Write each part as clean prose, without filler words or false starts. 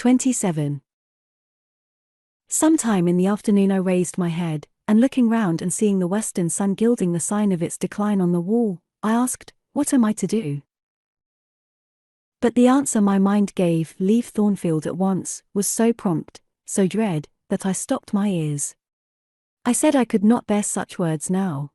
27. Sometime in the afternoon I raised my head, and looking round and seeing the western sun gilding the sign of its decline on the wall, I asked, "What am I to do?" But the answer my mind gave, "Leave Thornfield at once," was so prompt, so dread, that I stopped my ears. I said I could not bear such words now.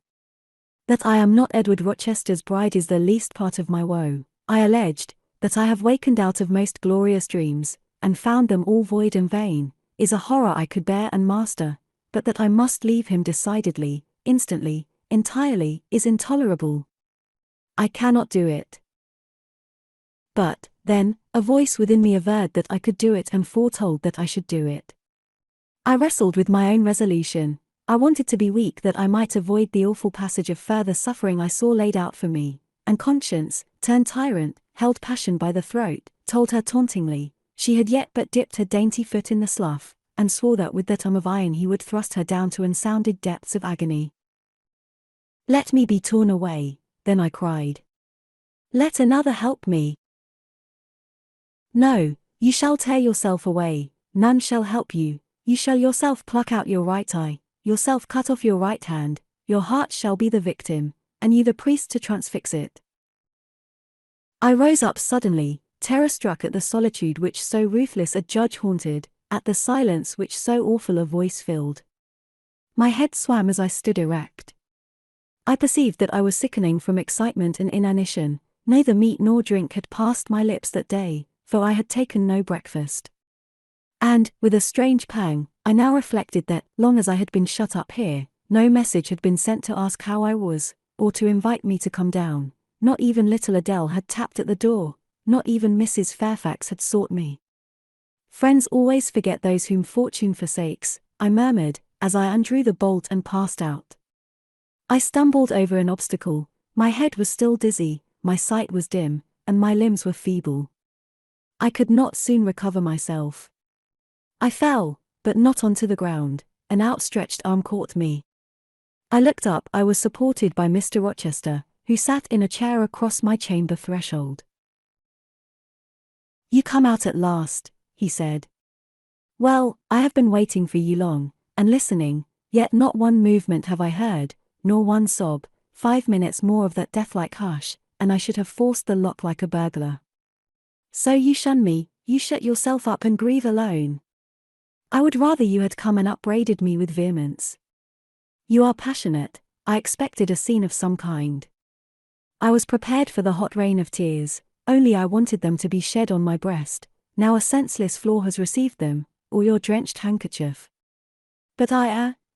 That I am not Edward Rochester's bride is the least part of my woe. I alleged, that I have wakened out of most glorious dreams, and found them all void and vain, is a horror I could bear and master, but that I must leave him decidedly, instantly, entirely, is intolerable. I cannot do it. But, then, a voice within me averred that I could do it and foretold that I should do it. I wrestled with my own resolution. I wanted to be weak that I might avoid the awful passage of further suffering I saw laid out for me, and conscience, turned tyrant, held passion by the throat, told her tauntingly, she had yet but dipped her dainty foot in the slough, and swore that with that arm of iron he would thrust her down to unsounded depths of agony. "Let me be torn away," then I cried. "Let another help me." "No, you shall tear yourself away, none shall help you, you shall yourself pluck out your right eye, yourself cut off your right hand, your heart shall be the victim, and you the priest to transfix it." I rose up suddenly, terror-struck at the solitude which so ruthless a judge haunted, at the silence which so awful a voice filled. My head swam as I stood erect. I perceived that I was sickening from excitement and inanition. Neither meat nor drink had passed my lips that day, for I had taken no breakfast. And, with a strange pang, I now reflected that, long as I had been shut up here, no message had been sent to ask how I was, or to invite me to come down. Not even little Adèle had tapped at the door, not even Mrs. Fairfax had sought me. "Friends always forget those whom fortune forsakes," I murmured, as I undrew the bolt and passed out. I stumbled over an obstacle, my head was still dizzy, my sight was dim, and my limbs were feeble. I could not soon recover myself. I fell, but not onto the ground. An outstretched arm caught me. I looked up. I was supported by Mr. Rochester, who sat in a chair across my chamber threshold. "You come out at last," he said. "Well, I have been waiting for you long, and listening, yet not one movement have I heard, nor one sob. 5 minutes more of that deathlike hush, and I should have forced the lock like a burglar. So you shun me, you shut yourself up and grieve alone. I would rather you had come and upbraided me with vehemence. You are passionate. I expected a scene of some kind. I was prepared for the hot rain of tears, only I wanted them to be shed on my breast. Now a senseless floor has received them, or your drenched handkerchief. But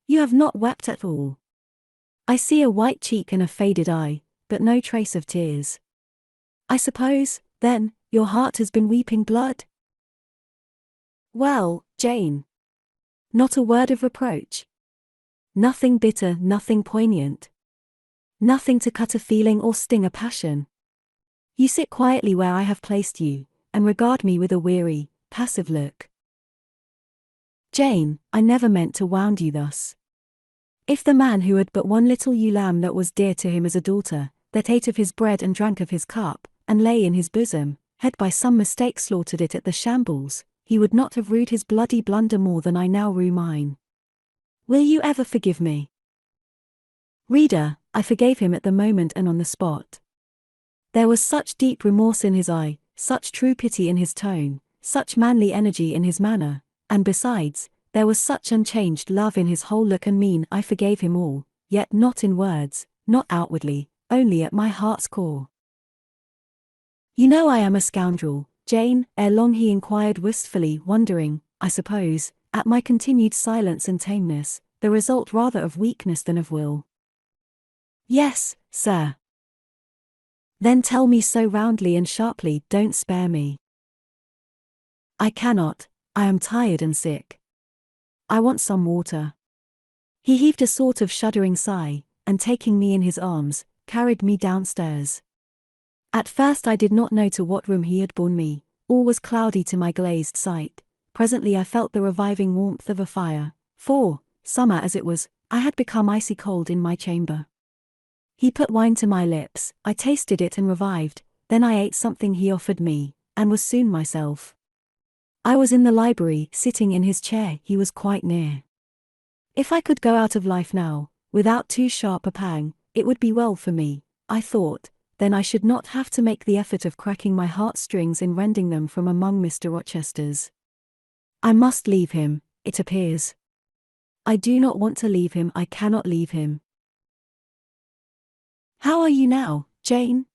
you have not wept at all. I see a white cheek and a faded eye, but no trace of tears. I suppose, then, your heart has been weeping blood?" "Well, Jane." "Not a word of reproach? Nothing bitter, nothing poignant? Nothing to cut a feeling or sting a passion? You sit quietly where I have placed you, and regard me with a weary, passive look. Jane, I never meant to wound you thus. If the man who had but one little ewe lamb that was dear to him as a daughter, that ate of his bread and drank of his cup, and lay in his bosom, had by some mistake slaughtered it at the shambles, he would not have rued his bloody blunder more than I now rue mine. Will you ever forgive me?" Reader, I forgave him at the moment and on the spot. There was such deep remorse in his eye, such true pity in his tone, such manly energy in his manner, and besides, there was such unchanged love in his whole look and mien. I forgave him all, yet not in words, not outwardly, only at my heart's core. "You know I am a scoundrel, Jane?" ere long he inquired wistfully, wondering, I suppose, at my continued silence and tameness, the result rather of weakness than of will. "Yes, sir." "Then tell me so roundly and sharply, don't spare me." "I cannot, I am tired and sick. I want some water." He heaved a sort of shuddering sigh, and taking me in his arms, carried me downstairs. At first I did not know to what room he had borne me. All was cloudy to my glazed sight. Presently I felt the reviving warmth of a fire, for, summer as it was, I had become icy cold in my chamber. He put wine to my lips, I tasted it and revived, then I ate something he offered me, and was soon myself. I was in the library, sitting in his chair, he was quite near. If I could go out of life now, without too sharp a pang, it would be well for me, I thought, then I should not have to make the effort of cracking my heartstrings in rending them from among Mr. Rochester's. I must leave him, it appears. I do not want to leave him, I cannot leave him. How are you now, Jane?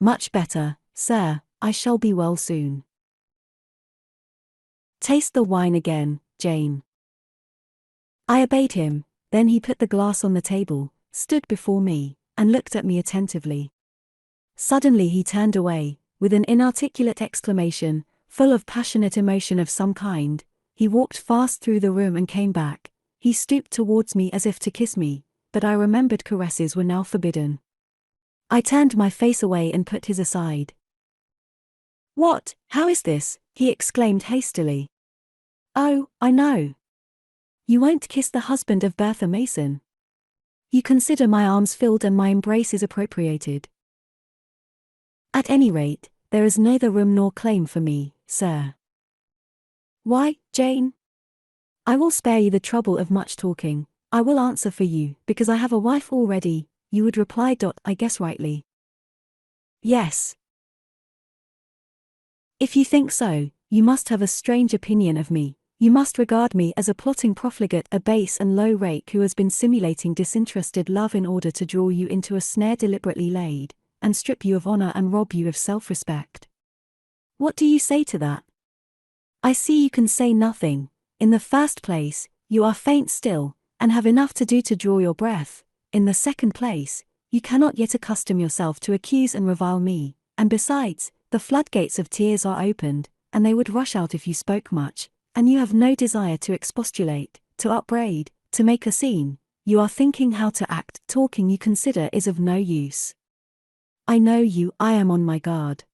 Much better, sir, I shall be well soon. Taste the wine again, Jane. I obeyed him, then he put the glass on the table, stood before me, and looked at me attentively. Suddenly he turned away, with an inarticulate exclamation, full of passionate emotion of some kind. He walked fast through the room and came back. He stooped towards me as if to kiss me, but I remembered caresses were now forbidden. I turned my face away and put his aside. What, how is this? He exclaimed hastily. Oh, I know. You won't kiss the husband of Bertha Mason. You consider my arms filled and my embraces appropriated. At any rate, there is neither room nor claim for me, sir. Why, Jane? I will spare you the trouble of much talking. I will answer for you, because I have a wife already, you would reply. I guess rightly. Yes. If you think so, you must have a strange opinion of me. You must regard me as a plotting profligate, a base and low rake who has been simulating disinterested love in order to draw you into a snare deliberately laid, and strip you of honor and rob you of self-respect. What do you say to that? I see you can say nothing. In the first place, you are faint still, and have enough to do to draw your breath. In the second place, you cannot yet accustom yourself to accuse and revile me, and besides, the floodgates of tears are opened, and they would rush out if you spoke much, and you have no desire to expostulate, to upbraid, to make a scene. You are thinking how to act. Talking you consider is of no use. I know you, I am on my guard.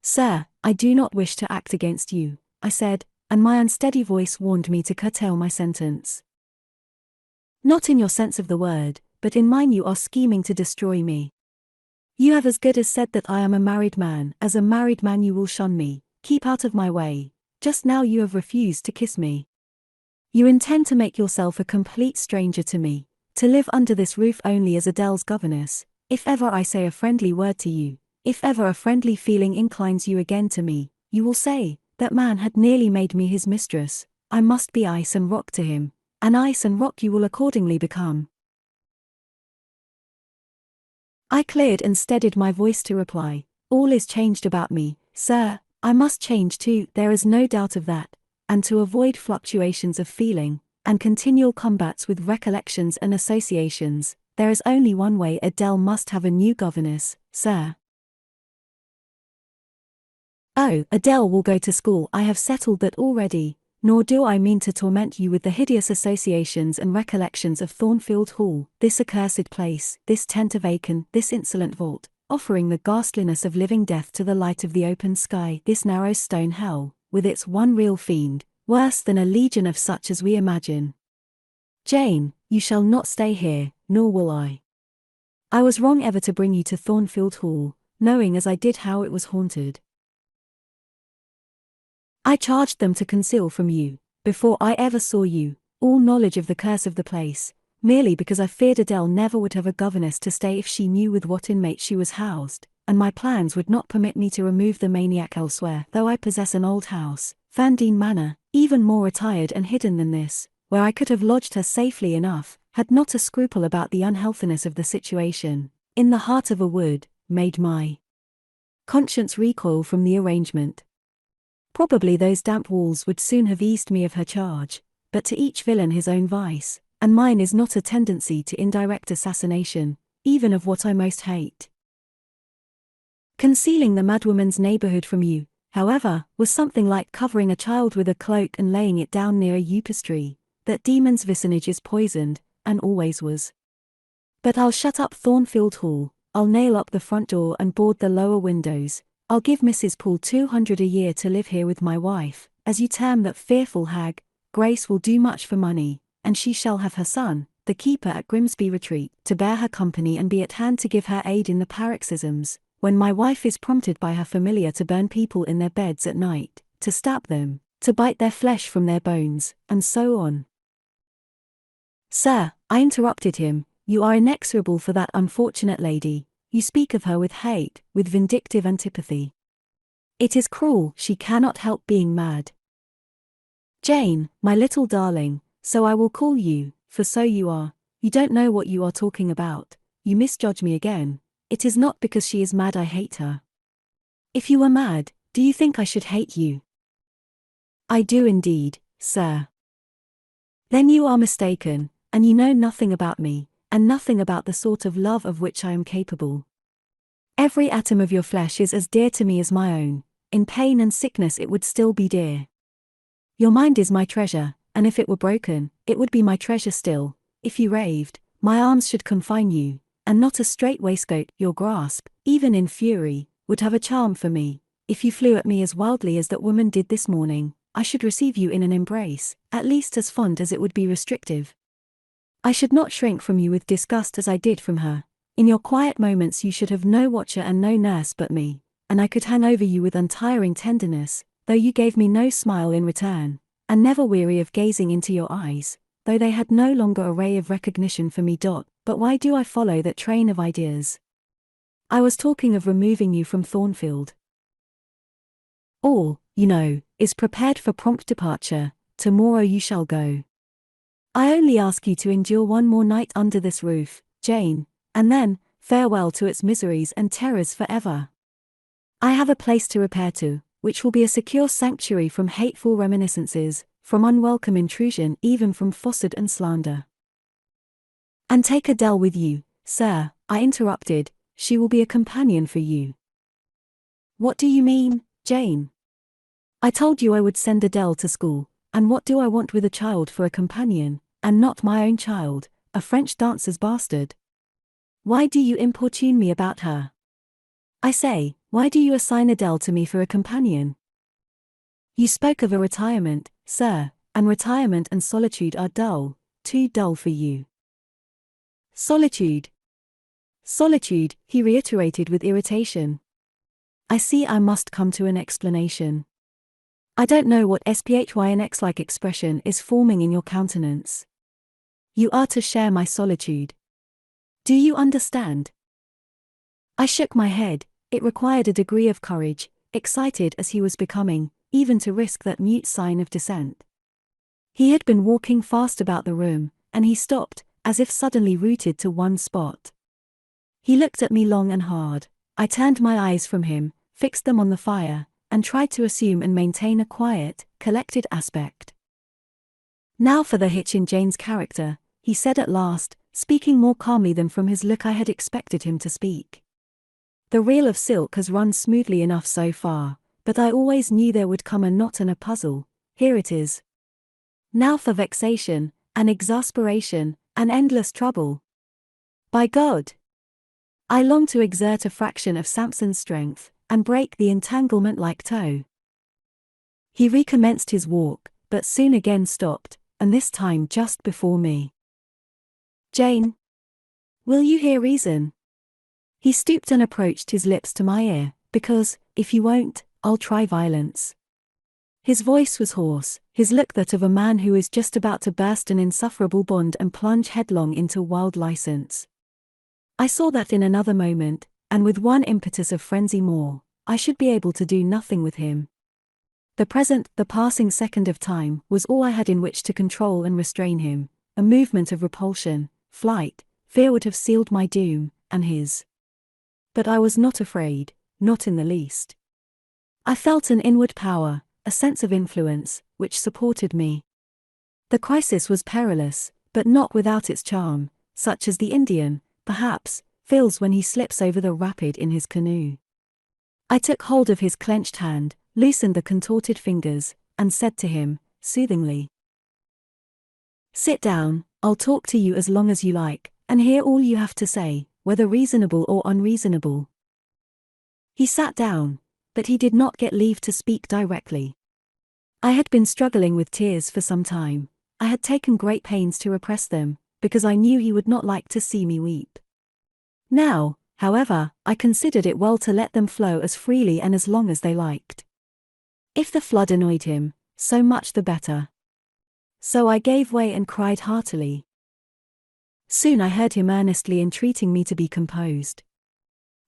Sir, I do not wish to act against you, I said, and my unsteady voice warned me to curtail my sentence. Not in your sense of the word, but in mine you are scheming to destroy me. You have as good as said that I am a married man. As a married man you will shun me, keep out of my way. Just now you have refused to kiss me. You intend to make yourself a complete stranger to me, to live under this roof only as Adèle's governess. If ever I say a friendly word to you, if ever a friendly feeling inclines you again to me, you will say, that man had nearly made me his mistress. I must be ice and rock to him, and ice and rock you will accordingly become. I cleared and steadied my voice to reply, all is changed about me, sir. I must change too, there is no doubt of that, and to avoid fluctuations of feeling, and continual combats with recollections and associations, there is only one way. Adèle must have a new governess, sir. Oh, Adèle will go to school, I have settled that already, nor do I mean to torment you with the hideous associations and recollections of Thornfield Hall, this accursed place, this tent of Acon, this insolent vault, offering the ghastliness of living death to the light of the open sky, this narrow stone hell, with its one real fiend, worse than a legion of such as we imagine. Jane, you shall not stay here, nor will I. I was wrong ever to bring you to Thornfield Hall, knowing as I did how it was haunted. I charged them to conceal from you, before I ever saw you, all knowledge of the curse of the place, merely because I feared Adèle never would have a governess to stay if she knew with what inmates she was housed, and my plans would not permit me to remove the maniac elsewhere, though I possess an old house, Ferndean Manor, even more retired and hidden than this, where I could have lodged her safely enough, had not a scruple about the unhealthiness of the situation. In the heart of a wood, made my conscience recoil from the arrangement. Probably those damp walls would soon have eased me of her charge, but to each villain his own vice, and mine is not a tendency to indirect assassination, even of what I most hate. Concealing the madwoman's neighborhood from you, however, was something like covering a child with a cloak and laying it down near a upas tree. That demon's vicinage is poisoned, and always was. But I'll shut up Thornfield Hall, I'll nail up the front door and board the lower windows, I'll give Mrs. Poole 200 a year to live here with my wife, as you term that fearful hag. Grace will do much for money, and she shall have her son, the keeper at Grimsby Retreat, to bear her company and be at hand to give her aid in the paroxysms, when my wife is prompted by her familiar to burn people in their beds at night, to stab them, to bite their flesh from their bones, and so on. Sir, I interrupted him, you are inexorable for that unfortunate lady, you speak of her with hate, with vindictive antipathy. It is cruel, she cannot help being mad. Jane, my little darling, so I will call you, for so you are, you don't know what you are talking about, you misjudge me again, it is not because she is mad I hate her. If you were mad, do you think I should hate you? I do indeed, sir. Then you are mistaken, and you know nothing about me, and nothing about the sort of love of which I am capable. Every atom of your flesh is as dear to me as my own, in pain and sickness it would still be dear. Your mind is my treasure, and if it were broken, it would be my treasure still. If you raved, my arms should confine you, and not a strait waistcoat. Your grasp, even in fury, would have a charm for me. If you flew at me as wildly as that woman did this morning, I should receive you in an embrace, at least as fond as it would be restrictive. I should not shrink from you with disgust as I did from her. In your quiet moments you should have no watcher and no nurse but me, and I could hang over you with untiring tenderness, though you gave me no smile in return, and never weary of gazing into your eyes, though they had no longer a ray of recognition for me. But why do I follow that train of ideas? I was talking of removing you from Thornfield. All, you know, is prepared for prompt departure, tomorrow you shall go. I only ask you to endure one more night under this roof, Jane, and then, farewell to its miseries and terrors forever. I have a place to repair to, which will be a secure sanctuary from hateful reminiscences, from unwelcome intrusion, even from falsehood and slander. And take Adèle with you, sir, I interrupted, she will be a companion for you. What do you mean, Jane? I told you I would send Adèle to school, and what do I want with a child for a companion, and not my own child, a French dancer's bastard? Why do you importune me about her? I say, why do you assign Adèle to me for a companion? You spoke of a retirement, sir, and retirement and solitude are dull, too dull for you. Solitude. Solitude, he reiterated with irritation. I see I must come to an explanation. I don't know what SPHYNX-like expression is forming in your countenance. You are to share my solitude. Do you understand? I shook my head. It required a degree of courage, excited as he was becoming, even to risk that mute sign of dissent. He had been walking fast about the room, and he stopped, as if suddenly rooted to one spot. He looked at me long and hard. I turned my eyes from him, fixed them on the fire, and tried to assume and maintain a quiet, collected aspect. Now for the hitch in Jane's character, he said at last, speaking more calmly than from his look I had expected him to speak. The reel of silk has run smoothly enough so far, but I always knew there would come a knot and a puzzle. Here it is. Now for vexation, and exasperation, and endless trouble. By God! I long to exert a fraction of Samson's strength, and break the entanglement like tow. He recommenced his walk, but soon again stopped, and this time just before me. Jane, will you hear reason? He stooped and approached his lips to my ear, because, if you won't, I'll try violence. His voice was hoarse, his look that of a man who is just about to burst an insufferable bond and plunge headlong into wild license. I saw that in another moment, and with one impetus of frenzy more, I should be able to do nothing with him. The present, the passing second of time, was all I had in which to control and restrain him. A movement of repulsion, flight, fear would have sealed my doom, and his. But I was not afraid, not in the least. I felt an inward power, a sense of influence, which supported me. The crisis was perilous, but not without its charm, such as the Indian, perhaps, feels when he slips over the rapid in his canoe. I took hold of his clenched hand, loosened the contorted fingers, and said to him, soothingly, "Sit down, I'll talk to you as long as you like, and hear all you have to say, whether reasonable or unreasonable." He sat down, but he did not get leave to speak directly. I had been struggling with tears for some time. I had taken great pains to repress them, because I knew he would not like to see me weep. Now, However, I considered it well to let them flow as freely and as long as they liked. If the flood annoyed him, so much the better. So I gave way and cried heartily. Soon I heard him earnestly entreating me to be composed.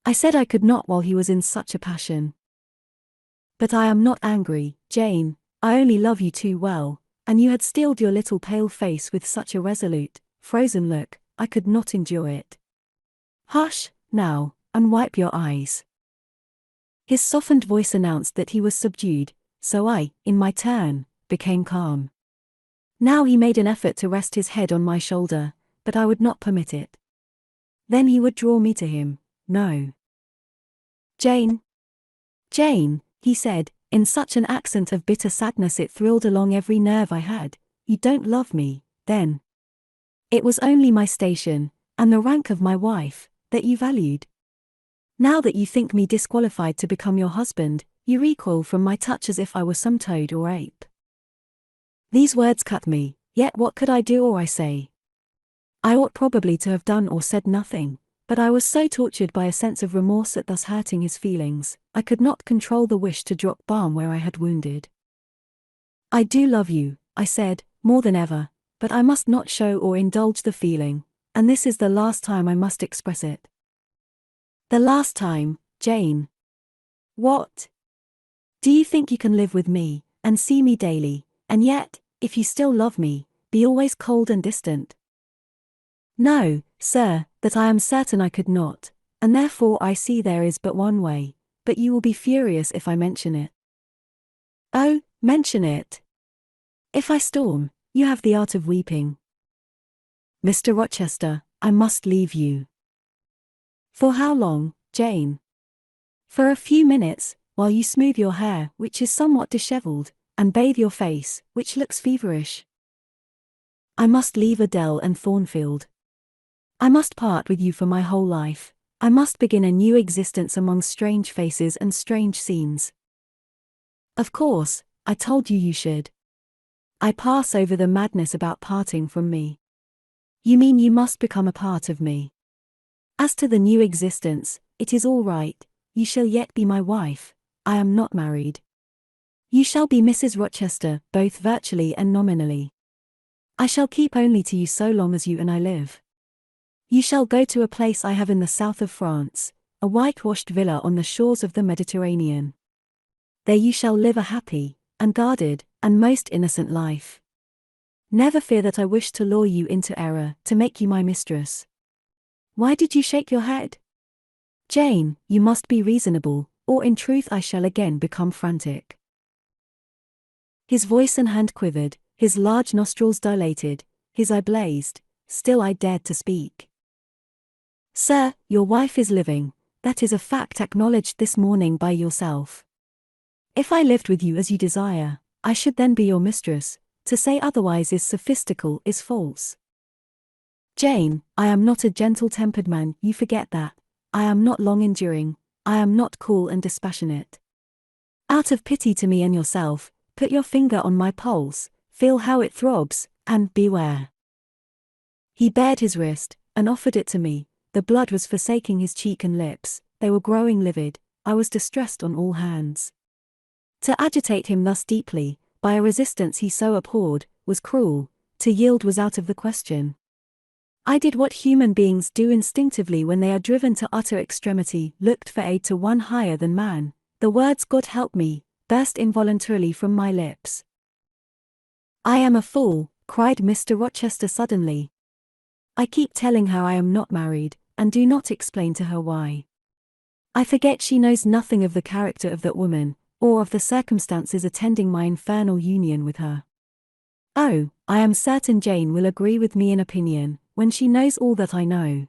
I said I could not while he was in such a passion. But I am not angry, Jane, I only love you too well, and you had steeled your little pale face with such a resolute, frozen look, I could not endure it. Hush, now, and wipe your eyes. His softened voice announced that he was subdued, so I, in my turn, became calm. Now he made an effort to rest his head on my shoulder, but I would not permit it. Then he would draw me to him. No. Jane. Jane, he said, in such an accent of bitter sadness it thrilled along every nerve I had, you don't love me, then. It was only my station, and the rank of my wife, that you valued. Now that you think me disqualified to become your husband, you recoil from my touch as if I were some toad or ape. These words cut me, yet what could I do or I say? I ought probably to have done or said nothing, but I was so tortured by a sense of remorse at thus hurting his feelings, I could not control the wish to drop balm where I had wounded. I do love you, I said, more than ever, but I must not show or indulge the feeling, and this is the last time I must express it. The last time, Jane. What? Do you think you can live with me, and see me daily, and yet, if you still love me, be always cold and distant? No, sir, that I am certain I could not, and therefore I see there is but one way, but you will be furious if I mention it. Oh, mention it. If I storm, you have the art of weeping. Mr. Rochester, I must leave you. For how long, Jane? For a few minutes, while you smooth your hair, which is somewhat dishevelled, and bathe your face, which looks feverish. I must leave Adèle and Thornfield. I must part with you for my whole life. I must begin a new existence among strange faces and strange scenes. Of course, I told you you should. I pass over the madness about parting from me. You mean you must become a part of me. As to the new existence, it is all right, you shall yet be my wife, I am not married. You shall be Mrs. Rochester, both virtually and nominally. I shall keep only to you so long as you and I live. You shall go to a place I have in the south of France, a whitewashed villa on the shores of the Mediterranean. There you shall live a happy, unguarded, and most innocent life. Never fear that I wish to lure you into error, to make you my mistress. Why did you shake your head? Jane, you must be reasonable, or in truth I shall again become frantic. His voice and hand quivered, his large nostrils dilated, his eye blazed, still I dared to speak. Sir, your wife is living, that is a fact acknowledged this morning by yourself. If I lived with you as you desire, I should then be your mistress, to say otherwise is sophistical, is false. Jane, I am not a gentle-tempered man, you forget that. I am not long-enduring, I am not cool and dispassionate. Out of pity to me and yourself, put your finger on my pulse, feel how it throbs, and beware. He bared his wrist, and offered it to me. The blood was forsaking his cheek and lips, they were growing livid, I was distressed on all hands. To agitate him thus deeply, by a resistance he so abhorred, was cruel, to yield was out of the question. I did what human beings do instinctively when they are driven to utter extremity, looked for aid to one higher than man. The words "God help me" burst involuntarily from my lips. I am a fool, cried Mr. Rochester suddenly. I keep telling her I am not married, and do not explain to her why. I forget she knows nothing of the character of that woman, or of the circumstances attending my infernal union with her. Oh, I am certain Jane will agree with me in opinion, when she knows all that I know.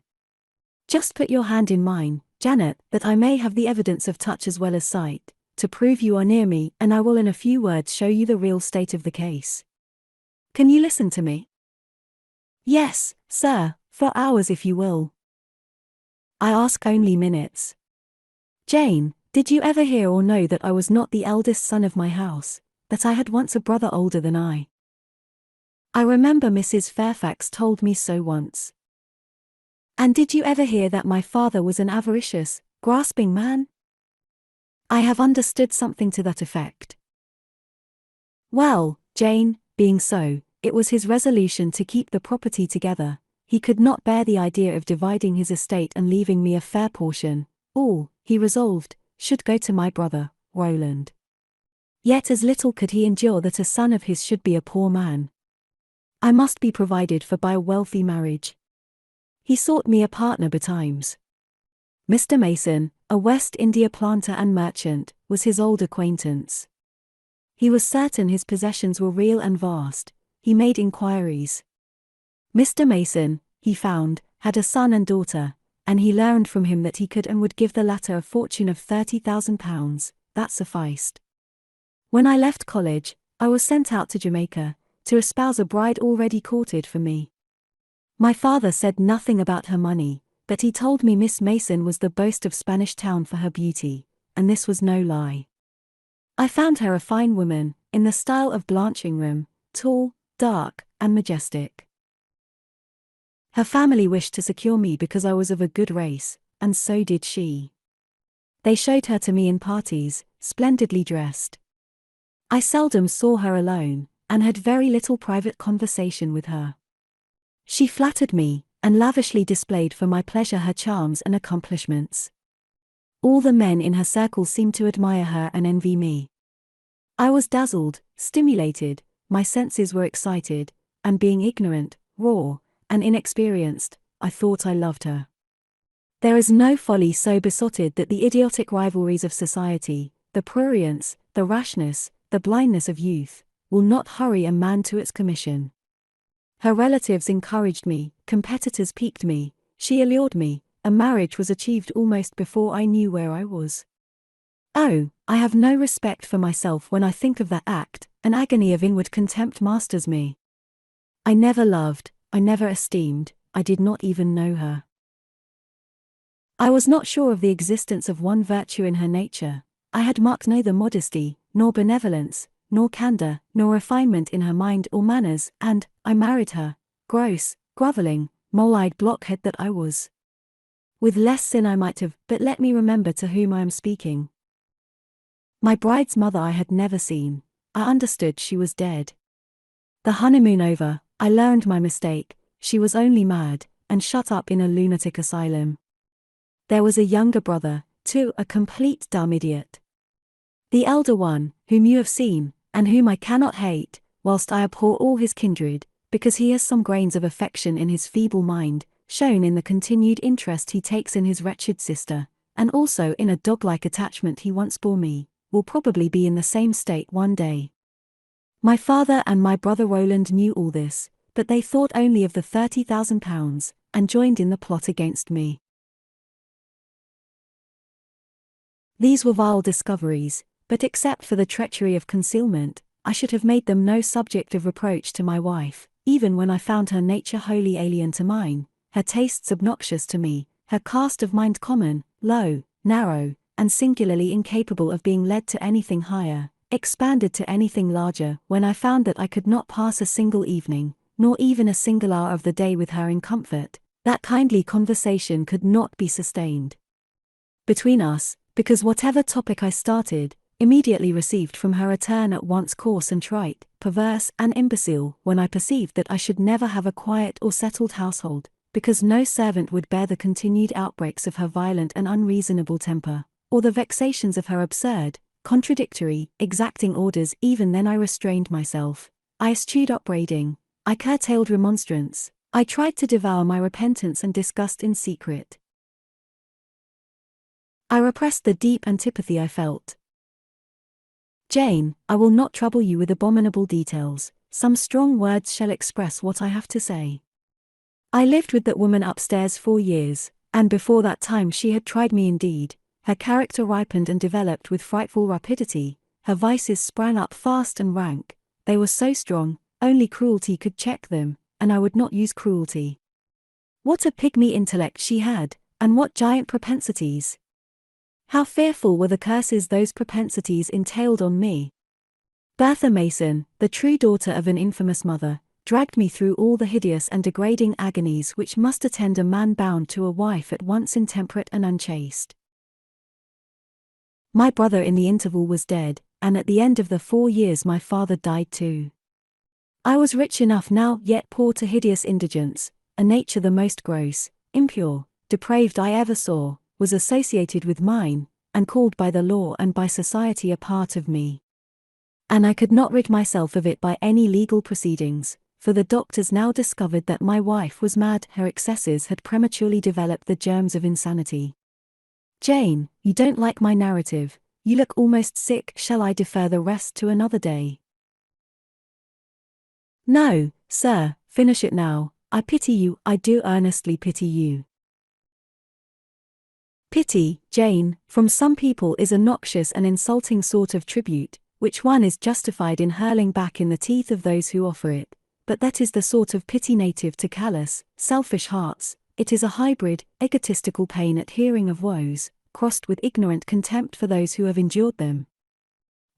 Just put your hand in mine, Janet, that I may have the evidence of touch as well as sight, to prove you are near me, and I will in a few words show you the real state of the case. Can you listen to me? Yes, sir, for hours if you will. I ask only minutes. Jane, did you ever hear or know that I was not the eldest son of my house, that I had once a brother older than I? I remember Mrs. Fairfax told me so once. And did you ever hear that my father was an avaricious, grasping man? I have understood something to that effect. Well, Jane, being so, it was his resolution to keep the property together. He could not bear the idea of dividing his estate and leaving me a fair portion. All, he resolved, should go to my brother, Roland. Yet as little could he endure that a son of his should be a poor man. I must be provided for by a wealthy marriage. He sought me a partner betimes. Mr. Mason, a West India planter and merchant, was his old acquaintance. He was certain his possessions were real and vast. He made inquiries. Mr. Mason, he found, had a son and daughter, and he learned from him that he could and would give the latter a fortune of £30,000. That sufficed. When I left college, I was sent out to Jamaica, to espouse a bride already courted for me. My father said nothing about her money, but he told me Miss Mason was the boast of Spanish Town for her beauty, and this was no lie. I found her a fine woman, in the style of Blanche Ingram, tall, dark, and majestic. Her family wished to secure me because I was of a good race, and so did she. They showed her to me in parties, splendidly dressed. I seldom saw her alone, and had very little private conversation with her. She flattered me, and lavishly displayed for my pleasure her charms and accomplishments. All the men in her circle seemed to admire her and envy me. I was dazzled, stimulated, my senses were excited, and being ignorant, raw, and inexperienced, I thought I loved her. There is no folly so besotted that the idiotic rivalries of society, the prurience, the rashness, the blindness of youth, will not hurry a man to its commission. Her relatives encouraged me, competitors piqued me, she allured me, a marriage was achieved almost before I knew where I was. Oh, I have no respect for myself when I think of that act, an agony of inward contempt masters me. I never loved, I never esteemed, I did not even know her. I was not sure of the existence of one virtue in her nature. I had marked neither modesty, nor benevolence, nor candor, nor refinement in her mind or manners, and I married her, gross, grovelling, mole-eyed blockhead that I was. With less sin I might have, but let me remember to whom I am speaking. My bride's mother I had never seen. I understood she was dead. The honeymoon over, I learned my mistake. She was only mad, and shut up in a lunatic asylum. There was a younger brother, too, a complete dumb idiot. The elder one, whom you have seen, and whom I cannot hate, whilst I abhor all his kindred, because he has some grains of affection in his feeble mind, shown in the continued interest he takes in his wretched sister, and also in a dog-like attachment he once bore me, will probably be in the same state one day. My father and my brother Roland knew all this, but they thought only of the £30,000, and joined in the plot against me. These were vile discoveries, but except for the treachery of concealment, I should have made them no subject of reproach to my wife, even when I found her nature wholly alien to mine, her tastes obnoxious to me, her cast of mind common, low, narrow, and singularly incapable of being led to anything higher, expanded to anything larger. When I found that I could not pass a single evening, nor even a single hour of the day with her in comfort, that kindly conversation could not be sustained between us, because whatever topic I started, immediately received from her a turn at once coarse and trite, perverse and imbecile. When I perceived that I should never have a quiet or settled household, because no servant would bear the continued outbreaks of her violent and unreasonable temper, or the vexations of her absurd, contradictory, exacting orders, even then I restrained myself. I eschewed upbraiding, I curtailed remonstrance, I tried to devour my repentance and disgust in secret. I repressed the deep antipathy I felt. Jane, I will not trouble you with abominable details, some strong words shall express what I have to say. I lived with that woman upstairs 4 years, and before that time she had tried me indeed. Her character ripened and developed with frightful rapidity, her vices sprang up fast and rank, they were so strong, only cruelty could check them, and I would not use cruelty. What a pygmy intellect she had, and what giant propensities! How fearful were the curses those propensities entailed on me! Bertha Mason, the true daughter of an infamous mother, dragged me through all the hideous and degrading agonies which must attend a man bound to a wife at once intemperate and unchaste. My brother in the interval was dead, and at the end of the 4 years my father died too. I was rich enough now, yet poor to hideous indigence. A nature the most gross, impure, depraved I ever saw, was associated with mine, and called by the law and by society a part of me. And I could not rid myself of it by any legal proceedings, for the doctors now discovered that my wife was mad. Her excesses had prematurely developed the germs of insanity. Jane, you don't like my narrative, you look almost sick. Shall I defer the rest to another day? No, sir, finish it now. I pity you, I do earnestly pity you. Pity, Jane, from some people is a noxious and insulting sort of tribute, which one is justified in hurling back in the teeth of those who offer it, but that is the sort of pity native to callous, selfish hearts. It is a hybrid, egotistical pain at hearing of woes, crossed with ignorant contempt for those who have endured them.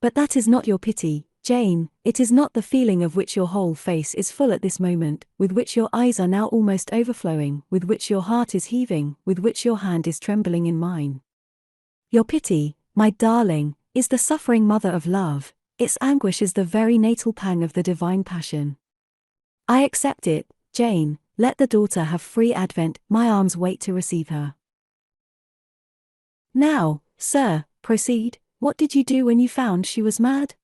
But that is not your pity, Jane, it is not the feeling of which your whole face is full at this moment, with which your eyes are now almost overflowing, with which your heart is heaving, with which your hand is trembling in mine. Your pity, my darling, is the suffering mother of love, its anguish is the very natal pang of the divine passion. I accept it, Jane, let the daughter have free advent, my arms wait to receive her. Now, sir, proceed, what did you do when you found she was mad?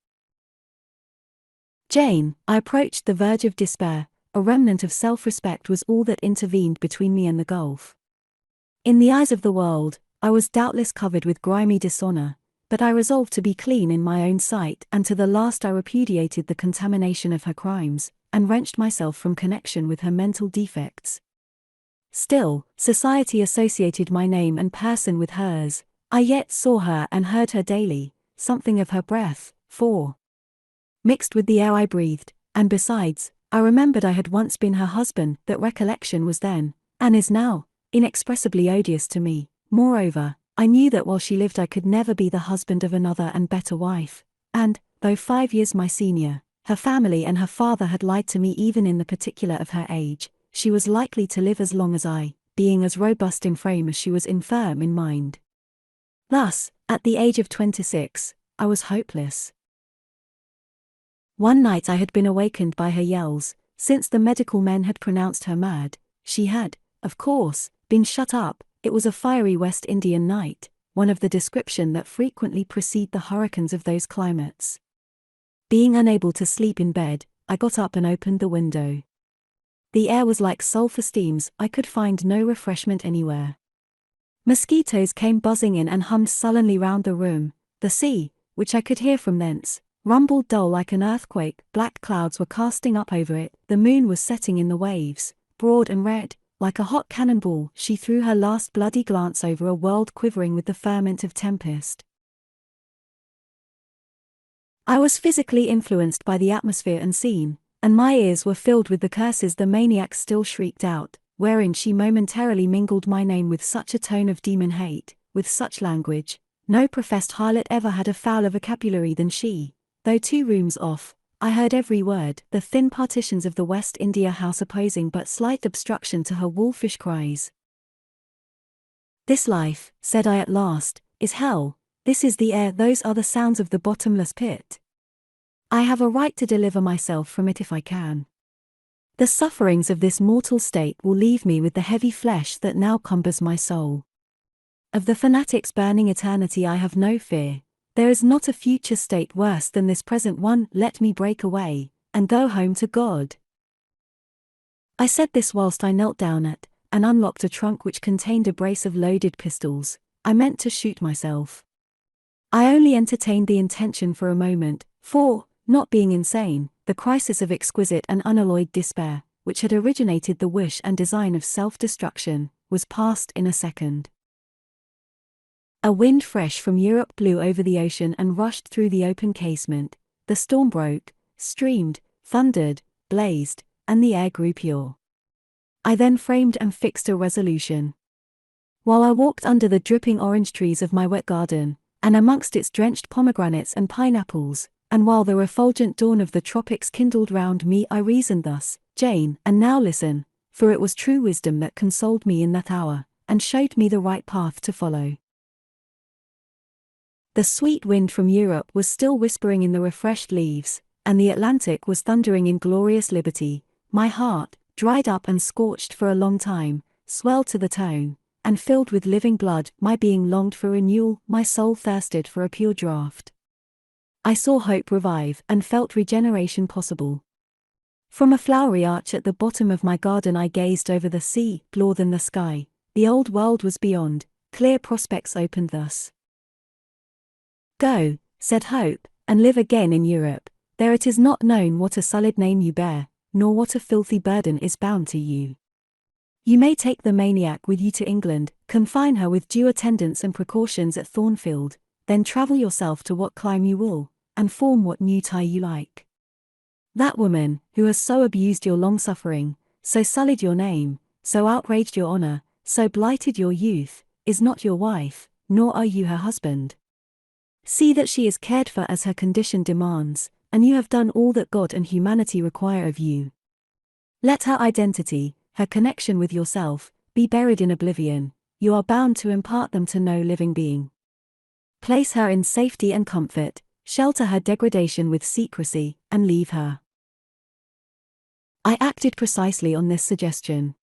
Jane, I approached the verge of despair. A remnant of self-respect was all that intervened between me and the gulf. In the eyes of the world, I was doubtless covered with grimy dishonor, but I resolved to be clean in my own sight, and to the last I repudiated the contamination of her crimes, and wrenched myself from connection with her mental defects. Still, society associated my name and person with hers. I yet saw her and heard her daily, something of her breath, mixed with the air I breathed, and besides, I remembered I had once been her husband. That recollection was then, and is now, inexpressibly odious to me. Moreover, I knew that while she lived I could never be the husband of another and better wife, and, though 5 years my senior, her family and her father had lied to me even in the particular of her age, she was likely to live as long as I, being as robust in frame as she was infirm in mind. Thus, at the age of 26, I was hopeless. One night I had been awakened by her yells. Since the medical men had pronounced her mad, she had, of course, been shut up. It was a fiery West Indian night, one of the description that frequently precede the hurricanes of those climates. Being unable to sleep in bed, I got up and opened the window. The air was like sulphur steams. I could find no refreshment anywhere. Mosquitoes came buzzing in and hummed sullenly round the room. The sea, which I could hear from thence, rumbled dull like an earthquake. Black clouds were casting up over it. The moon was setting in the waves, broad and red, like a hot cannonball. She threw her last bloody glance over a world quivering with the ferment of tempest. I was physically influenced by the atmosphere and scene, and my ears were filled with the curses the maniac still shrieked out, wherein she momentarily mingled my name with such a tone of demon hate, with such language. No professed harlot ever had a fouler vocabulary than she. Though 2 rooms off, I heard every word, the thin partitions of the West India house opposing but slight obstruction to her wolfish cries. This life, said I at last, is hell. This is the air, those are the sounds of the bottomless pit. I have a right to deliver myself from it if I can. The sufferings of this mortal state will leave me with the heavy flesh that now cumbers my soul. Of the fanatic's burning eternity I have no fear. There is not a future state worse than this present one. Let me break away, and go home to God. I said this whilst I knelt down at, and unlocked a trunk which contained a brace of loaded pistols. I meant to shoot myself. I only entertained the intention for a moment, for, not being insane, the crisis of exquisite and unalloyed despair, which had originated the wish and design of self-destruction, was past in a second. A wind fresh from Europe blew over the ocean and rushed through the open casement. The storm broke, streamed, thundered, blazed, and the air grew pure. I then framed and fixed a resolution. While I walked under the dripping orange trees of my wet garden, and amongst its drenched pomegranates and pineapples, and while the refulgent dawn of the tropics kindled round me I reasoned thus, Jane, and now listen, for it was true wisdom that consoled me in that hour, and showed me the right path to follow. The sweet wind from Europe was still whispering in the refreshed leaves, and the Atlantic was thundering in glorious liberty. My heart, dried up and scorched for a long time, swelled to the tone, and filled with living blood. My being longed for renewal, my soul thirsted for a pure draught. I saw hope revive, and felt regeneration possible. From a flowery arch at the bottom of my garden I gazed over the sea, bluer than the sky. The old world was beyond, clear prospects opened thus. Go, said Hope, and live again in Europe. There it is not known what a sullied name you bear, nor what a filthy burden is bound to you. You may take the maniac with you to England, confine her with due attendance and precautions at Thornfield, then travel yourself to what clime you will, and form what new tie you like. That woman, who has so abused your long-suffering, so sullied your name, so outraged your honor, so blighted your youth, is not your wife, nor are you her husband. See that she is cared for as her condition demands, and you have done all that God and humanity require of you. Let her identity, her connection with yourself, be buried in oblivion. You are bound to impart them to no living being. Place her in safety and comfort, shelter her degradation with secrecy, and leave her. I acted precisely on this suggestion.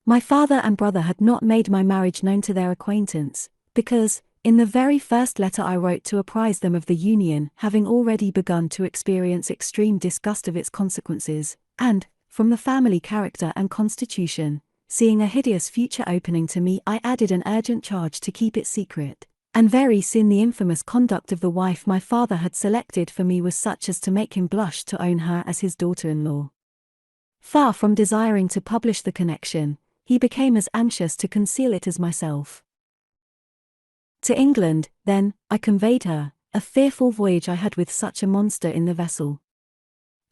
My father and brother had not made my marriage known to their acquaintance, because, in the very first letter I wrote to apprise them of the union, having already begun to experience extreme disgust of its consequences, and, from the family character and constitution, seeing a hideous future opening to me, I added an urgent charge to keep it secret, and very soon the infamous conduct of the wife my father had selected for me was such as to make him blush to own her as his daughter-in-law. Far from desiring to publish the connection, he became as anxious to conceal it as myself. To England, then, I conveyed her, a fearful voyage I had with such a monster in the vessel.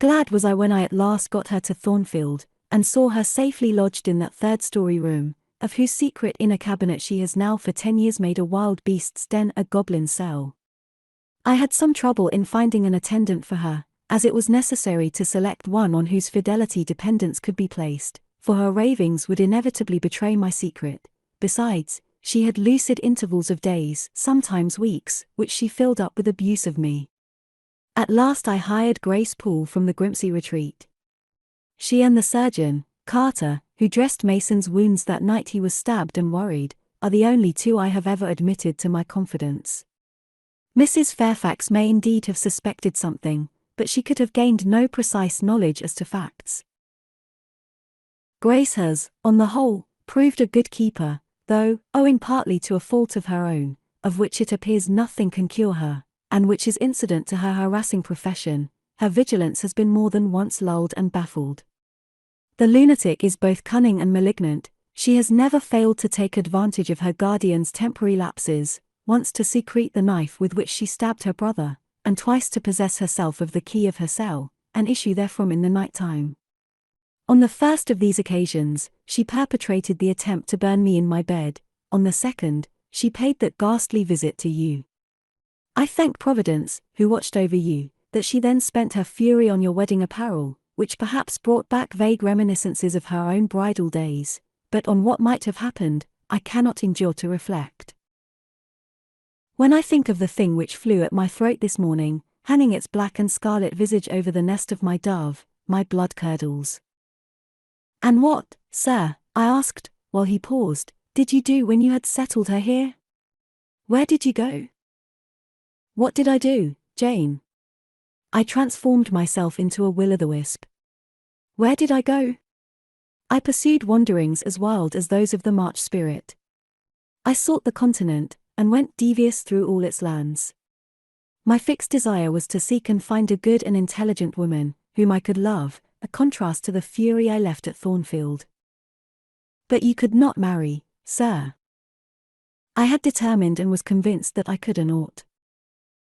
Glad was I when I at last got her to Thornfield, and saw her safely lodged in that third-story room, of whose secret inner cabinet she has now for 10 years made a wild beast's den, a goblin's cell. I had some trouble in finding an attendant for her, as it was necessary to select one on whose fidelity dependence could be placed, for her ravings would inevitably betray my secret. Besides, she had lucid intervals of days, sometimes weeks, which she filled up with abuse of me. At last I hired Grace Poole from the Grimsby retreat. She and the surgeon, Carter, who dressed Mason's wounds that night he was stabbed and worried, are the only two I have ever admitted to my confidence. Mrs. Fairfax may indeed have suspected something, but she could have gained no precise knowledge as to facts. Grace has, on the whole, proved a good keeper, though, owing partly to a fault of her own, of which it appears nothing can cure her, and which is incident to her harassing profession, her vigilance has been more than once lulled and baffled. The lunatic is both cunning and malignant. She has never failed to take advantage of her guardian's temporary lapses, once to secrete the knife with which she stabbed her brother, and twice to possess herself of the key of her cell, and issue therefrom in the night time. On the first of these occasions, she perpetrated the attempt to burn me in my bed. On the second, she paid that ghastly visit to you. I thank Providence, who watched over you, that she then spent her fury on your wedding apparel, which perhaps brought back vague reminiscences of her own bridal days, but on what might have happened, I cannot endure to reflect. When I think of the thing which flew at my throat this morning, hanging its black and scarlet visage over the nest of my dove, my blood curdles. And what, sir, I asked, while he paused, did you do when you had settled her here? Where did you go? What did I do, Jane? I transformed myself into a will-o'-the-wisp. Where did I go? I pursued wanderings as wild as those of the March spirit. I sought the continent, and went devious through all its lands. My fixed desire was to seek and find a good and intelligent woman, whom I could love, a contrast to the fury I left at Thornfield. But you could not marry, sir. I had determined and was convinced that I could and ought.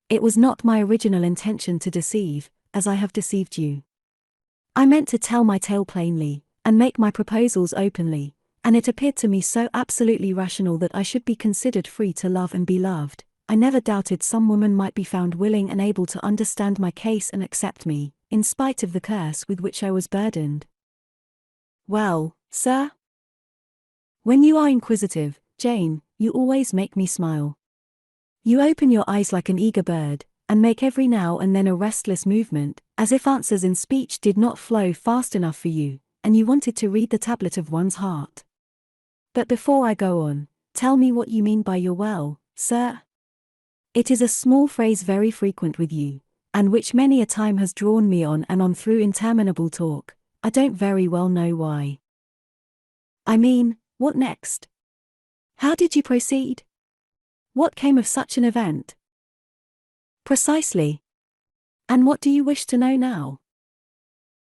It was not my original intention to deceive, as I have deceived you. I meant to tell my tale plainly, and make my proposals openly, and it appeared to me so absolutely rational that I should be considered free to love and be loved, I never doubted some woman might be found willing and able to understand my case and accept me, in spite of the curse with which I was burdened. Well, sir? When you are inquisitive, Jane, you always make me smile. You open your eyes like an eager bird, and make every now and then a restless movement, as if answers in speech did not flow fast enough for you, and you wanted to read the tablet of one's heart. But before I go on, tell me what you mean by your well, sir? It is a small phrase very frequent with you, and which many a time has drawn me on and on through interminable talk. I don't very well know why. I mean, what next? How did you proceed? What came of such an event? Precisely. And what do you wish to know now?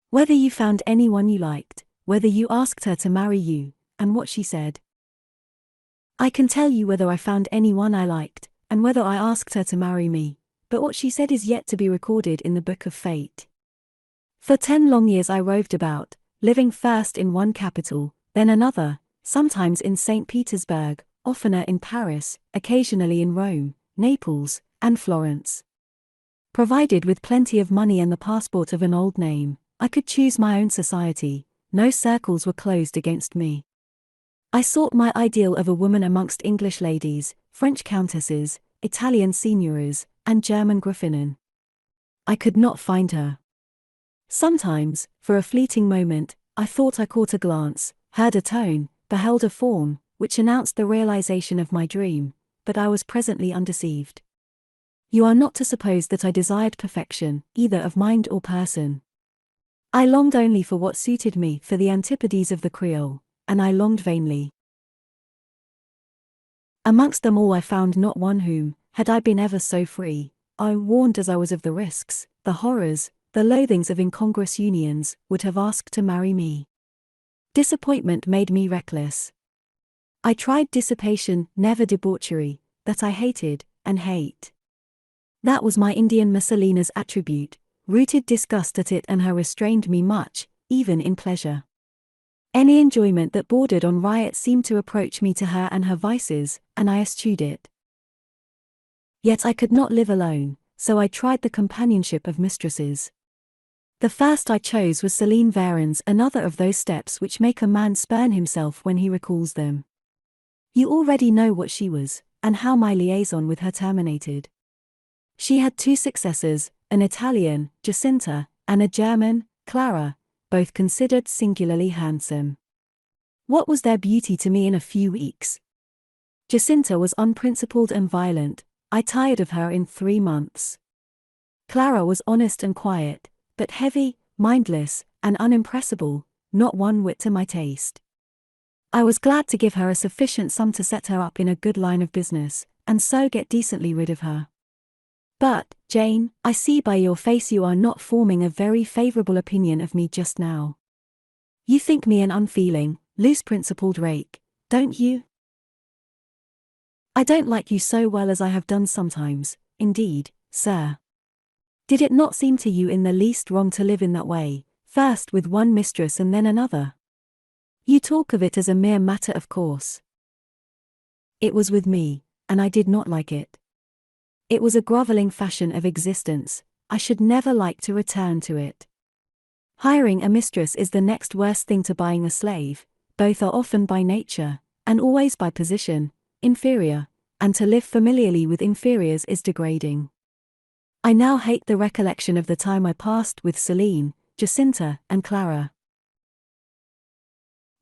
Whether you found anyone you liked, whether you asked her to marry you, and what she said. I can tell you whether I found anyone I liked, and whether I asked her to marry me, but what she said is yet to be recorded in the book of fate. For 10 long years I roved about, living first in one capital, then another, sometimes in St. Petersburg, oftener in Paris, occasionally in Rome, Naples, and Florence. Provided with plenty of money and the passport of an old name, I could choose my own society, no circles were closed against me. I sought my ideal of a woman amongst English ladies, French countesses, Italian signoras, and German graffinnen. I could not find her. Sometimes, for a fleeting moment, I thought I caught a glance, heard a tone, beheld a form, which announced the realization of my dream, but I was presently undeceived. You are not to suppose that I desired perfection, either of mind or person. I longed only for what suited me, for the antipodes of the Creole, and I longed vainly. Amongst them all I found not one whom, had I been ever so free, warned as I was of the risks, the horrors, the loathings of incongruous unions, would have asked to marry me. Disappointment made me reckless. I tried dissipation, never debauchery, that I hated, and hate. That was my Indian Messalina's attribute, rooted disgust at it and her restrained me much, even in pleasure. Any enjoyment that bordered on riot seemed to approach me to her and her vices, and I eschewed it. Yet I could not live alone, so I tried the companionship of mistresses. The first I chose was Céline Varens, another of those steps which make a man spurn himself when he recalls them. You already know what she was, and how my liaison with her terminated. She had 2 successors, an Italian, Jacinta, and a German, Clara, both considered singularly handsome. What was their beauty to me in a few weeks? Jacinta was unprincipled and violent, I tired of her in 3 months. Clara was honest and quiet, but heavy, mindless, and unimpressible, not one whit to my taste. I was glad to give her a sufficient sum to set her up in a good line of business, and so get decently rid of her. But, Jane, I see by your face you are not forming a very favorable opinion of me just now. You think me an unfeeling, loose-principled rake, don't you? I don't like you so well as I have done sometimes, indeed, sir. Did it not seem to you in the least wrong to live in that way, first with one mistress and then another? You talk of it as a mere matter of course. It was with me, and I did not like it. It was a grovelling fashion of existence, I should never like to return to it. Hiring a mistress is the next worst thing to buying a slave, both are often by nature, and always by position, inferior, and to live familiarly with inferiors is degrading. I now hate the recollection of the time I passed with Céline, Jacinta, and Clara.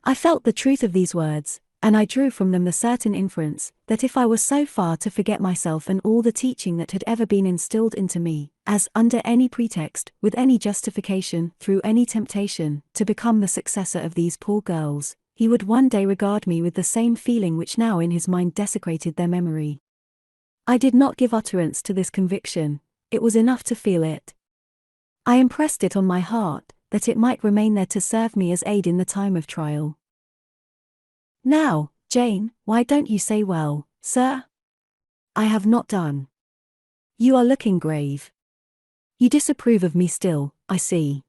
I felt the truth of these words, and I drew from them the certain inference, that if I was so far to forget myself and all the teaching that had ever been instilled into me, as, under any pretext, with any justification, through any temptation, to become the successor of these poor girls, he would one day regard me with the same feeling which now in his mind desecrated their memory. I did not give utterance to this conviction, it was enough to feel it. I impressed it on my heart, that it might remain there to serve me as aid in the time of trial. Now, Jane, why don't you say well, sir? I have not done. You are looking grave. You disapprove of me still, I see.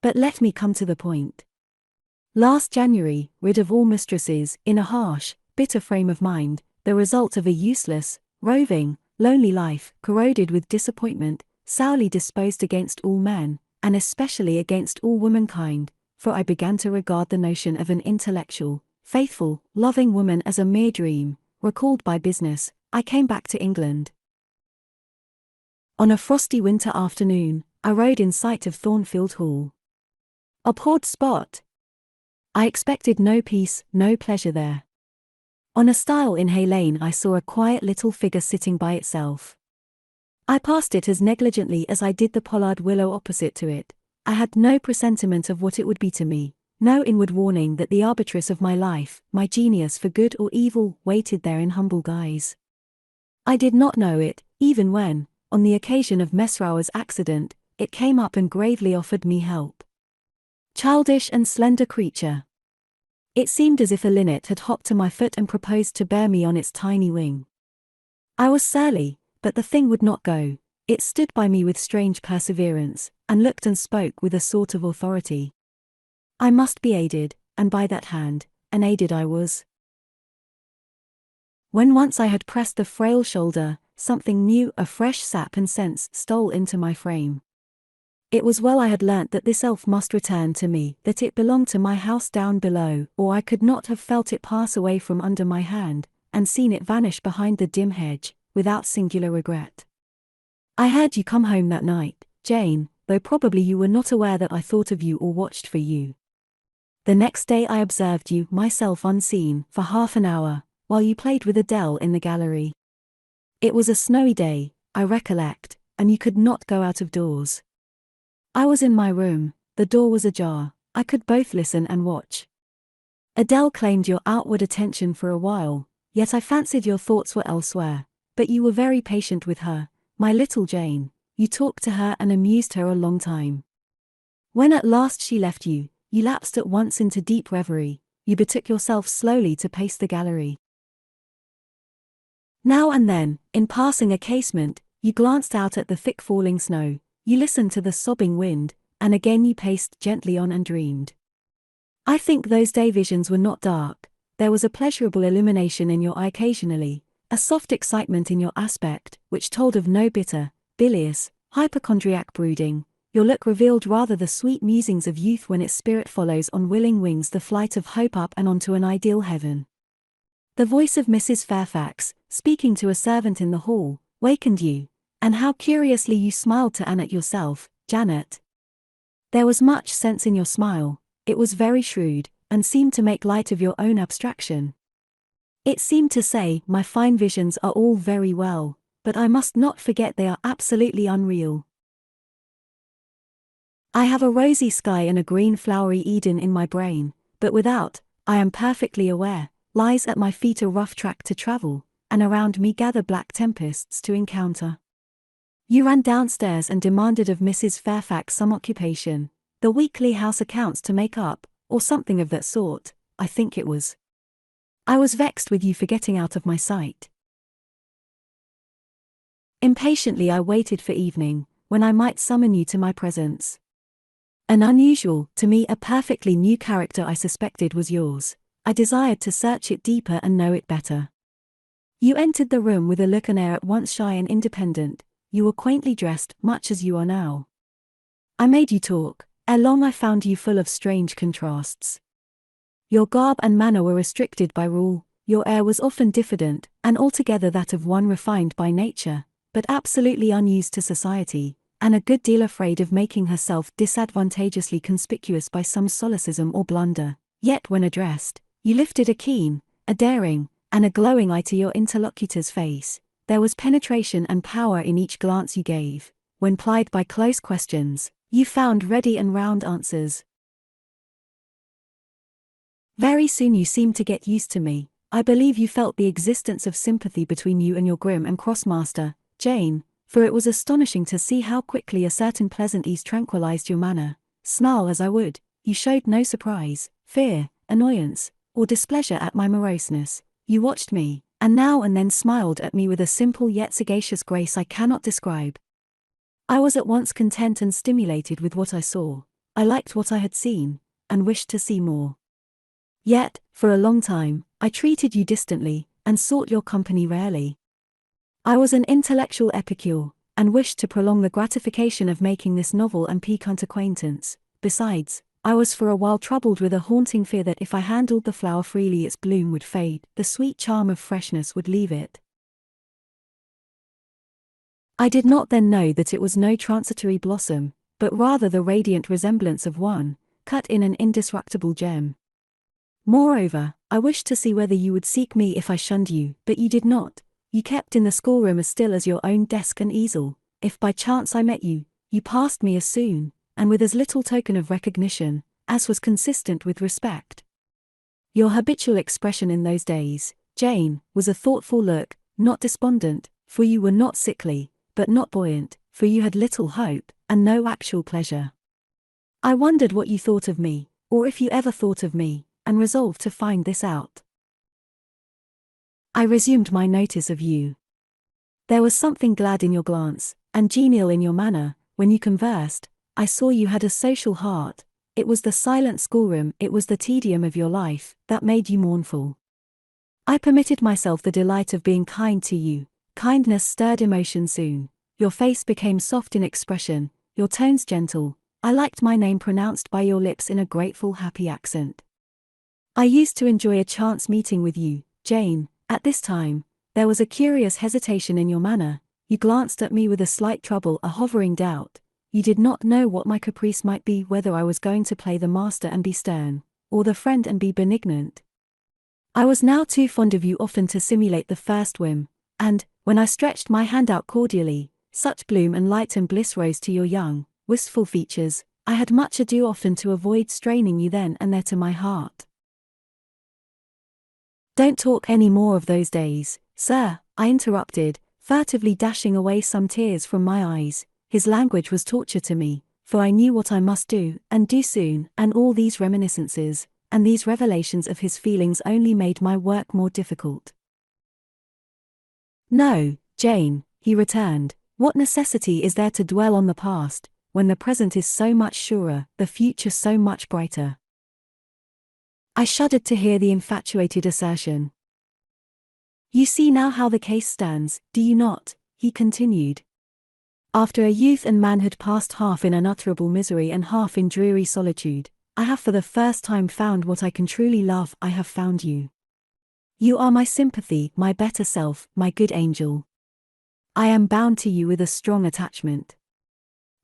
But let me come to the point. Last January, rid of all mistresses, in a harsh, bitter frame of mind, the result of a useless, roving, lonely life, corroded with disappointment, sourly disposed against all men, and especially against all womankind, for I began to regard the notion of an intellectual, faithful, loving woman as a mere dream. Recalled by business, I came back to England. On a frosty winter afternoon, I rode in sight of Thornfield Hall. Abhorred spot! I expected no peace, no pleasure there. On a stile in Hay Lane I saw a quiet little figure sitting by itself. I passed it as negligently as I did the pollard willow opposite to it. I had no presentiment of what it would be to me, no inward warning that the arbitress of my life, my genius for good or evil, waited there in humble guise. I did not know it, even when, on the occasion of Mesrour's accident, it came up and gravely offered me help. Childish and slender creature. It seemed as if a linnet had hopped to my foot and proposed to bear me on its tiny wing. I was surly, but the thing would not go. It stood by me with strange perseverance, and looked and spoke with a sort of authority. I must be aided, and by that hand, and aided I was. When once I had pressed the frail shoulder, something new, a fresh sap and sense, stole into my frame. It was well I had learnt that this elf must return to me, that it belonged to my house down below, or I could not have felt it pass away from under my hand, and seen it vanish behind the dim hedge, without singular regret. I heard you come home that night, Jane, though probably you were not aware that I thought of you or watched for you. The next day I observed you, myself unseen, for half an hour, while you played with Adèle in the gallery. It was a snowy day, I recollect, and you could not go out of doors. I was in my room, the door was ajar, I could both listen and watch. Adèle claimed your outward attention for a while, yet I fancied your thoughts were elsewhere, but you were very patient with her, my little Jane. You talked to her and amused her a long time. When at last she left you, you lapsed at once into deep reverie, you betook yourself slowly to pace the gallery. Now and then, in passing a casement, you glanced out at the thick falling snow, you listened to the sobbing wind, and again you paced gently on and dreamed. I think those day visions were not dark, there was a pleasurable illumination in your eye occasionally, a soft excitement in your aspect, which told of no bitter, bilious, hypochondriac brooding. Your look revealed rather the sweet musings of youth when its spirit follows on willing wings the flight of hope up and onto an ideal heaven. The voice of Mrs. Fairfax, speaking to a servant in the hall, wakened you, and how curiously you smiled to Annette yourself, Janet. There was much sense in your smile, it was very shrewd, and seemed to make light of your own abstraction. It seemed to say, my fine visions are all very well, but I must not forget they are absolutely unreal. I have a rosy sky and a green flowery Eden in my brain, but without, I am perfectly aware, lies at my feet a rough track to travel, and around me gather black tempests to encounter. You ran downstairs and demanded of Mrs. Fairfax some occupation, the weekly house accounts to make up, or something of that sort, I think it was. I was vexed with you for getting out of my sight. Impatiently I waited for evening, when I might summon you to my presence. An unusual, to me a perfectly new character I suspected was yours. I desired to search it deeper and know it better. You entered the room with a look and air at once shy and independent. You were quaintly dressed, much as you are now. I made you talk, ere long I found you full of strange contrasts. Your garb and manner were restricted by rule, your air was often diffident, and altogether that of one refined by nature, but absolutely unused to society, and a good deal afraid of making herself disadvantageously conspicuous by some solecism or blunder. Yet when addressed, you lifted a keen, a daring, and a glowing eye to your interlocutor's face. There was penetration and power in each glance you gave. When plied by close questions, you found ready and round answers. Very soon you seemed to get used to me. I believe you felt the existence of sympathy between you and your grim and cross master, Jane, for it was astonishing to see how quickly a certain pleasant ease tranquilized your manner. Snarl as I would, you showed no surprise, fear, annoyance, or displeasure at my moroseness. You watched me, and now and then smiled at me with a simple yet sagacious grace I cannot describe. I was at once content and stimulated with what I saw. I liked what I had seen, and wished to see more. Yet, for a long time, I treated you distantly, and sought your company rarely. I was an intellectual epicure, and wished to prolong the gratification of making this novel and piquant acquaintance. Besides, I was for a while troubled with a haunting fear that if I handled the flower freely its bloom would fade, the sweet charm of freshness would leave it. I did not then know that it was no transitory blossom, but rather the radiant resemblance of one, cut in an indestructible gem. Moreover, I wished to see whether you would seek me if I shunned you, but you did not. You kept in the schoolroom as still as your own desk and easel. If by chance I met you, you passed me as soon, and with as little token of recognition, as was consistent with respect. Your habitual expression in those days, Jane, was a thoughtful look, not despondent, for you were not sickly, but not buoyant, for you had little hope, and no actual pleasure. I wondered what you thought of me, or if you ever thought of me, and resolved to find this out. I resumed my notice of you. There was something glad in your glance, and genial in your manner, when you conversed. I saw you had a social heart. It was the silent schoolroom, it was the tedium of your life, that made you mournful. I permitted myself the delight of being kind to you. Kindness stirred emotion soon. Your face became soft in expression, your tones gentle. I liked my name pronounced by your lips in a grateful, happy accent. I used to enjoy a chance meeting with you, Jane. At this time, there was a curious hesitation in your manner. You glanced at me with a slight trouble, a hovering doubt. You did not know what my caprice might be, whether I was going to play the master and be stern, or the friend and be benignant. I was now too fond of you often to simulate the first whim, and, when I stretched my hand out cordially, such bloom and light and bliss rose to your young, wistful features. I had much ado often to avoid straining you then and there to my heart. Don't talk any more of those days, sir, I interrupted, furtively dashing away some tears from my eyes. His language was torture to me, for I knew what I must do, and do soon, and all these reminiscences, and these revelations of his feelings only made my work more difficult. No, Jane, he returned, what necessity is there to dwell on the past, when the present is so much surer, the future so much brighter? I shuddered to hear the infatuated assertion. You see now how the case stands, do you not? He continued. After a youth and manhood passed half in unutterable misery and half in dreary solitude, I have for the first time found what I can truly love. I have found you. You are my sympathy, my better self, my good angel. I am bound to you with a strong attachment.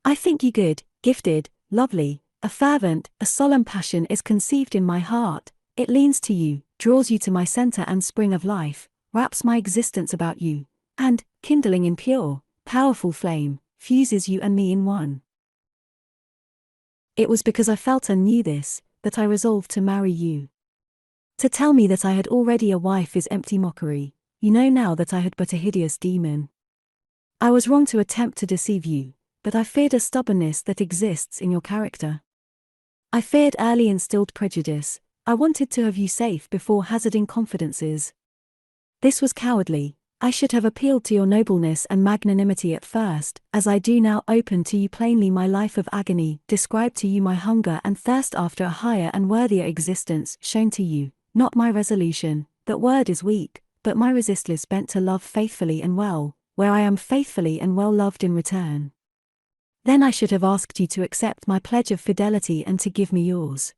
I think you good, gifted, lovely. A fervent, a solemn passion is conceived in my heart. It leans to you, draws you to my center and spring of life, wraps my existence about you, and, kindling in pure, powerful flame, fuses you and me in one. It was because I felt and knew this, that I resolved to marry you. To tell me that I had already a wife is empty mockery. You know now that I had but a hideous demon. I was wrong to attempt to deceive you, but I feared a stubbornness that exists in your character. I feared early instilled prejudice. I wanted to have you safe before hazarding confidences. This was cowardly. I should have appealed to your nobleness and magnanimity at first, as I do now. Open to you plainly my life of agony, describe to you my hunger and thirst after a higher and worthier existence, shown to you, not my resolution, that word is weak, but my resistless bent to love faithfully and well, where I am faithfully and well loved in return. Then I should have asked you to accept my pledge of fidelity and to give me yours.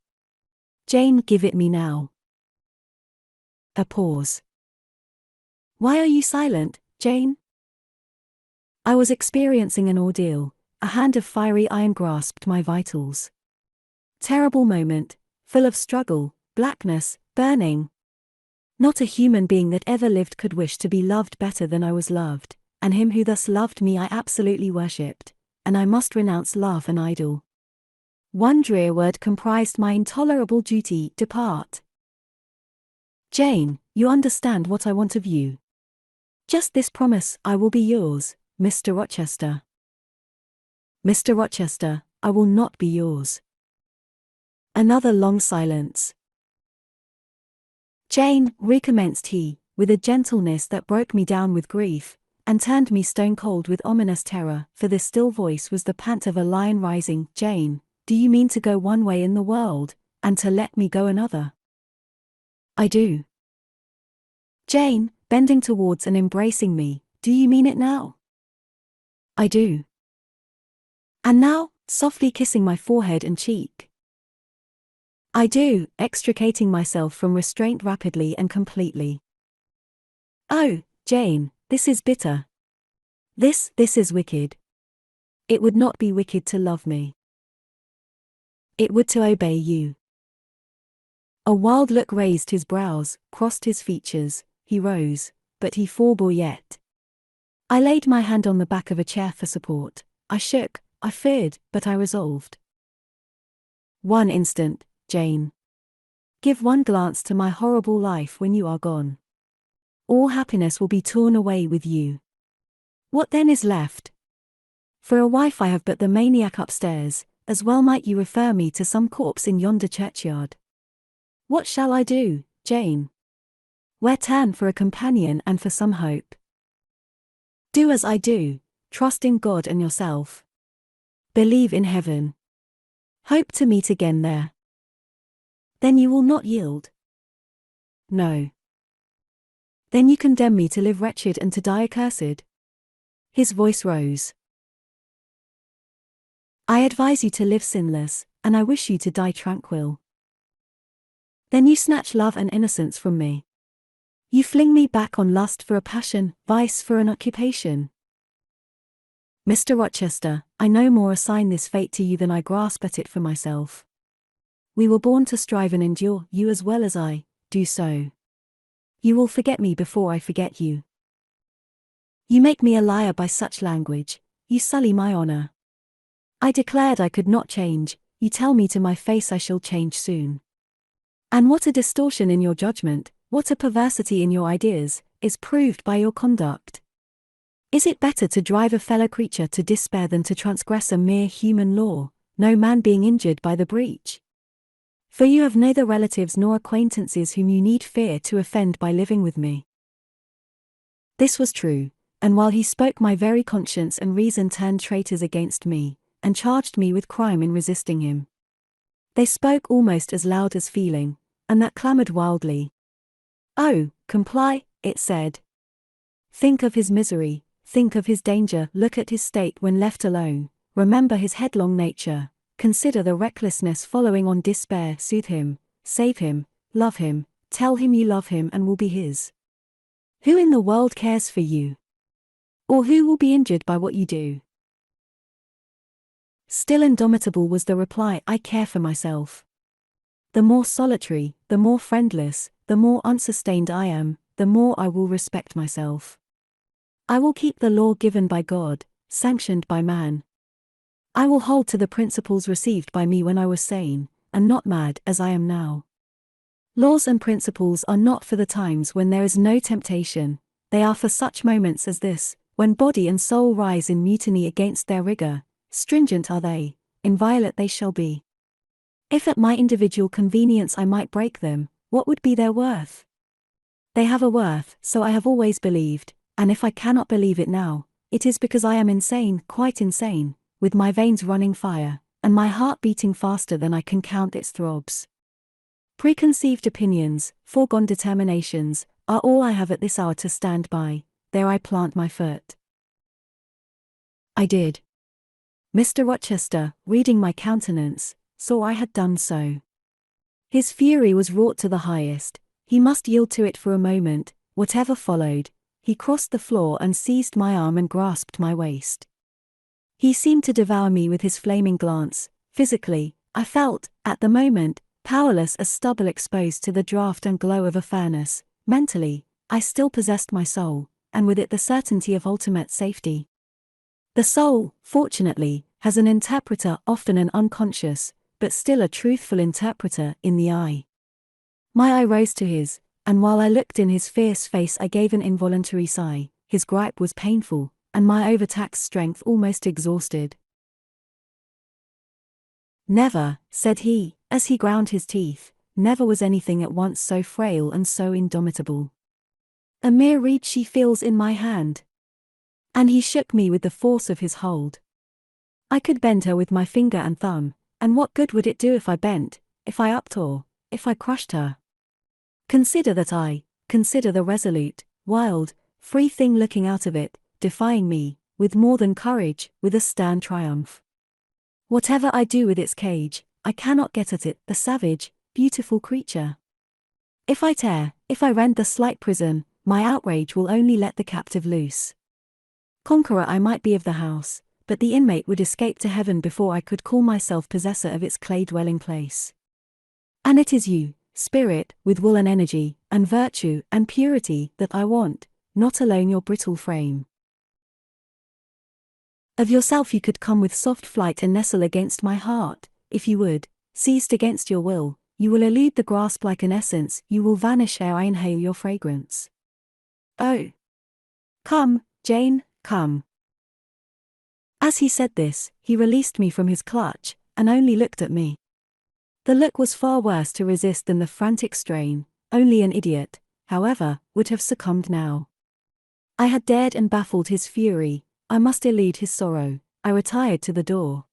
Jane, give it me now. A pause. Why are you silent, Jane? I was experiencing an ordeal. A hand of fiery iron grasped my vitals. Terrible moment, full of struggle, blackness, burning. Not a human being that ever lived could wish to be loved better than I was loved, and him who thus loved me I absolutely worshipped. And I must renounce love an idol. One drear word comprised my intolerable duty: depart. Jane, you understand what I want of you. Just this promise: I will be yours, Mr. Rochester. Mr. Rochester, I will not be yours. Another long silence. Jane, recommenced he, with a gentleness that broke me down with grief, and turned me stone cold with ominous terror, for this still voice was the pant of a lion rising. Jane, do you mean to go one way in the world, and to let me go another? I do. Jane, bending towards and embracing me, Do you mean it now? I do. And now, softly kissing my forehead and cheek. I do, extricating myself from restraint rapidly and completely. Oh, Jane, this is bitter. This is wicked. It would not be wicked to love me. It would to obey you. A wild look raised his brows, crossed his features, he rose, but he forbore yet. I laid my hand on the back of a chair for support. I shook, I feared, but I resolved. One instant, Jane. Give one glance to my horrible life when you are gone. All happiness will be torn away with you. What then is left? For a wife I have but the maniac upstairs, as well might you refer me to some corpse in yonder churchyard. What shall I do, Jane? Where turn for a companion and for some hope? Do as I do, trust in God and yourself. Believe in heaven. Hope to meet again there. Then you will not yield? No. Then you condemn me to live wretched and to die accursed? His voice rose. I advise you to live sinless, and I wish you to die tranquil. Then you snatch love and innocence from me. You fling me back on lust for a passion, vice for an occupation. Mr. Rochester, I no more assign this fate to you than I grasp at it for myself. We were born to strive and endure, you as well as I, do so. You will forget me before I forget you. You make me a liar by such language, you sully my honor. I declared I could not change, you tell me to my face I shall change soon. And what a distortion in your judgment, what a perversity in your ideas, is proved by your conduct. Is it better to drive a fellow creature to despair than to transgress a mere human law, no man being injured by the breach? For you have neither relatives nor acquaintances whom you need fear to offend by living with me. This was true, and while he spoke my very conscience and reason turned traitors against me, and charged me with crime in resisting him. They spoke almost as loud as feeling, and that clamoured wildly. Oh, comply, it said. Think of his misery, think of his danger, look at his state when left alone, remember his headlong nature, consider the recklessness following on despair, soothe him, save him, love him, tell him you love him and will be his. Who in the world cares for you? Or who will be injured by what you do? Still indomitable was the reply, I care for myself. The more solitary, the more friendless, the more unsustained I am, the more I will respect myself. I will keep the law given by God, sanctioned by man. I will hold to the principles received by me when I was sane, and not mad as I am now. Laws and principles are not for the times when there is no temptation, they are for such moments as this, when body and soul rise in mutiny against their rigor. Stringent are they, inviolate they shall be. If at my individual convenience I might break them, what would be their worth? They have a worth, so I have always believed, and if I cannot believe it now, it is because I am insane, quite insane, with my veins running fire, and my heart beating faster than I can count its throbs. Preconceived opinions, foregone determinations, are all I have at this hour to stand by, there I plant my foot. I did. Mr. Rochester, reading my countenance, saw I had done so. His fury was wrought to the highest, he must yield to it for a moment, whatever followed, he crossed the floor and seized my arm and grasped my waist. He seemed to devour me with his flaming glance. Physically, I felt, at the moment, powerless as stubble exposed to the draught and glow of a furnace. Mentally, I still possessed my soul, and with it the certainty of ultimate safety. The soul, fortunately, has an interpreter, often an unconscious, but still a truthful interpreter, in the eye. My eye rose to his, and while I looked in his fierce face I gave an involuntary sigh. His gripe was painful, and my overtaxed strength almost exhausted. Never, said he, as he ground his teeth, never was anything at once so frail and so indomitable. A mere reed she feels in my hand. And he shook me with the force of his hold. I could bend her with my finger and thumb, and what good would it do if I bent, if I uptore, if I crushed her? Consider the resolute, wild, free thing looking out of it, defying me, with more than courage, with a stern triumph. Whatever I do with its cage, I cannot get at it, the savage, beautiful creature. If I tear, if I rend the slight prison, my outrage will only let the captive loose. Conqueror I might be of the house, but the inmate would escape to heaven before I could call myself possessor of its clay-dwelling place. And it is you, spirit, with will and energy, and virtue, and purity, that I want, not alone your brittle frame. Of yourself you could come with soft flight and nestle against my heart, if you would, seized against your will, you will elude the grasp like an essence, you will vanish ere I inhale your fragrance. Oh! Come, Jane, come. As he said this, he released me from his clutch, and only looked at me. The look was far worse to resist than the frantic strain. Only an idiot, however, would have succumbed now. I had dared and baffled his fury, I must elude his sorrow. I retired to the door.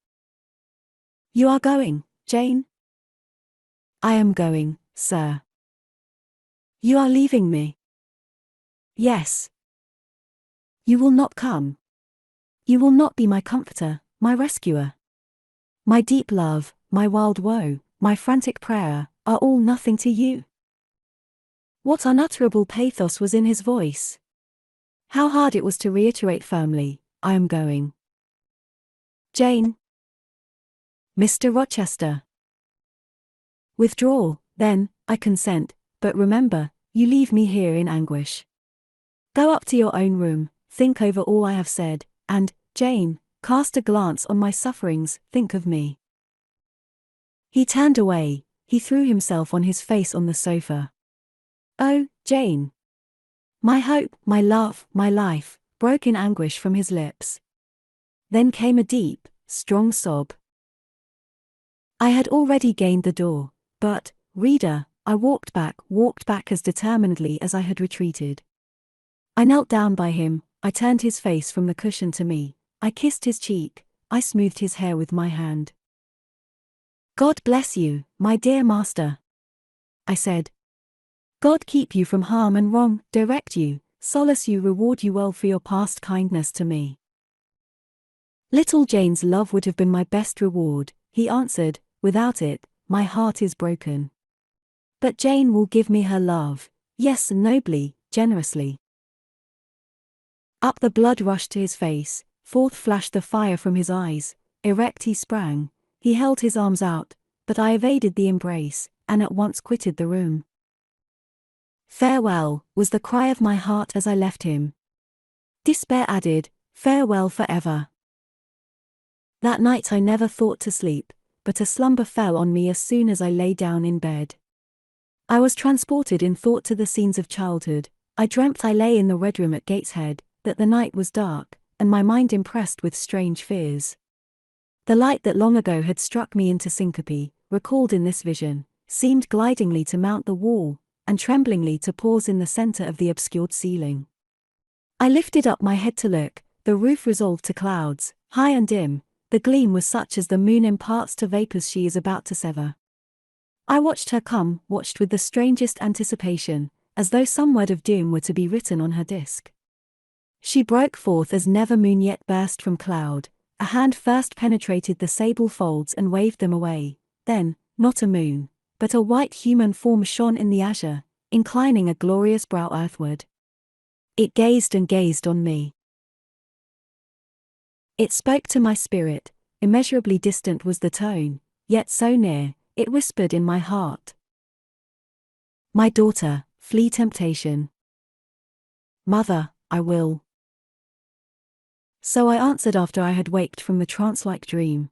You are going, Jane? I am going, sir. You are leaving me? Yes. You will not come. You will not be my comforter, my rescuer. My deep love, my wild woe, my frantic prayer, are all nothing to you. What unutterable pathos was in his voice! How hard it was to reiterate firmly, I am going. Jane. Mr. Rochester. Withdraw, then, I consent, but remember, you leave me here in anguish. Go up to your own room, think over all I have said, and, Jane, cast a glance on my sufferings, think of me. He turned away, he threw himself on his face on the sofa. Oh, Jane! My hope, my love, my life, broke in anguish from his lips. Then came a deep, strong sob. I had already gained the door, but, reader, I walked back as determinedly as I had retreated. I knelt down by him, I turned his face from the cushion to me, I kissed his cheek, I smoothed his hair with my hand. God bless you, my dear master, I said. God keep you from harm and wrong, direct you, solace you, reward you well for your past kindness to me. Little Jane's love would have been my best reward, he answered, without it, my heart is broken. But Jane will give me her love, yes, nobly, generously. Up the blood rushed to his face, forth flashed the fire from his eyes, erect he sprang, he held his arms out, but I evaded the embrace, and at once quitted the room. Farewell, was the cry of my heart as I left him. Despair added, farewell forever. That night I never thought to sleep, but a slumber fell on me as soon as I lay down in bed. I was transported in thought to the scenes of childhood. I dreamt I lay in the Red Room at Gateshead, that the night was dark, and my mind impressed with strange fears. The light that long ago had struck me into syncope, recalled in this vision, seemed glidingly to mount the wall, and tremblingly to pause in the center of the obscured ceiling. I lifted up my head to look, the roof resolved to clouds, high and dim, the gleam was such as the moon imparts to vapors she is about to sever. I watched her come, watched with the strangest anticipation, as though some word of doom were to be written on her disk. She broke forth as never moon yet burst from cloud, a hand first penetrated the sable folds and waved them away, then, not a moon, but a white human form shone in the azure, inclining a glorious brow earthward. It gazed and gazed on me. It spoke to my spirit, immeasurably distant was the tone, yet so near, it whispered in my heart. My daughter, flee temptation. Mother, I will. So I answered after I had waked from the trance-like dream.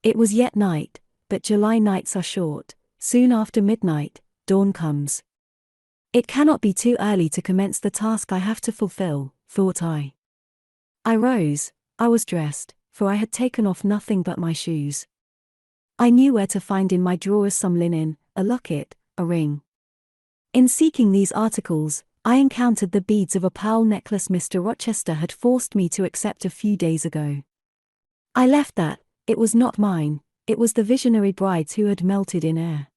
It was yet night, but July nights are short, soon after midnight, dawn comes. It cannot be too early to commence the task I have to fulfill, thought I. I rose, I was dressed, for I had taken off nothing but my shoes. I knew where to find in my drawers some linen, a locket, a ring. In seeking these articles, I encountered the beads of a pearl necklace Mr. Rochester had forced me to accept a few days ago. I left that, it was not mine, it was the visionary bride's who had melted in air.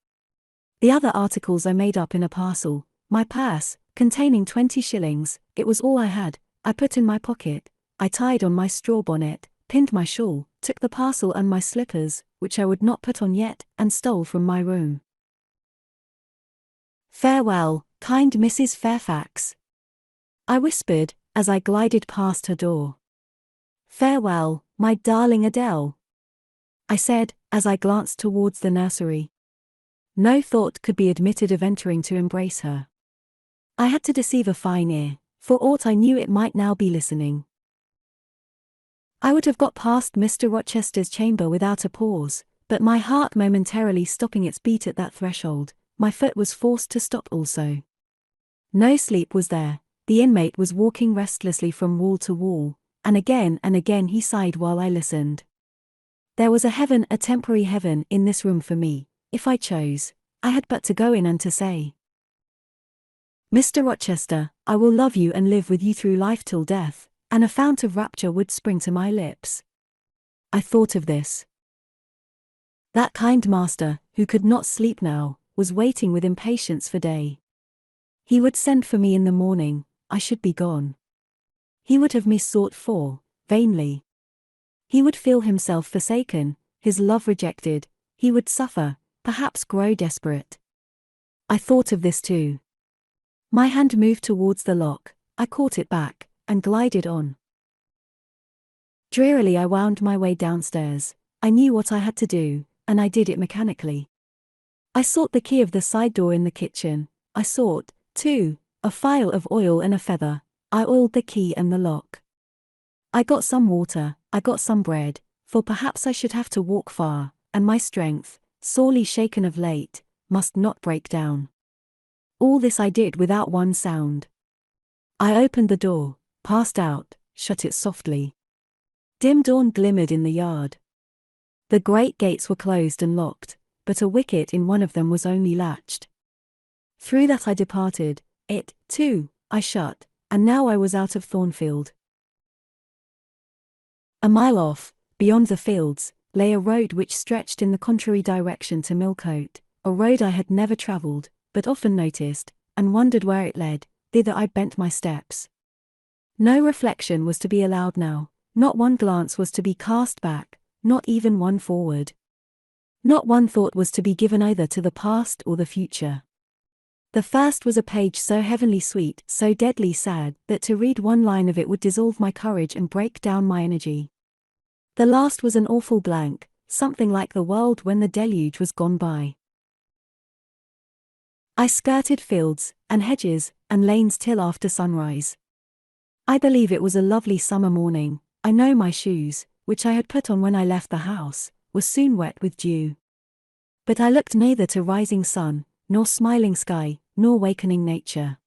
The other articles I made up in a parcel, my purse, containing 20 shillings, it was all I had. I put in my pocket, I tied on my straw bonnet, pinned my shawl, took the parcel and my slippers, which I would not put on yet, and stole from my room. "Farewell, kind Mrs. Fairfax," I whispered, as I glided past her door. "Farewell, my darling Adèle," I said, as I glanced towards the nursery. No thought could be admitted of entering to embrace her. I had to deceive a fine ear, for aught I knew it might now be listening. I would have got past Mr. Rochester's chamber without a pause, but my heart momentarily stopping its beat at that threshold, my foot was forced to stop also. No sleep was there, the inmate was walking restlessly from wall to wall, and again he sighed while I listened. There was a heaven, a temporary heaven, in this room for me. If I chose, I had but to go in and to say, "Mr. Rochester, I will love you and live with you through life till death," and a fount of rapture would spring to my lips. I thought of this. That kind master, who could not sleep now, was waiting with impatience for day. He would send for me in the morning, I should be gone. He would have me sought for, vainly. He would feel himself forsaken, his love rejected, he would suffer, perhaps grow desperate. I thought of this too. My hand moved towards the lock, I caught it back, and glided on. Drearily I wound my way downstairs. I knew what I had to do, and I did it mechanically. I sought the key of the side door in the kitchen. I sought, too, a phial of oil and a feather. I oiled the key and the lock. I got some water, I got some bread, for perhaps I should have to walk far, and my strength, sorely shaken of late, must not break down. All this I did without one sound. I opened the door, passed out, shut it softly. Dim dawn glimmered in the yard. The great gates were closed and locked, but a wicket in one of them was only latched. Through that I departed, it, too, I shut, and now I was out of Thornfield. A mile off, beyond the fields, lay a road which stretched in the contrary direction to Millcote, a road I had never travelled, but often noticed, and wondered where it led. Thither I bent my steps. No reflection was to be allowed now, not one glance was to be cast back, not even one forward. Not one thought was to be given either to the past or the future. The first was a page so heavenly sweet, so deadly sad, that to read one line of it would dissolve my courage and break down my energy. The last was an awful blank, something like the world when the deluge was gone by. I skirted fields, and hedges, and lanes till after sunrise. I believe it was a lovely summer morning. I know my shoes, which I had put on when I left the house, were soon wet with dew. But I looked neither to rising sun, nor smiling sky, nor wakening nature.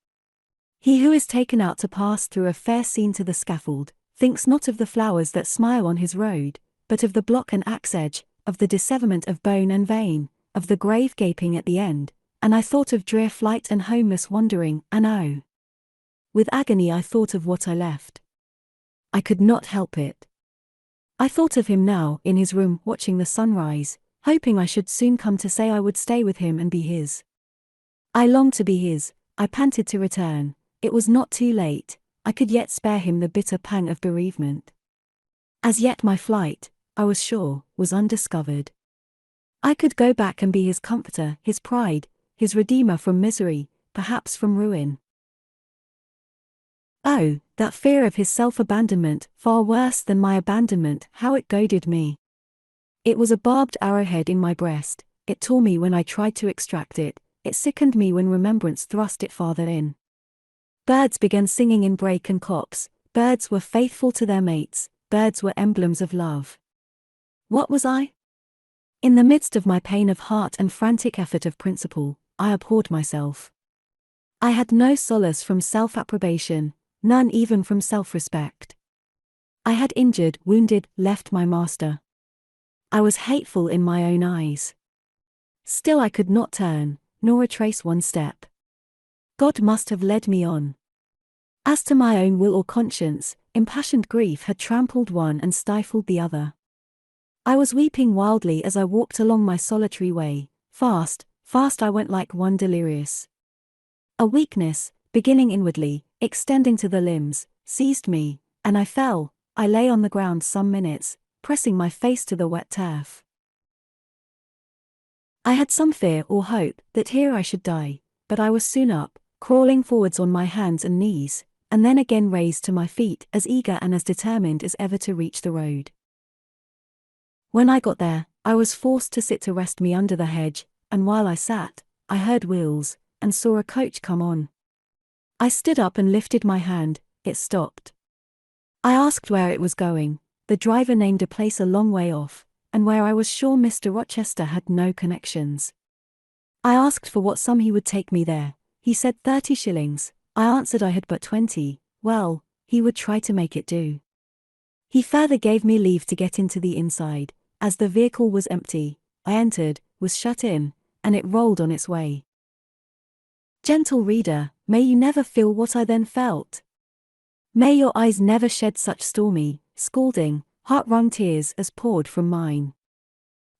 He who is taken out to pass through a fair scene to the scaffold, thinks not of the flowers that smile on his road, but of the block and axe edge, of the disseverment of bone and vein, of the grave gaping at the end, and I thought of drear flight and homeless wandering, and oh! With agony I thought of what I left. I could not help it. I thought of him now, in his room, watching the sunrise, hoping I should soon come to say I would stay with him and be his. I longed to be his, I panted to return. It was not too late, I could yet spare him the bitter pang of bereavement. As yet my flight, I was sure, was undiscovered. I could go back and be his comforter, his pride, his redeemer from misery, perhaps from ruin. Oh, that fear of his self-abandonment, far worse than my abandonment, how it goaded me. It was a barbed arrowhead in my breast, it tore me when I tried to extract it, it sickened me when remembrance thrust it farther in. Birds began singing in brake and copse, birds were faithful to their mates, birds were emblems of love. What was I? In the midst of my pain of heart and frantic effort of principle, I abhorred myself. I had no solace from self-approbation, none even from self-respect. I had injured, wounded, left my master. I was hateful in my own eyes. Still I could not turn, nor retrace one step. God must have led me on. As to my own will or conscience, impassioned grief had trampled one and stifled the other. I was weeping wildly as I walked along my solitary way, fast, fast I went like one delirious. A weakness, beginning inwardly, extending to the limbs, seized me, and I fell. I lay on the ground some minutes, pressing my face to the wet turf. I had some fear or hope that here I should die, but I was soon up, crawling forwards on my hands and knees, and then again raised to my feet, as eager and as determined as ever to reach the road. When I got there, I was forced to sit to rest me under the hedge, and while I sat, I heard wheels, and saw a coach come on. I stood up and lifted my hand. It stopped. I asked where it was going. The driver named a place a long way off, and where I was sure Mr. Rochester had no connections. I asked for what sum he would take me there. He said 30 shillings. I answered I had but 20. Well, he would try to make it do. He further gave me leave to get into the inside. As the vehicle was empty, I entered, was shut in, and it rolled on its way. Gentle reader, may you never feel what I then felt. May your eyes never shed such stormy, scalding, heart-wrung tears as poured from mine.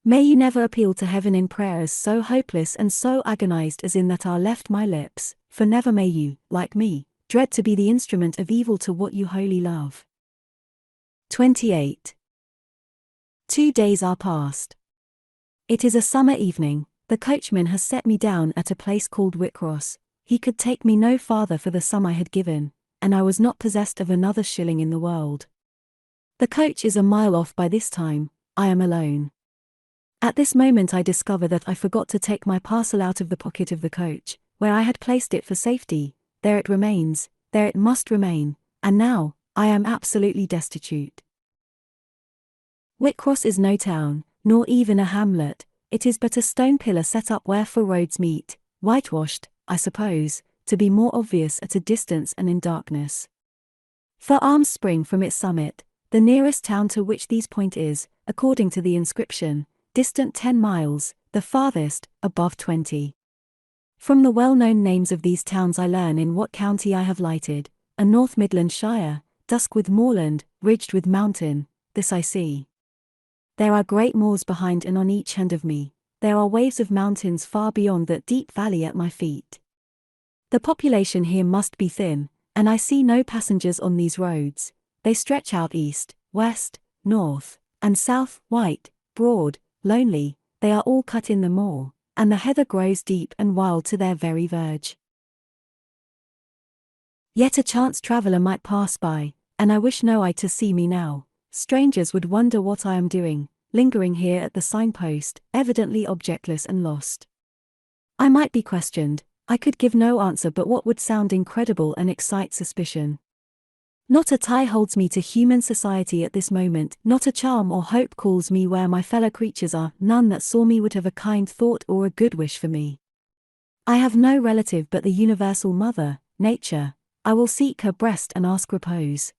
May you never appeal to heaven in prayers so hopeless and so agonized as in that are left my lips, for never may you, like me, dread to be the instrument of evil to what you wholly love. 28. 2 days are past. It is a summer evening. The coachman has set me down at a place called Whitcross. He could take me no farther for the sum I had given, and I was not possessed of another shilling in the world. The coach is a mile off by this time. I am alone. At this moment I discover that I forgot to take my parcel out of the pocket of the coach, where I had placed it for safety. There it remains, there it must remain, and now, I am absolutely destitute. Whitcross is no town, nor even a hamlet. It is but a stone pillar set up where four roads meet, whitewashed, I suppose, to be more obvious at a distance and in darkness. 4 arms spring from its summit. The nearest town to which these point is, according to the inscription, distant 10 miles, the farthest, above 20. From the well-known names of these towns I learn in what county I have lighted, a North Midland shire, dusk with moorland, ridged with mountain, this I see. There are great moors behind and on each hand of me. There are waves of mountains far beyond that deep valley at my feet. The population here must be thin, and I see no passengers on these roads. They stretch out east, west, north, and south, white, broad, lonely. They are all cut in the moor, and the heather grows deep and wild to their very verge. Yet a chance traveller might pass by, and I wish no eye to see me now. Strangers would wonder what I am doing, lingering here at the signpost, evidently objectless and lost. I might be questioned. I could give no answer but what would sound incredible and excite suspicion. Not a tie holds me to human society at this moment, not a charm or hope calls me where my fellow creatures are, none that saw me would have a kind thought or a good wish for me. I have no relative but the universal mother, nature. I will seek her breast and ask repose.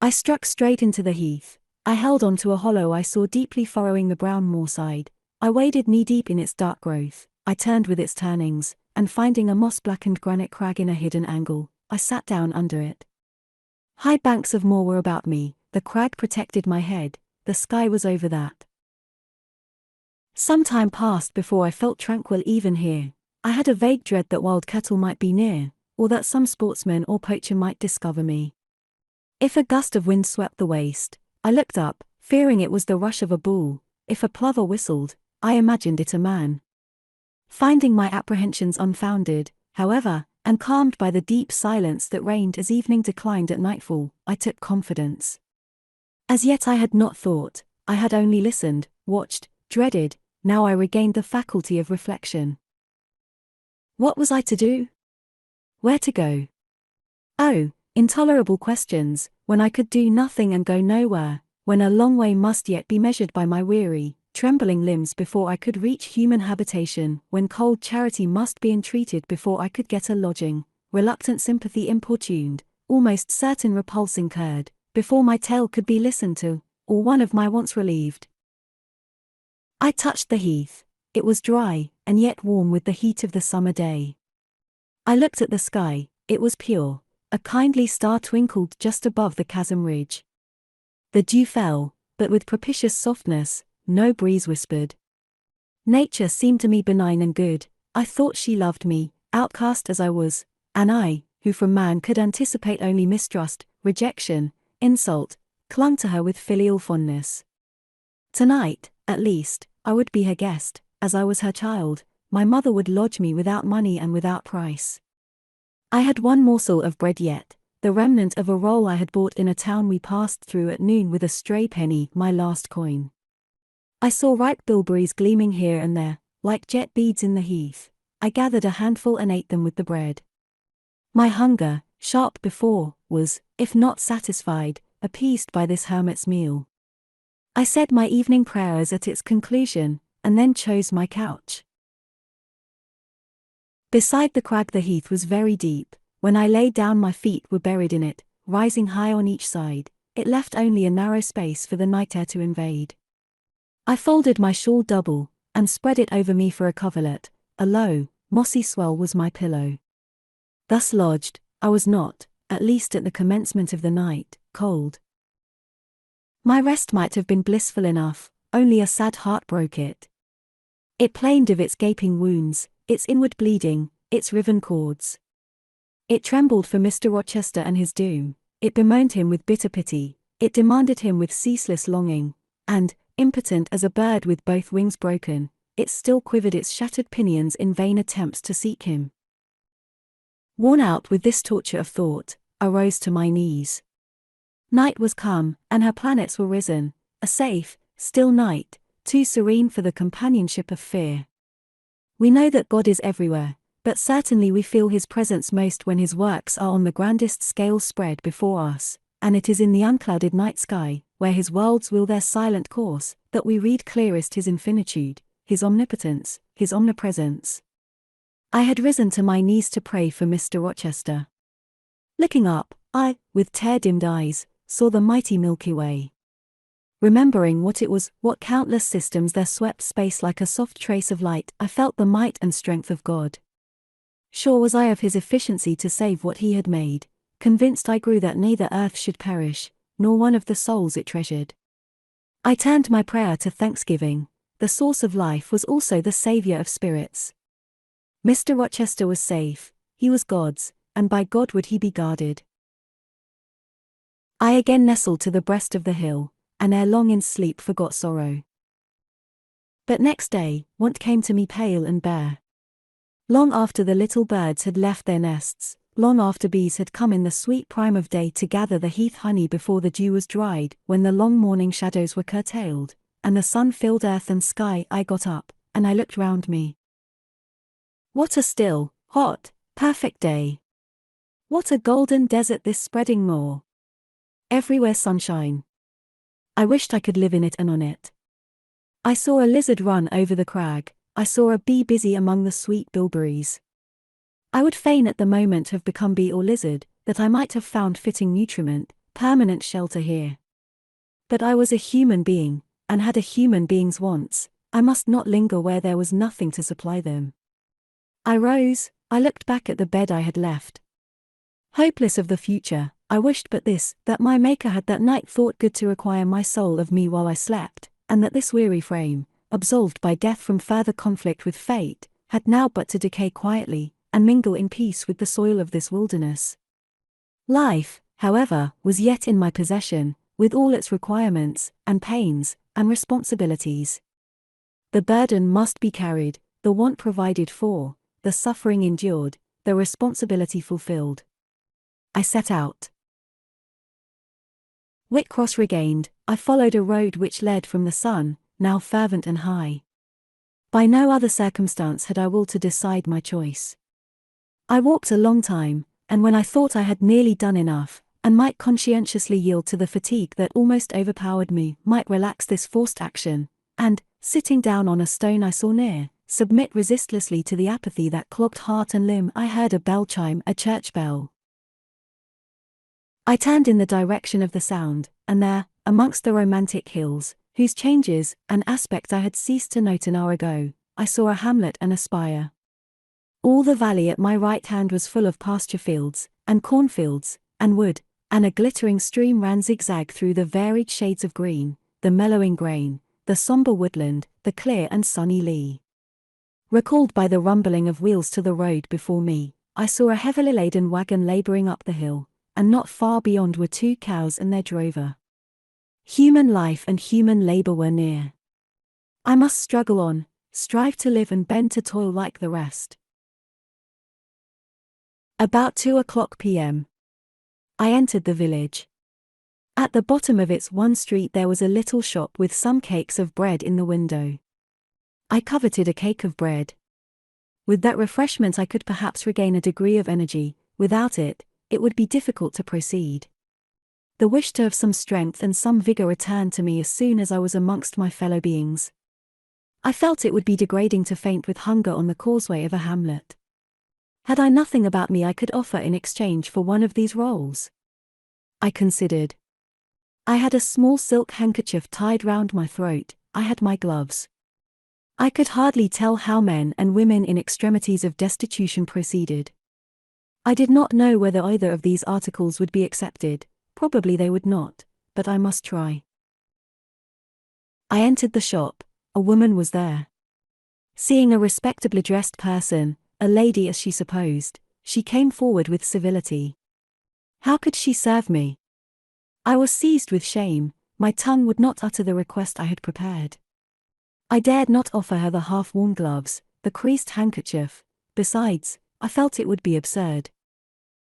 I struck straight into the heath. I held on to a hollow I saw deeply furrowing the brown moorside. I waded knee-deep in its dark growth. I turned with its turnings, and finding a moss-blackened granite crag in a hidden angle, I sat down under it. High banks of moor were about me, the crag protected my head, the sky was over that. Some time passed before I felt tranquil even here. I had a vague dread that wild cattle might be near, or that some sportsman or poacher might discover me. If a gust of wind swept the waste, I looked up, fearing it was the rush of a bull. If a plover whistled, I imagined it a man. Finding my apprehensions unfounded, however, and calmed by the deep silence that reigned as evening declined at nightfall, I took confidence. As yet I had not thought, I had only listened, watched, dreaded. Now I regained the faculty of reflection. What was I to do? Where to go? Oh, intolerable questions, when I could do nothing and go nowhere, when a long way must yet be measured by my weary, trembling limbs before I could reach human habitation, when cold charity must be entreated before I could get a lodging, reluctant sympathy importuned, almost certain repulse incurred, before my tale could be listened to, or one of my wants relieved. I touched the heath. It was dry, and yet warm with the heat of the summer day. I looked at the sky. It was pure. A kindly star twinkled just above the chasm ridge. The dew fell, but with propitious softness. No breeze whispered. Nature seemed to me benign and good. I thought she loved me, outcast as I was, and I, who from man could anticipate only mistrust, rejection, insult, clung to her with filial fondness. Tonight, at least, I would be her guest, as I was her child. My mother would lodge me without money and without price. I had one morsel of bread yet, the remnant of a roll I had bought in a town we passed through at noon with a stray penny, my last coin. I saw ripe bilberries gleaming here and there, like jet beads in the heath. I gathered a handful and ate them with the bread. My hunger, sharp before, was, if not satisfied, appeased by this hermit's meal. I said my evening prayers at its conclusion, and then chose my couch. Beside the crag the heath was very deep. When I lay down my feet were buried in it, rising high on each side. It left only a narrow space for the night air to invade. I folded my shawl double, and spread it over me for a coverlet. A low, mossy swell was my pillow. Thus lodged, I was not, at least at the commencement of the night, cold. My rest might have been blissful enough, only a sad heart broke it. It plained of its gaping wounds, its inward bleeding, its riven cords. It trembled for Mr. Rochester and his doom, it bemoaned him with bitter pity, it demanded him with ceaseless longing, and, impotent as a bird with both wings broken, it still quivered its shattered pinions in vain attempts to seek him. Worn out with this torture of thought, I rose to my knees. Night was come, and her planets were risen, a safe, still night, too serene for the companionship of fear. We know that God is everywhere, but certainly we feel His presence most when His works are on the grandest scale spread before us, and it is in the unclouded night sky, where His worlds wheel their silent course, that we read clearest His infinitude, His omnipotence, His omnipresence. I had risen to my knees to pray for Mr. Rochester. Looking up, I, with tear-dimmed eyes, saw the mighty Milky Way. Remembering what it was, what countless systems there swept space like a soft trace of light, I felt the might and strength of God. Sure was I of His efficiency to save what He had made, convinced I grew that neither earth should perish, nor one of the souls it treasured. I turned my prayer to thanksgiving. The source of life was also the Saviour of spirits. Mr. Rochester was safe, he was God's, and by God would he be guarded. I again nestled to the breast of the hill, and ere long in sleep forgot sorrow. But next day, want came to me pale and bare. Long after the little birds had left their nests, long after bees had come in the sweet prime of day to gather the heath honey before the dew was dried, when the long morning shadows were curtailed, and the sun filled earth and sky, I got up, and I looked round me. What a still, hot, perfect day! What a golden desert this spreading moor! Everywhere sunshine. I wished I could live in it and on it. I saw a lizard run over the crag, I saw a bee busy among the sweet bilberries. I would fain at the moment have become bee or lizard, that I might have found fitting nutriment, permanent shelter here. But I was a human being, and had a human being's wants, I must not linger where there was nothing to supply them. I rose, I looked back at the bed I had left. Hopeless of the future, I wished but this, that my Maker had that night thought good to require my soul of me while I slept, and that this weary frame, absolved by death from further conflict with fate, had now but to decay quietly, and mingle in peace with the soil of this wilderness. Life, however, was yet in my possession, with all its requirements, and pains, and responsibilities. The burden must be carried, the want provided for, the suffering endured, the responsibility fulfilled. I set out. Whitcross regained, I followed a road which led from the sun, now fervent and high. By no other circumstance had I will to decide my choice. I walked a long time, and when I thought I had nearly done enough, and might conscientiously yield to the fatigue that almost overpowered me, might relax this forced action, and, sitting down on a stone I saw near, submit resistlessly to the apathy that clogged heart and limb, I heard a bell chime, a church bell. I turned in the direction of the sound, and there, amongst the romantic hills, whose changes and aspect I had ceased to note an hour ago, I saw a hamlet and a spire. All the valley at my right hand was full of pasture fields, and cornfields, and wood, and a glittering stream ran zigzag through the varied shades of green, the mellowing grain, the sombre woodland, the clear and sunny lea. Recalled by the rumbling of wheels to the road before me, I saw a heavily laden wagon laboring up the hill, and not far beyond were 2 cows and their drover. Human life and human labor were near. I must struggle on, strive to live and bend to toil like the rest. About 2:00 p.m. I entered the village. At the bottom of its one street there was a little shop with some cakes of bread in the window. I coveted a cake of bread. With that refreshment I could perhaps regain a degree of energy; without it, it would be difficult to proceed. The wish to have some strength and some vigor returned to me as soon as I was amongst my fellow beings. I felt it would be degrading to faint with hunger on the causeway of a hamlet. Had I nothing about me I could offer in exchange for one of these rolls? I considered. I had a small silk handkerchief tied round my throat, I had my gloves. I could hardly tell how men and women in extremities of destitution proceeded. I did not know whether either of these articles would be accepted; probably they would not, but I must try. I entered the shop. A woman was there. Seeing a respectably dressed person, a lady as she supposed, she came forward with civility. How could she serve me? I was seized with shame; my tongue would not utter the request I had prepared. I dared not offer her the half-worn gloves, the creased handkerchief; besides, I felt it would be absurd.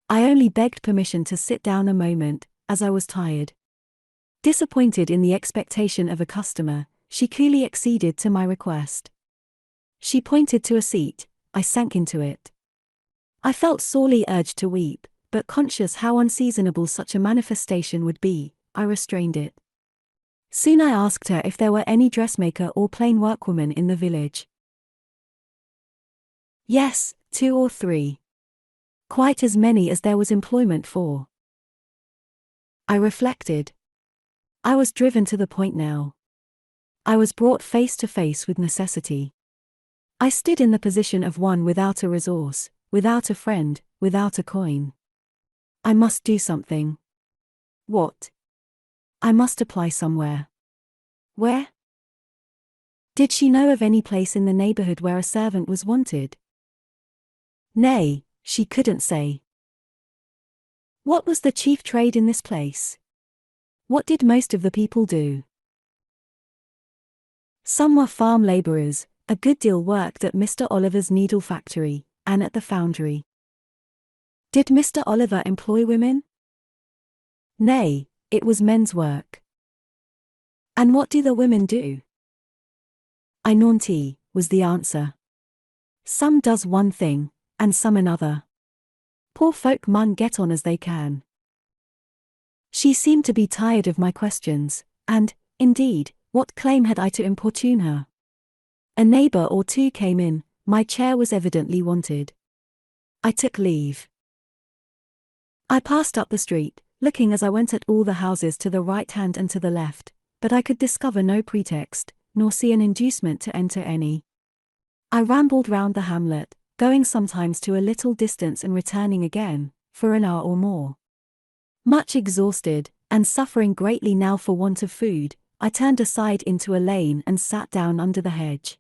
I only begged permission to sit down a moment, as I was tired. Disappointed in the expectation of a customer, she coolly acceded to my request. She pointed to a seat; I sank into it. I felt sorely urged to weep, but conscious how unseasonable such a manifestation would be, I restrained it. Soon I asked her if there were any dressmaker or plain workwoman in the village. Yes, 2 or 3. Quite as many as there was employment for. I reflected. I was driven to the point now. I was brought face to face with necessity. I stood in the position of one without a resource, without a friend, without a coin. I must do something. What? I must apply somewhere. Where? Did she know of any place in the neighborhood where a servant was wanted? Nay, she couldn't say. What was the chief trade in this place? What did most of the people do? Some were farm laborers; a good deal worked at Mr. Oliver's needle factory, and at the foundry. Did Mr. Oliver employ women? Nay, it was men's work. And what do the women do? I naughty, was the answer. Some does one thing, and some another. Poor folk mun get on as they can. She seemed to be tired of my questions, and, indeed, what claim had I to importune her? A neighbor or two came in; my chair was evidently wanted. I took leave. I passed up the street, looking as I went at all the houses to the right hand and to the left, but I could discover no pretext, nor see an inducement to enter any. I rambled round the hamlet, going sometimes to a little distance and returning again, for an hour or more. Much exhausted, and suffering greatly now for want of food, I turned aside into a lane and sat down under the hedge.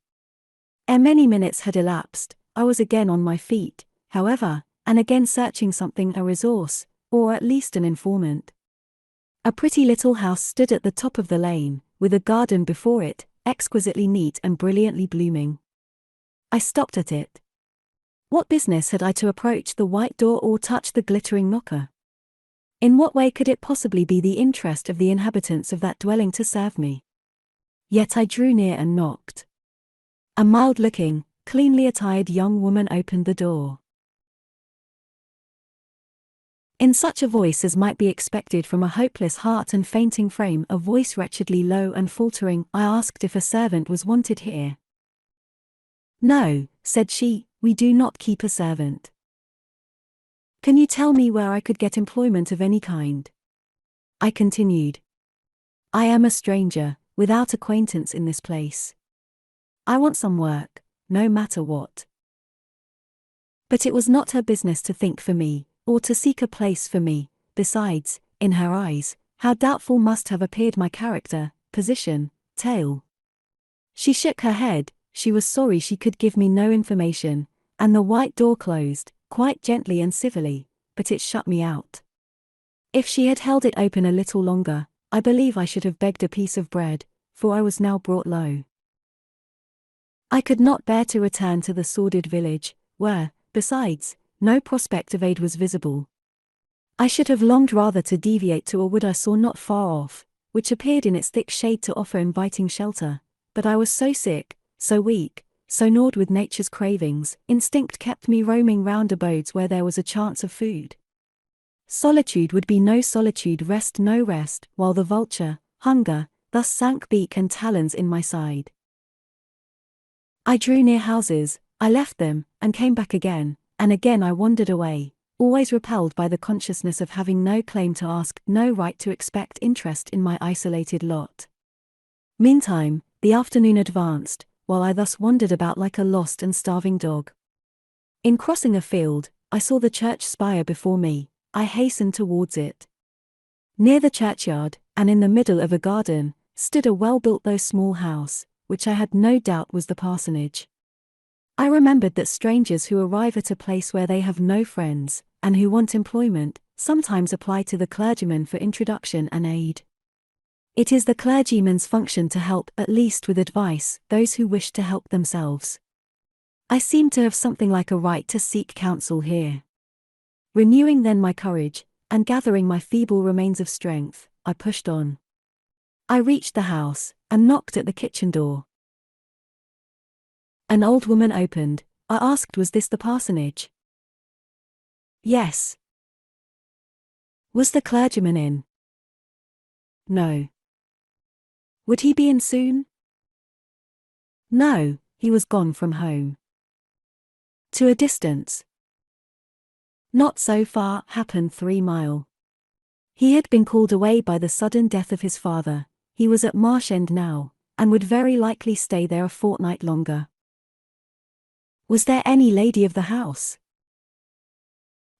Ere many minutes had elapsed, I was again on my feet, however, and again searching something, a resource, or at least an informant. A pretty little house stood at the top of the lane, with a garden before it, exquisitely neat and brilliantly blooming. I stopped at it. What business had I to approach the white door or touch the glittering knocker? In what way could it possibly be the interest of the inhabitants of that dwelling to serve me? Yet I drew near and knocked. A mild-looking, cleanly attired young woman opened the door. In such a voice as might be expected from a hopeless heart and fainting frame, a voice wretchedly low and faltering, I asked if a servant was wanted here. No, said she, we do not keep a servant. Can you tell me where I could get employment of any kind? I continued. I am a stranger, without acquaintance in this place. I want some work, no matter what. But it was not her business to think for me, or to seek a place for me. Besides, in her eyes, how doubtful must have appeared my character, position, tale. She shook her head, she was sorry she could give me no information, and the white door closed, quite gently and civilly, but it shut me out. If she had held it open a little longer, I believe I should have begged a piece of bread, for I was now brought low. I could not bear to return to the sordid village, where, besides, no prospect of aid was visible. I should have longed rather to deviate to a wood I saw not far off, which appeared in its thick shade to offer inviting shelter, but I was so sick, so weak, so gnawed with nature's cravings, instinct kept me roaming round abodes where there was a chance of food. Solitude would be no solitude, rest no rest, while the vulture, hunger, thus sank beak and talons in my side. I drew near houses, I left them, and came back again, and again I wandered away, always repelled by the consciousness of having no claim to ask, no right to expect interest in my isolated lot. Meantime, the afternoon advanced, while I thus wandered about like a lost and starving dog. In crossing a field, I saw the church spire before me. I hastened towards it. Near the churchyard, and in the middle of a garden, stood a well-built though small house, which I had no doubt was the parsonage. I remembered that strangers who arrive at a place where they have no friends, and who want employment, sometimes apply to the clergyman for introduction and aid. It is the clergyman's function to help, at least with advice, those who wish to help themselves. I seemed to have something like a right to seek counsel here. Renewing then my courage, and gathering my feeble remains of strength, I pushed on. I reached the house, and knocked at the kitchen door. An old woman opened. I asked, was this the parsonage? Yes. Was the clergyman in? No. Would he be in soon? No, he was gone from home. To a distance. Not so far, happened 3 miles. He had been called away by the sudden death of his father. He was at Marsh End now, and would very likely stay there a fortnight longer. Was there any lady of the house?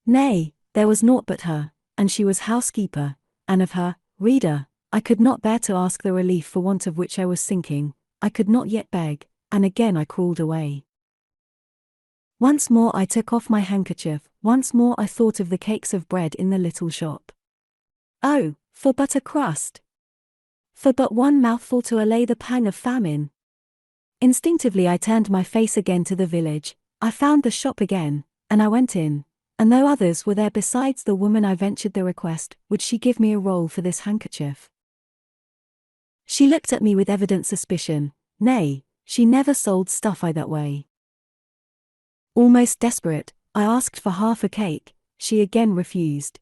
Nay, there was naught but her, and she was housekeeper, and of her, reader, I could not bear to ask the relief for want of which I was sinking. I could not yet beg, and again I crawled away. Once more I took off my handkerchief, once more I thought of the cakes of bread in the little shop. Oh, for but a crust! For but one mouthful to allay the pang of famine! Instinctively I turned my face again to the village. I found the shop again, and I went in, and though others were there besides the woman, I ventured the request, would she give me a roll for this handkerchief? She looked at me with evident suspicion. Nay, she never sold stuff that way. Almost desperate, I asked for half a cake. She again refused.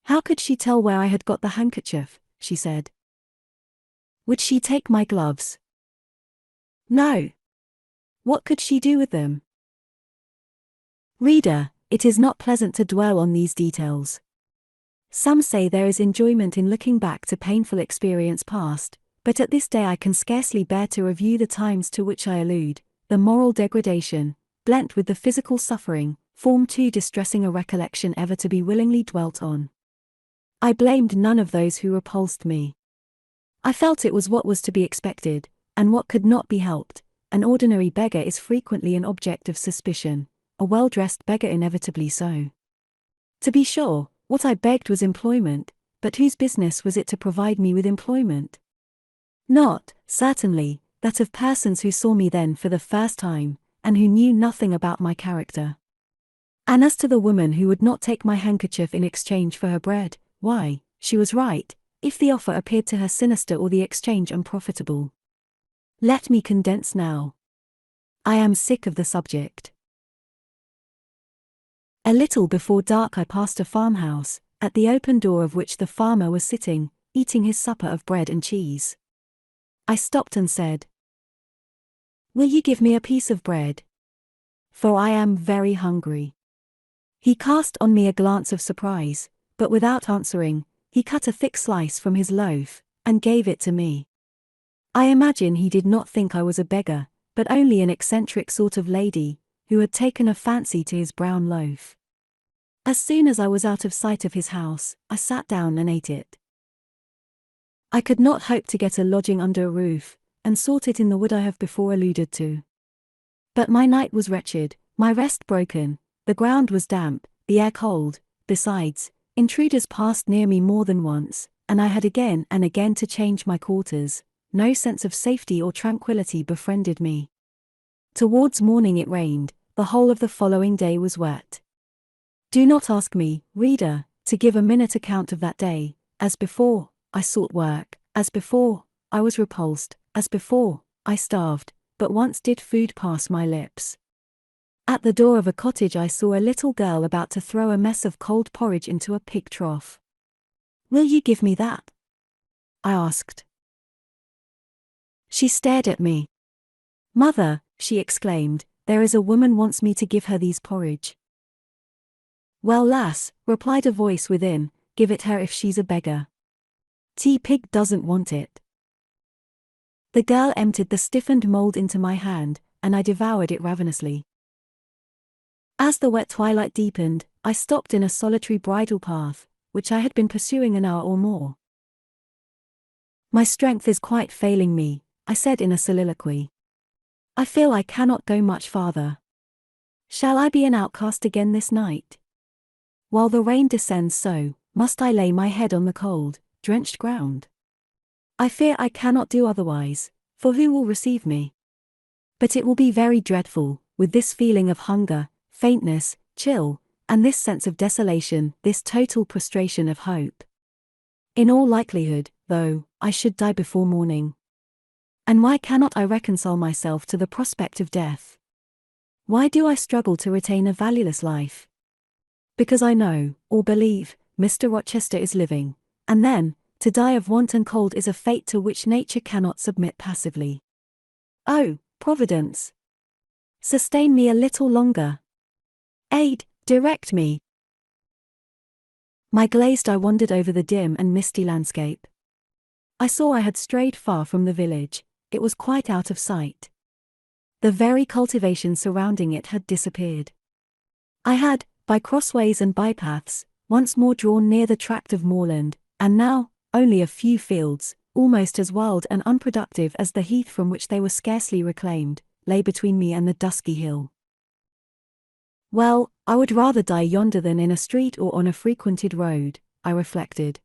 How could she tell where I had got the handkerchief? She said. Would she take my gloves? No. What could she do with them? Reader, it is not pleasant to dwell on these details. Some say there is enjoyment in looking back to painful experience past, but at this day I can scarcely bear to review the times to which I allude. The moral degradation, blent with the physical suffering, form too distressing a recollection ever to be willingly dwelt on. I blamed none of those who repulsed me. I felt it was what was to be expected, and what could not be helped. An ordinary beggar is frequently an object of suspicion, a well-dressed beggar inevitably so. To be sure, what I begged was employment, but whose business was it to provide me with employment? Not, certainly, that of persons who saw me then for the first time, and who knew nothing about my character. And as to the woman who would not take my handkerchief in exchange for her bread, why, she was right, if the offer appeared to her sinister or the exchange unprofitable. Let me condense now. I am sick of the subject. A little before dark I passed a farmhouse, at the open door of which the farmer was sitting, eating his supper of bread and cheese. I stopped and said, "Will you give me a piece of bread? For I am very hungry." He cast on me a glance of surprise, but without answering, he cut a thick slice from his loaf, and gave it to me. I imagine he did not think I was a beggar, but only an eccentric sort of lady, who had taken a fancy to his brown loaf. As soon as I was out of sight of his house, I sat down and ate it. I could not hope to get a lodging under a roof, and sought it in the wood I have before alluded to. But my night was wretched, my rest broken, the ground was damp, the air cold, besides, intruders passed near me more than once, and I had again and again to change my quarters. No sense of safety or tranquility befriended me. Towards morning it rained, the whole of the following day was wet. Do not ask me, reader, to give a minute account of that day. As before, I sought work, as before, I was repulsed, as before, I starved, but once did food pass my lips. At the door of a cottage I saw a little girl about to throw a mess of cold porridge into a pig trough. "Will you give me that?" I asked. She stared at me. "Mother," she exclaimed, "there is a woman wants me to give her these porridge." "Well, lass," replied a voice within, "give it her if she's a beggar. Pig doesn't want it." The girl emptied the stiffened mould into my hand, and I devoured it ravenously. As the wet twilight deepened, I stopped in a solitary bridle path, which I had been pursuing an hour or more. "My strength is quite failing me," I said in a soliloquy. "I feel I cannot go much farther. Shall I be an outcast again this night? While the rain descends so, must I lay my head on the cold, drenched ground? I fear I cannot do otherwise, for who will receive me? But it will be very dreadful, with this feeling of hunger, faintness, chill, and this sense of desolation, this total prostration of hope. In all likelihood, though, I should die before morning. And why cannot I reconcile myself to the prospect of death? Why do I struggle to retain a valueless life? Because I know, or believe, Mr. Rochester is living, and then, to die of want and cold is a fate to which nature cannot submit passively. Oh, Providence! Sustain me a little longer. Aid, direct me. My glazed eye wandered over the dim and misty landscape. I saw I had strayed far from the village, it was quite out of sight. The very cultivation surrounding it had disappeared. I had, by crossways and bypaths, once more drawn near the tract of moorland, and now, only a few fields, almost as wild and unproductive as the heath from which they were scarcely reclaimed, lay between me and the dusky hill. Well, I would rather die yonder than in a street or on a frequented road, I reflected.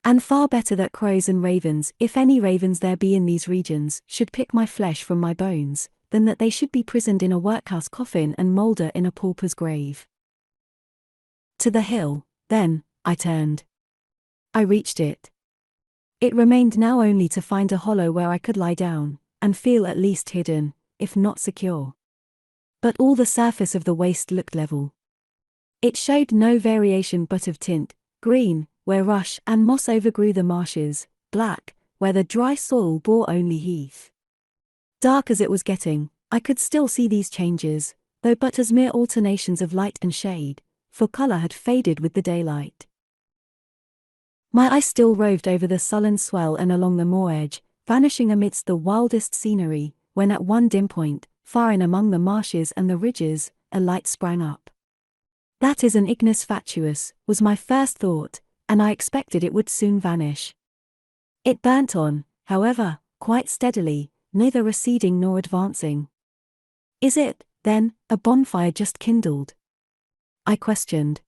And far better that crows and ravens, if any ravens there be in these regions, should pick my flesh from my bones, than that they should be prisoned in a workhouse coffin and moulder in a pauper's grave. To the hill, then, I turned. I reached it. It remained now only to find a hollow where I could lie down, and feel at least hidden, if not secure. But all the surface of the waste looked level. It showed no variation but of tint, green, where rush and moss overgrew the marshes, black, where the dry soil bore only heath. Dark as it was getting, I could still see these changes, though but as mere alternations of light and shade, for colour had faded with the daylight. My eye still roved over the sullen swell and along the moor edge, vanishing amidst the wildest scenery, when at one dim point, far in among the marshes and the ridges, a light sprang up. That is an ignis fatuus, was my first thought, and I expected it would soon vanish. It burnt on, however, quite steadily, neither receding nor advancing. Is it, then, a bonfire just kindled? I questioned.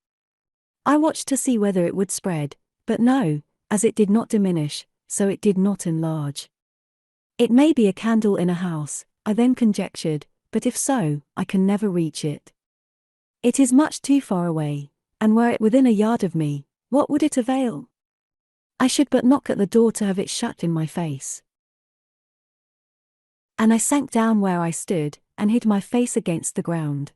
I watched to see whether it would spread, but no, as it did not diminish, so it did not enlarge. It may be a candle in a house, I then conjectured, but if so, I can never reach it. It is much too far away, and were it within a yard of me, what would it avail? I should but knock at the door to have it shut in my face. And I sank down where I stood, and hid my face against the ground.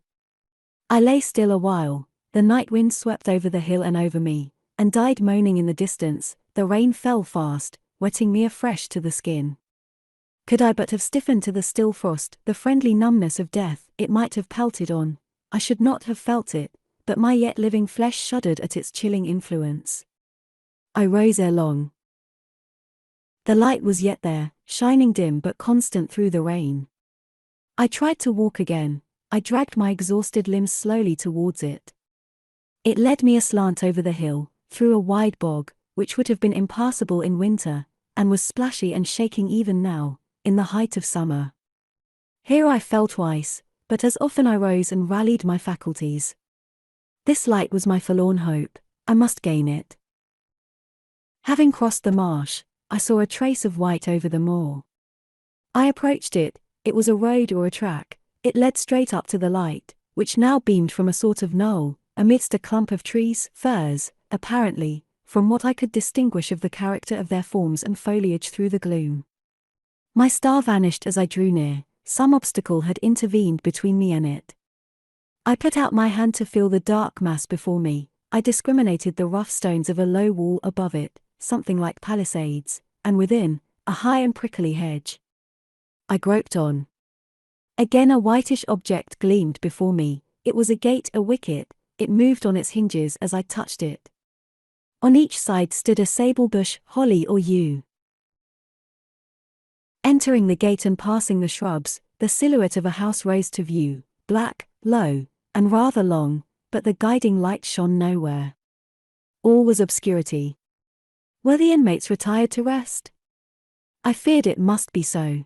I lay still a while, the night wind swept over the hill and over me, and died moaning in the distance, the rain fell fast, wetting me afresh to the skin. Could I but have stiffened to the still frost, the friendly numbness of death, it might have pelted on. I should not have felt it, but my yet living flesh shuddered at its chilling influence. I rose ere long. The light was yet there, shining dim but constant through the rain. I tried to walk again, I dragged my exhausted limbs slowly towards it. It led me aslant over the hill, through a wide bog, which would have been impassable in winter, and was splashy and shaking even now, in the height of summer. Here I fell twice, but as often I rose and rallied my faculties. This light was my forlorn hope, I must gain it. Having crossed the marsh, I saw a trace of white over the moor. I approached it. It was a road or a track. It led straight up to the light, which now beamed from a sort of knoll, amidst a clump of trees, firs, apparently, from what I could distinguish of the character of their forms and foliage through the gloom. My star vanished as I drew near. Some obstacle had intervened between me and it. I put out my hand to feel the dark mass before me. I discriminated the rough stones of a low wall above it, something like palisades, and within, a high and prickly hedge. I groped on. Again a whitish object gleamed before me. It was a gate, a wicket. It moved on its hinges as I touched it. On each side stood a sable bush, holly or yew. Entering the gate and passing the shrubs, the silhouette of a house rose to view, black, low, and rather long, but the guiding light shone nowhere. All was obscurity. Were the inmates retired to rest? I feared it must be so.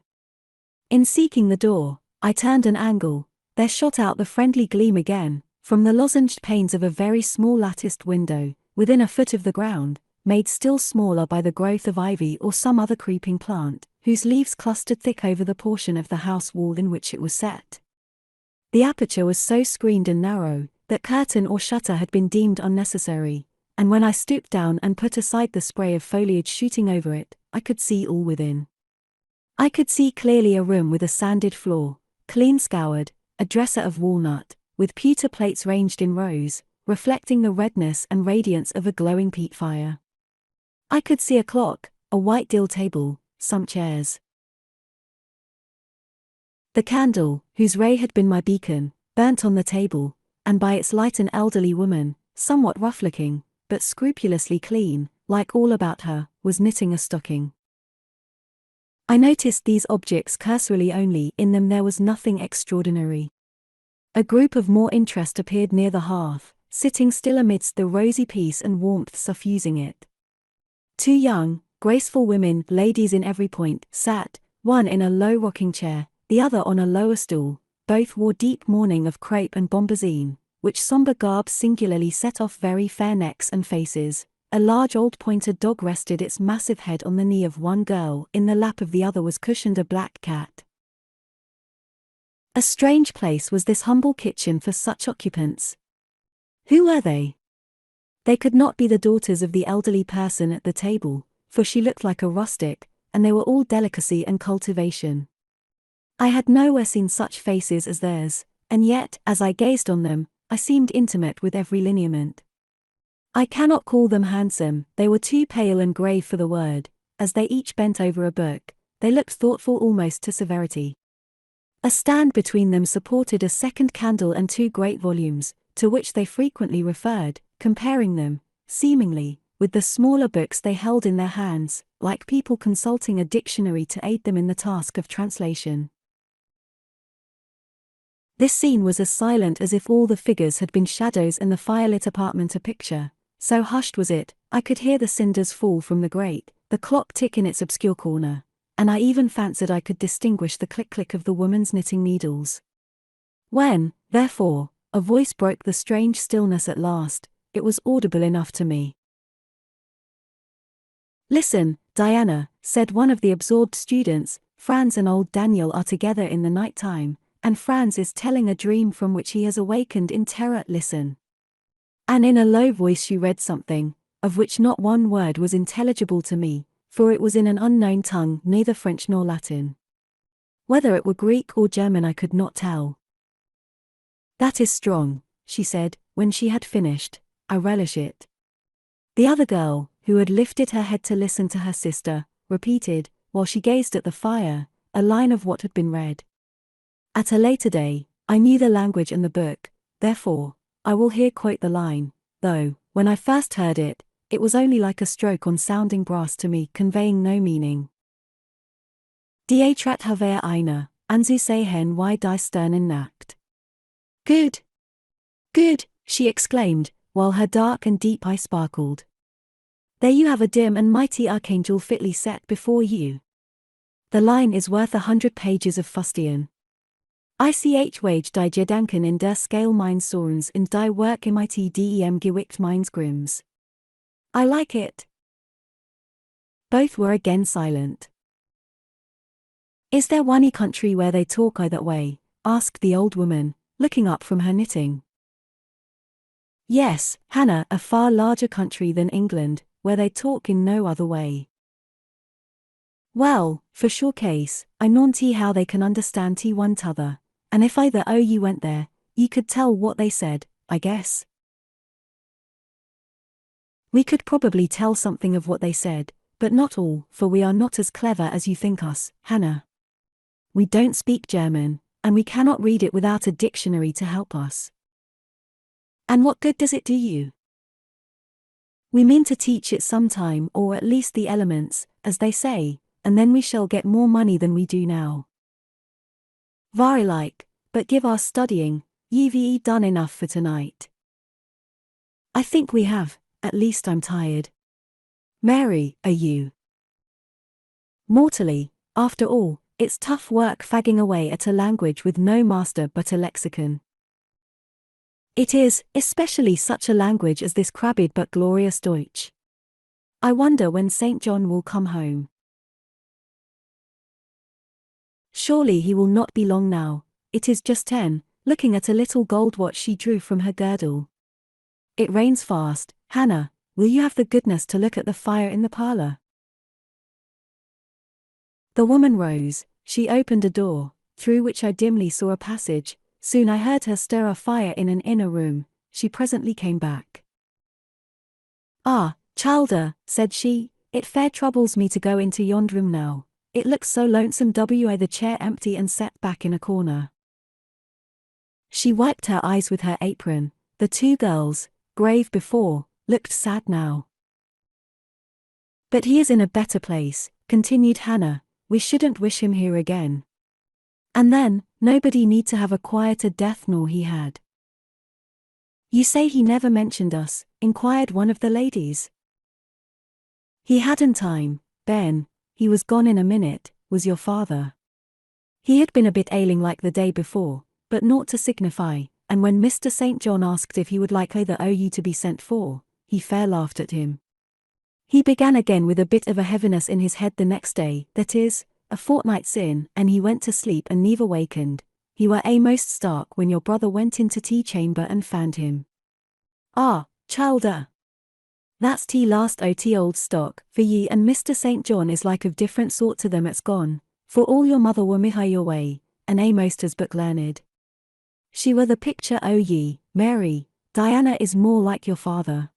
In seeking the door, I turned an angle. There shot out the friendly gleam again, from the lozenged panes of a very small latticed window, within a foot of the ground, made still smaller by the growth of ivy or some other creeping plant, whose leaves clustered thick over the portion of the house wall in which it was set. The aperture was so screened and narrow, that curtain or shutter had been deemed unnecessary, and when I stooped down and put aside the spray of foliage shooting over it, I could see all within. I could see clearly a room with a sanded floor, clean scoured, a dresser of walnut, with pewter plates ranged in rows, reflecting the redness and radiance of a glowing peat fire. I could see a clock, a white deal table, some chairs. The candle, whose ray had been my beacon, burnt on the table, and by its light an elderly woman, somewhat rough-looking, but scrupulously clean, like all about her, was knitting a stocking. I noticed these objects cursorily only. In them there was nothing extraordinary. A group of more interest appeared near the hearth, sitting still amidst the rosy peace and warmth suffusing it. Two young, graceful women, ladies in every point, sat, one in a low rocking chair, the other on a lower stool. Both wore deep mourning of crepe and bombazine, which sombre garb singularly set off very fair necks and faces. A large old pointed dog rested its massive head on the knee of one girl. In the lap of the other was cushioned a black cat. A strange place was this humble kitchen for such occupants. Who were they? They could not be the daughters of the elderly person at the table, for she looked like a rustic, and they were all delicacy and cultivation. I had nowhere seen such faces as theirs, and yet, as I gazed on them, I seemed intimate with every lineament. I cannot call them handsome, they were too pale and grave for the word. As they each bent over a book, they looked thoughtful almost to severity. A stand between them supported a second candle and two great volumes, to which they frequently referred, comparing them, seemingly, with the smaller books they held in their hands, like people consulting a dictionary to aid them in the task of translation. This scene was as silent as if all the figures had been shadows and the firelit apartment a picture. So hushed was it, I could hear the cinders fall from the grate, the clock tick in its obscure corner, and I even fancied I could distinguish the click-click of the woman's knitting needles. When, therefore, a voice broke the strange stillness at last, it was audible enough to me. "Listen, Diana," said one of the absorbed students. "Franz and old Daniel are together in the night time, and Franz is telling a dream from which he has awakened in terror. Listen." And in a low voice she read something, of which not one word was intelligible to me, for it was in an unknown tongue, neither French nor Latin. Whether it were Greek or German I could not tell. "That is strong," she said, when she had finished. "I relish it." The other girl, who had lifted her head to listen to her sister, repeated, while she gazed at the fire, a line of what had been read. At a later day, I knew the language and the book, therefore, I will here quote the line, though, when I first heard it, it was only like a stroke on sounding brass to me, conveying no meaning. Die Trat Haver eine, Anzu sehen wie die Sternen Nacht. Good! Good! She exclaimed, while her dark and deep eye sparkled. There you have a dim and mighty archangel fitly set before you. The line is worth 100 pages of fustian. Ich wage die Gedanken in der Scale meines Sorgens und die Work mit dem Gewicht meines Grimms. I like it. Both were again silent. Is there one country where they talk that way? Asked the old woman, looking up from her knitting. Yes, Hannah, a far larger country than England, where they talk in no other way. Well, for sure case, I know how they can understand one t'other, and if either o' you went there, you could tell what they said, I guess. We could probably tell something of what they said, but not all, for we are not as clever as you think us, Hannah. We don't speak German, and we cannot read it without a dictionary to help us. And what good does it do you? We mean to teach it sometime, or at least the elements, as they say, and then we shall get more money than we do now. Very like, but give our studying, you've done enough for tonight. I think we have, at least I'm tired. Mary, are you? Mortally, after all, it's tough work fagging away at a language with no master but a lexicon. It is, especially such a language as this crabbed but glorious Deutsch. I wonder when St. John will come home. Surely he will not be long now, it is just 10, looking at a little gold watch she drew from her girdle. It rains fast, Hannah, will you have the goodness to look at the fire in the parlour? The woman rose, she opened a door, through which I dimly saw a passage. Soon I heard her stir a fire in an inner room, she presently came back. Ah, childer, said she, it fair troubles me to go into yond room now, it looks so lonesome the chair empty and set back in a corner. She wiped her eyes with her apron, the two girls, grave before, looked sad now. But he is in a better place, continued Hannah, we shouldn't wish him here again. And then, nobody need to have a quieter death nor he had. You say he never mentioned us, inquired one of the ladies. He hadn't time, Ben, he was gone in a minute, was your father. He had been a bit ailing like the day before, but naught to signify, and when Mr. St. John asked if he would like either o' you to be sent for, he fair laughed at him. He began again with a bit of a heaviness in his head the next day, that is, a fortnight sin, and he went to sleep and never wakened. He were most stark when your brother went into tea chamber and found him. Ah, childer! That's tea last o' tea old stock, for ye and Mr. St. John is like of different sort to them that's gone, for all your mother were mihi your way, and most as book learned. She were the picture o' ye, Mary, Diana is more like your father.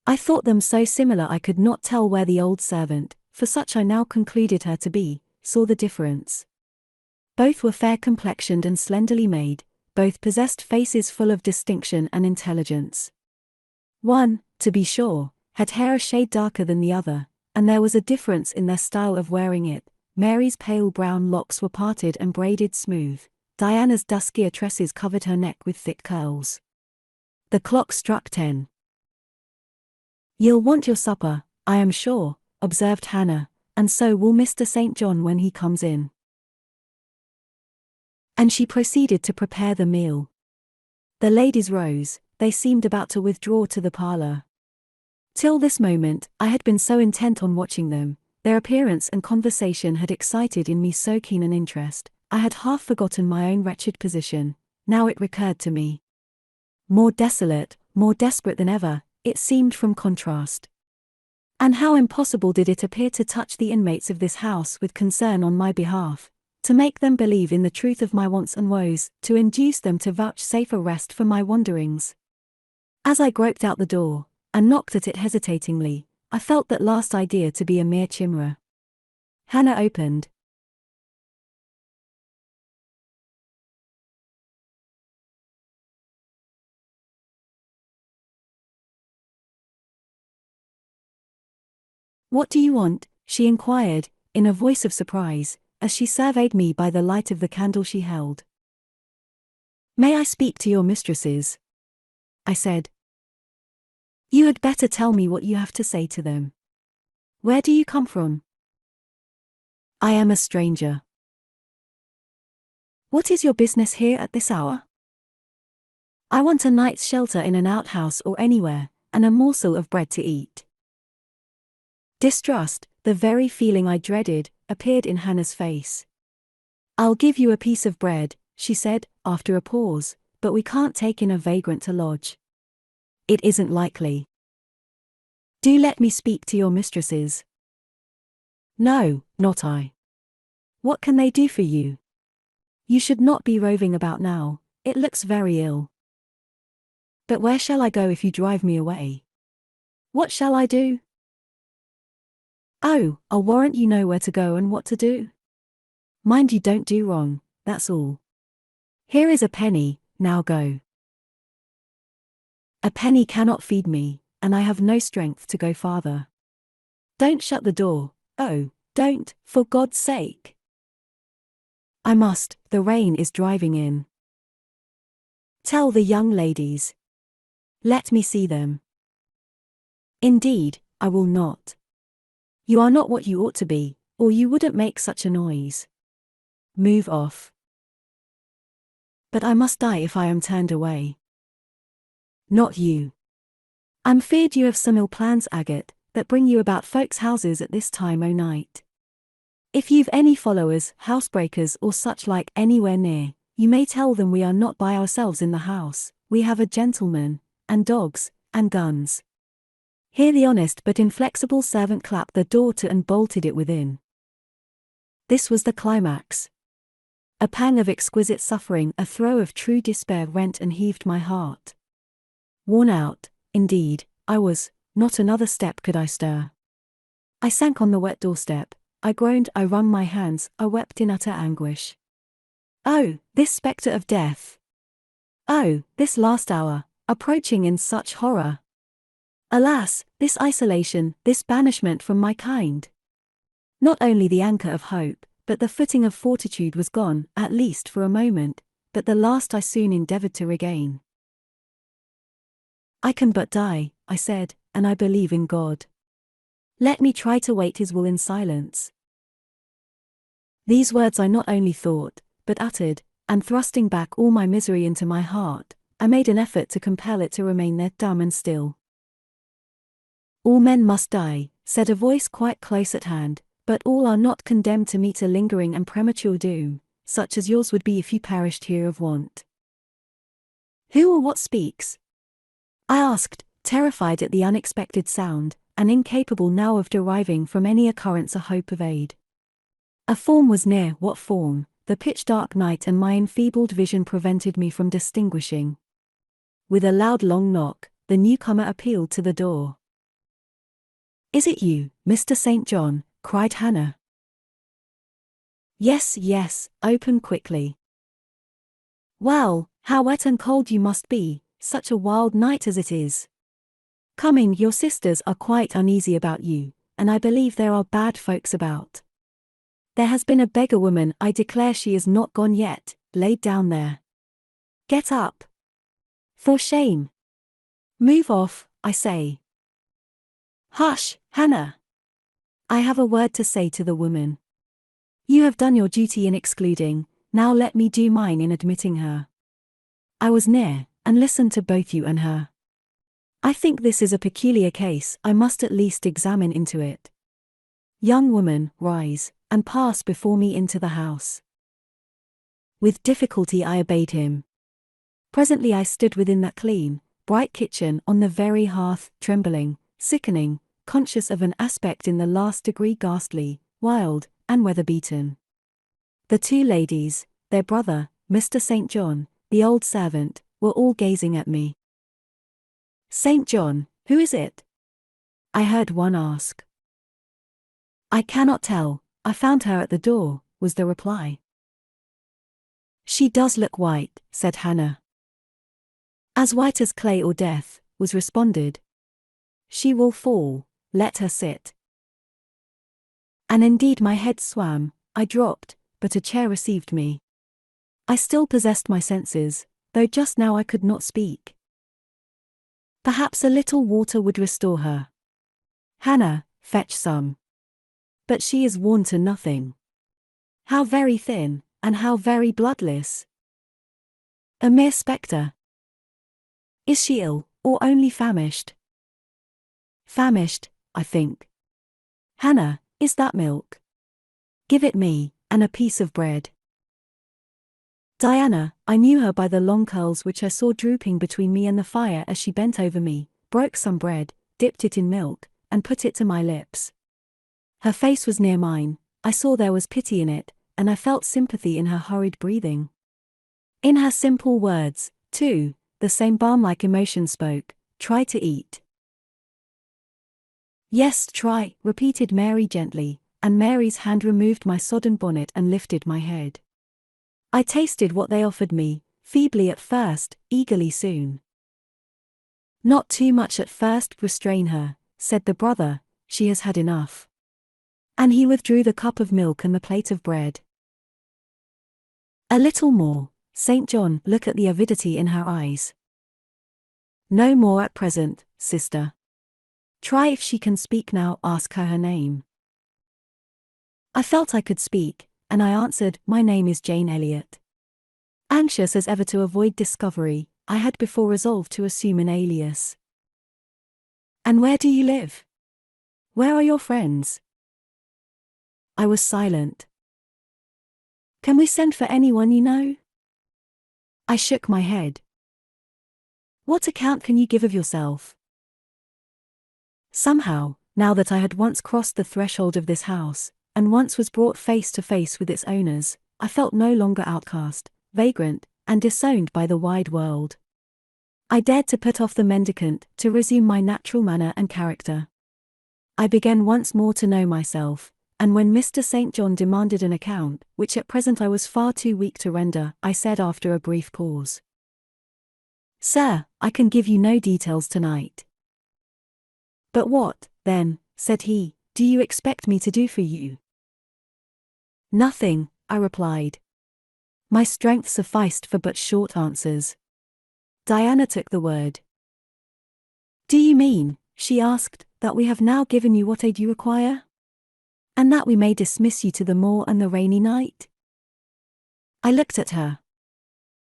I thought them so similar I could not tell where the old servant, for such I now concluded her to be, saw the difference. Both were fair complexioned and slenderly made, both possessed faces full of distinction and intelligence. One, to be sure, had hair a shade darker than the other, and there was a difference in their style of wearing it. Mary's pale brown locks were parted and braided smooth, Diana's duskier tresses covered her neck with thick curls. The clock struck 10. You'll want your supper, I am sure, observed Hannah, and so will Mr. St. John when he comes in. And she proceeded to prepare the meal. The ladies rose, they seemed about to withdraw to the parlour. Till this moment, I had been so intent on watching them, their appearance and conversation had excited in me so keen an interest, I had half forgotten my own wretched position. Now it recurred to me. More desolate, more desperate than ever, it seemed from contrast. And how impossible did it appear to touch the inmates of this house with concern on my behalf, to make them believe in the truth of my wants and woes, to induce them to vouchsafe a rest for my wanderings. As I groped out the door, and knocked at it hesitatingly, I felt that last idea to be a mere chimera. Hannah opened. What do you want? She inquired, in a voice of surprise, as she surveyed me by the light of the candle she held. May I speak to your mistresses? I said. You had better tell me what you have to say to them. Where do you come from? I am a stranger. What is your business here at this hour? I want a night's shelter in an outhouse or anywhere, and a morsel of bread to eat. Distrust, the very feeling I dreaded, appeared in Hannah's face. I'll give you a piece of bread, she said, after a pause, but we can't take in a vagrant to lodge. It isn't likely. Do let me speak to your mistresses. No, not I. What can they do for you? You should not be roving about now, it looks very ill. But where shall I go if you drive me away? What shall I do? Oh, I'll warrant you know where to go and what to do. Mind you don't do wrong, that's all. Here is a penny, now go. A penny cannot feed me, and I have no strength to go farther. Don't shut the door, oh, don't, for God's sake. I must, the rain is driving in. Tell the young ladies. Let me see them. Indeed, I will not. You are not what you ought to be, or you wouldn't make such a noise. Move off. But I must die if I am turned away. Not you. I'm feared you have some ill plans, Agate, that bring you about folks' houses at this time o' night. If you've any followers, housebreakers or such like anywhere near, you may tell them we are not by ourselves in the house, we have a gentleman, and dogs, and guns. Here the honest but inflexible servant clapped the door to and bolted it within. This was the climax. A pang of exquisite suffering, a throe of true despair rent and heaved my heart. Worn out, indeed, I was, not another step could I stir. I sank on the wet doorstep, I groaned, I wrung my hands, I wept in utter anguish. Oh, this spectre of death! Oh, this last hour, approaching in such horror! Alas, this isolation, this banishment from my kind! Not only the anchor of hope, but the footing of fortitude was gone, at least for a moment, but the last I soon endeavoured to regain. I can but die, I said, and I believe in God. Let me try to wait His will in silence. These words I not only thought, but uttered, and thrusting back all my misery into my heart, I made an effort to compel it to remain there dumb and still. All men must die, said a voice quite close at hand, but all are not condemned to meet a lingering and premature doom, such as yours would be if you perished here of want. Who or what speaks? I asked, terrified at the unexpected sound, and incapable now of deriving from any occurrence a hope of aid. A form was near. What form? The pitch-dark night and my enfeebled vision prevented me from distinguishing. With a loud long knock, the newcomer appealed to the door. Is it you, Mr. St. John? Cried Hannah. Yes, yes, open quickly. Well, how wet and cold you must be, such a wild night as it is. Come in, your sisters are quite uneasy about you, and I believe there are bad folks about. There has been a beggar woman, I declare she is not gone yet, laid down there. Get up. For shame. Move off, I say. Hush, Hannah. I have a word to say to the woman. You have done your duty in excluding, now let me do mine in admitting her. I was near, and listened to both you and her. I think this is a peculiar case, I must at least examine into it. Young woman, rise, and pass before me into the house. With difficulty I obeyed him. Presently I stood within that clean, bright kitchen on the very hearth, trembling, sickening, conscious of an aspect in the last degree ghastly, wild, and weather-beaten. The two ladies, their brother, Mr. St. John, the old servant, were all gazing at me. St. John, who is it? I heard one ask. I cannot tell, I found her at the door, was the reply. She does look white, said Hannah. As white as clay or death, was responded. She will fall, let her sit. And indeed my head swam, I dropped, but a chair received me. I still possessed my senses, though just now I could not speak. Perhaps a little water would restore her. Hannah, fetch some. But she is worn to nothing. How very thin, and how very bloodless. A mere spectre. Is she ill, or only famished? Famished, I think. Hannah, is that milk? Give it me, and a piece of bread. Diana, I knew her by the long curls which I saw drooping between me and the fire as she bent over me, broke some bread, dipped it in milk, and put it to my lips. Her face was near mine, I saw there was pity in it, and I felt sympathy in her hurried breathing. In her simple words, too, the same balm-like emotion spoke, "Try to eat." "Yes, try," repeated Mary gently, and Mary's hand removed my sodden bonnet and lifted my head. I tasted what they offered me, feebly at first, eagerly soon. "Not too much at first, restrain her," said the brother, "she has had enough." And he withdrew the cup of milk and the plate of bread. "A little more, St. John," look at the avidity in her eyes. "No more at present, sister. Try if she can speak now, ask her name." I felt I could speak, and I answered, "My name is Jane Eyre." Anxious as ever to avoid discovery, I had before resolved to assume an alias. "And where do you live? Where are your friends?" I was silent. "Can we send for anyone you know?" I shook my head. "What account can you give of yourself?" Somehow, now that I had once crossed the threshold of this house, and once was brought face to face with its owners, I felt no longer outcast, vagrant, and disowned by the wide world. I dared to put off the mendicant, to resume my natural manner and character. I began once more to know myself, and when Mr. St. John demanded an account, which at present I was far too weak to render, I said after a brief pause, "Sir, I can give you no details tonight." "But what, then," said he, "do you expect me to do for you?" "Nothing," I replied. My strength sufficed for but short answers. Diana took the word. "Do you mean," she asked, "that we have now given you what aid you require? And that we may dismiss you to the moor and the rainy night?" I looked at her.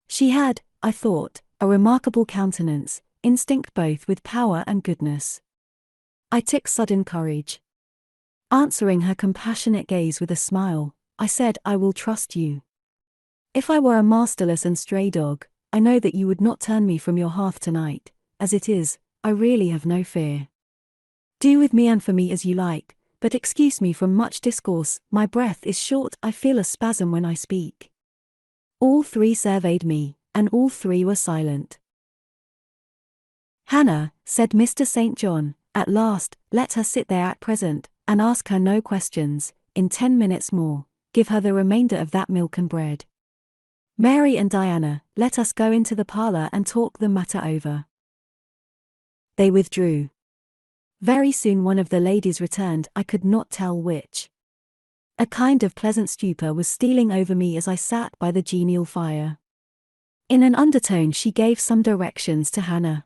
She had, I thought, a remarkable countenance, instinct both with power and goodness. I took sudden courage. Answering her compassionate gaze with a smile, I said, "I will trust you. If I were a masterless and stray dog, I know that you would not turn me from your hearth tonight. As it is, I really have no fear. Do with me and for me as you like, but excuse me from much discourse, my breath is short, I feel a spasm when I speak." All three surveyed me, and all three were silent. "Hannah," said Mr. St. John, at last, "let her sit there at present, and ask her no questions. In 10 minutes more, give her the remainder of that milk and bread. Mary and Diana, let us go into the parlour and talk the matter over." They withdrew. Very soon one of the ladies returned, I could not tell which. A kind of pleasant stupor was stealing over me as I sat by the genial fire. In an undertone she gave some directions to Hannah.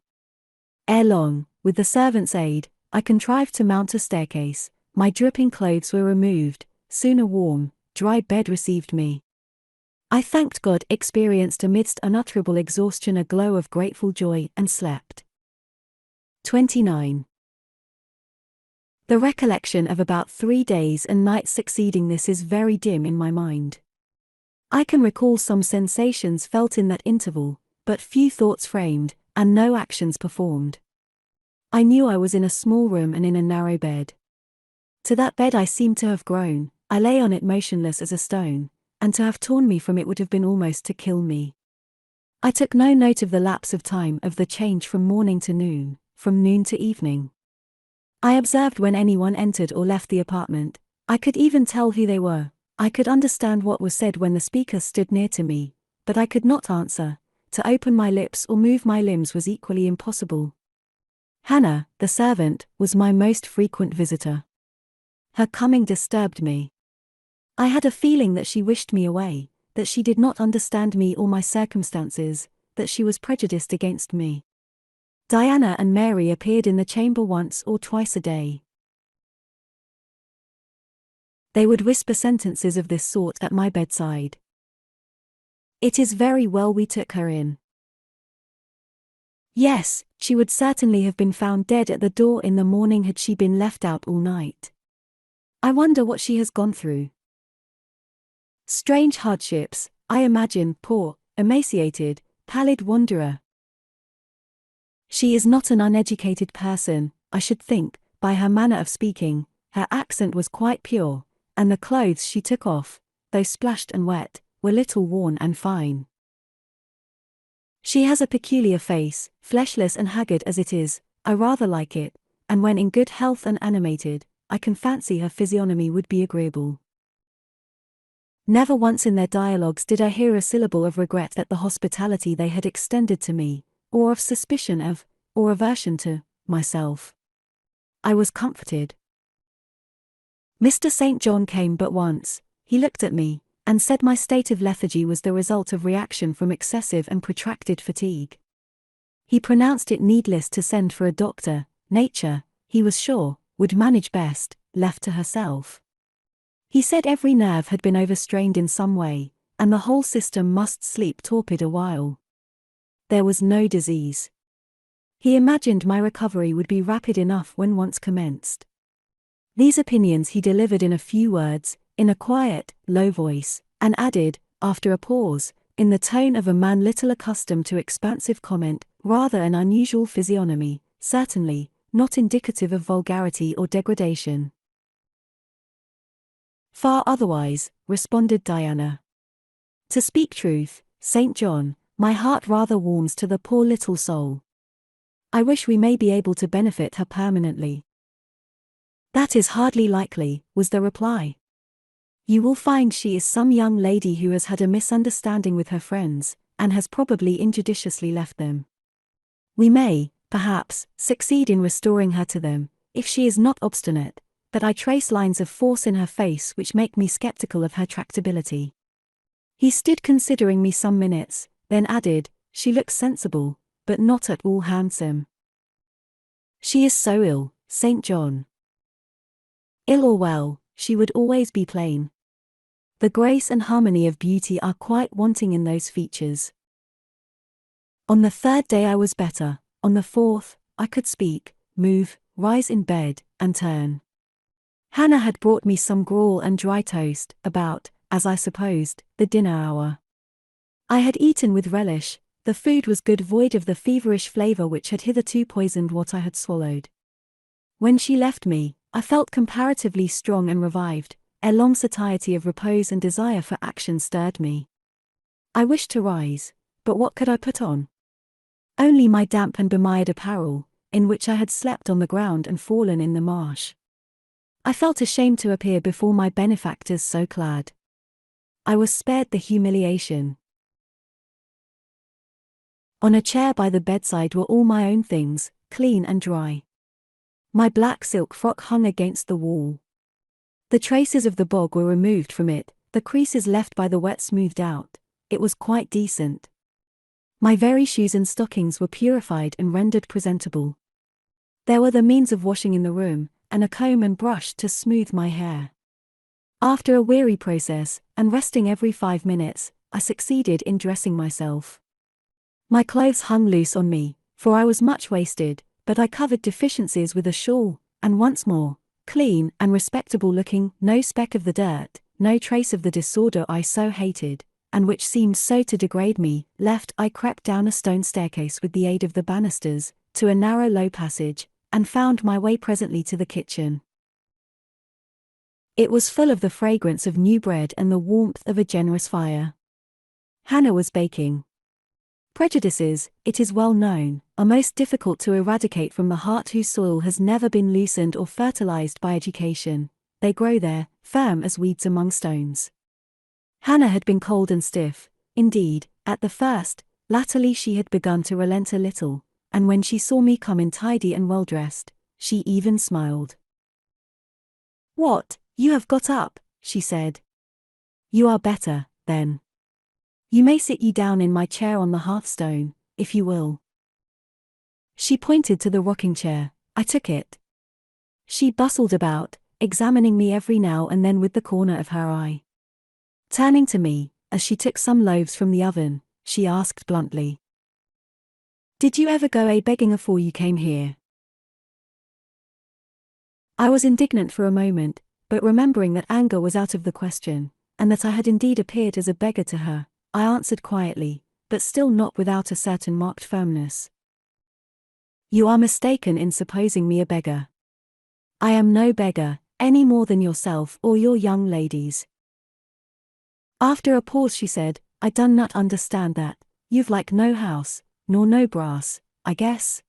Ere long, with the servant's aid, I contrived to mount a staircase, my dripping clothes were removed, soon a warm, dry bed received me. I thanked God, experienced amidst unutterable exhaustion a glow of grateful joy, and slept. 29. The recollection of about 3 days and nights succeeding this is very dim in my mind. I can recall some sensations felt in that interval, but few thoughts framed, and no actions performed. I knew I was in a small room and in a narrow bed. To that bed I seemed to have grown, I lay on it motionless as a stone, and to have torn me from it would have been almost to kill me. I took no note of the lapse of time, of the change from morning to noon, from noon to evening. I observed when anyone entered or left the apartment. I could even tell who they were. I could understand what was said when the speaker stood near to me, but I could not answer. To open my lips or move my limbs was equally impossible. Hannah, the servant, was my most frequent visitor. Her coming disturbed me. I had a feeling that she wished me away, that she did not understand me or my circumstances, that she was prejudiced against me. Diana and Mary appeared in the chamber once or twice a day. They would whisper sentences of this sort at my bedside. "It is very well we took her in." Yes, she would certainly have been found dead at the door in the morning had she been left out all night. I wonder what she has gone through. Strange hardships, I imagine, poor, emaciated, pallid wanderer. She is not an uneducated person, I should think, by her manner of speaking. Her accent was quite pure, and the clothes she took off, though splashed and wet, were little worn and fine. She has a peculiar face, fleshless and haggard as it is. I rather like it, and when in good health and animated, I can fancy her physiognomy would be agreeable. Never once in their dialogues did I hear a syllable of regret at the hospitality they had extended to me, or of suspicion of, or aversion to, myself. I was comforted. Mr. St. John came but once. He looked at me, and said my state of lethargy was the result of reaction from excessive and protracted fatigue. He pronounced it needless to send for a doctor. Nature, he was sure, would manage best, left to herself. He said every nerve had been overstrained in some way, and the whole system must sleep torpid a while. There was no disease. He imagined my recovery would be rapid enough when once commenced. These opinions he delivered in a few words, in a quiet, low voice, and added, after a pause, in the tone of a man little accustomed to expansive comment, rather an unusual physiognomy, certainly, not indicative of vulgarity or degradation. Far otherwise, responded Diana. To speak truth, St. John, my heart rather warms to the poor little soul. I wish we may be able to benefit her permanently. That is hardly likely, was the reply. You will find she is some young lady who has had a misunderstanding with her friends, and has probably injudiciously left them. We may, perhaps, succeed in restoring her to them, if she is not obstinate, but I trace lines of force in her face which make me skeptical of her tractability. He stood considering me some minutes, then added, she looks sensible, but not at all handsome. She is so ill, St. John. Ill or well, she would always be plain. The grace and harmony of beauty are quite wanting in those features. On the third day I was better, on the fourth, I could speak, move, rise in bed, and turn. Hannah had brought me some gruel and dry toast, about, as I supposed, the dinner hour. I had eaten with relish. The food was good, void of the feverish flavor which had hitherto poisoned what I had swallowed. When she left me, I felt comparatively strong and revived. A long satiety of repose and desire for action stirred me. I wished to rise, but what could I put on? Only my damp and bemired apparel, in which I had slept on the ground and fallen in the marsh. I felt ashamed to appear before my benefactors so clad. I was spared the humiliation. On a chair by the bedside were all my own things, clean and dry. My black silk frock hung against the wall. The traces of the bog were removed from it, the creases left by the wet smoothed out. It was quite decent. My very shoes and stockings were purified and rendered presentable. There were the means of washing in the room, and a comb and brush to smooth my hair. After a weary process, and resting every 5 minutes, I succeeded in dressing myself. My clothes hung loose on me, for I was much wasted, but I covered deficiencies with a shawl, and once more, clean and respectable looking, no speck of the dirt, no trace of the disorder I so hated, and which seemed so to degrade me, left, I crept down a stone staircase with the aid of the banisters, to a narrow low passage, and found my way presently to the kitchen. It was full of the fragrance of new bread and the warmth of a generous fire. Hannah was baking. Prejudices, it is well known, are most difficult to eradicate from the heart whose soil has never been loosened or fertilized by education. They grow there, firm as weeds among stones. Hannah had been cold and stiff, indeed, at the first. Latterly she had begun to relent a little, and when she saw me come in tidy and well dressed, she even smiled. "What, you have got up," she said. "You are better, then. You may sit you down in my chair on the hearthstone, if you will." She pointed to the rocking chair. I took it. She bustled about, examining me every now and then with the corner of her eye. Turning to me, as she took some loaves from the oven, she asked bluntly, "Did you ever go begging afore you came here?" I was indignant for a moment, but remembering that anger was out of the question, and that I had indeed appeared as a beggar to her, I answered quietly, but still not without a certain marked firmness. "You are mistaken in supposing me a beggar. I am no beggar, any more than yourself or your young ladies." After a pause she said, "I done not understand that. You've like no house, nor no brass, I guess."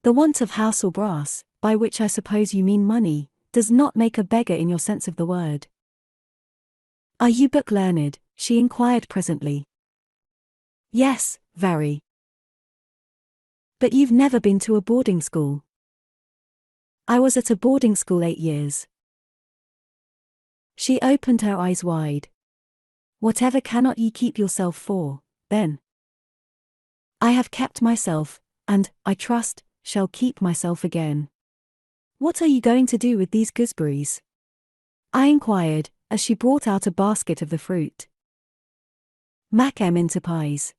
"The want of house or brass, by which I suppose you mean money, does not make a beggar in your sense of the word." "Are you book learned?" she inquired presently. "Yes, very." "But you've never been to a boarding school?" "I was at a boarding school 8 years. She opened her eyes wide. "Whatever cannot ye keep yourself for, then?" "I have kept myself, and, I trust, shall keep myself again." "What are you going to do with these gooseberries?" I inquired, as she brought out a basket of the fruit. "Mak' 'em into pies."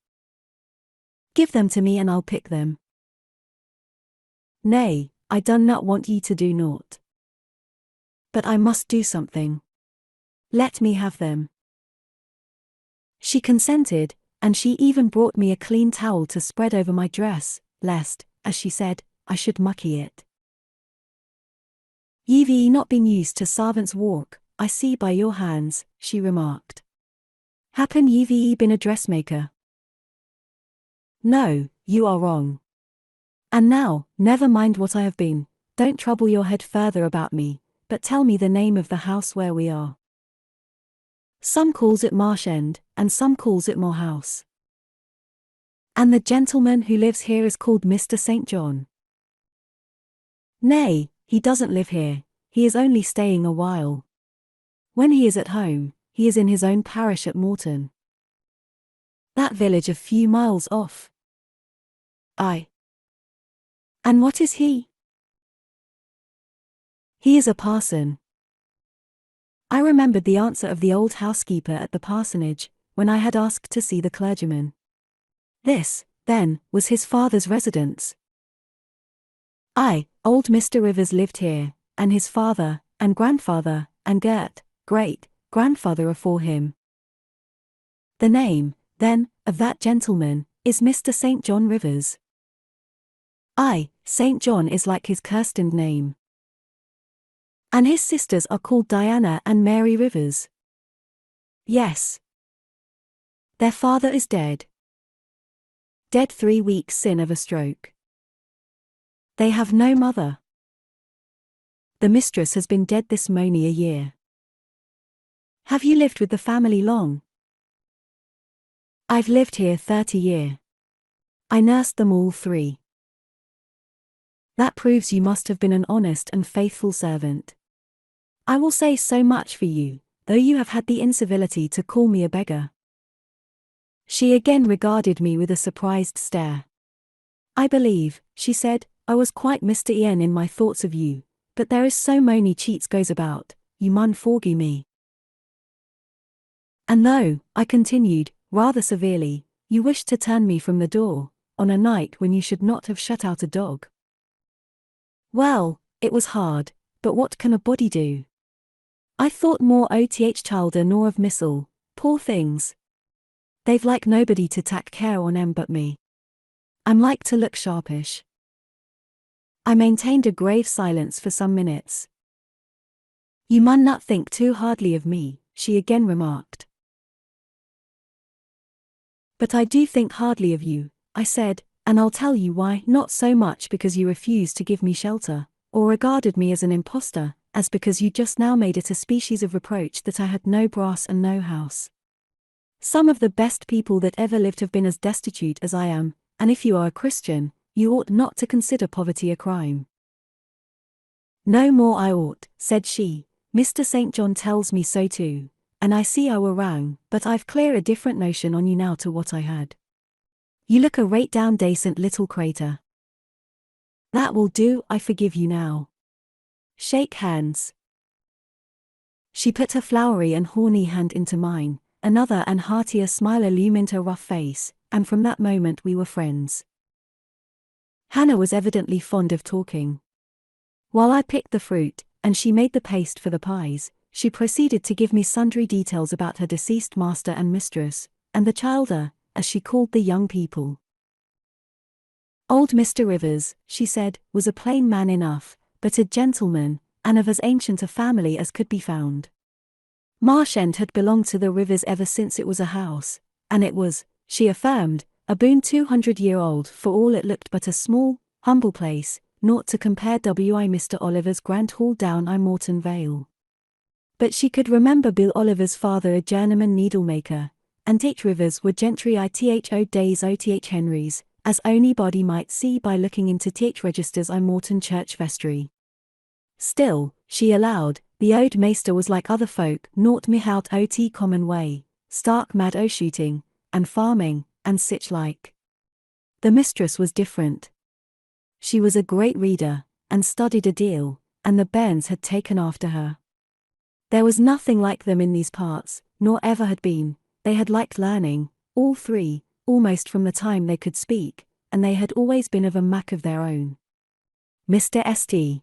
"Give them to me and I'll pick them." "Nay, I done not want ye to do naught." "But I must do something." "Let me have them." She consented, and she even brought me a clean towel to spread over my dress, lest, as she said, I should mucky it. "Ye've not been used to servants' walk, I see by your hands," she remarked. "Happen ye've been a dressmaker?" "No, you are wrong. And now, never mind what I have been, don't trouble your head further about me, but tell me the name of the house where we are." "Some calls it Marsh End, and some calls it Moor House." "And the gentleman who lives here is called Mr. St. John?" "Nay, he doesn't live here, he is only staying a while. When he is at home, he is in his own parish at Morton." "That village a few miles off?" "Aye." "And what is he?" "He is a parson." I remembered the answer of the old housekeeper at the parsonage, when I had asked to see the clergyman. This, then, was his father's residence. Aye, old Mr. Rivers lived here, and his father, and grandfather, and great-grandfather afore him. The name, then, of that gentleman, is Mr. St. John Rivers. Aye, St. John is like his kirstened name. And his sisters are called Diana and Mary Rivers. Yes. Their father is dead. Dead 3 weeks sin of a stroke. They have no mother. The mistress has been dead this mony a year. Have you lived with the family long? I've lived here 30 year. I nursed them all 3. That proves you must have been an honest and faithful servant. I will say so much for you, though you have had the incivility to call me a beggar. She again regarded me with a surprised stare. "I believe," she said, "I was quite Mr. Ian in my thoughts of you, but there is so mony cheats goes about, you mun forgie me. And though," I continued, rather severely, "you wished to turn me from the door, on a night when you should not have shut out a dog. Well, it was hard, but what can a body do? I thought more o' th childer nor of missile, poor things. They've like nobody to tak' care on 'em but me. I'm like to look sharpish." I maintained a grave silence for some minutes. "You mun not think too hardly of me," she again remarked. "But I do think hardly of you," I said, "and I'll tell you why. Not so much because you refused to give me shelter, or regarded me as an impostor, as because you just now made it a species of reproach that I had no brass and no house. Some of the best people that ever lived have been as destitute as I am, and if you are a Christian, you ought not to consider poverty a crime." "No more I ought," said she. "Mr. St. John tells me so too, and I see I were wrong, but I've clear a different notion on you now to what I had. You look a rate down dacent little crater." "That will do, I forgive you now." Shake hands." She put her flowery and horny hand into mine, another and heartier smile illumined her rough face, and from that moment we were friends. Hannah was evidently fond of talking. While I picked the fruit, and she made the paste for the pies, she proceeded to give me sundry details about her deceased master and mistress, and the childer, as she called the young people. Old Mr. Rivers, she said, was a plain man enough, but a gentleman, and of as ancient a family as could be found. Marsh End had belonged to the Rivers ever since it was a house, and it was, she affirmed, a boon 200-year-old for all it looked but a small, humble place, naught to compare wi Mr. Oliver's grand hall down I Morton Vale. But she could remember Bill Oliver's father a journeyman needlemaker, and H. Rivers were gentry itho days oth Henrys, as onybody might see by looking into th registers I Morton church vestry. Still, she allowed, the old maester was like other folk, naught mihout ot common way, stark mad o shooting, and farming, and sich like. The mistress was different. She was a great reader, and studied a deal, and the bairns had taken after her. There was nothing like them in these parts, nor ever had been. They had liked learning, all three, almost from the time they could speak, and they had always been of a mack of their own. Mr. St.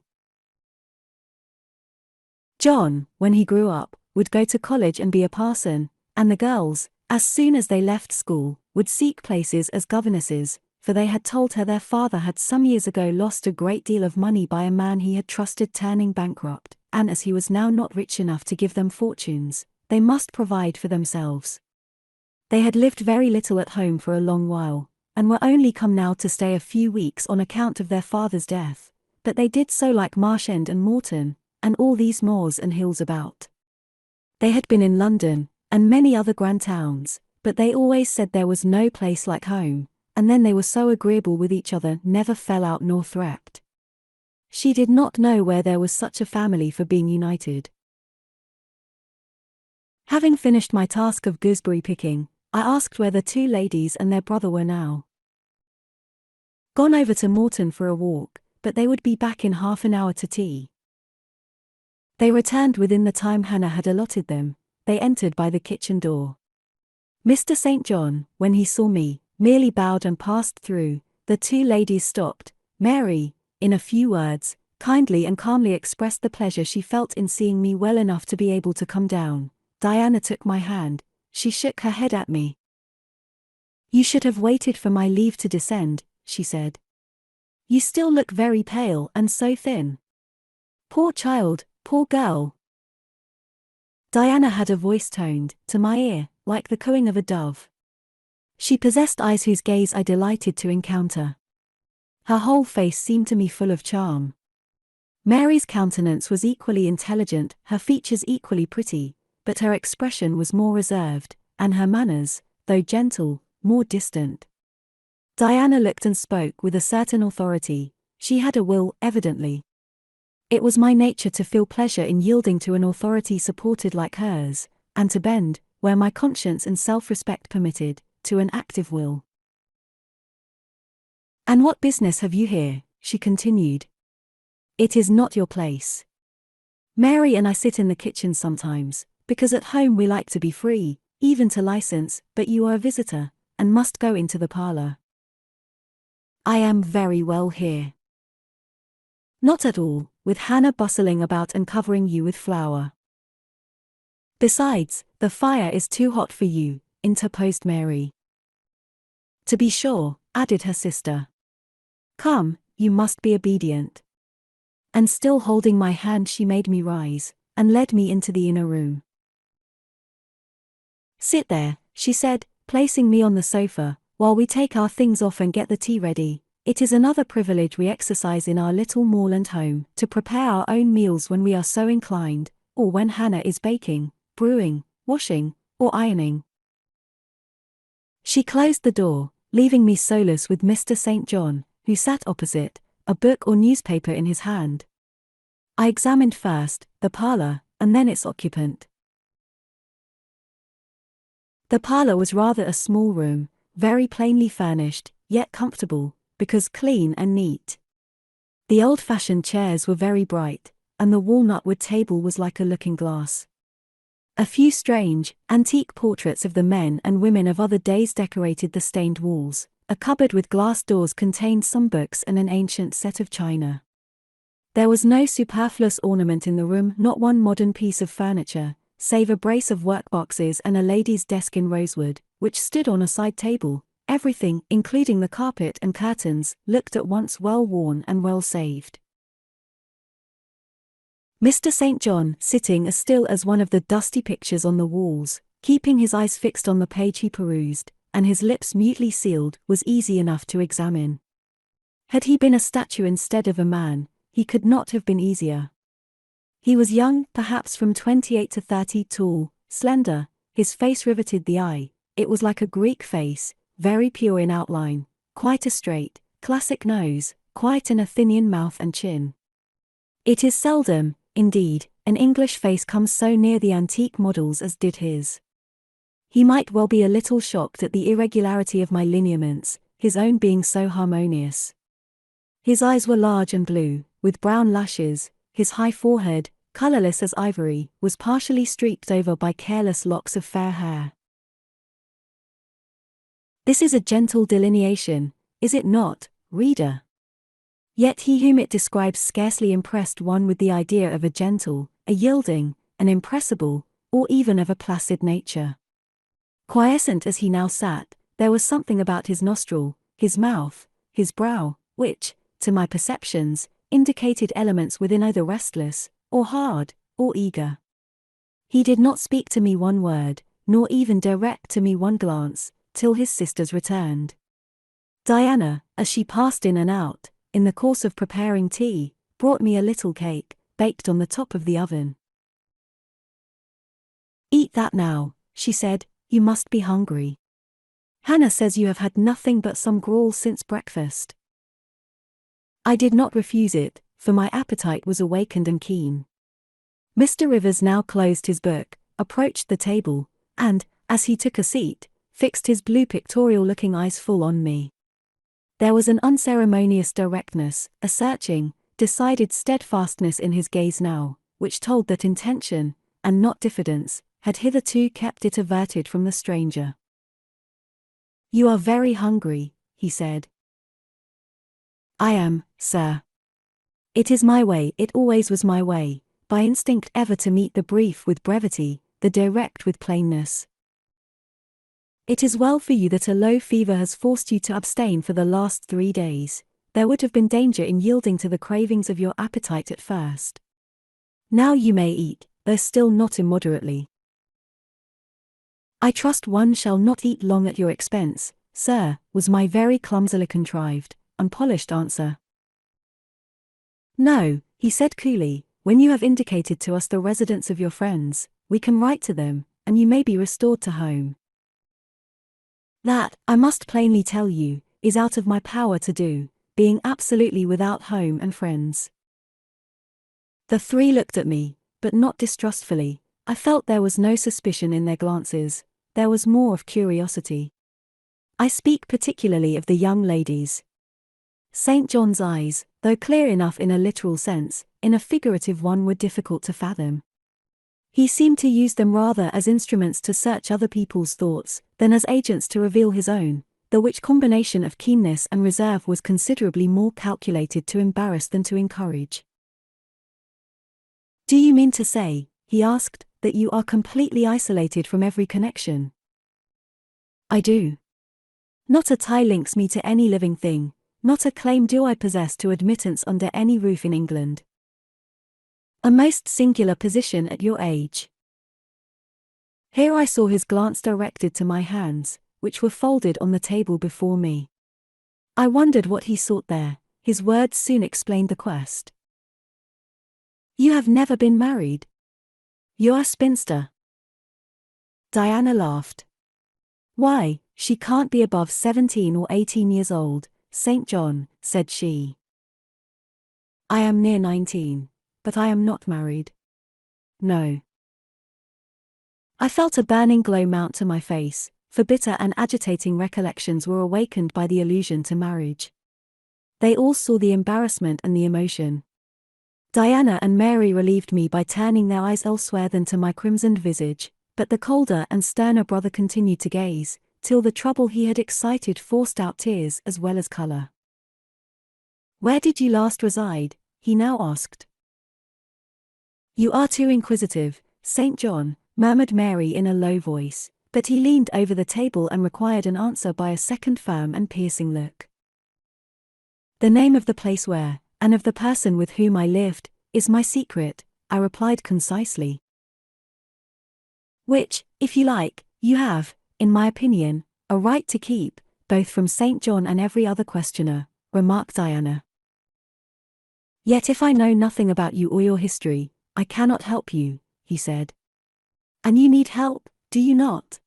John, when he grew up, would go to college and be a parson, and the girls, as soon as they left school, would seek places as governesses, for they had told her their father had some years ago lost a great deal of money by a man he had trusted turning bankrupt, and as he was now not rich enough to give them fortunes, they must provide for themselves. They had lived very little at home for a long while, and were only come now to stay a few weeks on account of their father's death, but they did so like Marsh End and Morton, and all these moors and hills about. They had been in London, and many other grand towns, but they always said there was no place like home, and then they were so agreeable with each other, never fell out nor thrept. She did not know where there was such a family for being united. Having finished my task of gooseberry picking, I asked where the two ladies and their brother were now. Gone over to Morton for a walk, but they would be back in half an hour to tea. They returned within the time Hannah had allotted them. They entered by the kitchen door. Mr. St. John, when he saw me, merely bowed and passed through. The two ladies stopped. Mary, in a few words, kindly and calmly expressed the pleasure she felt in seeing me well enough to be able to come down. Diana took my hand. She shook her head at me. "You should have waited for my leave to descend," she said. "You still look very pale and so thin. Poor child, poor girl." Diana had a voice toned, to my ear, like the cooing of a dove. She possessed eyes whose gaze I delighted to encounter. Her whole face seemed to me full of charm. Mary's countenance was equally intelligent, her features equally pretty, but her expression was more reserved, and her manners, though gentle, more distant. Diana looked and spoke with a certain authority. She had a will, evidently. It was my nature to feel pleasure in yielding to an authority supported like hers, and to bend, where my conscience and self-respect permitted, to an active will. "And what business have you here?" she continued. "It is not your place. Mary and I sit in the kitchen sometimes, because at home we like to be free, even to license, but you are a visitor, and must go into the parlor." "I am very well here." "Not at all, with Hannah bustling about and covering you with flour." "Besides, the fire is too hot for you," interposed Mary. "To be sure," added her sister. "Come, you must be obedient." And still holding my hand she made me rise, and led me into the inner room. "Sit there," she said, placing me on the sofa, "while we take our things off and get the tea ready. It is another privilege we exercise in our little moorland home, to prepare our own meals when we are so inclined, or when Hannah is baking, brewing, washing, or ironing." She closed the door, leaving me solus with Mr. St. John, who sat opposite, a book or newspaper in his hand. I examined first the parlor, and then its occupant. The parlor was rather a small room, very plainly furnished, yet comfortable, because clean and neat. The old-fashioned chairs were very bright, and the walnut-wood table was like a looking-glass. A few strange, antique portraits of the men and women of other days decorated the stained walls. A cupboard with glass doors contained some books and an ancient set of china. There was no superfluous ornament in the room, not one modern piece of furniture, save a brace of workboxes and a lady's desk in rosewood, which stood on a side table. Everything, including the carpet and curtains, looked at once well-worn and well-saved. Mr. St. John, sitting as still as one of the dusty pictures on the walls, keeping his eyes fixed on the page he perused, and his lips mutely sealed, was easy enough to examine. Had he been a statue instead of a man, he could not have been easier. He was young, perhaps from 28 to 30, tall, slender, his face riveted the eye. It was like a Greek face, very pure in outline, quite a straight, classic nose, quite an Athenian mouth and chin. It is seldom, indeed, an English face comes so near the antique models as did his. He might well be a little shocked at the irregularity of my lineaments, his own being so harmonious. His eyes were large and blue, with brown lashes. His high forehead, colorless as ivory, was partially streaked over by careless locks of fair hair. This is a gentle delineation, is it not, reader? Yet he whom it describes scarcely impressed one with the idea of a gentle, a yielding, an impressible, or even of a placid nature. Quiescent as he now sat, there was something about his nostril, his mouth, his brow, which, to my perceptions, indicated elements within either restless, or hard, or eager. He did not speak to me one word, nor even direct to me one glance, till his sisters returned. Diana, as she passed in and out, in the course of preparing tea, brought me a little cake, baked on the top of the oven. "Eat that now," she said, "you must be hungry. Hannah says you have had nothing but some gruel since breakfast." I did not refuse it, for my appetite was awakened and keen. Mr. Rivers now closed his book, approached the table, and, as he took a seat, fixed his blue pictorial-looking eyes full on me. There was an unceremonious directness, a searching, decided steadfastness in his gaze now, which told that intention, and not diffidence, had hitherto kept it averted from the stranger. "You are very hungry," he said. "I am, sir. It is my way, it always was my way, by instinct ever to meet the brief with brevity, the direct with plainness. It is well for you that a low fever has forced you to abstain for the last 3 days. There would have been danger in yielding to the cravings of your appetite at first. Now you may eat, though still not immoderately." "I trust one shall not eat long at your expense, sir," was my very clumsily contrived, unpolished answer. "No," he said coolly, "when you have indicated to us the residence of your friends, we can write to them, and you may be restored to home. That, I must plainly tell you, is out of my power to do, being absolutely without home and friends." The three looked at me, but not distrustfully. I felt there was no suspicion in their glances, there was more of curiosity. I speak particularly of the young ladies. St. John's eyes, though clear enough in a literal sense, in a figurative one were difficult to fathom. He seemed to use them rather as instruments to search other people's thoughts, than as agents to reveal his own, the which combination of keenness and reserve was considerably more calculated to embarrass than to encourage. "Do you mean to say," he asked, "that you are completely isolated from every connection?" "I do. Not a tie links me to any living thing, not a claim do I possess to admittance under any roof in England." "A most singular position at your age." Here I saw his glance directed to my hands, which were folded on the table before me. I wondered what he sought there. His words soon explained the quest. "You have never been married? You're a spinster." Diana laughed. "Why, she can't be above 17 or 18 years old, St. John," said she. "I am near 19. But I am not married. No." I felt a burning glow mount to my face, for bitter and agitating recollections were awakened by the allusion to marriage. They all saw the embarrassment and the emotion. Diana and Mary relieved me by turning their eyes elsewhere than to my crimsoned visage, but the colder and sterner brother continued to gaze, till the trouble he had excited forced out tears as well as colour. "Where did you last reside?" he now asked. "You are too inquisitive, St. John," murmured Mary in a low voice, but he leaned over the table and required an answer by a second firm and piercing look. "The name of the place where, and of the person with whom I lived, is my secret," I replied concisely. "Which, if you like, you have, in my opinion, a right to keep, both from St. John and every other questioner," remarked Diana. "Yet if I know nothing about you or your history, I cannot help you," he said. "And you need help, do you not?"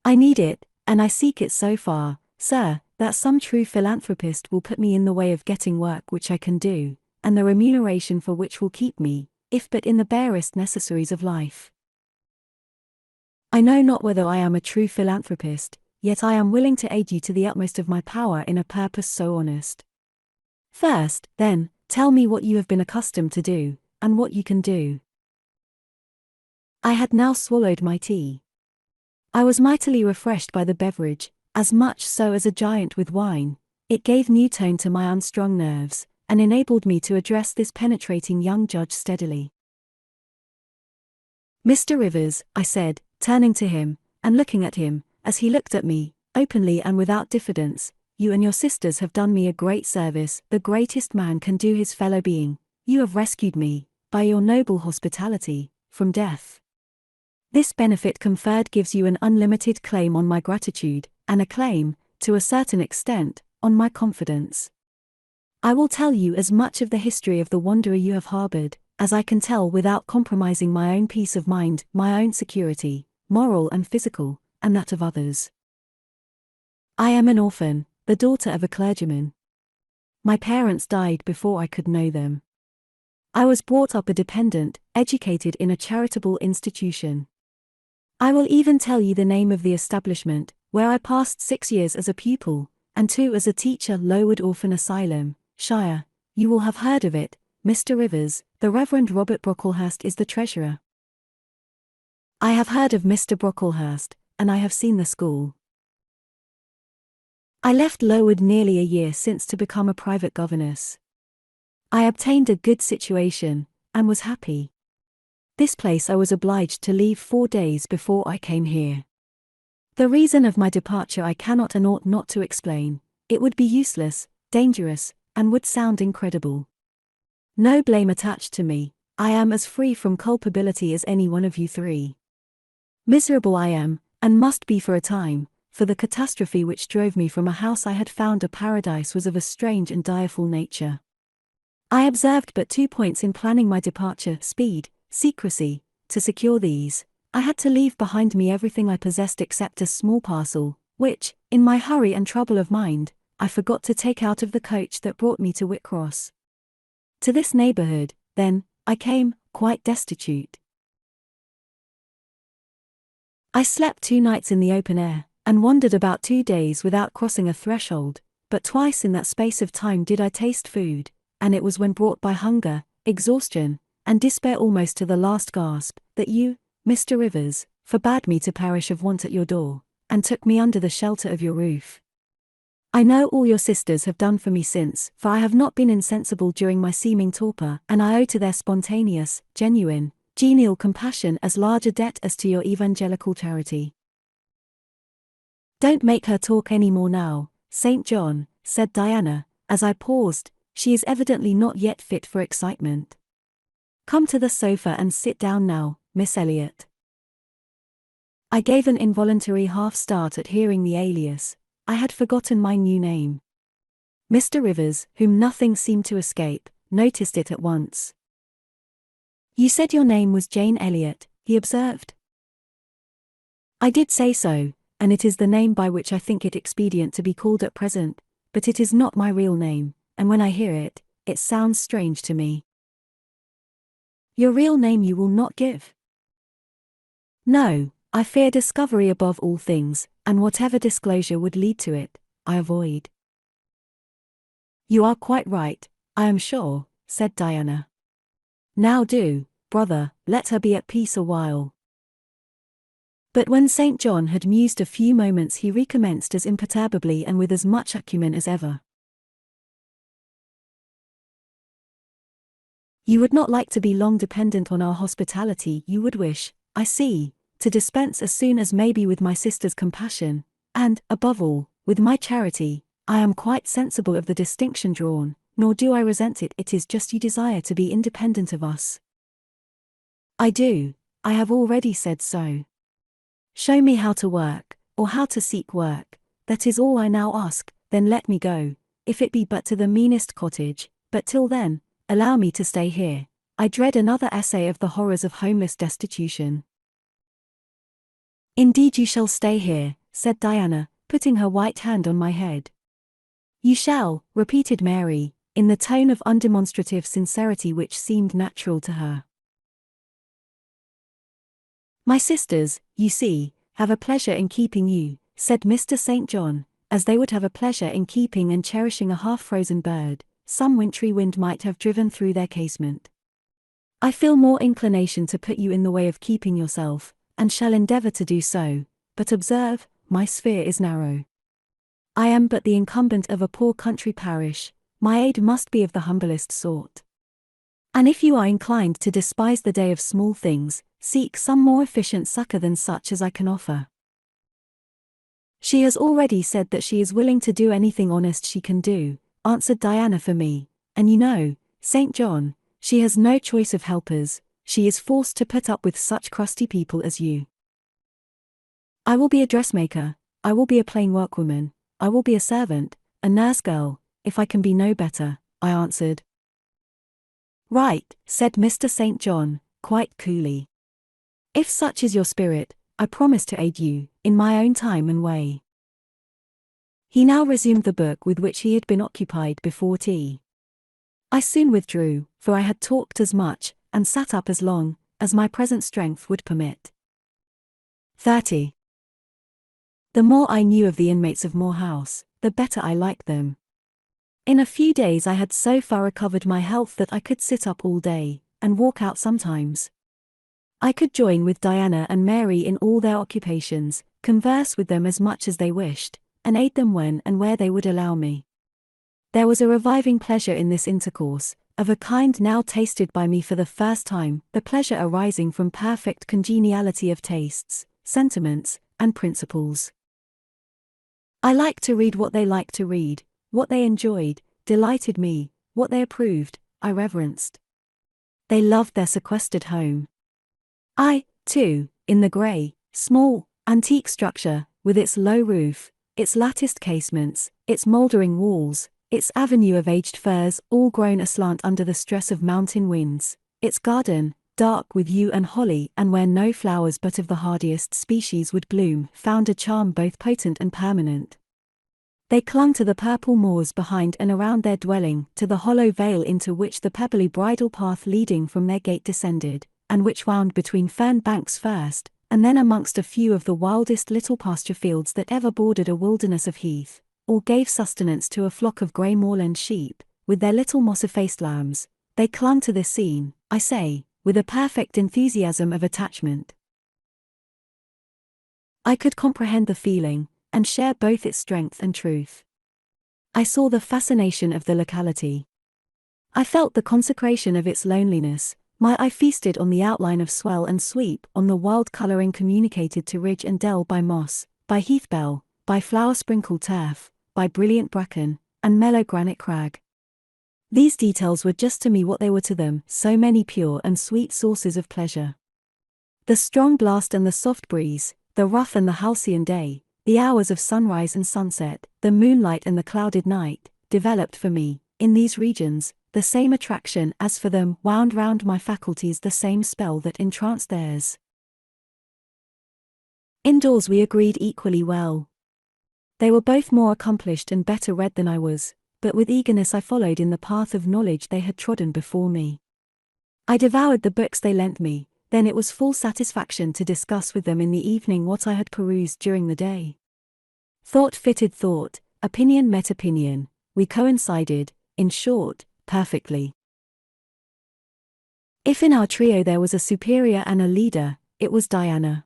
"I need it, and I seek it so far, sir, that some true philanthropist will put me in the way of getting work which I can do, and the remuneration for which will keep me, if but in the barest necessaries of life. I know not whether I am a true philanthropist, yet I am willing to aid you to the utmost of my power in a purpose so honest. First, then, tell me what you have been accustomed to do, and what you can do." I had now swallowed my tea. I was mightily refreshed by the beverage, as much so as a giant with wine. It gave new tone to my unstrung nerves, and enabled me to address this penetrating young judge steadily. "Mr. Rivers," I said, turning to him, and looking at him, as he looked at me, openly and without diffidence, "you and your sisters have done me a great service, the greatest man can do his fellow being. You have rescued me, by your noble hospitality, from death. This benefit conferred gives you an unlimited claim on my gratitude, and a claim, to a certain extent, on my confidence. I will tell you as much of the history of the wanderer you have harbored, as I can tell without compromising my own peace of mind, my own security, moral and physical, and that of others. I am an orphan, the daughter of a clergyman. My parents died before I could know them. I was brought up a dependent, educated in a charitable institution. I will even tell you the name of the establishment, where I passed 6 years as a pupil, and 2 as a teacher. Lowood Orphan Asylum, Shire. You will have heard of it, Mr. Rivers. The Reverend Robert Brocklehurst is the treasurer." "I have heard of Mr. Brocklehurst, and I have seen the school. I left Lowood nearly a year since to become a private governess. I obtained a good situation, and was happy. This place I was obliged to leave 4 days before I came here. The reason of my departure I cannot and ought not to explain. It would be useless, dangerous, and would sound incredible. No blame attached to me. I am as free from culpability as any one of you 3. Miserable I am, and must be for a time, for the catastrophe which drove me from a house I had found a paradise was of a strange and direful nature. I observed but 2 points in planning my departure: speed, secrecy. To secure these, I had to leave behind me everything I possessed except a small parcel, which, in my hurry and trouble of mind, I forgot to take out of the coach that brought me to Whitcross. To this neighbourhood, then, I came, quite destitute. I slept 2 nights in the open air, and wandered about 2 days without crossing a threshold, but twice in that space of time did I taste food, and it was when brought by hunger, exhaustion, and despair almost to the last gasp, that you, Mr. Rivers, forbade me to perish of want at your door, and took me under the shelter of your roof. I know all your sisters have done for me since, for I have not been insensible during my seeming torpor, and I owe to their spontaneous, genuine, genial compassion as large a debt as to your evangelical charity." "Don't make her talk any more now, St. John," said Diana, as I paused. "She is evidently not yet fit for excitement. Come to the sofa and sit down now, Miss Elliot." I gave an involuntary half-start at hearing the alias. I had forgotten my new name. Mr. Rivers, whom nothing seemed to escape, noticed it at once. "You said your name was Jane Elliot," he observed. "I did say so, and it is the name by which I think it expedient to be called at present, but it is not my real name, and when I hear it, it sounds strange to me." "Your real name you will not give?" "No, I fear discovery above all things, and whatever disclosure would lead to it, I avoid." "You are quite right, I am sure," said Diana. Now do, brother, let her be at peace a while. But when St. John had mused a few moments, he recommenced as imperturbably and with as much acumen as ever. You would not like to be long dependent on our hospitality. You would wish, I see, to dispense as soon as may be with my sister's compassion, and, above all, with my charity. I am quite sensible of the distinction drawn, nor do I resent it. It is just you desire to be independent of us. I do, I have already said so. Show me how to work, or how to seek work, that is all I now ask, then let me go, if it be but to the meanest cottage, but till then, allow me to stay here. I dread another essay of the horrors of homeless destitution. Indeed you shall stay here, said Diana, putting her white hand on my head. You shall, repeated Mary, in the tone of undemonstrative sincerity which seemed natural to her. My sisters, you see, have a pleasure in keeping you, said Mr. St. John, as they would have a pleasure in keeping and cherishing a half-frozen bird, some wintry wind might have driven through their casement. I feel more inclination to put you in the way of keeping yourself, and shall endeavour to do so, but observe, my sphere is narrow. I am but the incumbent of a poor country parish, my aid must be of the humblest sort. And if you are inclined to despise the day of small things, seek some more efficient succour than such as I can offer. She has already said that she is willing to do anything honest she can do, answered Diana for me, and you know, St. John, she has no choice of helpers, she is forced to put up with such crusty people as you. I will be a dressmaker, I will be a plain workwoman, I will be a servant, a nurse girl, if I can be no better, I answered. Right, said Mr. St. John, quite coolly. If such is your spirit, I promise to aid you, in my own time and way. He now resumed the book with which he had been occupied before tea. I soon withdrew, for I had talked as much, and sat up as long, as my present strength would permit. 30. The more I knew of the inmates of Moor House, the better I liked them. In a few days I had so far recovered my health that I could sit up all day, and walk out sometimes. I could join with Diana and Mary in all their occupations, converse with them as much as they wished, and aid them when and where they would allow me. There was a reviving pleasure in this intercourse, of a kind now tasted by me for the first time, the pleasure arising from perfect congeniality of tastes, sentiments, and principles. I liked to read what they liked to read, what they enjoyed, delighted me, what they approved, I reverenced. They loved their sequestered home. I, too, in the grey, small, antique structure, with its low roof, its latticed casements, its mouldering walls, its avenue of aged firs all grown aslant under the stress of mountain winds, its garden, dark with yew and holly and where no flowers but of the hardiest species would bloom, found a charm both potent and permanent. They clung to the purple moors behind and around their dwelling, to the hollow vale into which the pebbly bridle path leading from their gate descended, and which wound between fern banks first, and then amongst a few of the wildest little pasture fields that ever bordered a wilderness of heath, or gave sustenance to a flock of grey moorland sheep, with their little moss-effaced lambs. They clung to this scene, I say, with a perfect enthusiasm of attachment. I could comprehend the feeling, and share both its strength and truth. I saw the fascination of the locality. I felt the consecration of its loneliness. My eye feasted on the outline of swell and sweep, on the wild colouring communicated to ridge and dell by moss, by heath bell, by flower-sprinkled turf, by brilliant bracken, and mellow granite crag. These details were just to me what they were to them, so many pure and sweet sources of pleasure. The strong blast and the soft breeze, the rough and the halcyon day, the hours of sunrise and sunset, the moonlight and the clouded night, developed for me, in these regions, the same attraction as for them wound round my faculties the same spell that entranced theirs. Indoors we agreed equally well. They were both more accomplished and better read than I was, but with eagerness I followed in the path of knowledge they had trodden before me. I devoured the books they lent me, then it was full satisfaction to discuss with them in the evening what I had perused during the day. Thought fitted thought, opinion met opinion, we coincided, in short, perfectly. If in our trio there was a superior and a leader, it was Diana.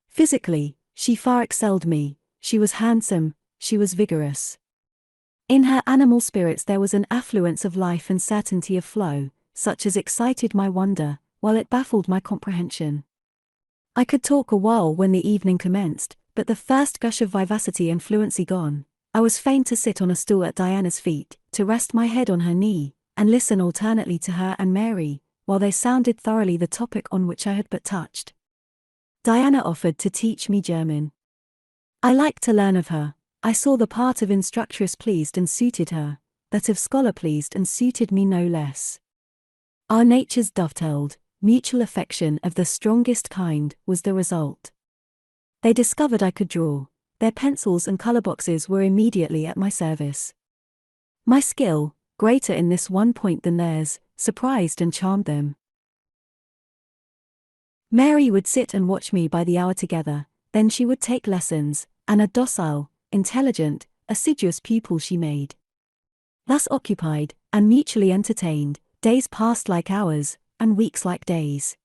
Physically, she far excelled me. She was handsome, she was vigorous. In her animal spirits there was an affluence of life and certainty of flow, such as excited my wonder, while it baffled my comprehension. I could talk a while when the evening commenced, but the first gush of vivacity and fluency gone, I was fain to sit on a stool at Diana's feet, to rest my head on her knee, and listen alternately to her and Mary, while they sounded thoroughly the topic on which I had but touched. Diana offered to teach me German. I liked to learn of her. I saw the part of instructress pleased and suited her, that of scholar pleased and suited me no less. Our natures dovetailed, mutual affection of the strongest kind was the result. They discovered I could draw. Their pencils and colour boxes were immediately at my service. My skill, greater in this one point than theirs, surprised and charmed them. Mary would sit and watch me by the hour together, then she would take lessons, and a docile, intelligent, assiduous pupil she made. Thus occupied, and mutually entertained, days passed like hours, and weeks like days.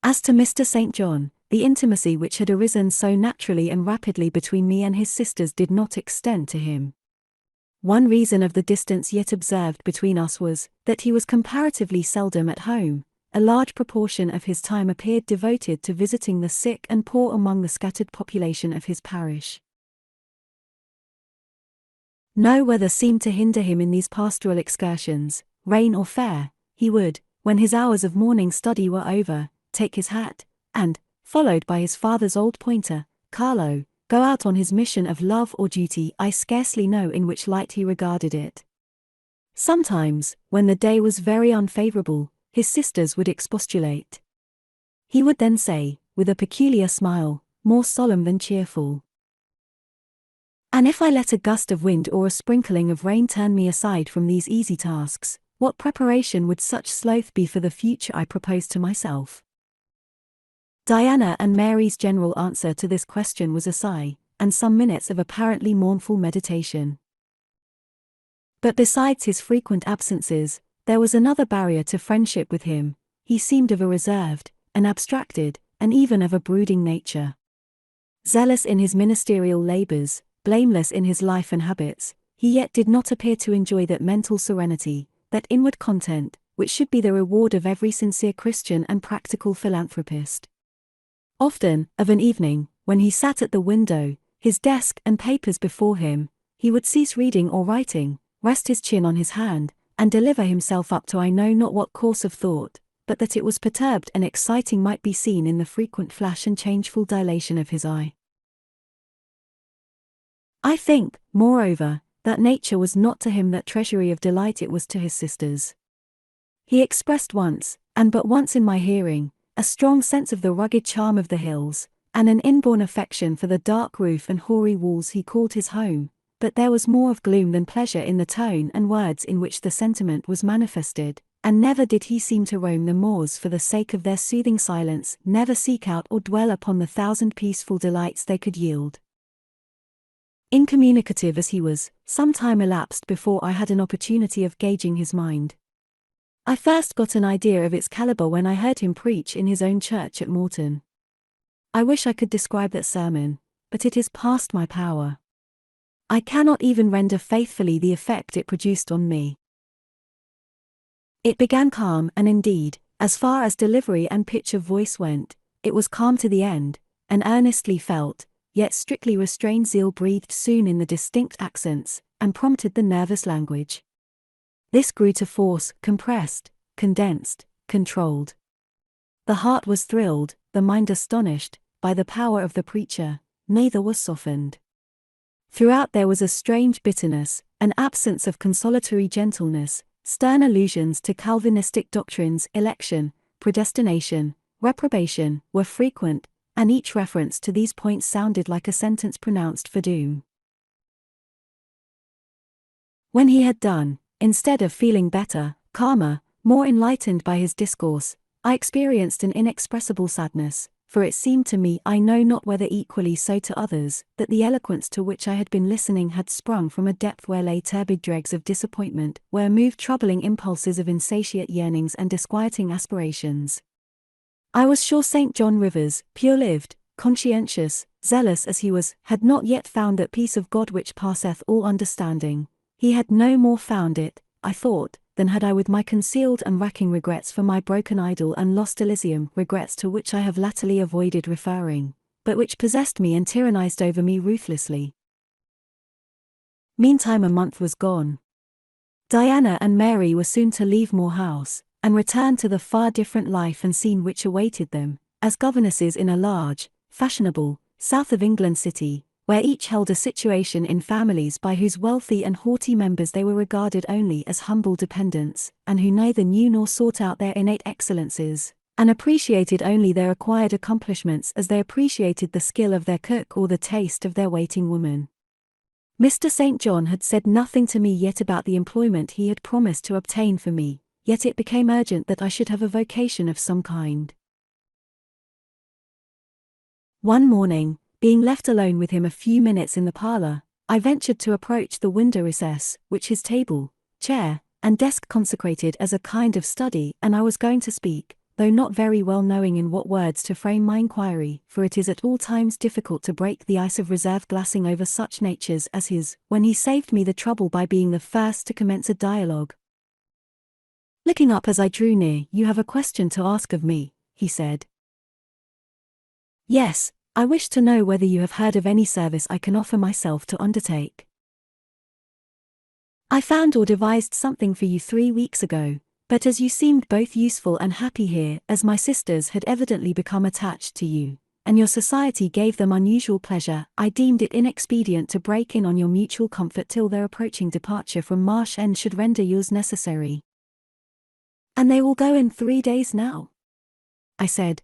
As to Mr. St. John, the intimacy which had arisen so naturally and rapidly between me and his sisters did not extend to him. One reason of the distance yet observed between us was, that he was comparatively seldom at home. A large proportion of his time appeared devoted to visiting the sick and poor among the scattered population of his parish. No weather seemed to hinder him in these pastoral excursions, rain or fair. He would, when his hours of morning study were over, take his hat, and, followed by his father's old pointer, Carlo, go out on his mission of love or duty. I scarcely know in which light he regarded it. Sometimes, when the day was very unfavourable, his sisters would expostulate. He would then say, with a peculiar smile, more solemn than cheerful, "And if I let a gust of wind or a sprinkling of rain turn me aside from these easy tasks, what preparation would such sloth be for the future I propose to myself?" Diana and Mary's general answer to this question was a sigh, and some minutes of apparently mournful meditation. But besides his frequent absences, there was another barrier to friendship with him. He seemed of a reserved, an abstracted, and even of a brooding nature. Zealous in his ministerial labours, blameless in his life and habits, he yet did not appear to enjoy that mental serenity, that inward content, which should be the reward of every sincere Christian and practical philanthropist. Often, of an evening, when he sat at the window, his desk and papers before him, he would cease reading or writing, rest his chin on his hand, and deliver himself up to I know not what course of thought, but that it was perturbed and exciting might be seen in the frequent flash and changeful dilation of his eye. I think, moreover, that nature was not to him that treasury of delight it was to his sisters. He expressed once, and but once in my hearing, a strong sense of the rugged charm of the hills, and an inborn affection for the dark roof and hoary walls he called his home, but there was more of gloom than pleasure in the tone and words in which the sentiment was manifested, and never did he seem to roam the moors for the sake of their soothing silence, never seek out or dwell upon the thousand peaceful delights they could yield. Incommunicative as he was, some time elapsed before I had an opportunity of gauging his mind. I first got an idea of its calibre when I heard him preach in his own church at Morton. I wish I could describe that sermon, but it is past my power. I cannot even render faithfully the effect it produced on me. It began calm, and indeed, as far as delivery and pitch of voice went, it was calm to the end, and earnestly felt, yet strictly restrained zeal breathed soon in the distinct accents, and prompted the nervous language. This grew to force, compressed, condensed, controlled. The heart was thrilled, the mind astonished, by the power of the preacher, neither was softened. Throughout there was a strange bitterness, an absence of consolatory gentleness, stern allusions to Calvinistic doctrines, election, predestination, reprobation, were frequent, and each reference to these points sounded like a sentence pronounced for doom. When he had done, instead of feeling better, calmer, more enlightened by his discourse, I experienced an inexpressible sadness, for it seemed to me, I know not whether equally so to others, that the eloquence to which I had been listening had sprung from a depth where lay turbid dregs of disappointment, where moved troubling impulses of insatiate yearnings and disquieting aspirations. I was sure St. John Rivers, pure-lived, conscientious, zealous as he was, had not yet found that peace of God which passeth all understanding. He had no more found it, I thought, than had I with my concealed and racking regrets for my broken idol and lost Elysium, regrets to which I have latterly avoided referring, but which possessed me and tyrannized over me ruthlessly. Meantime a month was gone. Diana and Mary were soon to leave Moor House, and return to the far different life and scene which awaited them, as governesses in a large, fashionable, south of England city, where each held a situation in families by whose wealthy and haughty members they were regarded only as humble dependents, and who neither knew nor sought out their innate excellences, and appreciated only their acquired accomplishments as they appreciated the skill of their cook or the taste of their waiting woman. Mr. St. John had said nothing to me yet about the employment he had promised to obtain for me, yet it became urgent that I should have a vocation of some kind. One morning, being left alone with him a few minutes in the parlour, I ventured to approach the window recess, which his table, chair, and desk consecrated as a kind of study, and I was going to speak, though not very well knowing in what words to frame my inquiry, for it is at all times difficult to break the ice of reserve glassing over such natures as his, when he saved me the trouble by being the first to commence a dialogue. Looking up as I drew near, "You have a question to ask of me," he said. "Yes, I wish to know whether you have heard of any service I can offer myself to undertake. I found or devised something for you 3 weeks ago, but as you seemed both useful and happy here, as my sisters had evidently become attached to you, and your society gave them unusual pleasure, I deemed it inexpedient to break in on your mutual comfort till their approaching departure from Marsh End should render yours necessary." "And they will go in 3 days now?" I said.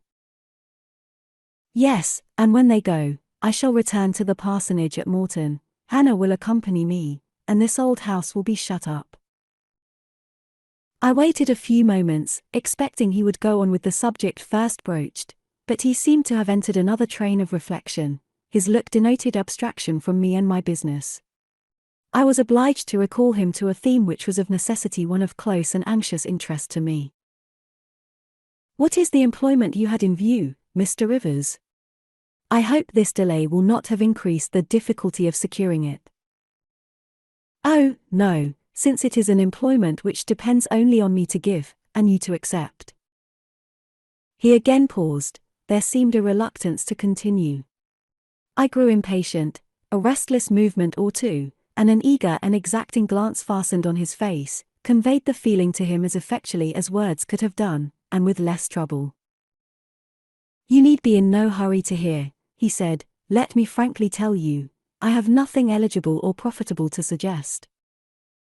"Yes, and when they go, I shall return to the parsonage at Morton. Hannah will accompany me, and this old house will be shut up." I waited a few moments, expecting he would go on with the subject first broached, but he seemed to have entered another train of reflection. His look denoted abstraction from me and my business. I was obliged to recall him to a theme which was of necessity one of close and anxious interest to me. "What is the employment you had in view, Mr. Rivers? I hope this delay will not have increased the difficulty of securing it." "Oh, no, since it is an employment which depends only on me to give, and you to accept." He again paused. There seemed a reluctance to continue. I grew impatient. A restless movement or two, and an eager and exacting glance fastened on his face, conveyed the feeling to him as effectually as words could have done, and with less trouble. "You need be in no hurry to hear," he said. "Let me frankly tell you, I have nothing eligible or profitable to suggest.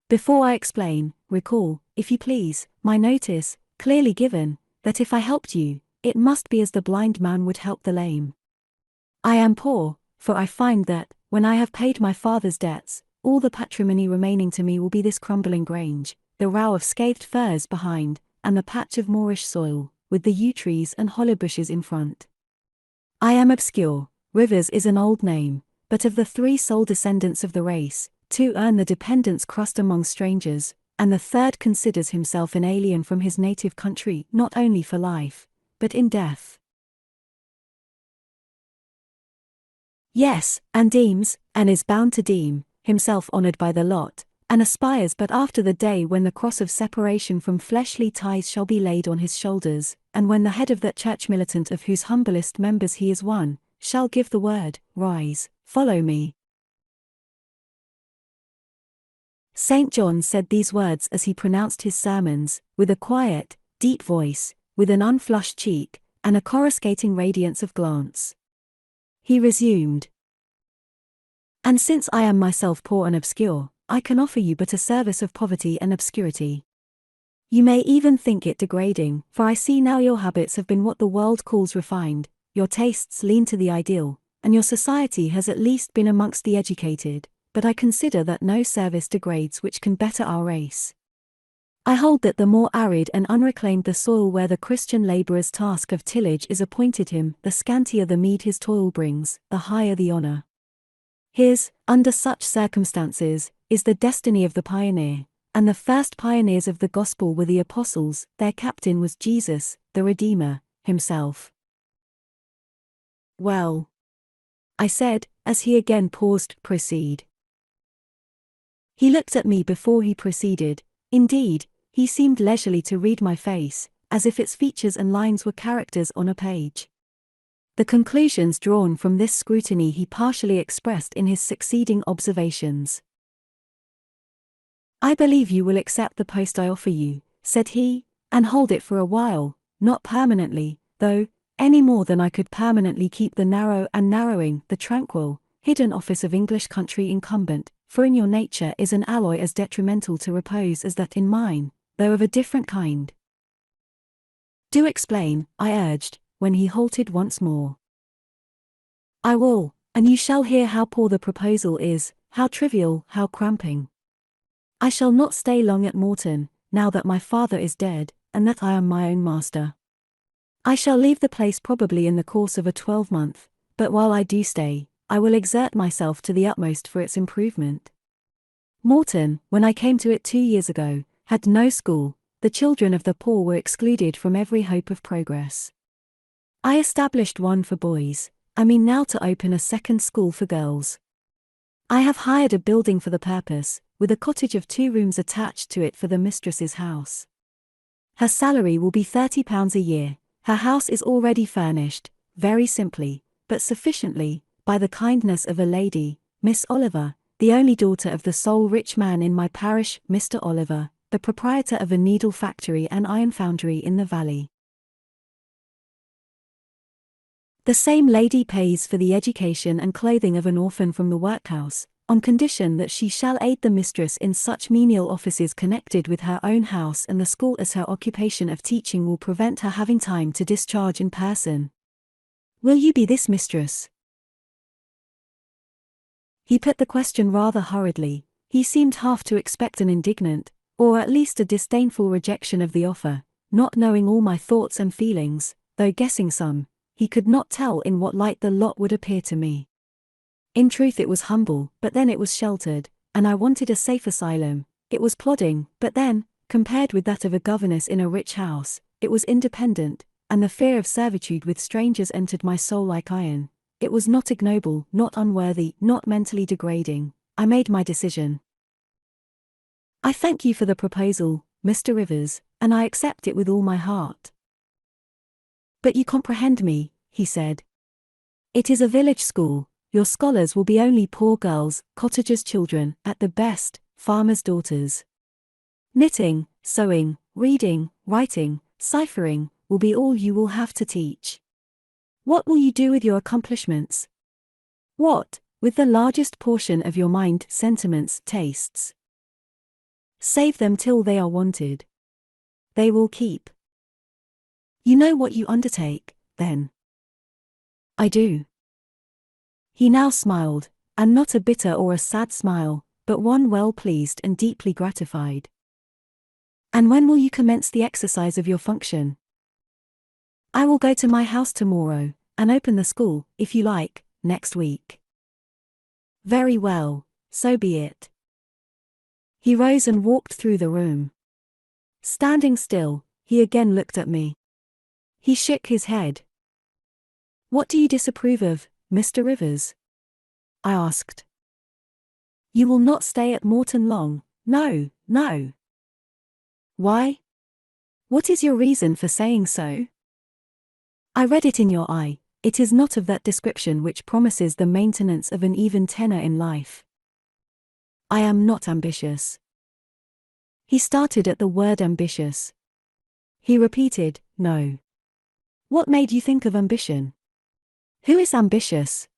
Before I explain, recall, if you please, my notice, clearly given, that if I helped you, it must be as the blind man would help the lame. I am poor, for I find that, when I have paid my father's debts, all the patrimony remaining to me will be this crumbling grange, the row of scathed firs behind, and the patch of moorish soil, with the yew trees and holly bushes in front. I am obscure. Rivers is an old name, but of the 3 sole descendants of the race, 2 earn the dependent's crust among strangers, and the 3rd considers himself an alien from his native country not only for life, but in death. Yes, and deems, and is bound to deem, himself honoured by the lot, and aspires but after the day when the cross of separation from fleshly ties shall be laid on his shoulders, and when the head of that church militant of whose humblest members he is one, shall give the word, 'Rise, follow me.'" St. John said these words as he pronounced his sermons, with a quiet, deep voice, with an unflushed cheek, and a coruscating radiance of glance. He resumed, "And since I am myself poor and obscure, I can offer you but a service of poverty and obscurity. You may even think it degrading, for I see now your habits have been what the world calls refined, your tastes lean to the ideal, and your society has at least been amongst the educated, but I consider that no service degrades which can better our race. I hold that the more arid and unreclaimed the soil where the Christian labourer's task of tillage is appointed him, the scantier the meed his toil brings, the higher the honour. His, under such circumstances, is the destiny of the pioneer, and the first pioneers of the gospel were the apostles. Their captain was Jesus, the Redeemer, himself. Well, I said, as he again paused. Proceed. He looked at me before he proceeded. Indeed, he seemed leisurely to read my face, as if its features and lines were characters on a page. The conclusions drawn from this scrutiny he partially expressed in his succeeding observations. "I believe you will accept the post I offer you," said he, "and hold it for a while, not permanently, though, any more than I could permanently keep the narrow and narrowing, the tranquil, hidden office of English country incumbent, for in your nature is an alloy as detrimental to repose as that in mine, though of a different kind." "Do explain," I urged, when he halted once more. "I will, and you shall hear how poor the proposal is, how trivial, how cramping. I shall not stay long at Morton, now that my father is dead, and that I am my own master. I shall leave the place probably in the course of a 12-month, but while I do stay, I will exert myself to the utmost for its improvement. Morton, when I came to it 2 years ago, had no school. The children of the poor were excluded from every hope of progress. I established one for boys. I mean now to open a second school for girls. I have hired a building for the purpose, with a cottage of 2 rooms attached to it for the mistress's house. Her salary will be £30 a year. Her house is already furnished, very simply, but sufficiently, by the kindness of a lady, Miss Oliver, the only daughter of the sole rich man in my parish, Mr. Oliver, the proprietor of a needle factory and iron foundry in the valley. The same lady pays for the education and clothing of an orphan from the workhouse, on condition that she shall aid the mistress in such menial offices connected with her own house and the school as her occupation of teaching will prevent her having time to discharge in person. Will you be this mistress?" He put the question rather hurriedly. He seemed half to expect an indignant, or at least a disdainful rejection of the offer, not knowing all my thoughts and feelings, though guessing some. He could not tell in what light the lot would appear to me. In truth it was humble, but then it was sheltered, and I wanted a safe asylum. It was plodding, but then, compared with that of a governess in a rich house, it was independent, and the fear of servitude with strangers entered my soul like iron. It was not ignoble, not unworthy, not mentally degrading. I made my decision. "I thank you for the proposal, Mr. Rivers, and I accept it with all my heart." "But you comprehend me," he said. "It is a village school. Your scholars will be only poor girls, cottagers' children, at the best, farmers' daughters. Knitting, sewing, reading, writing, ciphering, will be all you will have to teach. What will you do with your accomplishments? What, with the largest portion of your mind, sentiments, tastes? Save them till they are wanted. They will keep. You know what you undertake, then?" "I do." He now smiled, and not a bitter or a sad smile, but one well pleased and deeply gratified. "And when will you commence the exercise of your function?" "I will go to my house tomorrow, and open the school, if you like, next week." "Very well, so be it." He rose and walked through the room. Standing still, he again looked at me. He shook his head. "What do you disapprove of, Mr. Rivers?" I asked. "You will not stay at Morton long, no, no." "Why? What is your reason for saying so?" "I read it in your eye. It is not of that description which promises the maintenance of an even tenor in life." "I am not ambitious." He started at the word ambitious. He repeated, "No." "What made you think of ambition? Who is ambitious?"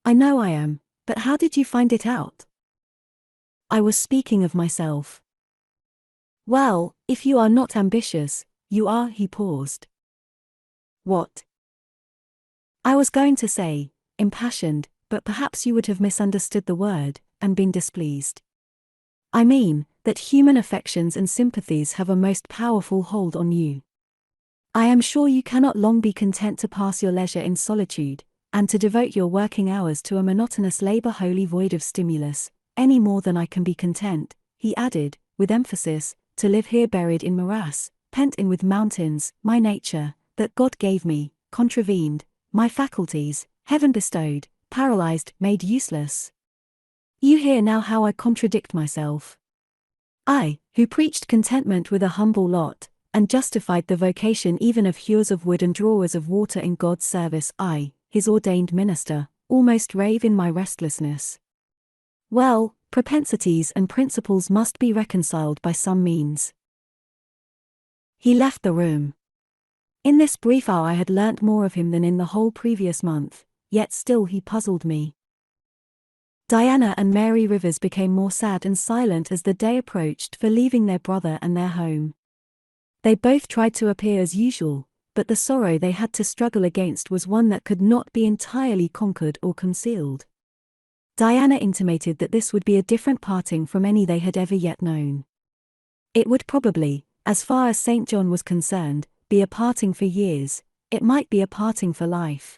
"I know I am, but how did you find it out?" "I was speaking of myself." "Well, if you are not ambitious, you are." He paused. "What?" "I was going to say, impassioned, but perhaps you would have misunderstood the word, and been displeased. I mean, that human affections and sympathies have a most powerful hold on you. I am sure you cannot long be content to pass your leisure in solitude, and to devote your working hours to a monotonous labor wholly void of stimulus, any more than I can be content," he added, with emphasis, "to live here buried in morass, pent in with mountains, my nature, that God gave me, contravened, my faculties, heaven bestowed, paralyzed, made useless. You hear now how I contradict myself. I, who preached contentment with a humble lot, and justified the vocation even of hewers of wood and drawers of water in God's service, I, his ordained minister, almost rave in my restlessness. Well, propensities and principles must be reconciled by some means." He left the room. In this brief hour I had learnt more of him than in the whole previous month, yet still he puzzled me. Diana and Mary Rivers became more sad and silent as the day approached for leaving their brother and their home. They both tried to appear as usual, but the sorrow they had to struggle against was one that could not be entirely conquered or concealed. Diana intimated that this would be a different parting from any they had ever yet known. It would probably, as far as St. John was concerned, be a parting for years. It might be a parting for life.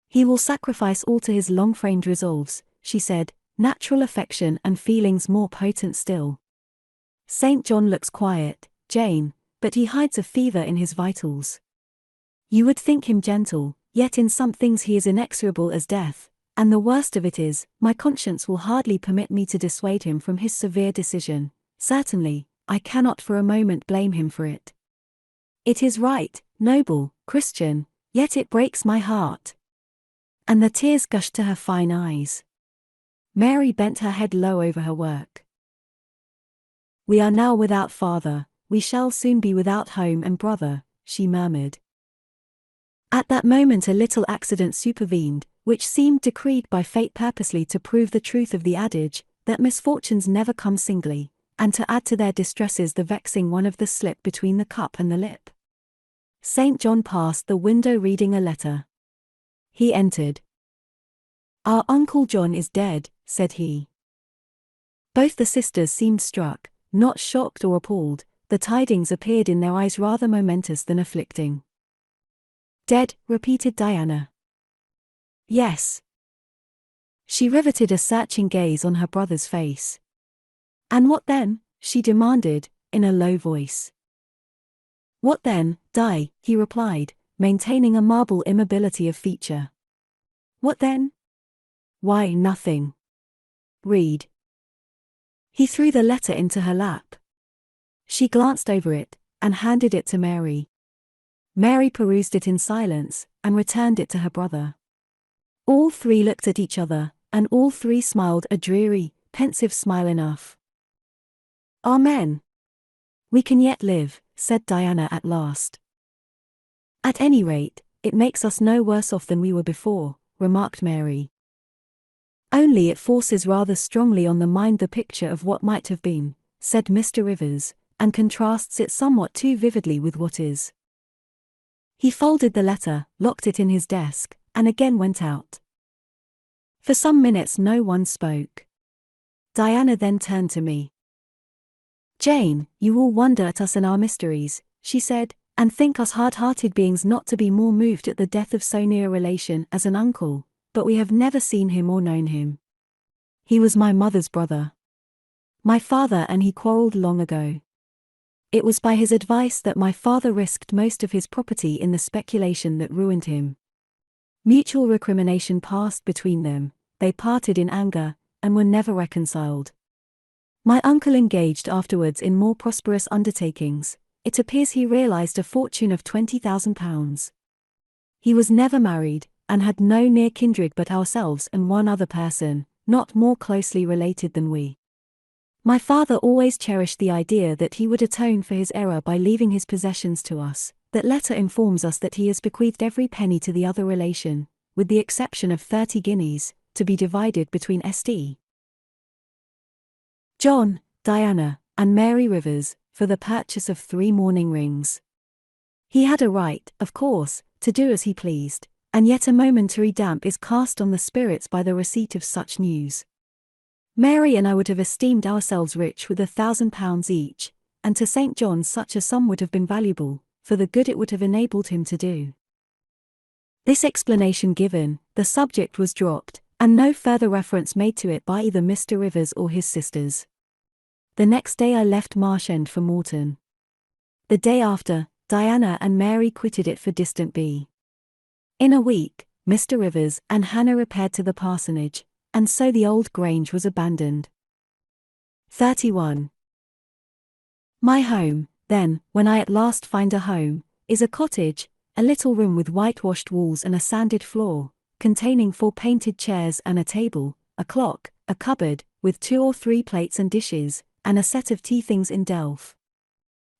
"He will sacrifice all to his long-framed resolves," she said, "natural affection and feelings more potent still. St. John looks quiet, Jane, but he hides a fever in his vitals. You would think him gentle, yet in some things he is inexorable as death, and the worst of it is, my conscience will hardly permit me to dissuade him from his severe decision. Certainly, I cannot for a moment blame him for it. It is right, noble, Christian, yet it breaks my heart." And the tears gushed to her fine eyes. Mary bent her head low over her work. "We are now without father, we shall soon be without home and brother," she murmured. At that moment a little accident supervened, which seemed decreed by fate purposely to prove the truth of the adage, that misfortunes never come singly, and to add to their distresses the vexing one of the slip between the cup and the lip. St. John passed the window reading a letter. He entered. "Our Uncle John is dead," said he. Both the sisters seemed struck, not shocked or appalled. The tidings appeared in their eyes rather momentous than afflicting. "Dead," repeated Diana. "Yes." She riveted a searching gaze on her brother's face. "And what then?" she demanded, in a low voice. "What then, Di?" he replied, maintaining a marble immobility of feature. "What then? Why, nothing. Read." He threw the letter into her lap. She glanced over it, and handed it to Mary. Mary perused it in silence, and returned it to her brother. All three looked at each other, and all three smiled a dreary, pensive smile enough. "Amen. We can yet live," said Diana at last. "At any rate, it makes us no worse off than we were before," remarked Mary. "Only it forces rather strongly on the mind the picture of what might have been," said Mr. Rivers, "and contrasts it somewhat too vividly with what is." He folded the letter, locked it in his desk, and again went out. For some minutes no one spoke. Diana then turned to me. "Jane, you all wonder at us and our mysteries," she said, "and think us hard-hearted beings not to be more moved at the death of so near a relation as an uncle, but we have never seen him or known him. He was my mother's brother. My father and he quarreled long ago. It was by his advice that my father risked most of his property in the speculation that ruined him. Mutual recrimination passed between them, they parted in anger, and were never reconciled. My uncle engaged afterwards in more prosperous undertakings. It appears he realized a fortune of £20,000. He was never married, and had no near kindred but ourselves and one other person, not more closely related than we. My father always cherished the idea that he would atone for his error by leaving his possessions to us. That letter informs us that he has bequeathed every penny to the other relation, with the exception of 30 guineas, to be divided between St. John, Diana, and Mary Rivers, for the purchase of 3 mourning rings. He had a right, of course, to do as he pleased, and yet a momentary damp is cast on the spirits by the receipt of such news. Mary and I would have esteemed ourselves rich with £1,000 each, and to St. John's such a sum would have been valuable, for the good it would have enabled him to do. This explanation given, the subject was dropped, and no further reference made to it by either Mr. Rivers or his sisters. The next day I left Marsh End for Morton. The day after, Diana and Mary quitted it for distant B. In a week, Mr. Rivers and Hannah repaired to the parsonage, and so the old Grange was abandoned. 31. My home, then, when I at last find a home, is a cottage, a little room with whitewashed walls and a sanded floor, containing 4 painted chairs and a table, a clock, a cupboard, with 2 or 3 plates and dishes, and a set of tea things in delf.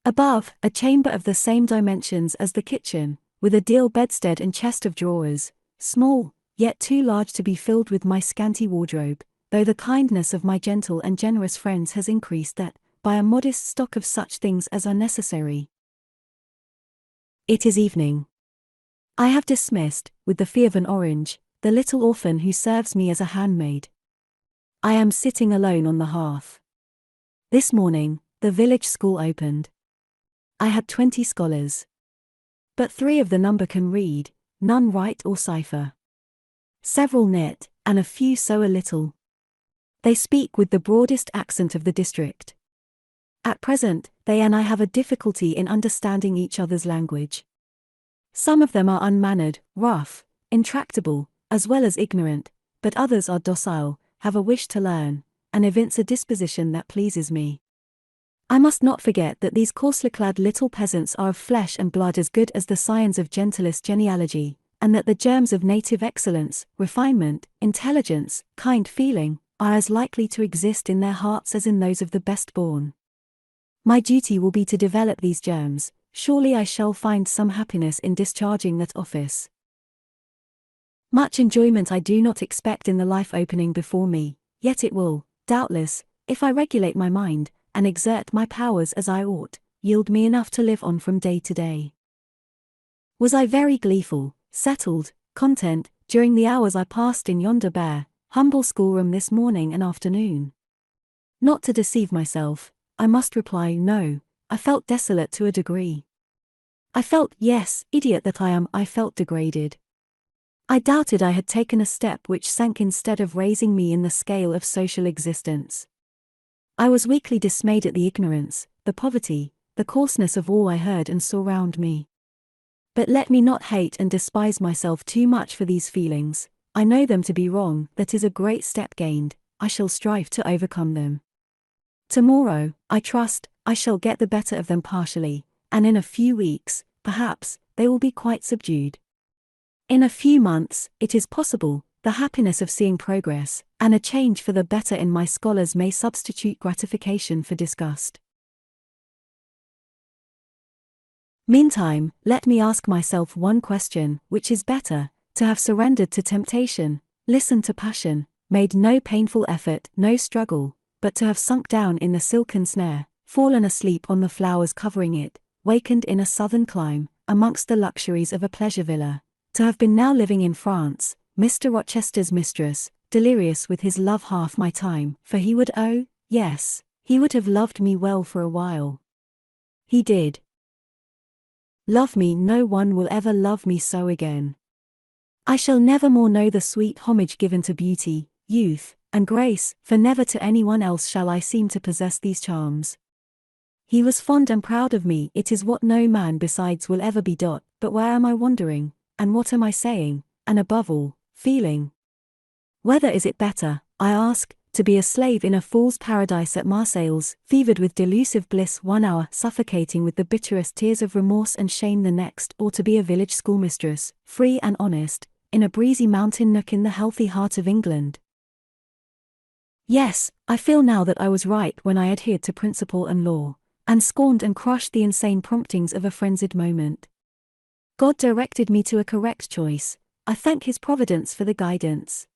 Above, a chamber of the same dimensions as the kitchen, with a deal bedstead and chest of drawers, small, yet too large to be filled with my scanty wardrobe, though the kindness of my gentle and generous friends has increased that, by a modest stock of such things as are necessary. It is evening. I have dismissed, with the fee of an orange, the little orphan who serves me as a handmaid. I am sitting alone on the hearth. This morning, the village school opened. I had 20 scholars. But 3 of the number can read, none write or cipher. Several knit, and a few sew a little. They speak with the broadest accent of the district. At present, they and I have a difficulty in understanding each other's language. Some of them are unmannered, rough, intractable, as well as ignorant, but others are docile, have a wish to learn, and evince a disposition that pleases me. I must not forget that these coarsely-clad little peasants are of flesh and blood as good as the scions of gentlest genealogy, and that the germs of native excellence, refinement, intelligence, kind feeling, are as likely to exist in their hearts as in those of the best-born. My duty will be to develop these germs. Surely I shall find some happiness in discharging that office. Much enjoyment I do not expect in the life opening before me, yet it will, doubtless, if I regulate my mind, and exert my powers as I ought, yield me enough to live on from day to day. Was I very gleeful, settled, content, during the hours I passed in yonder bare, humble schoolroom this morning and afternoon? Not to deceive myself, I must reply no. I felt desolate to a degree. I felt, yes, idiot that I felt degraded. I doubted I had taken a step which sank instead of raising me in the scale of social existence. I was weakly dismayed at the ignorance, the poverty, the coarseness of all I heard and saw round me. But let me not hate and despise myself too much for these feelings. I know them to be wrong. That is a great step gained. I shall strive to overcome them. Tomorrow, I trust, I shall get the better of them partially, and in a few weeks, perhaps, they will be quite subdued. In a few months, it is possible, the happiness of seeing progress, and a change for the better in my scholars may substitute gratification for disgust. Meantime, let me ask myself one question: which is better, to have surrendered to temptation, listened to passion, made no painful effort, no struggle, but to have sunk down in the silken snare, fallen asleep on the flowers covering it, wakened in a southern clime, amongst the luxuries of a pleasure villa, to have been now living in France, Mr. Rochester's mistress, delirious with his love half my time, for he would yes, he would have loved me well for a while. He did. Love me, no one will ever love me so again. I shall never more know the sweet homage given to beauty, youth, and grace, for never to anyone else shall I seem to possess these charms. He was fond and proud of me. It is what no man besides will ever be. But where am I wandering, and what am I saying, and above all, feeling? Whether is it better, I ask, to be a slave in a fool's paradise at Marseilles, fevered with delusive bliss one hour, suffocating with the bitterest tears of remorse and shame the next, or to be a village schoolmistress, free and honest, in a breezy mountain nook in the healthy heart of England? Yes, I feel now that I was right when I adhered to principle and law, and scorned and crushed the insane promptings of a frenzied moment. God directed me to a correct choice. I thank His providence for the guidance.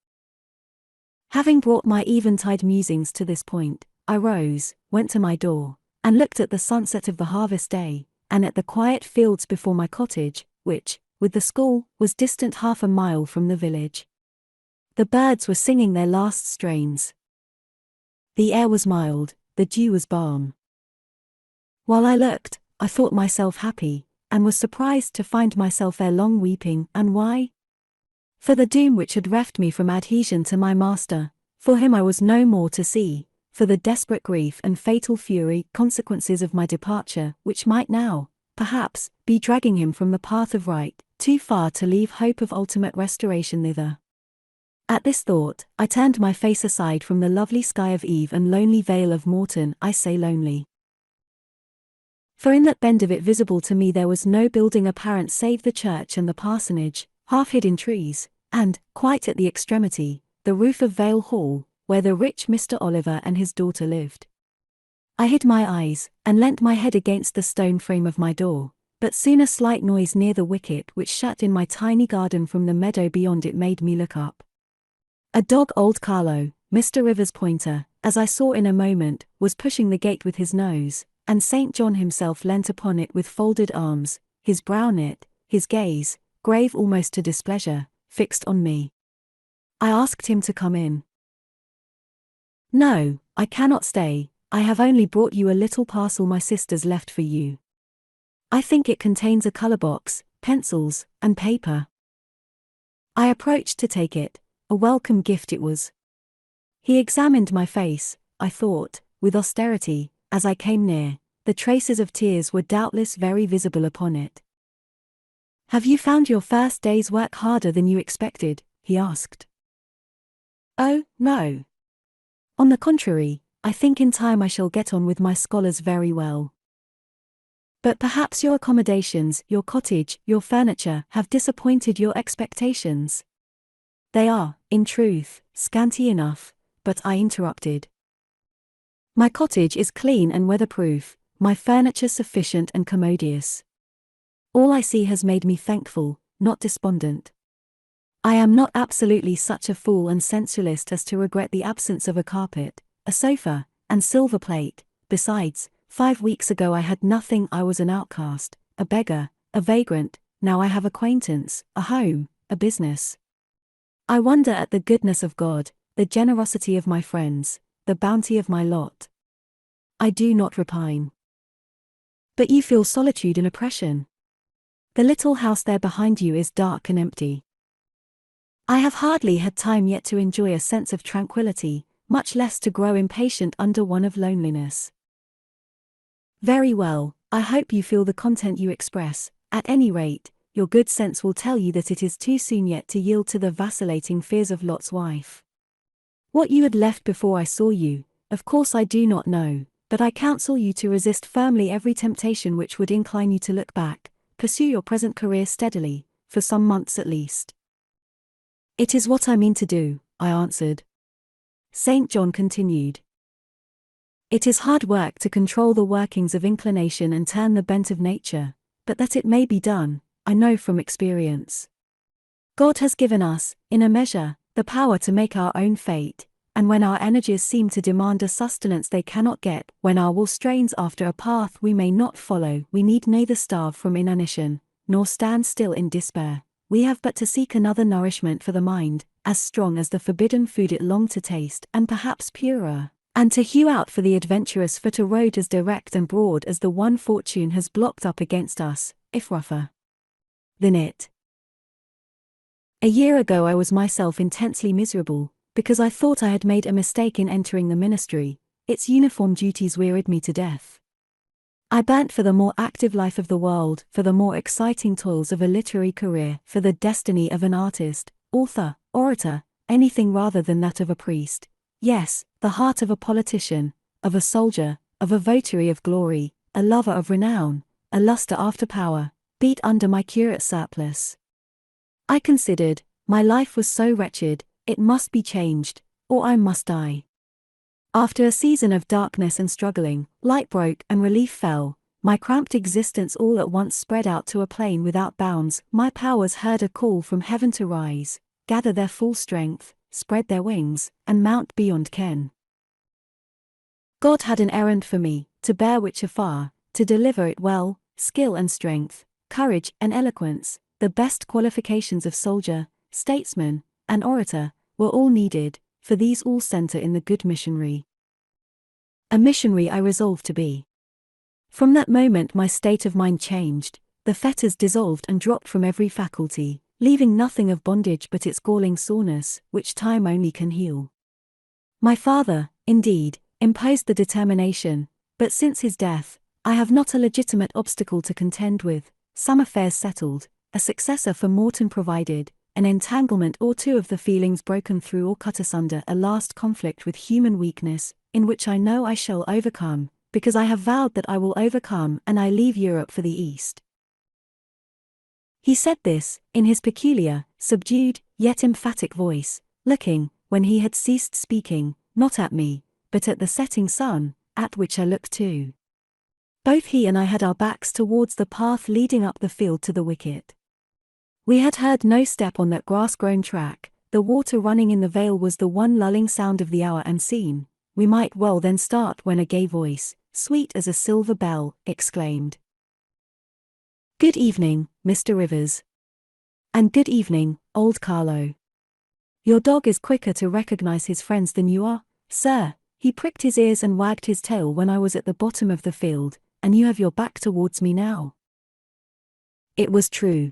Having brought my eventide musings to this point, I rose, went to my door, and looked at the sunset of the harvest day, and at the quiet fields before my cottage, which, with the school, was distant half a mile from the village. The birds were singing their last strains. The air was mild, the dew was balm. While I looked, I thought myself happy, and was surprised to find myself ere long weeping, and why? For the doom which had reft me from adhesion to my master, for him I was no more to see, for the desperate grief and fatal fury consequences of my departure, which might now, perhaps, be dragging him from the path of right, too far to leave hope of ultimate restoration thither. At this thought, I turned my face aside from the lovely sky of eve and lonely vale of Morton. I say lonely, for in that bend of it visible to me there was no building apparent save the church and the parsonage, half hid in trees, and, quite at the extremity, the roof of Vale Hall, where the rich Mr. Oliver and his daughter lived. I hid my eyes, and leant my head against the stone frame of my door, but soon a slight noise near the wicket which shut in my tiny garden from the meadow beyond it made me look up. A dog, old Carlo, Mr. Rivers' pointer, as I saw in a moment, was pushing the gate with his nose, and St. John himself leant upon it with folded arms, his brow knit, his gaze, grave almost to displeasure, fixed on me. I asked him to come in. "No, I cannot stay, I have only brought you a little parcel my sisters left for you. I think it contains a colour box, pencils, and paper." I approached to take it, a welcome gift it was. He examined my face, I thought, with austerity, as I came near. The traces of tears were doubtless very visible upon it. "Have you found your first day's work harder than you expected?" he asked. "Oh, no. On the contrary, I think in time I shall get on with my scholars very well. But perhaps your accommodations, your cottage, your furniture, have disappointed your expectations." "They are, in truth, scanty enough," but I interrupted. "My cottage is clean and weatherproof, my furniture sufficient and commodious. All I see has made me thankful, not despondent. I am not absolutely such a fool and sensualist as to regret the absence of a carpet, a sofa, and silver plate. Besides, 5 weeks ago I had nothing. I was an outcast, a beggar, a vagrant. Now I have acquaintance, a home, a business. I wonder at the goodness of God, the generosity of my friends, the bounty of my lot. I do not repine. But you feel solitude and oppression. The little house there behind you is dark and empty. I have hardly had time yet to enjoy a sense of tranquility, much less to grow impatient under one of loneliness." "Very well, I hope you feel the content you express. At any rate, your good sense will tell you that it is too soon yet to yield to the vacillating fears of Lot's wife. What you had left before I saw you, of course I do not know, but I counsel you to resist firmly every temptation which would incline you to look back. Pursue your present career steadily, for some months at least." "It is what I mean to do," I answered. St. John continued. "It is hard work to control the workings of inclination and turn the bent of nature, but that it may be done, I know from experience. God has given us, in a measure, the power to make our own fate, and when our energies seem to demand a sustenance they cannot get, when our will strains after a path we may not follow, we need neither starve from inanition, nor stand still in despair. We have but to seek another nourishment for the mind, as strong as the forbidden food it longed to taste, and perhaps purer, and to hew out for the adventurous foot a road as direct and broad as the one fortune has blocked up against us, if rougher than it. A year ago I was myself intensely miserable, because I thought I had made a mistake in entering the ministry. Its uniform duties wearied me to death. I burnt for the more active life of the world, for the more exciting toils of a literary career, for the destiny of an artist, author, orator, anything rather than that of a priest. Yes, the heart of a politician, of a soldier, of a votary of glory, a lover of renown, a luster after power, beat under my curate surplice. I considered, my life was so wretched, it must be changed, or I must die. After a season of darkness and struggling, light broke and relief fell. My cramped existence all at once spread out to a plain without bounds. My powers heard a call from heaven to rise, gather their full strength, spread their wings, and mount beyond ken. God had an errand for me, to bear which afar, to deliver it well. Skill and strength, courage and eloquence, the best qualifications of soldier, statesman, and orator, were all needed, for these all center in the good missionary. A missionary I resolved to be. From that moment my state of mind changed, the fetters dissolved and dropped from every faculty, leaving nothing of bondage but its galling soreness, which time only can heal. My father, indeed, imposed the determination, but since his death, I have not a legitimate obstacle to contend with, some affairs settled, a successor for Morton provided, an entanglement or two of the feelings broken through or cut asunder, a last conflict with human weakness, in which I know I shall overcome, because I have vowed that I will overcome, and I leave Europe for the East. He said this, in his peculiar, subdued, yet emphatic voice, looking, when he had ceased speaking, not at me, but at the setting sun, at which I looked too. Both he and I had our backs towards the path leading up the field to the wicket. We had heard no step on that grass-grown track, the water running in the vale was the one lulling sound of the hour unseen. We might well then start when a gay voice, sweet as a silver bell, exclaimed, "Good evening, Mr. Rivers. And good evening, old Carlo. Your dog is quicker to recognize his friends than you are, sir. He pricked his ears and wagged his tail when I was at the bottom of the field, and you have your back towards me now." It was true.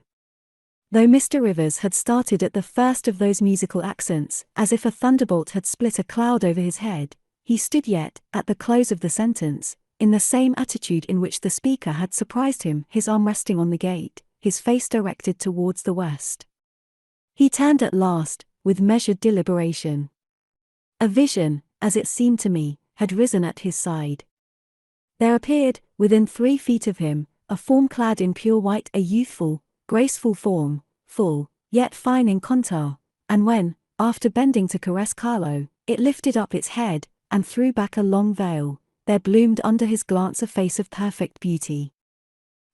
Though Mr. Rivers had started at the first of those musical accents, as if a thunderbolt had split a cloud over his head, he stood yet, at the close of the sentence, in the same attitude in which the speaker had surprised him, his arm resting on the gate, his face directed towards the west. He turned at last, with measured deliberation. A vision, as it seemed to me, had risen at his side. There appeared, within 3 feet of him, a form clad in pure white, a youthful, graceful form, full, yet fine in contour, and when, after bending to caress Carlo, it lifted up its head, and threw back a long veil, there bloomed under his glance a face of perfect beauty.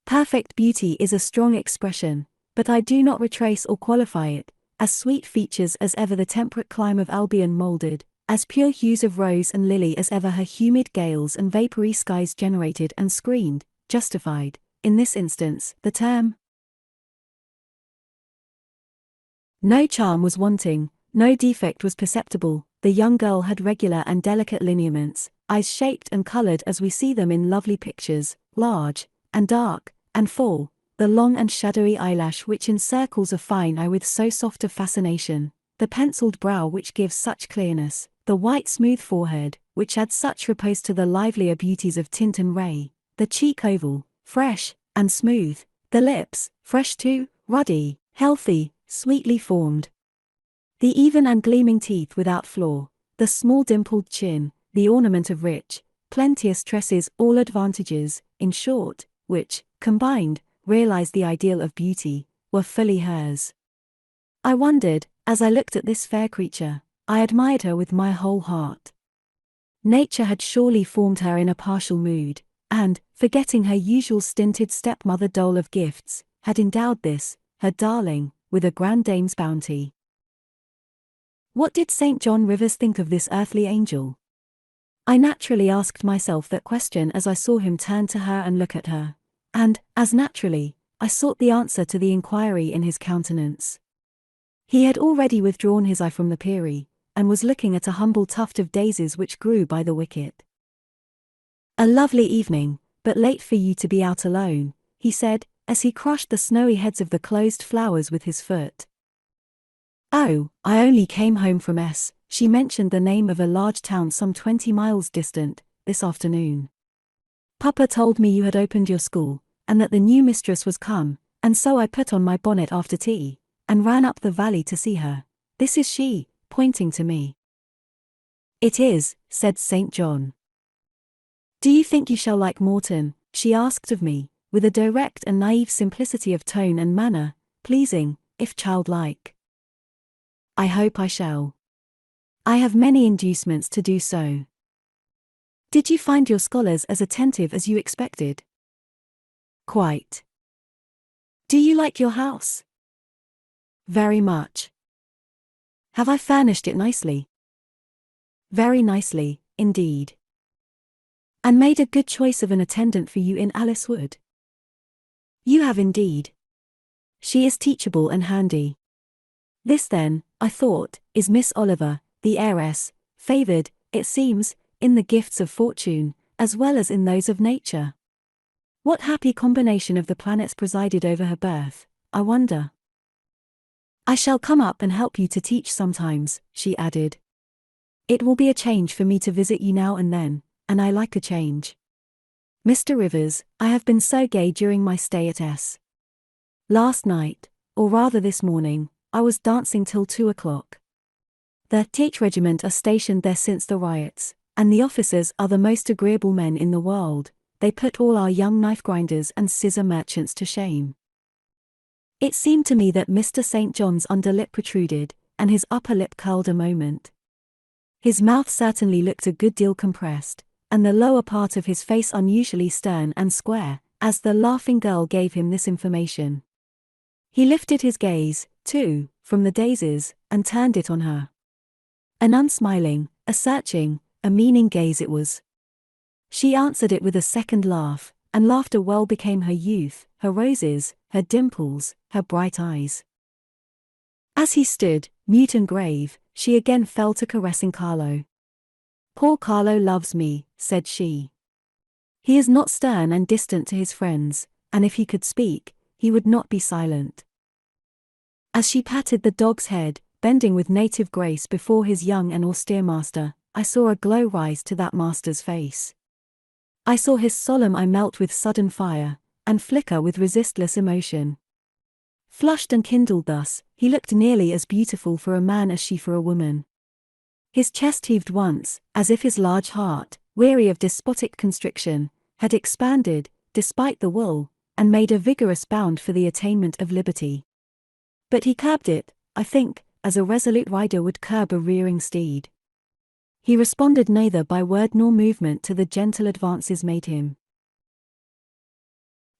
Perfect beauty is a strong expression, but I do not retrace or qualify it, as sweet features as ever the temperate clime of Albion moulded, as pure hues of rose and lily as ever her humid gales and vapory skies generated and screened, justified, in this instance, the term. No charm was wanting, no defect was perceptible, the young girl had regular and delicate lineaments, eyes shaped and colored as we see them in lovely pictures, large, and dark, and full, the long and shadowy eyelash which encircles a fine eye with so soft a fascination, the penciled brow which gives such clearness, the white smooth forehead, which adds such repose to the livelier beauties of tint and ray, the cheek oval, fresh, and smooth, the lips, fresh too, ruddy, healthy, sweetly formed. The even and gleaming teeth without flaw, the small dimpled chin, the ornament of rich, plenteous tresses, all advantages, in short, which, combined, realized the ideal of beauty, were fully hers. I wondered, as I looked at this fair creature, I admired her with my whole heart. Nature had surely formed her in a partial mood, and, forgetting her usual stinted stepmother dole of gifts, had endowed this, her darling, with a grand dame's bounty. What did St. John Rivers think of this earthly angel? I naturally asked myself that question as I saw him turn to her and look at her, and, as naturally, I sought the answer to the inquiry in his countenance. He had already withdrawn his eye from the Perie, and was looking at a humble tuft of daisies which grew by the wicket. "A lovely evening, but late for you to be out alone," he said, as he crushed the snowy heads of the closed flowers with his foot. "Oh, I only came home from S." She mentioned the name of a large town some 20 miles distant, "this afternoon. Papa told me you had opened your school, and that the new mistress was come, and so I put on my bonnet after tea, and ran up the valley to see her. This is she," pointing to me. "It is," said St. John. "Do you think you shall like Morton?" she asked of me, with a direct and naive simplicity of tone and manner, pleasing, if childlike. "I hope I shall. I have many inducements to do so." "Did you find your scholars as attentive as you expected?" "Quite." "Do you like your house?" "Very much." "Have I furnished it nicely?" "Very nicely, indeed." "And made a good choice of an attendant for you in Alice Wood?" "You have indeed. She is teachable and handy." This then, I thought, is Miss Oliver, the heiress, favoured, it seems, in the gifts of fortune, as well as in those of nature. What happy combination of the planets presided over her birth, I wonder. I shall come up and help you to teach sometimes, she added. It will be a change for me to visit you now and then, and I like a change. Mr. Rivers, I have been so gay during my stay at S. Last night, or rather this morning, I was dancing till 2 o'clock. The Th Regiment are stationed there since the riots, and the officers are the most agreeable men in the world. They put all our young knife grinders and scissor merchants to shame. It seemed to me that Mr. St. John's underlip protruded, and his upper lip curled a moment. His mouth certainly looked a good deal compressed, and the lower part of his face unusually stern and square, as the laughing girl gave him this information. He lifted his gaze, too, from the daisies, and turned it on her. An unsmiling, a searching, a meaning gaze it was. She answered it with a second laugh, and laughter well became her youth, her roses, her dimples, her bright eyes. As he stood, mute and grave, she again fell to caressing Carlo. "Poor Carlo loves me," said she. "He is not stern and distant to his friends, and if he could speak, he would not be silent." As she patted the dog's head, bending with native grace before his young and austere master, I saw a glow rise to that master's face. I saw his solemn eye melt with sudden fire, and flicker with resistless emotion. Flushed and kindled thus, he looked nearly as beautiful for a man as she for a woman. His chest heaved once, as if his large heart, weary of despotic constriction, had expanded, despite the wool, and made a vigorous bound for the attainment of liberty. But he curbed it, I think, as a resolute rider would curb a rearing steed. He responded neither by word nor movement to the gentle advances made him.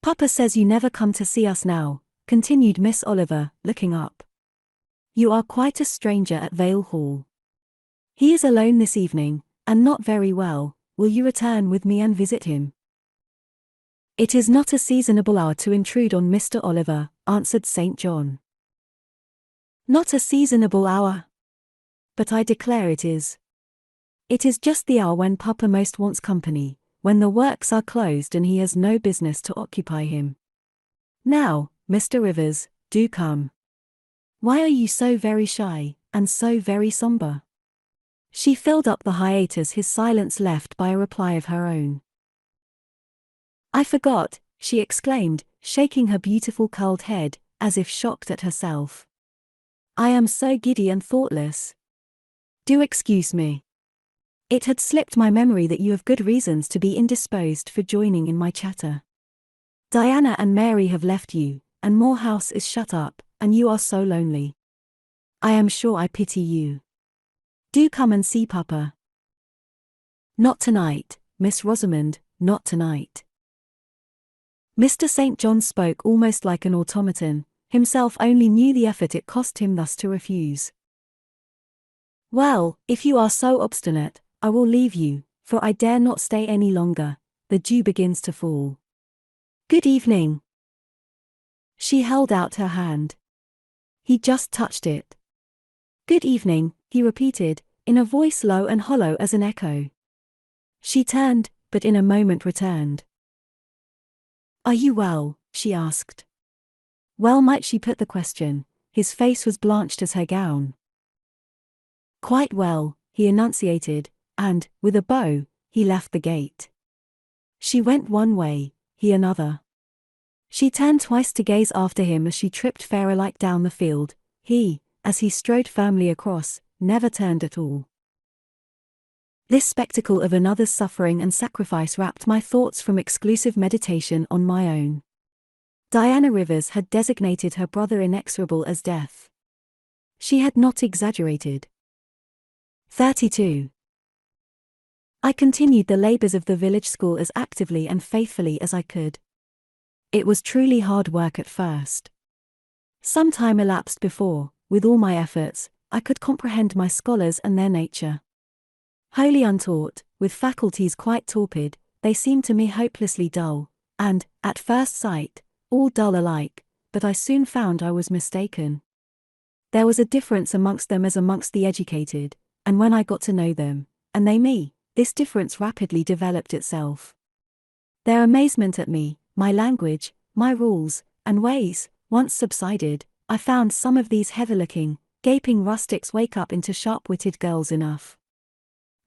"Papa says you never come to see us now," continued Miss Oliver, looking up. "You are quite a stranger at Vale Hall. He is alone this evening, and not very well. Will you return with me and visit him?" "It is not a seasonable hour to intrude on Mr. Oliver," answered St. John. "Not a seasonable hour? But I declare it is. It is just the hour when Papa most wants company, when the works are closed and he has no business to occupy him. Now, Mr. Rivers, do come. Why are you so very shy, and so very somber?" She filled up the hiatus his silence left by a reply of her own. "I forgot," she exclaimed, shaking her beautiful curled head, as if shocked at herself. "I am so giddy and thoughtless. Do excuse me. It had slipped my memory that you have good reasons to be indisposed for joining in my chatter. Diana and Mary have left you, and Moor House is shut up, and you are so lonely. I am sure I pity you. Do come and see Papa." "Not tonight, Miss Rosamond, not tonight." Mr. St. John spoke almost like an automaton, himself only knew the effort it cost him thus to refuse. "Well, if you are so obstinate, I will leave you, for I dare not stay any longer. The dew begins to fall. Good evening." She held out her hand. He just touched it. "Good evening," he repeated, in a voice low and hollow as an echo. She turned, but in a moment returned. "Are you well?" she asked. Well might she put the question, his face was blanched as her gown. "Quite well," he enunciated, and, with a bow, he left the gate. She went one way, he another. She turned twice to gaze after him as she tripped fairer-like down the field. He, as he strode firmly across, never turned at all. This spectacle of another's suffering and sacrifice rapt my thoughts from exclusive meditation on my own. Diana Rivers had designated her brother inexorable as death. She had not exaggerated. 32. I continued the labors of the village school as actively and faithfully as I could. It was truly hard work at first. Some time elapsed before, with all my efforts, I could comprehend my scholars and their nature. Wholly untaught, with faculties quite torpid, they seemed to me hopelessly dull, and, at first sight, all dull alike, but I soon found I was mistaken. There was a difference amongst them as amongst the educated, and when I got to know them, and they me, this difference rapidly developed itself. Their amazement at me, my language, my rules, and ways, once subsided, I found some of these heather-looking, gaping rustics wake up into sharp-witted girls enough.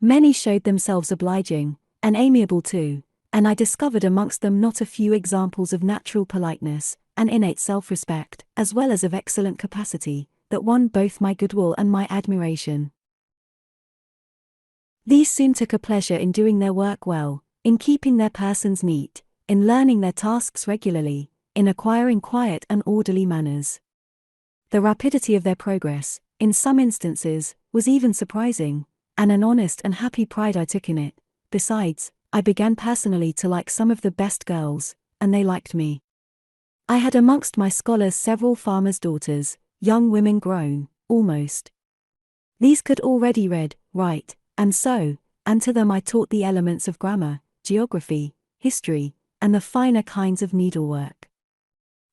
Many showed themselves obliging, and amiable too, and I discovered amongst them not a few examples of natural politeness, and innate self-respect, as well as of excellent capacity, that won both my goodwill and my admiration. These soon took a pleasure in doing their work well, in keeping their persons neat, in learning their tasks regularly, in acquiring quiet and orderly manners. The rapidity of their progress, in some instances, was even surprising, and an honest and happy pride I took in it. Besides, I began personally to like some of the best girls, and they liked me. I had amongst my scholars several farmers' daughters, young women grown, almost. These could already read, write, and sew, and to them I taught the elements of grammar, geography, history, and the finer kinds of needlework.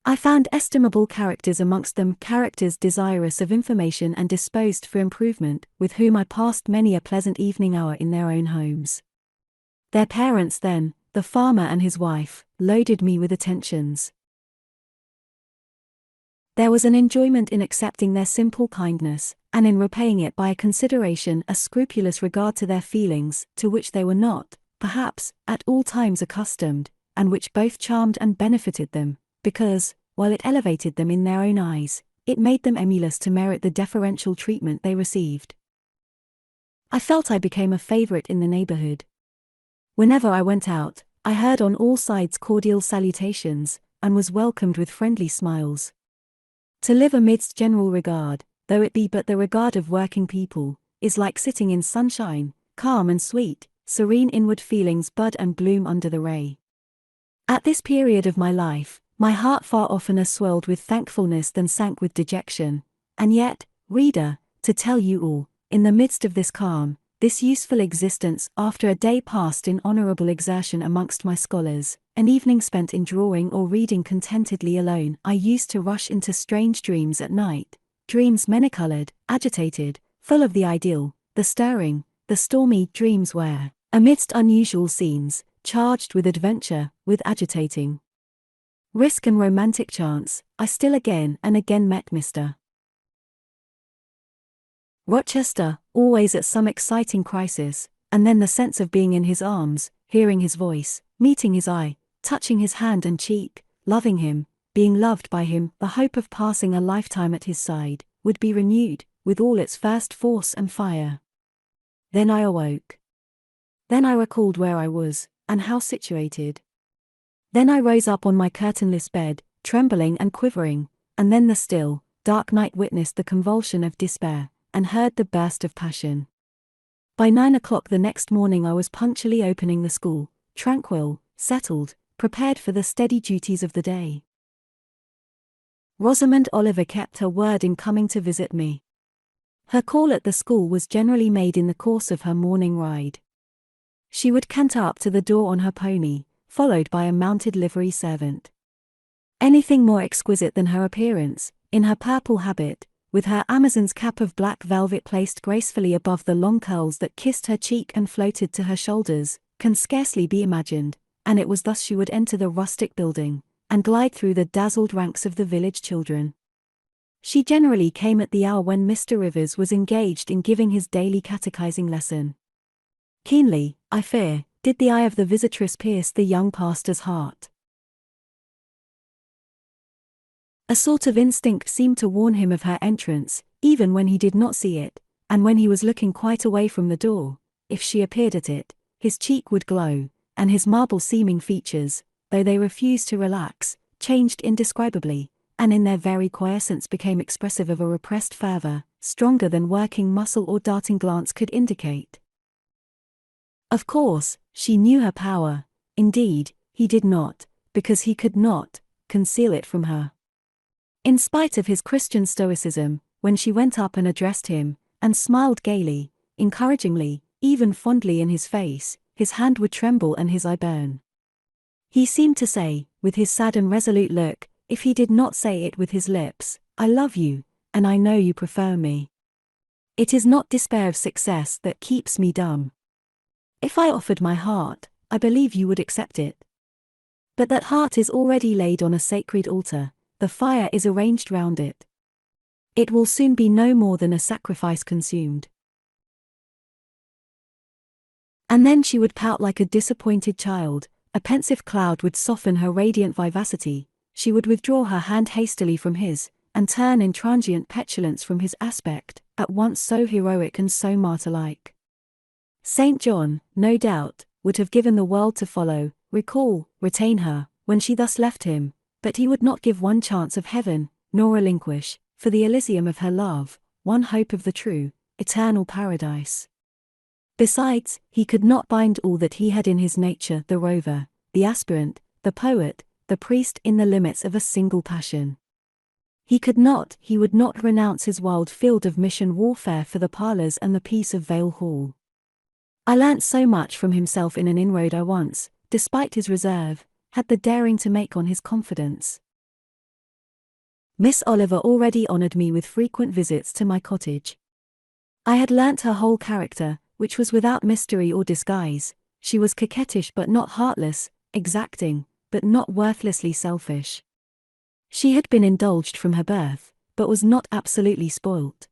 I found estimable characters amongst them, characters desirous of information and disposed for improvement, with whom I passed many a pleasant evening hour in their own homes. Their parents then, the farmer and his wife, loaded me with attentions. There was an enjoyment in accepting their simple kindness, and in repaying it by a consideration, a scrupulous regard to their feelings, to which they were not, perhaps, at all times accustomed, and which both charmed and benefited them, because, while it elevated them in their own eyes, it made them emulous to merit the deferential treatment they received. I felt I became a favorite in the neighborhood. Whenever I went out, I heard on all sides cordial salutations, and was welcomed with friendly smiles. To live amidst general regard, though it be but the regard of working people, is like sitting in sunshine, calm and sweet, serene inward feelings bud and bloom under the ray. At this period of my life, my heart far oftener swelled with thankfulness than sank with dejection, and yet, reader, to tell you all, in the midst of this calm, this useful existence, after a day passed in honourable exertion amongst my scholars, an evening spent in drawing or reading contentedly alone, I used to rush into strange dreams at night, dreams many-coloured, agitated, full of the ideal, the stirring, the stormy dreams where, amidst unusual scenes, charged with adventure, with agitating risk and romantic chance, I still again and again met Mr. Rochester, always at some exciting crisis, and then the sense of being in his arms, hearing his voice, meeting his eye, touching his hand and cheek, loving him, being loved by him, the hope of passing a lifetime at his side, would be renewed, with all its first force and fire. Then I awoke. Then I recalled where I was, and how situated. Then I rose up on my curtainless bed, trembling and quivering, and then the still, dark night witnessed the convulsion of despair, and heard the burst of passion. By 9 o'clock the next morning I was punctually opening the school, tranquil, settled, prepared for the steady duties of the day. Rosamond Oliver kept her word in coming to visit me. Her call at the school was generally made in the course of her morning ride. She would canter up to the door on her pony, followed by a mounted livery servant. Anything more exquisite than her appearance, in her purple habit, with her Amazon's cap of black velvet placed gracefully above the long curls that kissed her cheek and floated to her shoulders, can scarcely be imagined, and it was thus she would enter the rustic building, and glide through the dazzled ranks of the village children. She generally came at the hour when Mr. Rivers was engaged in giving his daily catechizing lesson. Keenly, I fear, did the eye of the visitress pierce the young pastor's heart. A sort of instinct seemed to warn him of her entrance, even when he did not see it, and when he was looking quite away from the door, if she appeared at it, his cheek would glow, and his marble-seeming features, though they refused to relax, changed indescribably, and in their very quiescence became expressive of a repressed fervour, stronger than working muscle or darting glance could indicate. Of course, she knew her power; indeed, he did not, because he could not, conceal it from her. In spite of his Christian stoicism, when she went up and addressed him, and smiled gaily, encouragingly, even fondly in his face, his hand would tremble and his eye burn. He seemed to say, with his sad and resolute look, if he did not say it with his lips, "I love you, and I know you prefer me. It is not despair of success that keeps me dumb." If I offered my heart, I believe you would accept it. But that heart is already laid on a sacred altar, the fire is arranged round it. It will soon be no more than a sacrifice consumed. And then she would pout like a disappointed child, a pensive cloud would soften her radiant vivacity, she would withdraw her hand hastily from his, and turn in transient petulance from his aspect, at once so heroic and so martyr-like. St. John, no doubt, would have given the world to follow, recall, retain her, when she thus left him, but he would not give one chance of heaven, nor relinquish, for the Elysium of her love, one hope of the true, eternal paradise. Besides, he could not bind all that he had in his nature, the rover, the aspirant, the poet, the priest, in the limits of a single passion. He would not renounce his wild field of mission warfare for the parlours and the peace of Vale Hall. I learnt so much from himself in an inroad I once, despite his reserve, had the daring to make on his confidence. Miss Oliver already honoured me with frequent visits to my cottage. I had learnt her whole character, which was without mystery or disguise. She was coquettish but not heartless, exacting, but not worthlessly selfish. She had been indulged from her birth, but was not absolutely spoilt.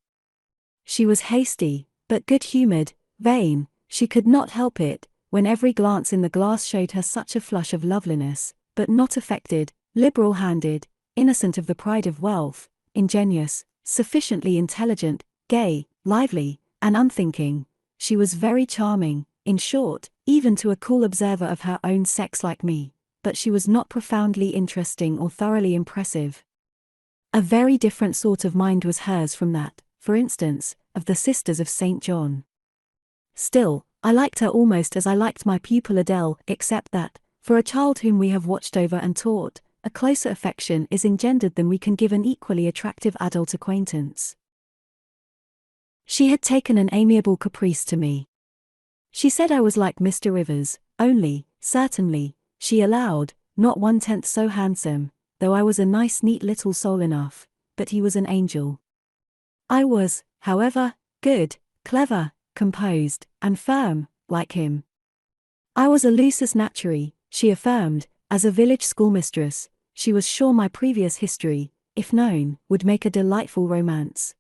She was hasty, but good-humoured, vain, she could not help it, when every glance in the glass showed her such a flush of loveliness, but not affected, liberal-handed, innocent of the pride of wealth, ingenuous, sufficiently intelligent, gay, lively, and unthinking. She was very charming, in short, even to a cool observer of her own sex like me, but she was not profoundly interesting or thoroughly impressive. A very different sort of mind was hers from that, for instance, of the sisters of St. John. Still, I liked her almost as I liked my pupil Adèle, except that, for a child whom we have watched over and taught, a closer affection is engendered than we can give an equally attractive adult acquaintance. She had taken an amiable caprice to me. She said I was like Mr. Rivers, only, certainly, she allowed, not 1/10 so handsome, though I was a nice neat little soul enough, but he was an angel. I was, however, good, clever, composed, and firm, like him. I was a lusus naturae, she affirmed, as a village schoolmistress. She was sure my previous history, if known, would make a delightful romance.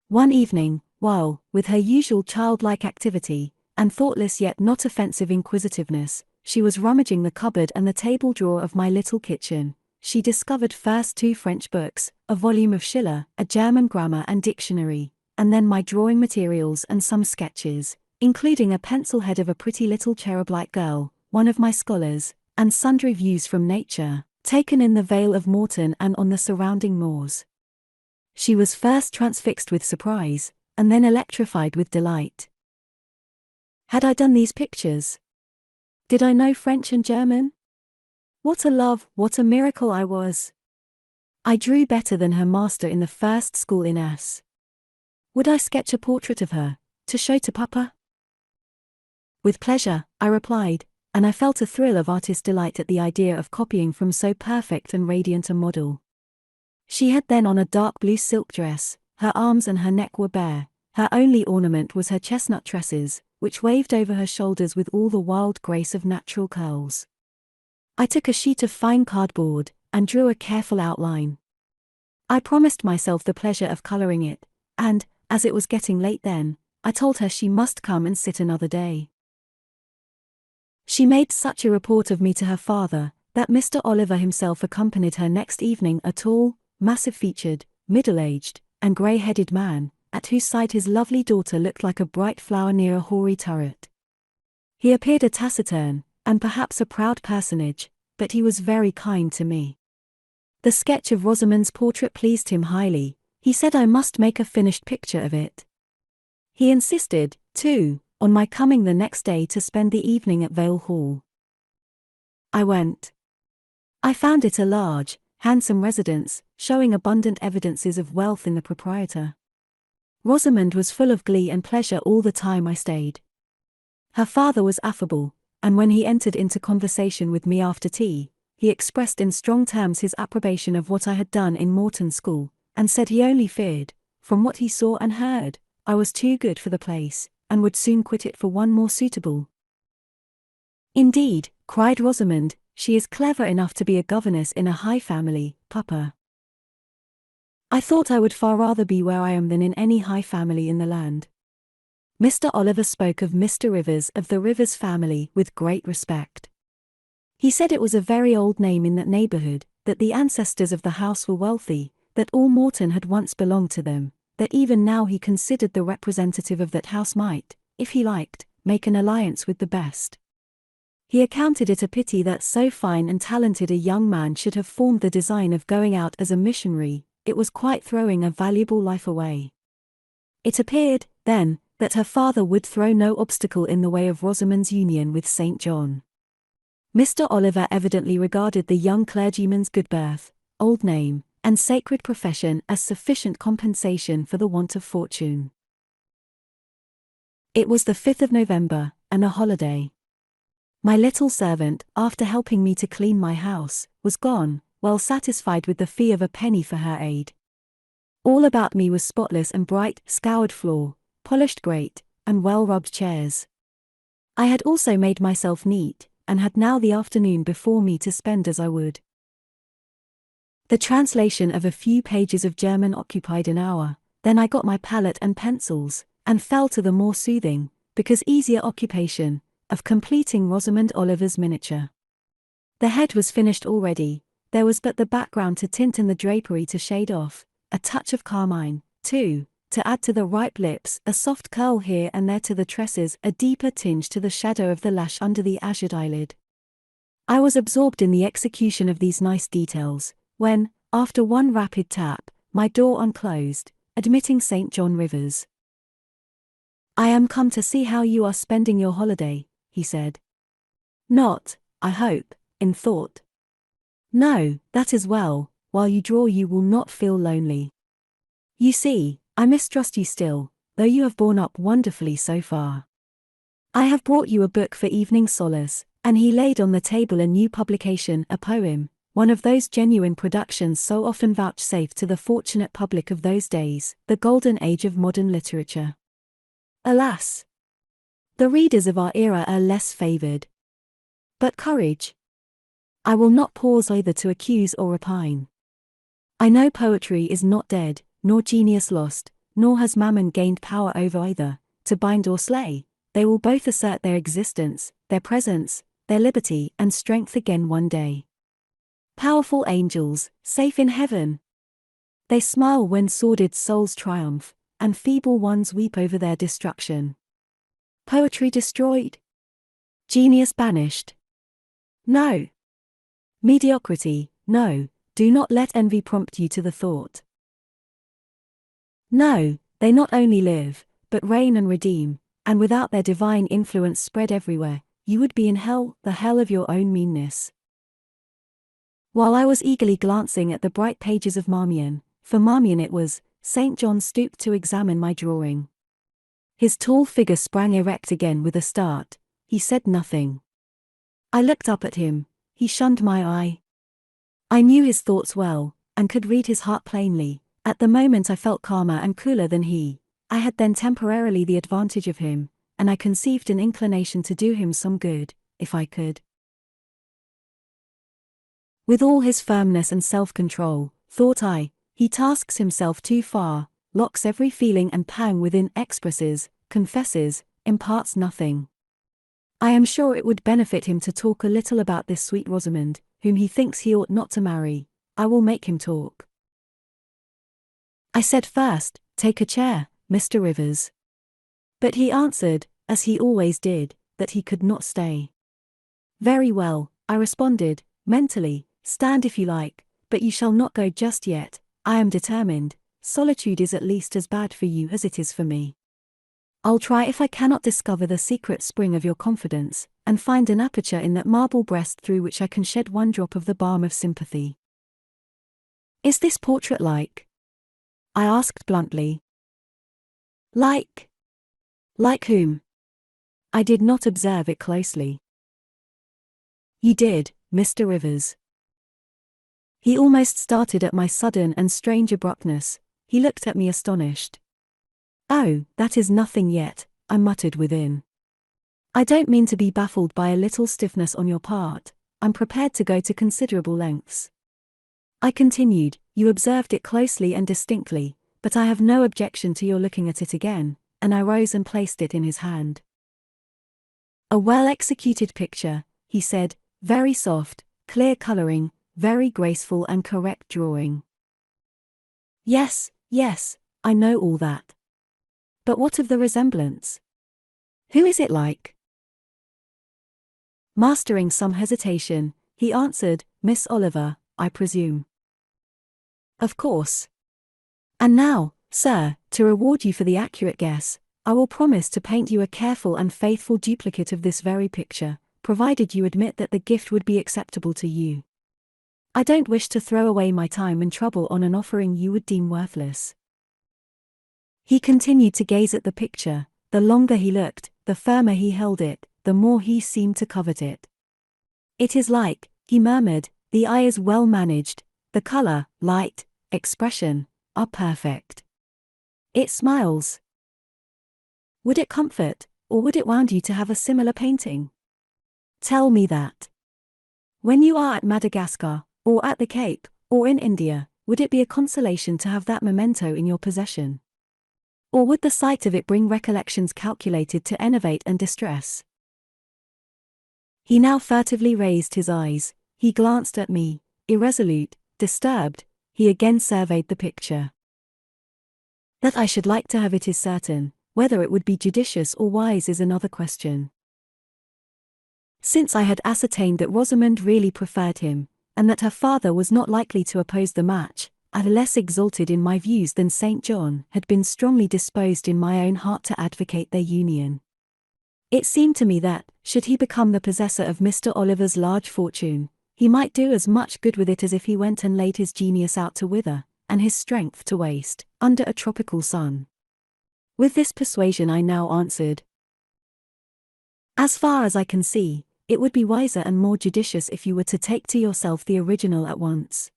One evening, while, with her usual childlike activity, and thoughtless yet not offensive inquisitiveness, she was rummaging the cupboard and the table drawer of my little kitchen, she discovered first 2 French books, a volume of Schiller, a German grammar and dictionary, and then my drawing materials and some sketches, including a pencil head of a pretty little cherub-like girl, one of my scholars, and sundry views from nature, taken in the Vale of Morton and on the surrounding moors. She was first transfixed with surprise, and then electrified with delight. Had I done these pictures? Did I know French and German? What a love, what a miracle I was! I drew better than her master in the first school in S. Would I sketch a portrait of her, to show to Papa? With pleasure, I replied, and I felt a thrill of artist delight at the idea of copying from so perfect and radiant a model. She had then on a dark blue silk dress, her arms and her neck were bare, her only ornament was her chestnut tresses, which waved over her shoulders with all the wild grace of natural curls. I took a sheet of fine cardboard, and drew a careful outline. I promised myself the pleasure of colouring it, and, as it was getting late then, I told her she must come and sit another day. She made such a report of me to her father, that Mr. Oliver himself accompanied her next evening, a tall, massive-featured, middle-aged, and grey-headed man, at whose side his lovely daughter looked like a bright flower near a hoary turret. He appeared a taciturn, and perhaps a proud personage, but he was very kind to me. The sketch of Rosamond's portrait pleased him highly. He said I must make a finished picture of it. He insisted, too, on my coming the next day to spend the evening at Vale Hall. I went. I found it a large, handsome residence, showing abundant evidences of wealth in the proprietor. Rosamond was full of glee and pleasure all the time I stayed. Her father was affable, and when he entered into conversation with me after tea, he expressed in strong terms his approbation of what I had done in Morton School, and said he only feared, from what he saw and heard, I was too good for the place, and would soon quit it for one more suitable. Indeed, cried Rosamond, she is clever enough to be a governess in a high family, Papa. I thought I would far rather be where I am than in any high family in the land. Mr. Oliver spoke of Mr. Rivers of the Rivers family with great respect. He said it was a very old name in that neighborhood, that the ancestors of the house were wealthy, that all Morton had once belonged to them, that even now he considered the representative of that house might, if he liked, make an alliance with the best. He accounted it a pity that so fine and talented a young man should have formed the design of going out as a missionary. It was quite throwing a valuable life away. It appeared, then, that her father would throw no obstacle in the way of Rosamond's union with St. John. Mr. Oliver evidently regarded the young clergyman's good birth, old name, and sacred profession as sufficient compensation for the want of fortune. It was the 5th of November, and a holiday. My little servant, after helping me to clean my house, was gone, well satisfied with the fee of a penny for her aid. All about me was spotless and bright, scoured floor, polished grate, and well-rubbed chairs. I had also made myself neat, and had now the afternoon before me to spend as I would. The translation of a few pages of German occupied an hour, then I got my palette and pencils, and fell to the more soothing, because easier occupation, of completing Rosamond Oliver's miniature. The head was finished already. There was but the background to tint and the drapery to shade off, a touch of carmine, too, to add to the ripe lips, a soft curl here and there to the tresses, a deeper tinge to the shadow of the lash under the azured eyelid. I was absorbed in the execution of these nice details, when, after one rapid tap, my door unclosed, admitting St. John Rivers. "I am come to see how you are spending your holiday," he said. "Not, I hope, in thought." "No, that is well, while you draw you will not feel lonely. You see, I mistrust you still, though you have borne up wonderfully so far. I have brought you a book for evening solace," and he laid on the table a new publication, a poem, one of those genuine productions so often vouchsafed to the fortunate public of those days, the golden age of modern literature. Alas! The readers of our era are less favored. But courage! I will not pause either to accuse or repine. I know poetry is not dead, nor genius lost, nor has mammon gained power over either, to bind or slay. They will both assert their existence, their presence, their liberty and strength again one day. Powerful angels, safe in heaven! They smile when sordid souls triumph, and feeble ones weep over their destruction. Poetry destroyed? Genius banished? No. Mediocrity, no, do not let envy prompt you to the thought. No, they not only live, but reign and redeem, and without their divine influence spread everywhere, you would be in hell, the hell of your own meanness. While I was eagerly glancing at the bright pages of Marmion, for Marmion it was, St. John stooped to examine my drawing. His tall figure sprang erect again with a start. He said nothing. I looked up at him. He shunned my eye. I knew his thoughts well, and could read his heart plainly. At the moment I felt calmer and cooler than he. I had then temporarily the advantage of him, and I conceived an inclination to do him some good, if I could. With all his firmness and self-control, thought I, he tasks himself too far, locks every feeling and pang within, expresses, confesses, imparts nothing. I am sure it would benefit him to talk a little about this sweet Rosamond, whom he thinks he ought not to marry. I will make him talk. I said first, take a chair, Mr. Rivers. But he answered, as he always did, that he could not stay. Very well, I responded, mentally, stand if you like, but you shall not go just yet. I am determined. Solitude is at least as bad for you as it is for me. I'll try if I cannot discover the secret spring of your confidence, and find an aperture in that marble breast through which I can shed one drop of the balm of sympathy. Is this portrait like? I asked bluntly. Like? Like whom? I did not observe it closely. You did, Mr. Rivers. He almost started at my sudden and strange abruptness. He looked at me astonished. Oh, that is nothing yet, I muttered within. I don't mean to be baffled by a little stiffness on your part. I'm prepared to go to considerable lengths. I continued, you observed it closely and distinctly, but I have no objection to your looking at it again, and I rose and placed it in his hand. A well-executed picture, he said, very soft, clear coloring, very graceful and correct drawing. Yes, I know all that. But what of the resemblance? Who is it like? Mastering some hesitation, he answered, Miss Oliver, I presume. Of course. And now, sir, to reward you for the accurate guess, I will promise to paint you a careful and faithful duplicate of this very picture, provided you admit that the gift would be acceptable to you. I don't wish to throw away my time and trouble on an offering you would deem worthless. He continued to gaze at the picture. The longer he looked, the firmer he held it, the more he seemed to covet it. It is like, he murmured, the eye is well managed, the color, light, expression, are perfect. It smiles. Would it comfort, or would it wound you to have a similar painting? Tell me that. When you are at Madagascar, or at the Cape, or in India, would it be a consolation to have that memento in your possession? Or would the sight of it bring recollections calculated to enervate and distress? He now furtively raised his eyes, he glanced at me, irresolute, disturbed, he again surveyed the picture. That I should like to have it is certain, whether it would be judicious or wise is another question. Since I had ascertained that Rosamond really preferred him, and that her father was not likely to oppose the match, I, less exalted in my views than St. John, had been strongly disposed in my own heart to advocate their union. It seemed to me that, should he become the possessor of Mr. Oliver's large fortune, he might do as much good with it as if he went and laid his genius out to wither, and his strength to waste, under a tropical sun. With this persuasion I now answered, as far as I can see, it would be wiser and more judicious if you were to take to yourself the original at once.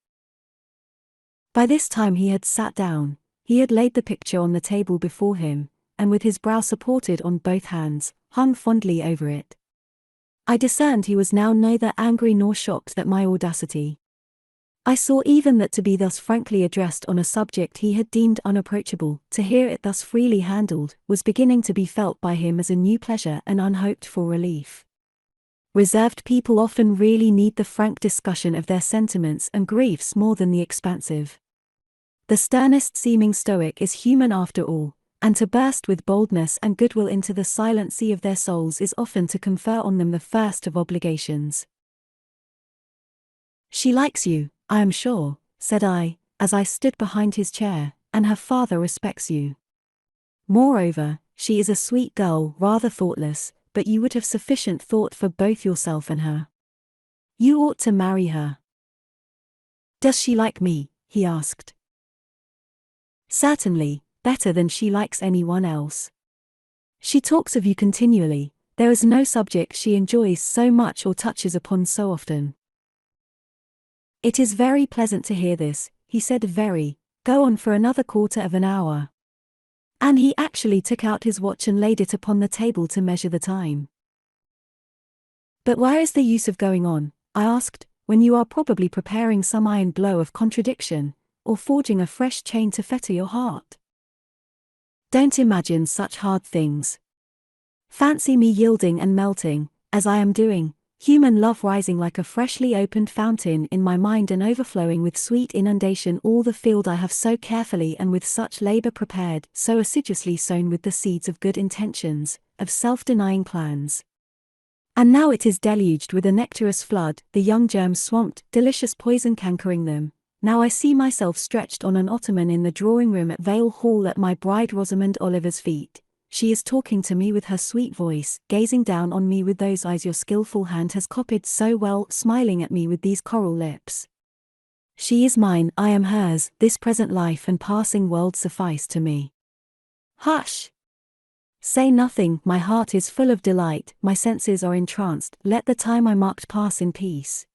By this time he had sat down, he had laid the picture on the table before him, and with his brow supported on both hands, hung fondly over it. I discerned he was now neither angry nor shocked at my audacity. I saw even that to be thus frankly addressed on a subject he had deemed unapproachable, to hear it thus freely handled, was beginning to be felt by him as a new pleasure and unhoped for relief. Reserved people often really need the frank discussion of their sentiments and griefs more than the expansive. The sternest seeming stoic is human after all, and to burst with boldness and goodwill into the silent sea of their souls is often to confer on them the first of obligations. She likes you, I am sure, said I, as I stood behind his chair, and her father respects you. Moreover, she is a sweet girl, rather thoughtless, but you would have sufficient thought for both yourself and her. You ought to marry her. Does she like me? He asked. Certainly, better than she likes anyone else. She talks of you continually, there is no subject she enjoys so much or touches upon so often. It is very pleasant to hear this, he said. Very. Go on for another quarter of an hour. And he actually took out his watch and laid it upon the table to measure the time. But where is the use of going on, I asked, when you are probably preparing some iron blow of contradiction, or forging a fresh chain to fetter your heart? Don't imagine such hard things. Fancy me yielding and melting, as I am doing, human love rising like a freshly opened fountain in my mind and overflowing with sweet inundation all the field I have so carefully and with such labor prepared, so assiduously sown with the seeds of good intentions, of self-denying plans. And now it is deluged with a nectarous flood, the young germs swamped, delicious poison cankering them. Now I see myself stretched on an ottoman in the drawing-room at Vale Hall at my bride Rosamond Oliver's feet. She is talking to me with her sweet voice, gazing down on me with those eyes your skillful hand has copied so well, smiling at me with these coral lips. She is mine, I am hers, this present life and passing world suffice to me. Hush! Say nothing, my heart is full of delight, my senses are entranced, let the time I marked pass in peace.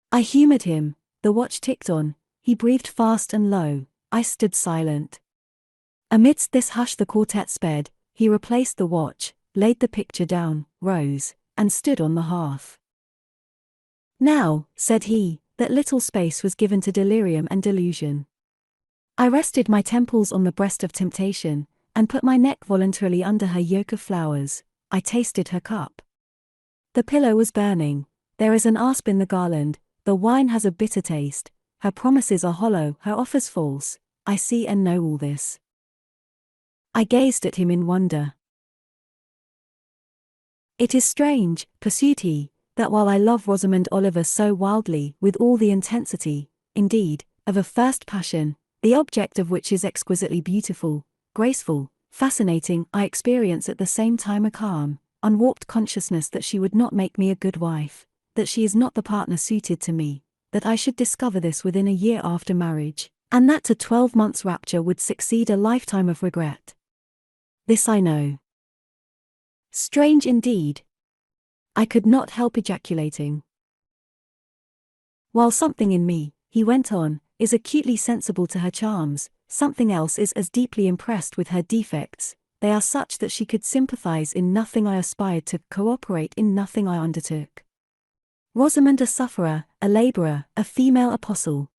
I humoured him, the watch ticked on, he breathed fast and low, I stood silent. Amidst this hush the quartet sped. He replaced the watch, laid the picture down, rose, and stood on the hearth. "Now," said he, "that little space was given to delirium and delusion. I rested my temples on the breast of temptation, and put my neck voluntarily under her yoke of flowers. I tasted her cup. The pillow was burning, there is an asp in the garland, the wine has a bitter taste, her promises are hollow, her offers false, I see and know all this." I gazed at him in wonder. "It is strange," pursued he, "that while I love Rosamond Oliver so wildly, with all the intensity, indeed, of a first passion, the object of which is exquisitely beautiful, graceful, fascinating, I experience at the same time a calm, unwarped consciousness that she would not make me a good wife, that she is not the partner suited to me, that I should discover this within a year after marriage, and that to 12 months' rapture would succeed a lifetime of regret. This I know." Strange indeed. I could not help ejaculating. "While something in me," he went on, "is acutely sensible to her charms, something else is as deeply impressed with her defects. They are such that she could sympathize in nothing I aspired to, cooperate in nothing I undertook. Rosamond a sufferer, a laborer, a female apostle.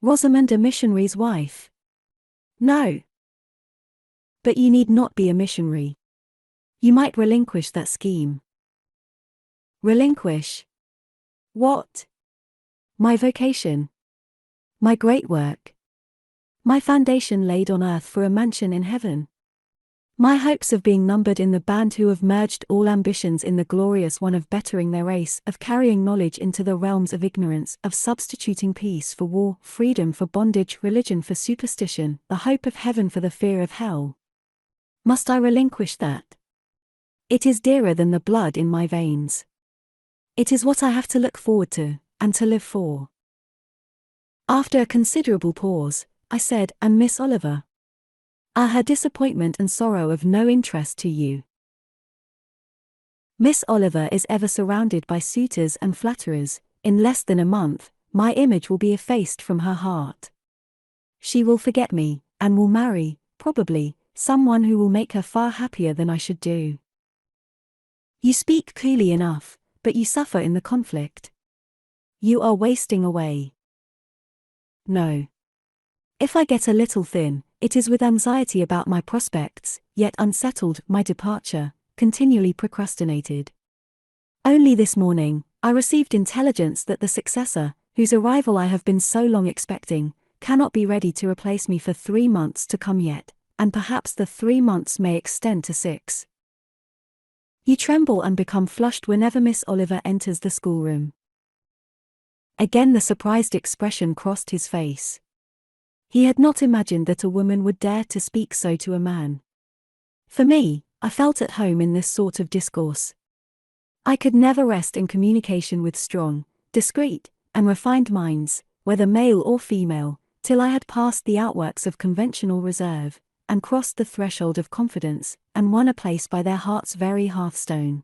Rosamond a missionary's wife. No. But you need not be a missionary. You might relinquish that scheme." Relinquish? What? My vocation. My great work. My foundation laid on earth for a mansion in heaven. My hopes of being numbered in the band who have merged all ambitions in the glorious one of bettering their race, of carrying knowledge into the realms of ignorance, of substituting peace for war, freedom for bondage, religion for superstition, the hope of heaven for the fear of hell. Must I relinquish that? It is dearer than the blood in my veins. It is what I have to look forward to, and to live for." After a considerable pause, I said, "And Miss Oliver? Are her disappointment and sorrow of no interest to you?" "Miss Oliver is ever surrounded by suitors and flatterers. In less than a month, my image will be effaced from her heart. She will forget me, and will marry, probably, someone who will make her far happier than I should do." "You speak coolly enough, but you suffer in the conflict. You are wasting away." "No. If I get a little thin, it is with anxiety about my prospects, yet unsettled, my departure, continually procrastinated. Only this morning, I received intelligence that the successor, whose arrival I have been so long expecting, cannot be ready to replace me for 3 months to come yet, and perhaps the 3 months may extend to 6. You tremble and become flushed whenever Miss Oliver enters the schoolroom. Again the surprised expression crossed his face. He had not imagined that a woman would dare to speak so to a man. For me, I felt at home in this sort of discourse. I could never rest in communication with strong, discreet, and refined minds, whether male or female, till I had passed the outworks of conventional reserve, and crossed the threshold of confidence, and won a place by their heart's very hearthstone.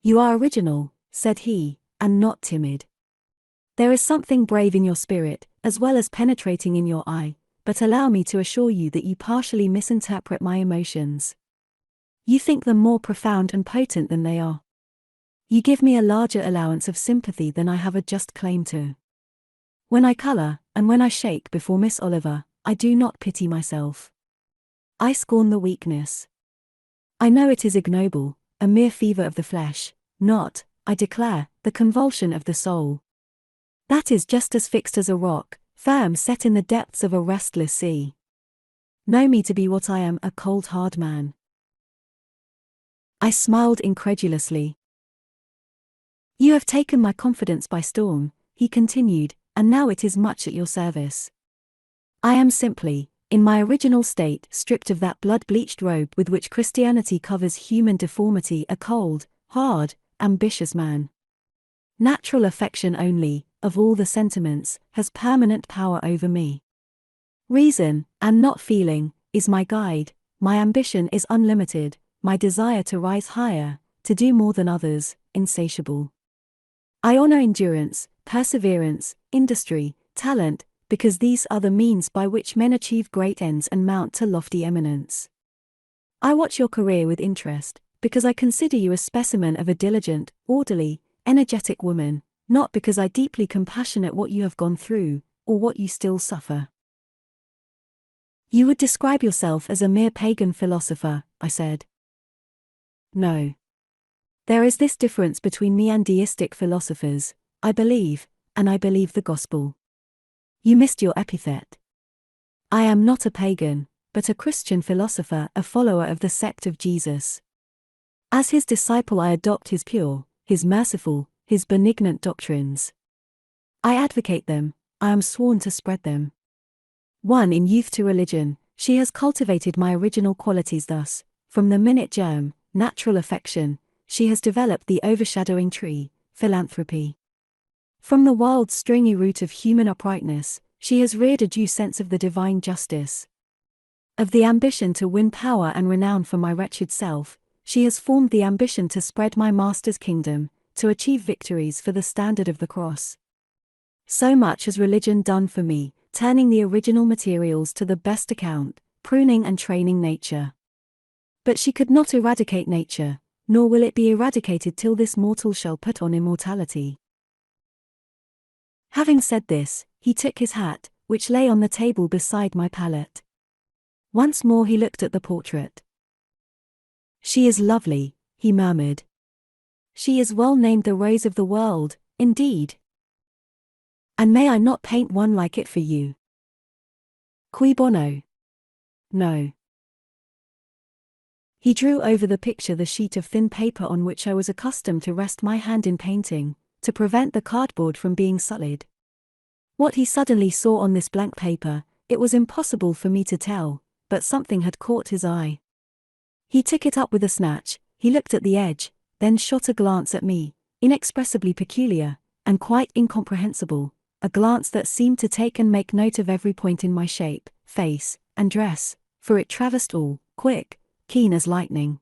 "You are original," said he, "and not timid. There is something brave in your spirit, as well as penetrating in your eye, but allow me to assure you that you partially misinterpret my emotions. You think them more profound and potent than they are. You give me a larger allowance of sympathy than I have a just claim to. When I colour, and when I shake before Miss Oliver, I do not pity myself. I scorn the weakness. I know it is ignoble, a mere fever of the flesh, not, I declare, the convulsion of the soul. That is just as fixed as a rock, firm set in the depths of a restless sea. Know me to be what I am, a cold hard man." I smiled incredulously. "You have taken my confidence by storm," he continued, "and now it is much at your service. I am simply, in my original state, stripped of that blood-bleached robe with which Christianity covers human deformity, a cold, hard, ambitious man. Natural affection only, of all the sentiments, has permanent power over me. Reason, and not feeling, is my guide, my ambition is unlimited, my desire to rise higher, to do more than others, insatiable. I honor endurance, perseverance, industry, talent, because these are the means by which men achieve great ends and mount to lofty eminence. I watch your career with interest, because I consider you a specimen of a diligent, orderly, energetic woman, not because I deeply compassionate what you have gone through, or what you still suffer. You would describe yourself as a mere pagan philosopher, I said. No. There is this difference between me and deistic philosophers: I believe, and I believe the gospel. You missed your epithet. I am not a pagan, but a Christian philosopher, a follower of the sect of Jesus. As his disciple I adopt his pure, his merciful, his benignant doctrines. I advocate them, I am sworn to spread them. One in youth to religion, she has cultivated my original qualities thus: from the minute germ, natural affection, she has developed the overshadowing tree, philanthropy. From the wild stringy root of human uprightness, she has reared a due sense of the divine justice. Of the ambition to win power and renown for my wretched self, she has formed the ambition to spread my Master's kingdom, to achieve victories for the standard of the cross. So much has religion done for me, turning the original materials to the best account, pruning and training nature. But she could not eradicate nature, nor will it be eradicated till this mortal shall put on immortality. Having said this, he took his hat, which lay on the table beside my pallet. Once more he looked at the portrait. She is lovely, he murmured. She is well named the rose of the world, indeed. And may I not paint one like it for you? Cui bono? No. He drew over the picture the sheet of thin paper on which I was accustomed to rest my hand in painting, to prevent the cardboard from being sullied. What he suddenly saw on this blank paper, it was impossible for me to tell, but something had caught his eye. He took it up with a snatch, he looked at the edge, then shot a glance at me, inexpressibly peculiar, and quite incomprehensible, a glance that seemed to take and make note of every point in my shape, face, and dress, for it traversed all, quick, keen as lightning.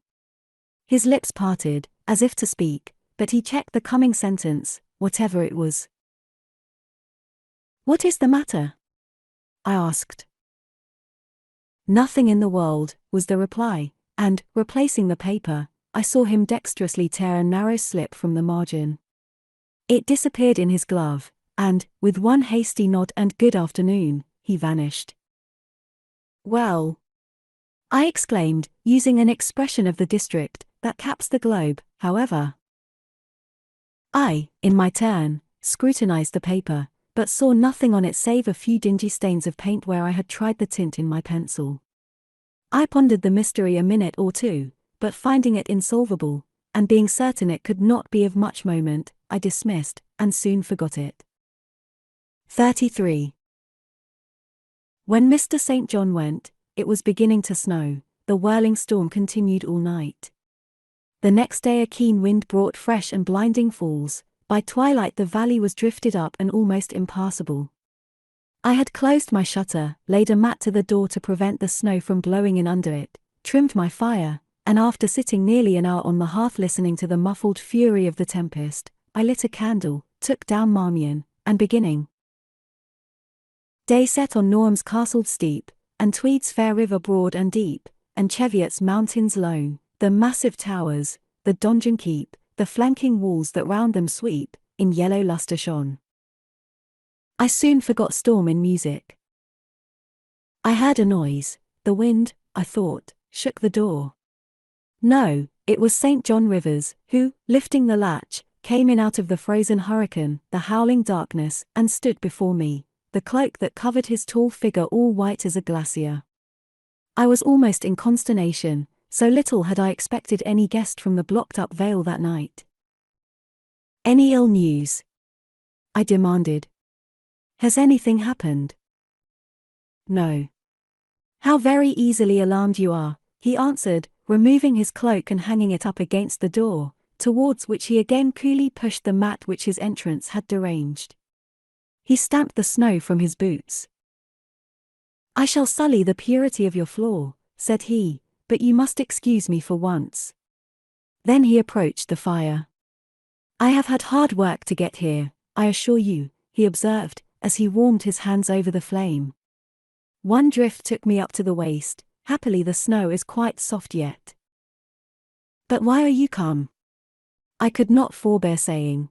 His lips parted, as if to speak, but he checked the coming sentence, whatever it was. "What is the matter?" I asked. "Nothing in the world," was the reply, and, replacing the paper, I saw him dexterously tear a narrow slip from the margin. It disappeared in his glove, and, with one hasty nod and good afternoon, he vanished. "Well," I exclaimed, using an expression of the district that caps the globe, however. I, in my turn, scrutinized the paper, but saw nothing on it save a few dingy stains of paint where I had tried the tint in my pencil. I pondered the mystery a minute or two, but finding it insolvable, and being certain it could not be of much moment, I dismissed, and soon forgot it. 33. When Mr. St. John went, it was beginning to snow. The whirling storm continued all night. The next day a keen wind brought fresh and blinding falls. By twilight the valley was drifted up and almost impassable. I had closed my shutter, laid a mat to the door to prevent the snow from blowing in under it, trimmed my fire, and after sitting nearly an hour on the hearth listening to the muffled fury of the tempest, I lit a candle, took down Marmion, and beginning. Day set on Norham's castled steep, and Tweed's fair river broad and deep, and Cheviot's mountains lone, the massive towers, the donjon keep, the flanking walls that round them sweep, in yellow lustre shone. I soon forgot storm in music. I heard a noise. The wind, I thought, shook the door. No, it was St. John Rivers, who, lifting the latch, came in out of the frozen hurricane, the howling darkness, and stood before me, the cloak that covered his tall figure all white as a glacier. I was almost in consternation, so little had I expected any guest from the blocked-up vale that night. "Any ill news?" I demanded. "Has anything happened?" "No." "How very easily alarmed you are," he answered, removing his cloak and hanging it up against the door, towards which he again coolly pushed the mat which his entrance had deranged. He stamped the snow from his boots. "I shall sully the purity of your floor," said he, "but you must excuse me for once." Then he approached the fire. "I have had hard work to get here, I assure you," he observed, as he warmed his hands over the flame. One drift took me up to the waist. Happily the snow is quite soft yet. But why are you come? I could not forbear saying.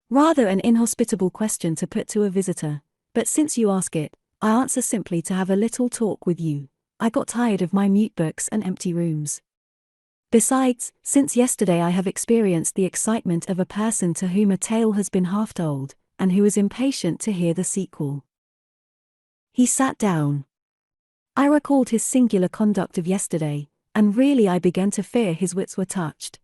Rather an inhospitable question to put to a visitor, but since you ask it, I answer simply to have a little talk with you. I got tired of my mute books and empty rooms. Besides, since yesterday I have experienced the excitement of a person to whom a tale has been half told, and who is impatient to hear the sequel. He sat down. I recalled his singular conduct of yesterday, and really I began to fear his wits were touched.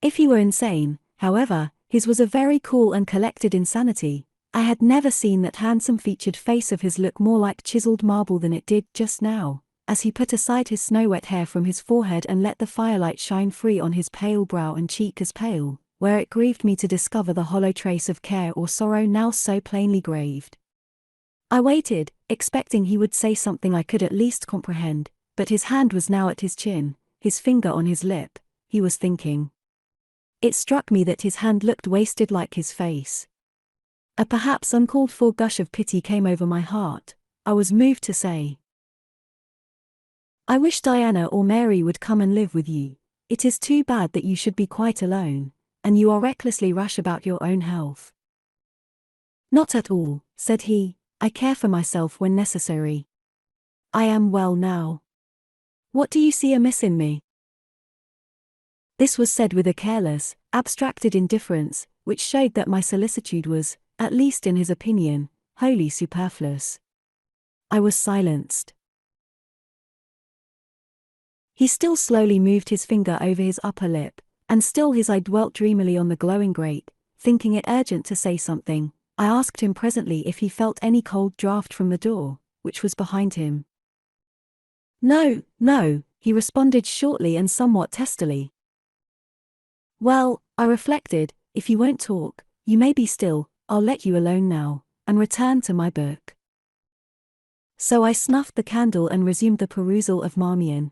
If he were insane, however, his was a very cool and collected insanity. I had never seen that handsome-featured face of his look more like chiseled marble than it did just now, as he put aside his snow-wet hair from his forehead and let the firelight shine free on his pale brow and cheek as pale, where it grieved me to discover the hollow trace of care or sorrow now so plainly graved. I waited, expecting he would say something I could at least comprehend, but his hand was now at his chin, his finger on his lip. He was thinking. It struck me that his hand looked wasted like his face. A perhaps uncalled-for gush of pity came over my heart. I was moved to say, I wish Diana or Mary would come and live with you. It is too bad that you should be quite alone, and you are recklessly rash about your own health. Not at all, said he. I care for myself when necessary. I am well now. What do you see amiss in me? This was said with a careless, abstracted indifference, which showed that my solicitude was, at least in his opinion, wholly superfluous. I was silenced. He still slowly moved his finger over his upper lip, and still his eye dwelt dreamily on the glowing grate. Thinking it urgent to say something, I asked him presently if he felt any cold draught from the door, which was behind him. No, no, he responded shortly and somewhat testily. Well, I reflected, if you won't talk, you may be still, I'll let you alone now, and return to my book. So I snuffed the candle and resumed the perusal of Marmion.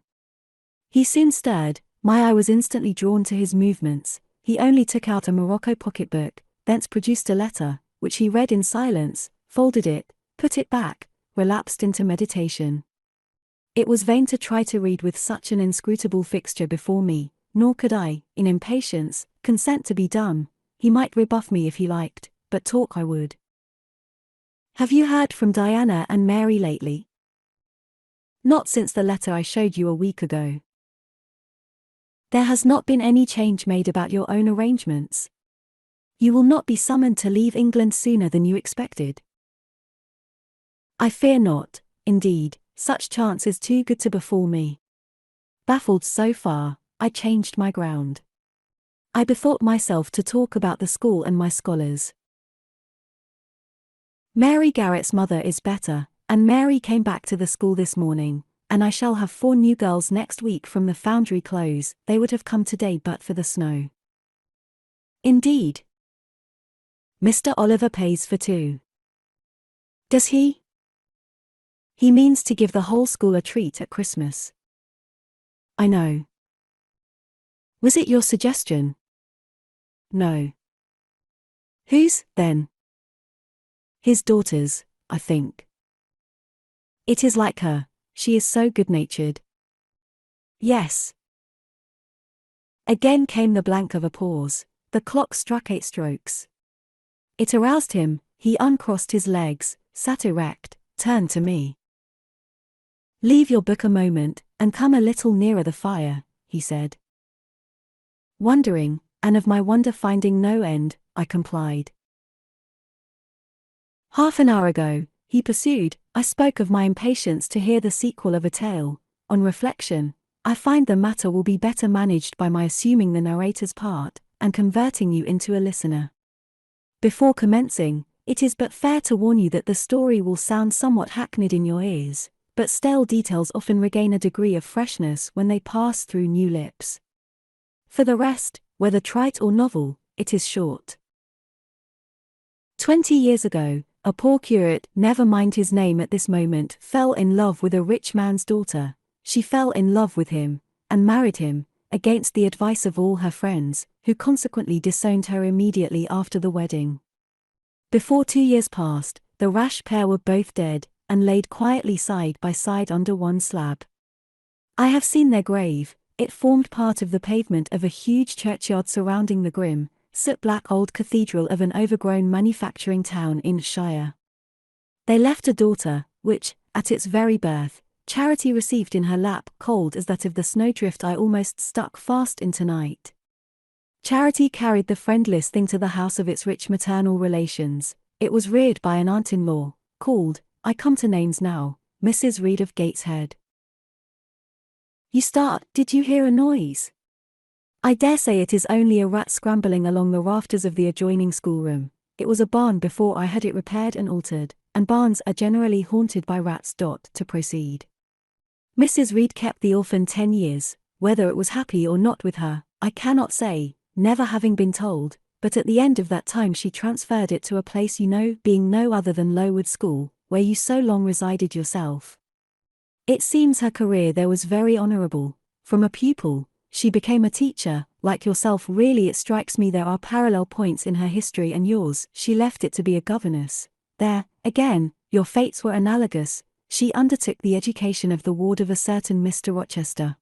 He soon stirred, my eye was instantly drawn to his movements. He only took out a morocco pocketbook, thence produced a letter, which he read in silence, folded it, put it back, relapsed into meditation. It was vain to try to read with such an inscrutable fixture before me, nor could I, in impatience, consent to be dumb. He might rebuff me if he liked, but talk I would. Have you heard from Diana and Mary lately? Not since the letter I showed you a week ago. There has not been any change made about your own arrangements. You will not be summoned to leave England sooner than you expected. I fear not, indeed, such chance is too good to befall me. Baffled so far, I changed my ground. I bethought myself to talk about the school and my scholars. Mary Garrett's mother is better, and Mary came back to the school this morning, and I shall have 4 new girls next week from the Foundry Close. They would have come today but for the snow. Indeed. Mr. Oliver pays for 2. Does he? He means to give the whole school a treat at Christmas. I know. Was it your suggestion? No. Whose, then? His daughter's, I think. It is like her, she is so good-natured. Yes. Again came the blank of a pause. The clock struck 8 strokes. It aroused him. He uncrossed his legs, sat erect, turned to me. Leave your book a moment, and come a little nearer the fire, he said. Wondering, and of my wonder finding no end, I complied. Half an hour ago, he pursued, I spoke of my impatience to hear the sequel of a tale. On reflection, I find the matter will be better managed by my assuming the narrator's part, and converting you into a listener. Before commencing, it is but fair to warn you that the story will sound somewhat hackneyed in your ears, but stale details often regain a degree of freshness when they pass through new lips. For the rest, whether trite or novel, it is short. 20 years ago, a poor curate, never mind his name at this moment, fell in love with a rich man's daughter. She fell in love with him, and married him, against the advice of all her friends, who consequently disowned her immediately after the wedding. Before 2 years passed, the rash pair were both dead, and laid quietly side by side under one slab. I have seen their grave. It formed part of the pavement of a huge churchyard surrounding the grim, soot-black old cathedral of an overgrown manufacturing town in Shire. They left a daughter, which, at its very birth, Charity received in her lap, cold as that of the snowdrift I almost stuck fast in tonight. Charity carried the friendless thing to the house of its rich maternal relations. It was reared by an aunt-in-law, called, I come to names now, Mrs. Reed of Gateshead. You start, did you hear a noise? I dare say it is only a rat scrambling along the rafters of the adjoining schoolroom. It was a barn before I had it repaired and altered, and barns are generally haunted by rats. To proceed. Mrs. Reed kept the orphan 10 years, whether it was happy or not with her, I cannot say, never having been told, but at the end of that time she transferred it to a place you know, being no other than Lowood School, where you so long resided yourself. It seems her career there was very honourable. From a pupil, she became a teacher, like yourself. Really, it strikes me there are parallel points in her history and yours. She left it to be a governess. There, again, your fates were analogous. She undertook the education of the ward of a certain Mr. Rochester.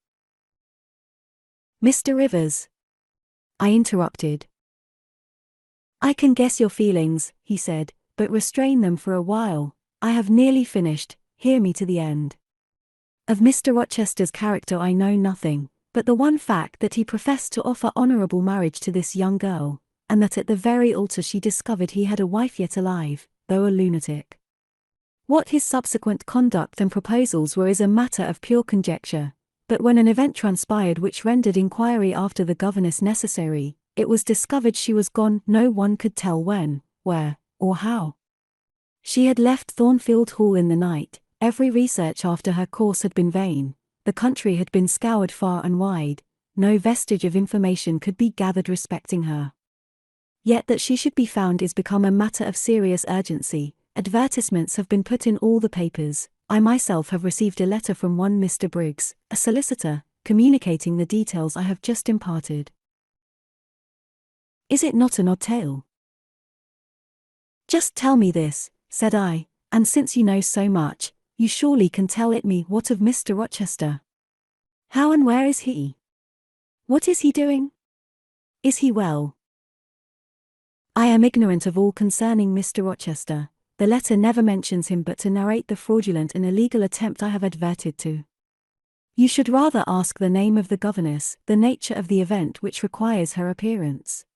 Mr. Rivers, I interrupted. I can guess your feelings, he said, but restrain them for a while. I have nearly finished, hear me to the end. Of Mr. Rochester's character I know nothing, but the one fact that he professed to offer honourable marriage to this young girl, and that at the very altar she discovered he had a wife yet alive, though a lunatic. What his subsequent conduct and proposals were is a matter of pure conjecture, but when an event transpired which rendered inquiry after the governess necessary, it was discovered she was gone, no one could tell when, where, or how. She had left Thornfield Hall in the night. Every research after her course had been vain, the country had been scoured far and wide, no vestige of information could be gathered respecting her. Yet that she should be found is become a matter of serious urgency. Advertisements have been put in all the papers. I myself have received a letter from one Mr. Briggs, a solicitor, communicating the details I have just imparted. Is it not an odd tale? Just tell me this, said I, and since you know so much, you surely can tell it me. What of Mr. Rochester? How and where is he? What is he doing? Is he well? I am ignorant of all concerning Mr. Rochester. The letter never mentions him but to narrate the fraudulent and illegal attempt I have adverted to. You should rather ask the name of the governess, the nature of the event which requires her appearance.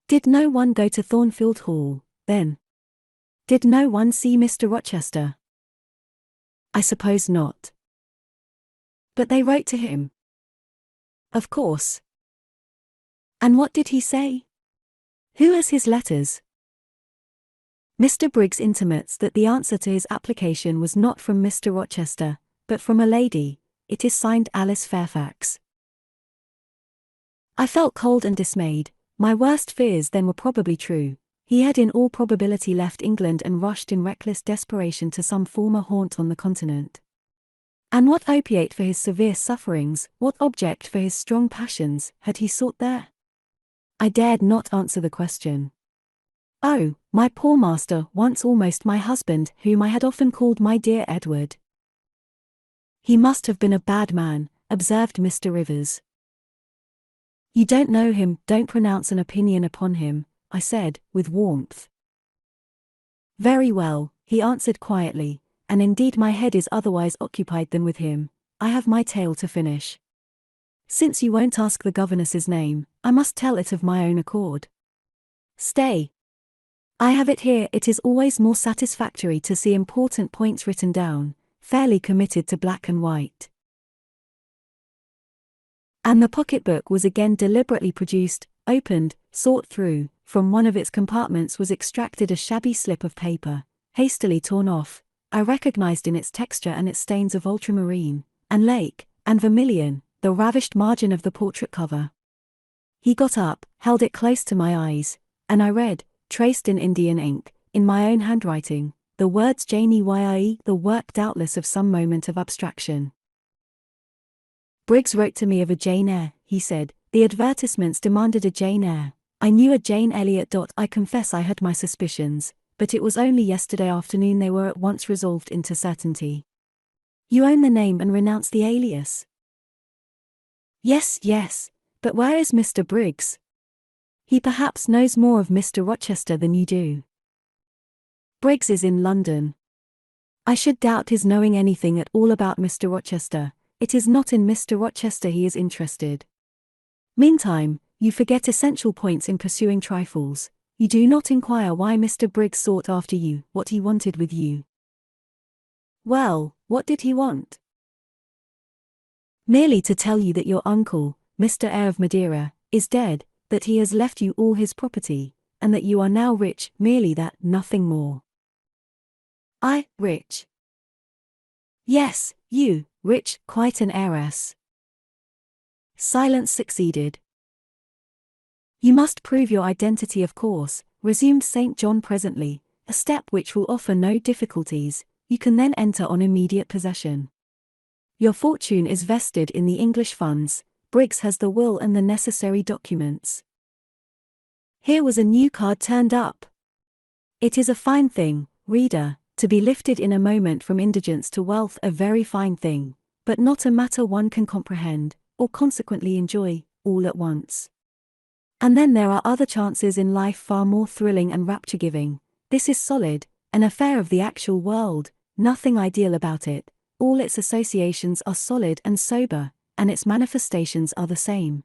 Did no one go to Thornfield Hall, then? Did no one see Mr. Rochester? I suppose not. But they wrote to him. Of course. And what did he say? Who has his letters? Mr. Briggs intimates that the answer to his application was not from Mr. Rochester, but from a lady. It is signed Alice Fairfax. I felt cold and dismayed. My worst fears then were probably true. He had in all probability left England and rushed in reckless desperation to some former haunt on the continent. And what opiate for his severe sufferings, what object for his strong passions, had he sought there? I dared not answer the question. Oh, my poor master, once almost my husband, whom I had often called my dear Edward. He must have been a bad man, observed Mr. Rivers. You don't know him, don't pronounce an opinion upon him, I said, with warmth. Very well, he answered quietly, and indeed my head is otherwise occupied than with him. I have my tale to finish. Since you won't ask the governess's name, I must tell it of my own accord. Stay. I have it here. It is always more satisfactory to see important points written down, fairly committed to black and white. And the pocketbook was again deliberately produced, opened, sought through. From one of its compartments was extracted a shabby slip of paper, hastily torn off. I recognized in its texture and its stains of ultramarine, and lake, and vermilion, the ravished margin of the portrait cover. He got up, held it close to my eyes, and I read, traced in Indian ink, in my own handwriting, the words Jane Eyre, the work doubtless of some moment of abstraction. Briggs wrote to me of a Jane Eyre, he said. The advertisements demanded a Jane Eyre. I knew a Jane Eyre. I confess I had my suspicions, but it was only yesterday afternoon they were at once resolved into certainty. You own the name and renounce the alias? Yes, yes, but where is Mr. Briggs? He perhaps knows more of Mr. Rochester than you do. Briggs is in London. I should doubt his knowing anything at all about Mr. Rochester. It is not in Mr. Rochester he is interested. Meantime, you forget essential points in pursuing trifles. You do not inquire why Mr. Briggs sought after you, what he wanted with you. Well, what did he want? Merely to tell you that your uncle, Mr. Eyre of Madeira, is dead, that he has left you all his property, and that you are now rich, merely that, nothing more. I, rich? Yes, you, rich, quite an heiress. Silence succeeded. You must prove your identity, of course, resumed St. John presently, a step which will offer no difficulties. You can then enter on immediate possession. Your fortune is vested in the English funds. Briggs has the will and the necessary documents. Here was a new card turned up. It is a fine thing, reader, to be lifted in a moment from indigence to wealth, a very fine thing, but not a matter one can comprehend, or consequently enjoy, all at once. And then there are other chances in life far more thrilling and rapture-giving. This is solid, an affair of the actual world, nothing ideal about it, all its associations are solid and sober, and its manifestations are the same.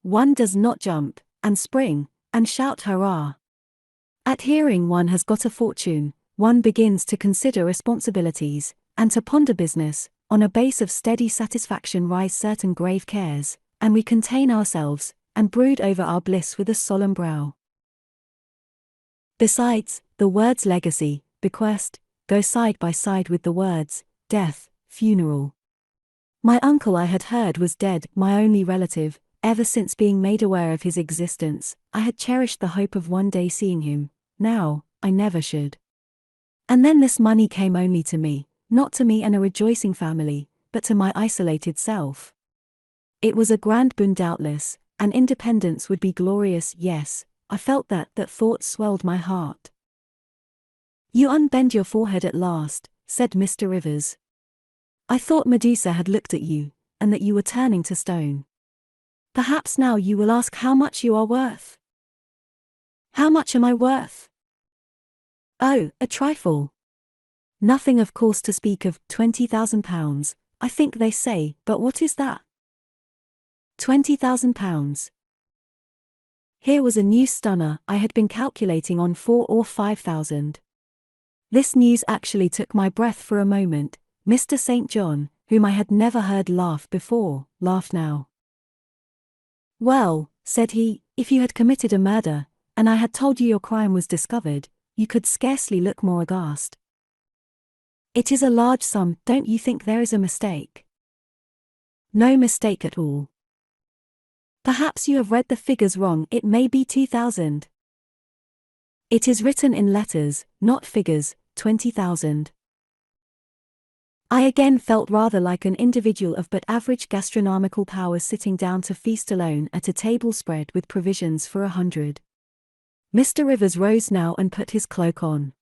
One does not jump, and spring, and shout hurrah. At hearing one has got a fortune, one begins to consider responsibilities, and to ponder business. On a base of steady satisfaction rise certain grave cares, and we contain ourselves, and brood over our bliss with a solemn brow. Besides, the words legacy, bequest, go side by side with the words death, funeral. My uncle, I had heard, was dead, my only relative. Ever since being made aware of his existence, I had cherished the hope of one day seeing him. Now, I never should. And then this money came only to me, not to me and a rejoicing family, but to my isolated self. It was a grand boon doubtless, and independence would be glorious, yes, I felt that thought swelled my heart. You unbend your forehead at last, said Mr. Rivers. I thought Medusa had looked at you, and that you were turning to stone. Perhaps now you will ask how much you are worth. How much am I worth? Oh, a trifle. Nothing, of course, to speak of. £20,000, I think they say, but what is that? £20,000. Here was a new stunner. I had been calculating on 4,000 or 5,000. This news actually took my breath for a moment. Mr. St. John, whom I had never heard laugh before, laughed now. Well, said he, if you had committed a murder, and I had told you your crime was discovered, you could scarcely look more aghast. It is a large sum. Don't you think there is a mistake? No mistake at all. Perhaps you have read the figures wrong. It may be 2,000. It is written in letters, not figures, 20,000. I again felt rather like an individual of but average gastronomical powers sitting down to feast alone at a table spread with provisions for 100. Mr. Rivers rose now and put his cloak on.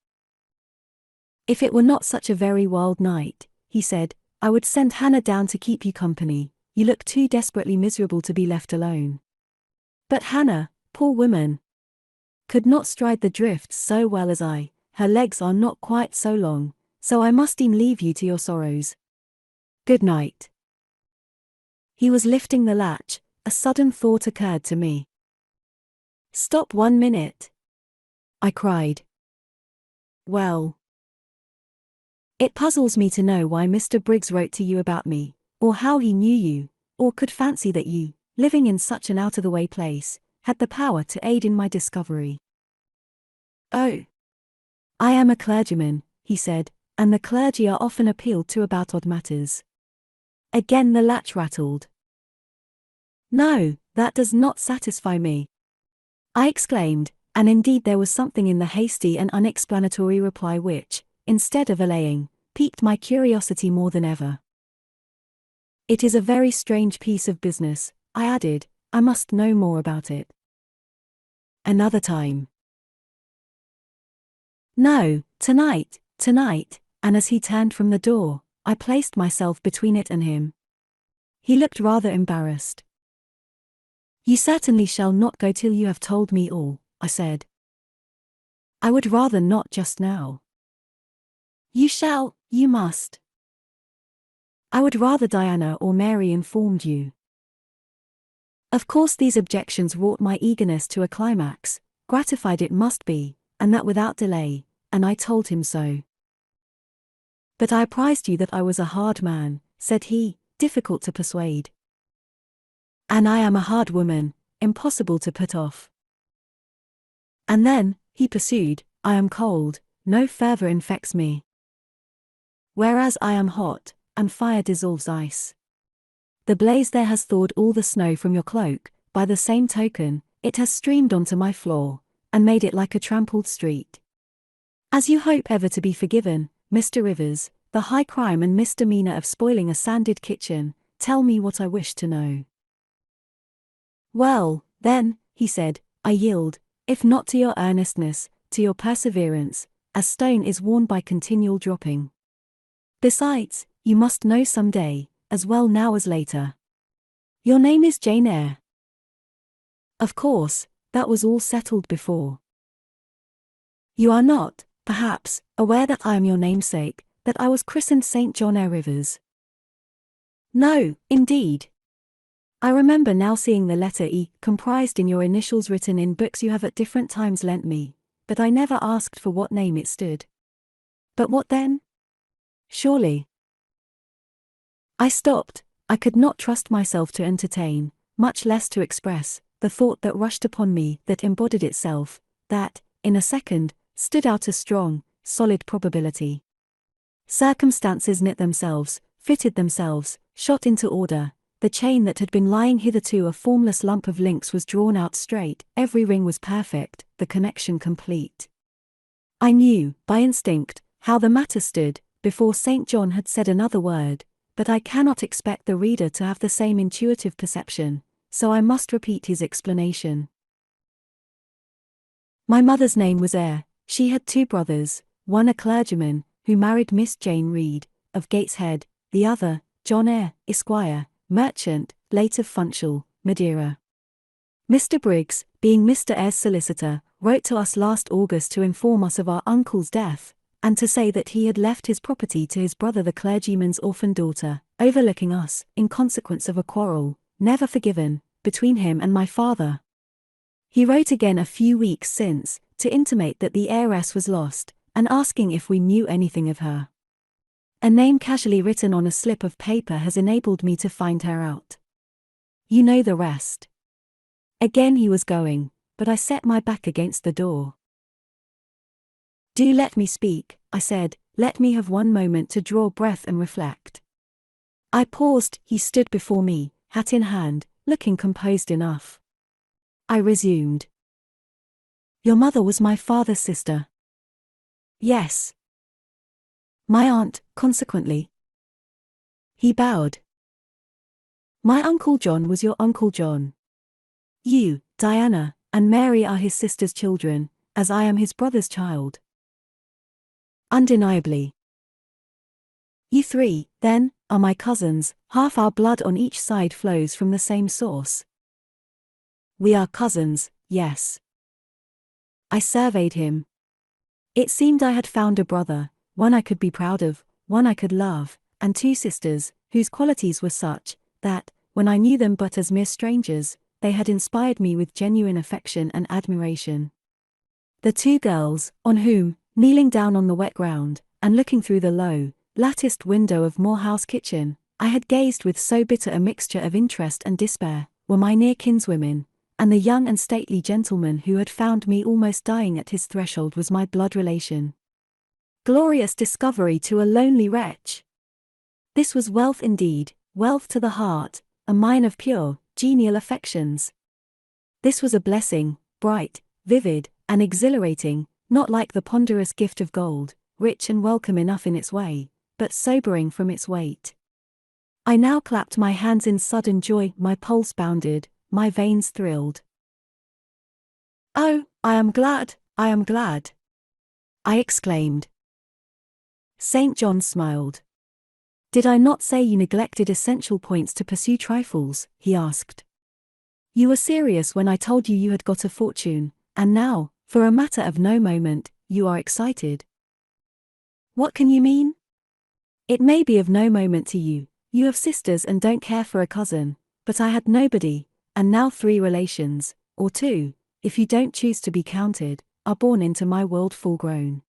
If it were not such a very wild night, he said, I would send Hannah down to keep you company. You look too desperately miserable to be left alone. But Hannah, poor woman, could not stride the drifts so well as I. Her legs are not quite so long, so I must e'en leave you to your sorrows. Good night. He was lifting the latch. A sudden thought occurred to me. Stop 1 minute, I cried. Well, it puzzles me to know why Mr. Briggs wrote to you about me, or how he knew you, or could fancy that you, living in such an out-of-the-way place, had the power to aid in my discovery. Oh, I am a clergyman, he said, and the clergy are often appealed to about odd matters. Again the latch rattled. No, that does not satisfy me, I exclaimed, and indeed there was something in the hasty and unexplanatory reply which, instead of allaying, piqued my curiosity more than ever. It is a very strange piece of business, I added, I must know more about it. Another time. No, tonight, and as he turned from the door, I placed myself between it and him. He looked rather embarrassed. You certainly shall not go till you have told me all, I said. I would rather not just now. You shall, you must. I would rather Diana or Mary informed you. Of course these objections wrought my eagerness to a climax, gratified it must be, and that without delay, and I told him so. But I apprised you that I was a hard man, said he, difficult to persuade. And I am a hard woman, impossible to put off. And then, he pursued, I am cold, no fervour infects me. Whereas I am hot, and fire dissolves ice. The blaze there has thawed all the snow from your cloak, by the same token, it has streamed onto my floor, and made it like a trampled street. As you hope ever to be forgiven, Mr. Rivers, the high crime and misdemeanour of spoiling a sanded kitchen, tell me what I wish to know. Well, then, he said, I yield, if not to your earnestness, to your perseverance, as stone is worn by continual dropping. Besides, you must know some day, as well now as later. Your name is Jane Eyre. Of course, that was all settled before. You are not, perhaps, aware that I am your namesake, that I was christened St. John Eyre Rivers. No, indeed. I remember now seeing the letter E comprised in your initials written in books you have at different times lent me, but I never asked for what name it stood. But what then? Surely. I stopped. I could not trust myself to entertain, much less to express, the thought that rushed upon me that embodied itself, that, in a second, stood out a strong, solid probability. Circumstances knit themselves, fitted themselves, shot into order. The chain that had been lying hitherto a formless lump of links was drawn out straight, every ring was perfect, the connection complete. I knew, by instinct, how the matter stood, before St. John had said another word, but I cannot expect the reader to have the same intuitive perception, so I must repeat his explanation. My mother's name was Eyre. She had two brothers, one a clergyman, who married Miss Jane Reed, of Gateshead, the other, John Eyre, Esquire, merchant, late of Funchal, Madeira. Mr. Briggs, being Mr. Eyre's solicitor, wrote to us last August to inform us of our uncle's death, and to say that he had left his property to his brother the clergyman's orphan daughter, overlooking us, in consequence of a quarrel, never forgiven, between him and my father. He wrote again a few weeks since, to intimate that the heiress was lost, and asking if we knew anything of her. A name casually written on a slip of paper has enabled me to find her out. You know the rest. Again he was going, but I set my back against the door. Do let me speak, I said, let me have one moment to draw breath and reflect. I paused, he stood before me, hat in hand, looking composed enough. I resumed. Your mother was my father's sister. Yes. My aunt, consequently. He bowed. My Uncle John was your Uncle John. You, Diana, and Mary are his sister's children, as I am his brother's child. Undeniably. You three, then, are my cousins, half our blood on each side flows from the same source. We are cousins, yes. I surveyed him. It seemed I had found a brother, one I could be proud of, one I could love, and two sisters, whose qualities were such, that, when I knew them but as mere strangers, they had inspired me with genuine affection and admiration. The two girls, on whom, kneeling down on the wet ground, and looking through the low, latticed window of Moor House kitchen, I had gazed with so bitter a mixture of interest and despair, were my near kinswomen, and the young and stately gentleman who had found me almost dying at his threshold was my blood relation. Glorious discovery to a lonely wretch! This was wealth indeed, wealth to the heart, a mine of pure, genial affections. This was a blessing, bright, vivid, and exhilarating, not like the ponderous gift of gold, rich and welcome enough in its way, but sobering from its weight. I now clapped my hands in sudden joy, my pulse bounded, my veins thrilled. Oh, I am glad, I am glad, I exclaimed. St. John smiled. Did I not say you neglected essential points to pursue trifles? He asked. You were serious when I told you you had got a fortune, and now, for a matter of no moment, you are excited. What can you mean? It may be of no moment to you. You have sisters and don't care for a cousin, but I had nobody, and now 3 relations, or 2, if you don't choose to be counted, are born into my world full grown.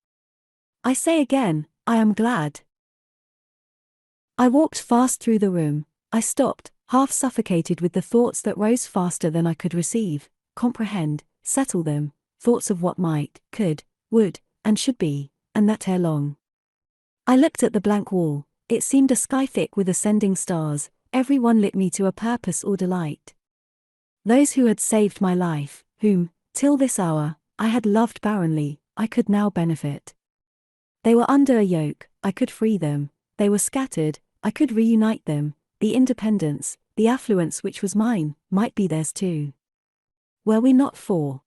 I say again, I am glad. I walked fast through the room. I stopped, half suffocated with the thoughts that rose faster than I could receive, comprehend, settle them, thoughts of what might, could, would, and should be, and that ere long. I looked at the blank wall. It seemed a sky thick with ascending stars, every one lit me to a purpose or delight. Those who had saved my life, whom, till this hour, I had loved barrenly, I could now benefit. They were under a yoke, I could free them. They were scattered, I could reunite them. The independence, the affluence which was mine, might be theirs too. Were we not 4?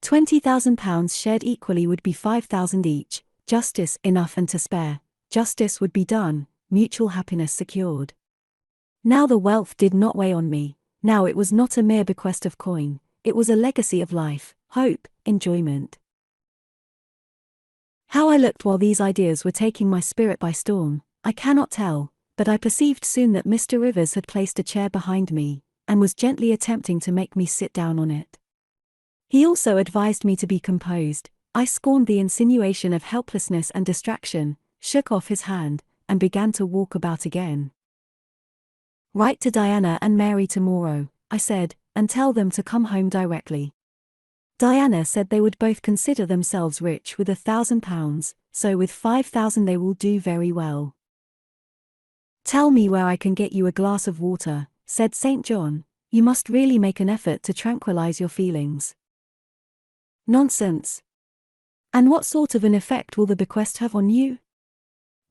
£20,000 shared equally would be 5,000 each, justice enough and to spare, justice would be done, mutual happiness secured. Now the wealth did not weigh on me, now it was not a mere bequest of coin, it was a legacy of life, hope, enjoyment. How I looked while these ideas were taking my spirit by storm, I cannot tell, but I perceived soon that Mr. Rivers had placed a chair behind me, and was gently attempting to make me sit down on it. He also advised me to be composed. I scorned the insinuation of helplessness and distraction, shook off his hand, and began to walk about again. Write to Diana and Mary tomorrow, I said, and tell them to come home directly. Diana said they would both consider themselves rich with £1,000, so with 5,000 they will do very well. Tell me where I can get you a glass of water, said St. John. You must really make an effort to tranquilize your feelings. Nonsense. And what sort of an effect will the bequest have on you?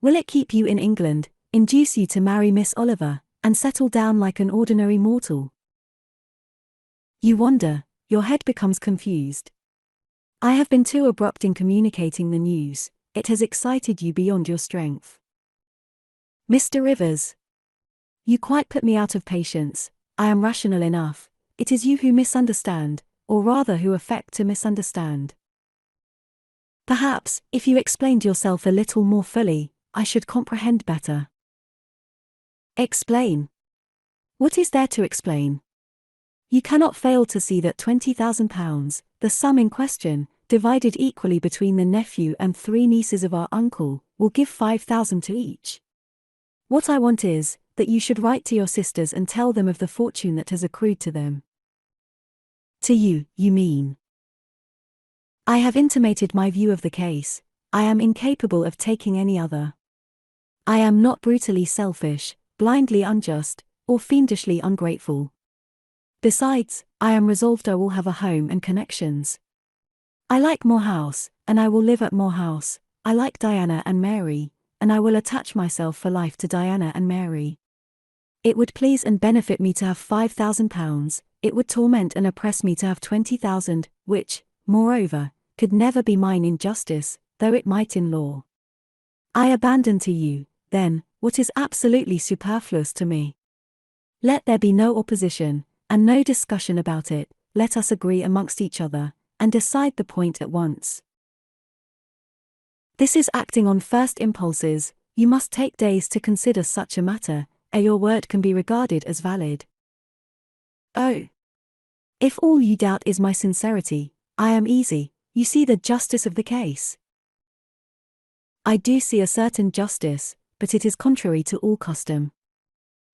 Will it keep you in England, induce you to marry Miss Oliver, and settle down like an ordinary mortal? You wonder, your head becomes confused. I have been too abrupt in communicating the news, it has excited you beyond your strength. Mr. Rivers. You quite put me out of patience. I am rational enough, it is you who misunderstand, or rather who affect to misunderstand. Perhaps, if you explained yourself a little more fully, I should comprehend better. Explain. What is there to explain? You cannot fail to see that £20,000, the sum in question, divided equally between the nephew and 3 nieces of our uncle, will give 5,000 to each. What I want is, that you should write to your sisters and tell them of the fortune that has accrued to them. To you, you mean. I have intimated my view of the case. I am incapable of taking any other. I am not brutally selfish, blindly unjust, or fiendishly ungrateful. Besides, I am resolved I will have a home and connections. I like Moor House, and I will live at Moor House. I like Diana and Mary, and I will attach myself for life to Diana and Mary. It would please and benefit me to have £5,000, it would torment and oppress me to have 20,000, which, moreover, could never be mine in justice, though it might in law. I abandon to you, then, what is absolutely superfluous to me. Let there be no opposition, and no discussion about it, let us agree amongst each other, and decide the point at once. This is acting on first impulses, you must take days to consider such a matter, ere your word can be regarded as valid. Oh! If all you doubt is my sincerity, I am easy, you see the justice of the case. I do see a certain justice, but it is contrary to all custom.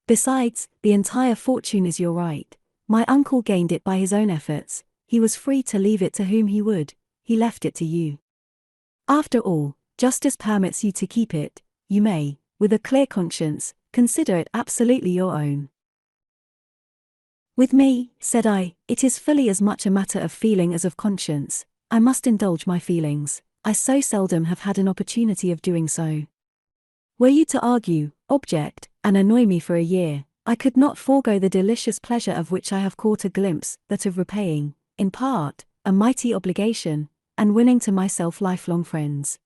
Besides, the entire fortune is your right. My uncle gained it by his own efforts, he was free to leave it to whom he would, he left it to you. After all, justice permits you to keep it, you may, with a clear conscience, consider it absolutely your own. With me, said I, it is fully as much a matter of feeling as of conscience. I must indulge my feelings, I so seldom have had an opportunity of doing so. Were you to argue, object, and annoy me for a year, I could not forego the delicious pleasure of which I have caught a glimpse, that of repaying, in part, a mighty obligation, and winning to myself lifelong friends.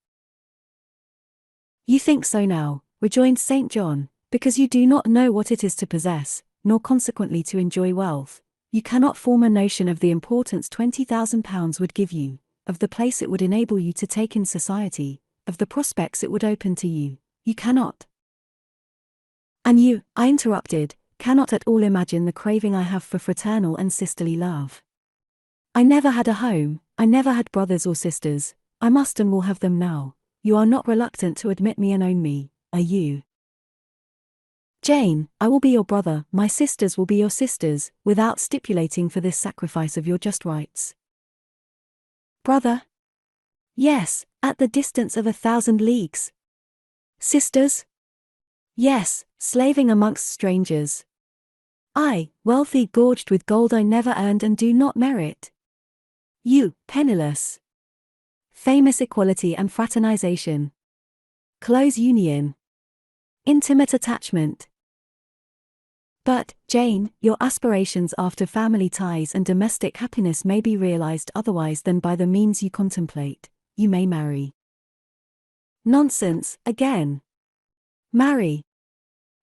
You think so now, rejoined St. John, because you do not know what it is to possess, nor consequently to enjoy wealth. You cannot form a notion of the importance £20,000 would give you, of the place it would enable you to take in society, of the prospects it would open to you. You cannot. And you, I interrupted, cannot at all imagine the craving I have for fraternal and sisterly love. I never had a home, I never had brothers or sisters, I must and will have them now. You are not reluctant to admit me and own me, are you? Jane, I will be your brother, my sisters will be your sisters, without stipulating for this sacrifice of your just rights. Brother? Yes, at the distance of 1,000 leagues. Sisters? Yes, slaving amongst strangers. I, wealthy, gorged with gold I never earned and do not merit. You, penniless. Famous equality and fraternization. Close union. Intimate attachment. But, Jane, your aspirations after family ties and domestic happiness may be realized otherwise than by the means you contemplate. You may marry. Nonsense, again. Marry.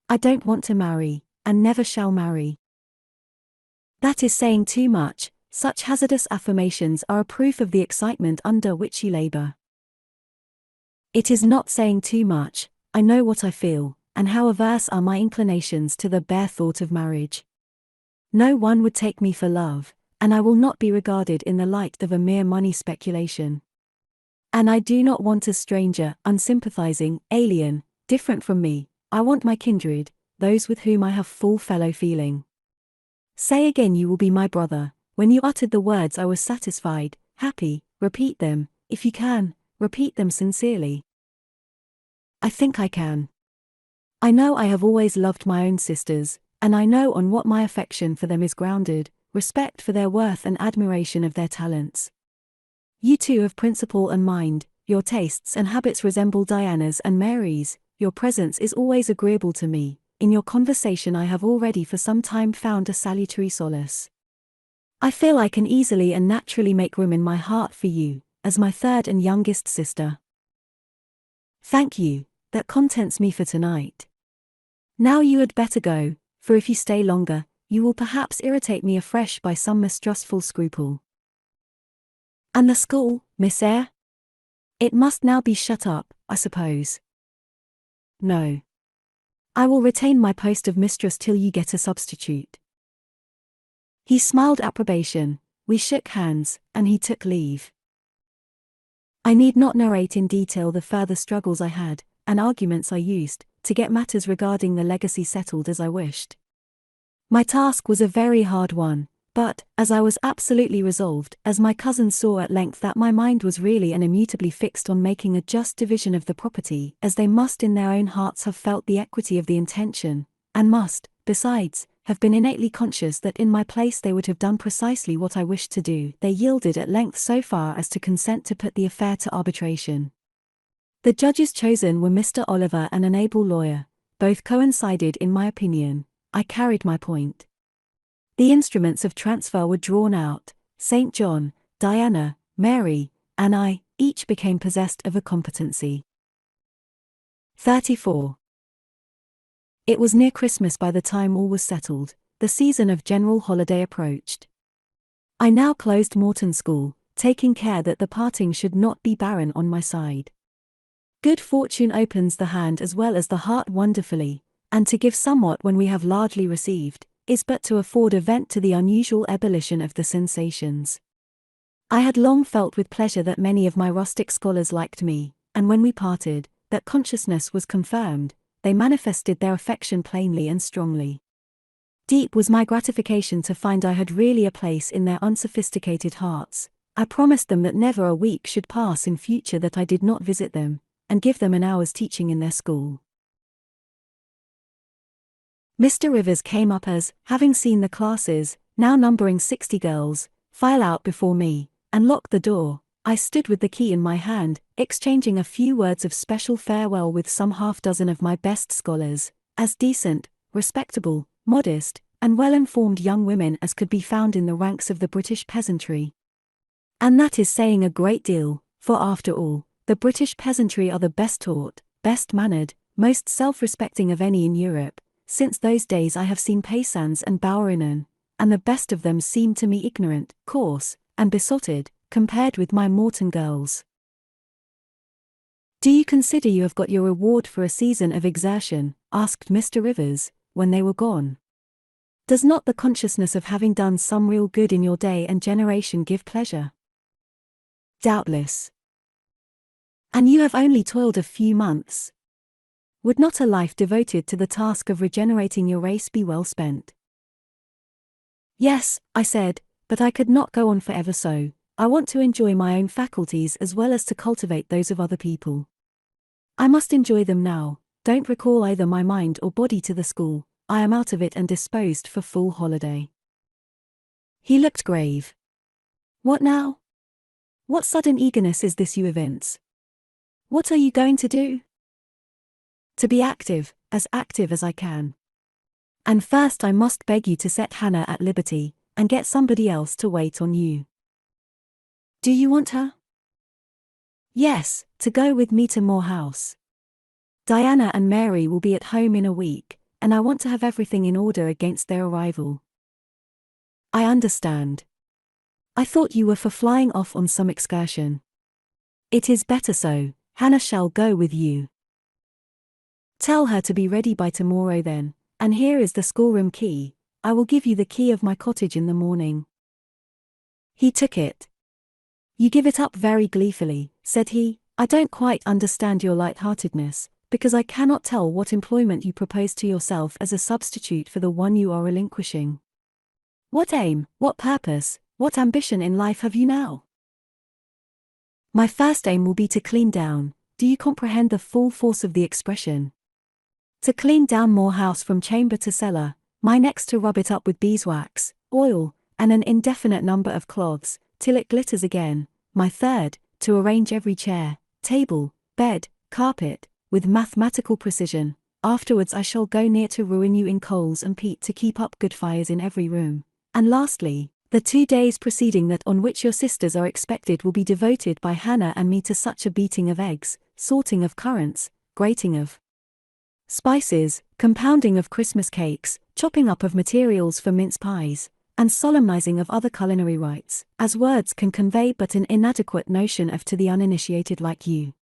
I don't want to marry, and never shall marry. That is saying too much. Such hazardous affirmations are a proof of the excitement under which you labor. It is not saying too much. I know what I feel, and how averse are my inclinations to the bare thought of marriage. No one would take me for love, and I will not be regarded in the light of a mere money speculation. And I do not want a stranger, unsympathizing, alien, different from me. I want my kindred, those with whom I have full fellow feeling. Say again you will be my brother. When you uttered the words I was satisfied, happy. Repeat them, if you can, repeat them sincerely. I think I can. I know I have always loved my own sisters, and I know on what my affection for them is grounded, respect for their worth and admiration of their talents. You too have principle and mind, your tastes and habits resemble Diana's and Mary's, your presence is always agreeable to me, in your conversation I have already for some time found a salutary solace. I feel I can easily and naturally make room in my heart for you, as my third and youngest sister. Thank you, that contents me for tonight. Now you had better go, for if you stay longer, you will perhaps irritate me afresh by some mistrustful scruple. And the school, Miss Eyre? It must now be shut up, I suppose. No. I will retain my post of mistress till you get a substitute. He smiled approbation, we shook hands, and he took leave. I need not narrate in detail the further struggles I had, and arguments I used, to get matters regarding the legacy settled as I wished. My task was a very hard one, but, as I was absolutely resolved, as my cousins saw at length that my mind was really and immutably fixed on making a just division of the property, as they must in their own hearts have felt the equity of the intention, and must, besides, have been innately conscious that in my place they would have done precisely what I wished to do, they yielded at length so far as to consent to put the affair to arbitration. The judges chosen were Mr. Oliver and an able lawyer. Both coincided in my opinion. I carried my point. The instruments of transfer were drawn out. St. John, Diana, Mary, and I, each became possessed of a competency. 34. It was near Christmas by the time all was settled. The season of general holiday approached. I now closed Morton School, taking care that the parting should not be barren on my side. Good fortune opens the hand as well as the heart wonderfully, and to give somewhat when we have largely received, is but to afford a vent to the unusual ebullition of the sensations. I had long felt with pleasure that many of my rustic scholars liked me, and when we parted, that consciousness was confirmed. They manifested their affection plainly and strongly. Deep was my gratification to find I had really a place in their unsophisticated hearts. I promised them that never a week should pass in future that I did not visit them, and give them an hour's teaching in their school. Mr. Rivers came up as, having seen the classes, now numbering 60 girls, file out before me, and locked the door. I stood with the key in my hand, exchanging a few words of special farewell with some half-dozen of my best scholars, as decent, respectable, modest, and well-informed young women as could be found in the ranks of the British peasantry. And that is saying a great deal, for after all, the British peasantry are the best taught, best mannered, most self-respecting of any in Europe. Since those days I have seen paysans and bouwerinnen, and the best of them seem to me ignorant, coarse, and besotted, compared with my Morton girls. Do you consider you have got your reward for a season of exertion? Asked Mr. Rivers, when they were gone. Does not the consciousness of having done some real good in your day and generation give pleasure? Doubtless. And you have only toiled a few months. Would not a life devoted to the task of regenerating your race be well spent? Yes, I said, but I could not go on forever so. I want to enjoy my own faculties as well as to cultivate those of other people. I must enjoy them now. Don't recall either my mind or body to the school. I am out of it and disposed for full holiday. He looked grave. What now? What sudden eagerness is this you evince? What are you going to do? To be active as I can. And first I must beg you to set Hannah at liberty, and get somebody else to wait on you. Do you want her? Yes, to go with me to Moor House. Diana and Mary will be at home in a week, and I want to have everything in order against their arrival. I understand. I thought you were for flying off on some excursion. It is better so. Hannah shall go with you. Tell her to be ready by tomorrow then, and here is the schoolroom key. I will give you the key of my cottage in the morning. He took it. You give it up very gleefully, said he. I don't quite understand your light-heartedness, because I cannot tell what employment you propose to yourself as a substitute for the one you are relinquishing. What aim, what purpose, what ambition in life have you now? My first aim will be to clean down. Do you comprehend the full force of the expression? To clean down Moor House from chamber to cellar, my next to rub it up with beeswax, oil, and an indefinite number of cloths, till it glitters again, my third, to arrange every chair, table, bed, carpet, with mathematical precision. Afterwards I shall go near to ruin you in coals and peat to keep up good fires in every room. And lastly, the 2 days preceding that on which your sisters are expected will be devoted by Hannah and me to such a beating of eggs, sorting of currants, grating of spices, compounding of Christmas cakes, chopping up of materials for mince pies, and solemnizing of other culinary rites, as words can convey but an inadequate notion of to the uninitiated like you.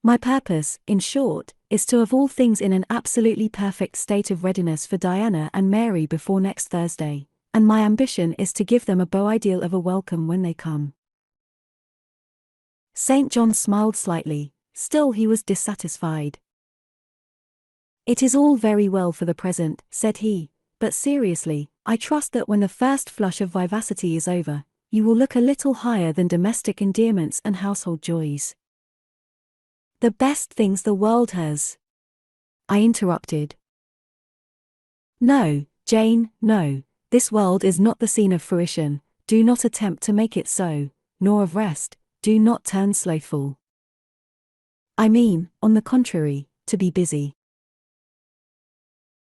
My purpose, in short, is to have all things in an absolutely perfect state of readiness for Diana and Mary before next Thursday, and my ambition is to give them a beau ideal of a welcome when they come. St. John smiled slightly, still he was dissatisfied. It is all very well for the present, said he, but seriously, I trust that when the first flush of vivacity is over, you will look a little higher than domestic endearments and household joys. The best things the world has. I interrupted. No, Jane, no, this world is not the scene of fruition, do not attempt to make it so, nor of rest, do not turn slothful. I mean, on the contrary, to be busy.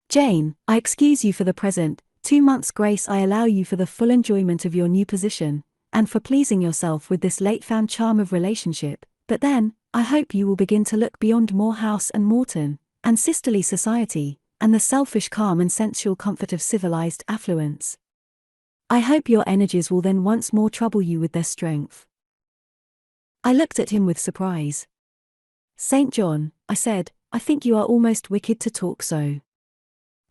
Jane, I excuse you for the present. 2 months' grace I allow you for the full enjoyment of your new position, and for pleasing yourself with this late-found charm of relationship, but then, I hope you will begin to look beyond Moor House and Morton, and sisterly society, and the selfish calm and sensual comfort of civilized affluence. I hope your energies will then once more trouble you with their strength. I looked at him with surprise. St. John, I said, I think you are almost wicked to talk so.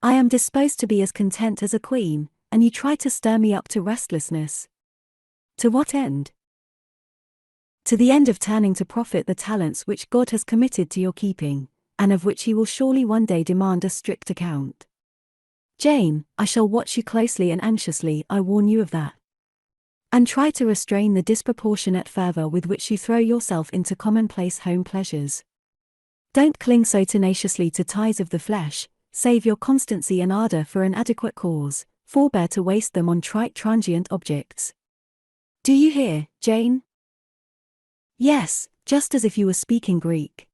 I am disposed to be as content as a queen, and you try to stir me up to restlessness. To what end? To the end of turning to profit the talents which God has committed to your keeping, and of which he will surely one day demand a strict account. Jane, I shall watch you closely and anxiously, I warn you of that. And try to restrain the disproportionate fervor with which you throw yourself into commonplace home pleasures. Don't cling so tenaciously to ties of the flesh. Save your constancy and ardor for an adequate cause, forbear to waste them on trite transient objects. Do you hear, Jane? Yes, just as if you were speaking Greek.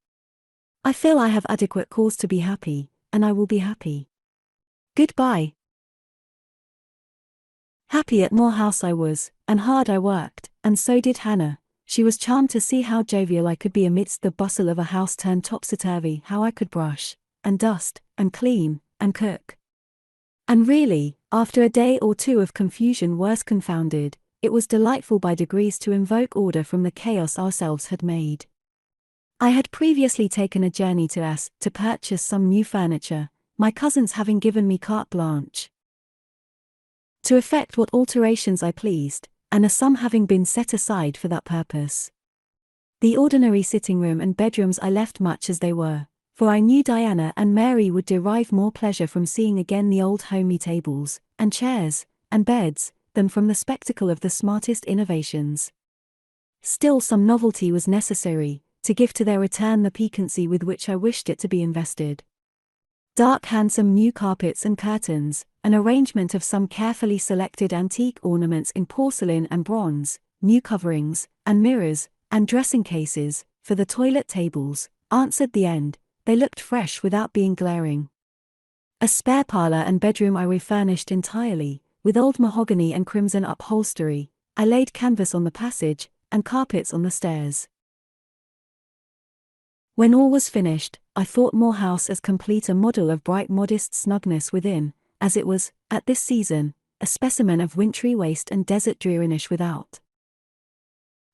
I feel I have adequate cause to be happy, and I will be happy. Goodbye. Happy at Moor House I was, and hard I worked, and so did Hannah. She was charmed to see how jovial I could be amidst the bustle of a house turned topsy-turvy, how I could brush, and dust, and clean, and cook. And really, after a day or two of confusion worse confounded, it was delightful by degrees to invoke order from the chaos ourselves had made. I had previously taken a journey to S to purchase some new furniture, my cousins having given me carte blanche to effect what alterations I pleased, and a sum having been set aside for that purpose. The ordinary sitting room and bedrooms I left much as they were, for I knew Diana and Mary would derive more pleasure from seeing again the old homely tables, and chairs, and beds, than from the spectacle of the smartest innovations. Still some novelty was necessary, to give to their return the piquancy with which I wished it to be invested. Dark handsome new carpets and curtains, an arrangement of some carefully selected antique ornaments in porcelain and bronze, new coverings, and mirrors, and dressing cases, for the toilet tables, answered the end. They looked fresh without being glaring. A spare parlor and bedroom I refurnished entirely, with old mahogany and crimson upholstery. I laid canvas on the passage, and carpets on the stairs. When all was finished, I thought Moor House as complete a model of bright modest snugness within, as it was, at this season, a specimen of wintry waste and desert dreariness without.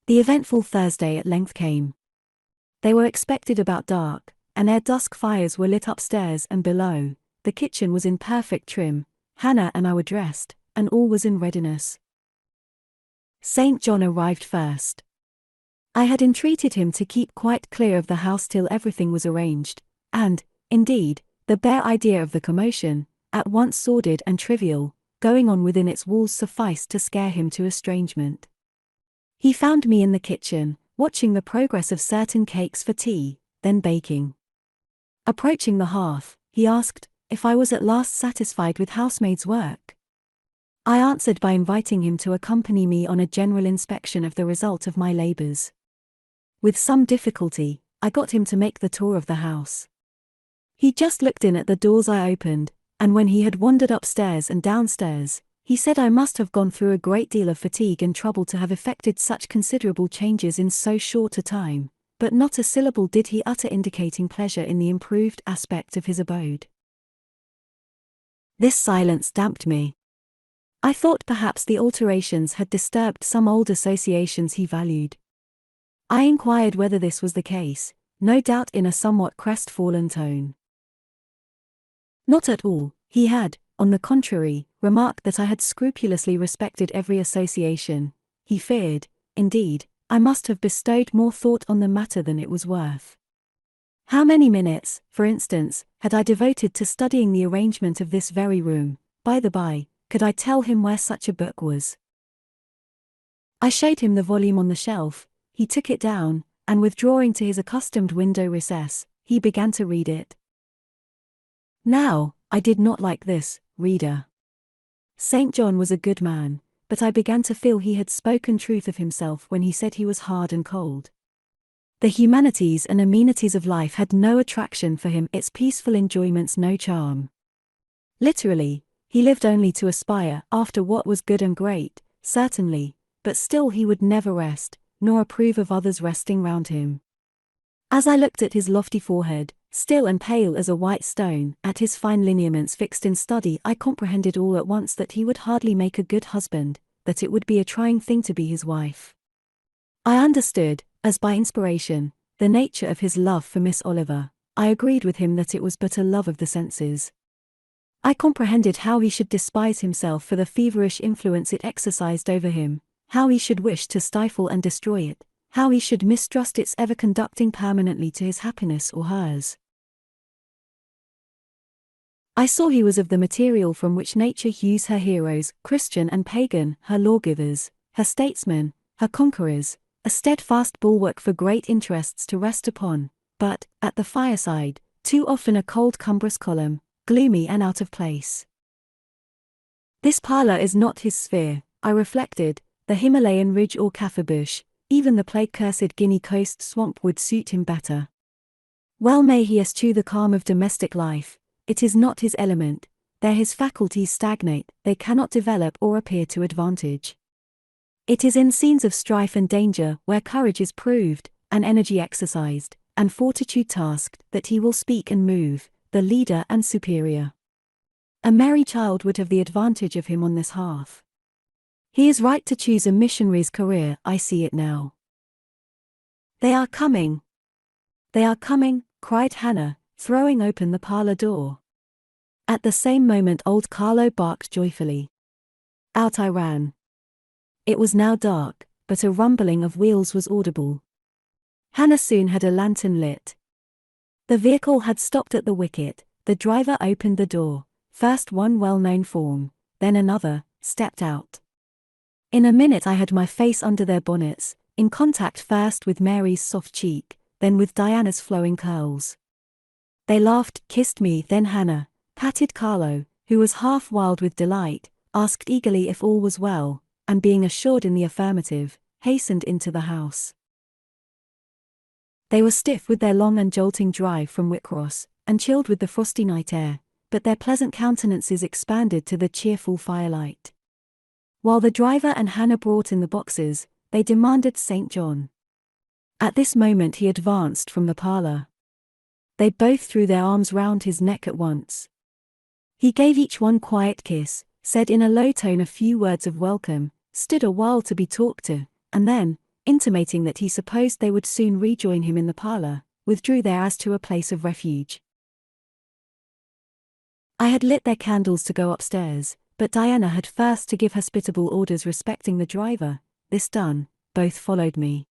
The eventful Thursday at length came. They were expected about dark, and ere dusk fires were lit upstairs and below. The kitchen was in perfect trim, Hannah and I were dressed, and all was in readiness. St. John arrived first. I had entreated him to keep quite clear of the house till everything was arranged, and, indeed, the bare idea of the commotion, at once sordid and trivial, going on within its walls sufficed to scare him to estrangement. He found me in the kitchen, watching the progress of certain cakes for tea, then baking. Approaching the hearth, he asked if I was at last satisfied with housemaid's work. I answered by inviting him to accompany me on a general inspection of the result of my labors. With some difficulty, I got him to make the tour of the house. He just looked in at the doors I opened, and when he had wandered upstairs and downstairs, he said I must have gone through a great deal of fatigue and trouble to have effected such considerable changes in so short a time, but not a syllable did he utter indicating pleasure in the improved aspect of his abode. This silence damped me. I thought perhaps the alterations had disturbed some old associations he valued. I inquired whether this was the case, no doubt in a somewhat crestfallen tone. Not at all, he had, on the contrary, remarked that I had scrupulously respected every association. He feared, indeed, I must have bestowed more thought on the matter than it was worth. How many minutes, for instance, had I devoted to studying the arrangement of this very room? By the by, could I tell him where such a book was? I showed him the volume on the shelf. He took it down, and withdrawing to his accustomed window recess, he began to read it. Now, I did not like this, reader. St. John was a good man, but I began to feel he had spoken truth of himself when he said he was hard and cold. The humanities and amenities of life had no attraction for him, its peaceful enjoyments no charm. Literally, he lived only to aspire after what was good and great, certainly, but still he would never rest, nor approve of others resting round him. As I looked at his lofty forehead, still and pale as a white stone, at his fine lineaments fixed in study, I comprehended all at once that he would hardly make a good husband, that it would be a trying thing to be his wife. I understood, as by inspiration, the nature of his love for Miss Oliver. I agreed with him that it was but a love of the senses. I comprehended how he should despise himself for the feverish influence it exercised over him, how he should wish to stifle and destroy it, how he should mistrust its ever conducting permanently to his happiness or hers. I saw he was of the material from which nature hews her heroes, Christian and pagan, her lawgivers, her statesmen, her conquerors, a steadfast bulwark for great interests to rest upon, but, at the fireside, too often a cold cumbrous column, gloomy and out of place. This parlour is not his sphere, I reflected. The Himalayan ridge or kaffir bush, even the plague-cursed Guinea coast swamp would suit him better. Well may he eschew the calm of domestic life, it is not his element, there his faculties stagnate, they cannot develop or appear to advantage. It is in scenes of strife and danger where courage is proved, and energy exercised, and fortitude tasked that he will speak and move, the leader and superior. A merry child would have the advantage of him on this hearth. He is right to choose a missionary's career, I see it now. They are coming! They are coming, cried Hannah, throwing open the parlor door. At the same moment old Carlo barked joyfully. Out I ran. It was now dark, but a rumbling of wheels was audible. Hannah soon had a lantern lit. The vehicle had stopped at the wicket, the driver opened the door, first one well-known form, then another, stepped out. In a minute I had my face under their bonnets, in contact first with Mary's soft cheek, then with Diana's flowing curls. They laughed, kissed me, then Hannah patted Carlo, who was half wild with delight, asked eagerly if all was well, and being assured in the affirmative, hastened into the house. They were stiff with their long and jolting drive from Whitcross, and chilled with the frosty night air, but their pleasant countenances expanded to the cheerful firelight. While the driver and Hannah brought in the boxes, they demanded St. John. At this moment he advanced from the parlour. They both threw their arms round his neck at once. He gave each one quiet kiss, said in a low tone a few words of welcome, stood a while to be talked to, and then, intimating that he supposed they would soon rejoin him in the parlour, withdrew there as to a place of refuge. I had lit their candles to go upstairs, but Diana had first to give hospitable orders respecting the driver. This done, both followed me.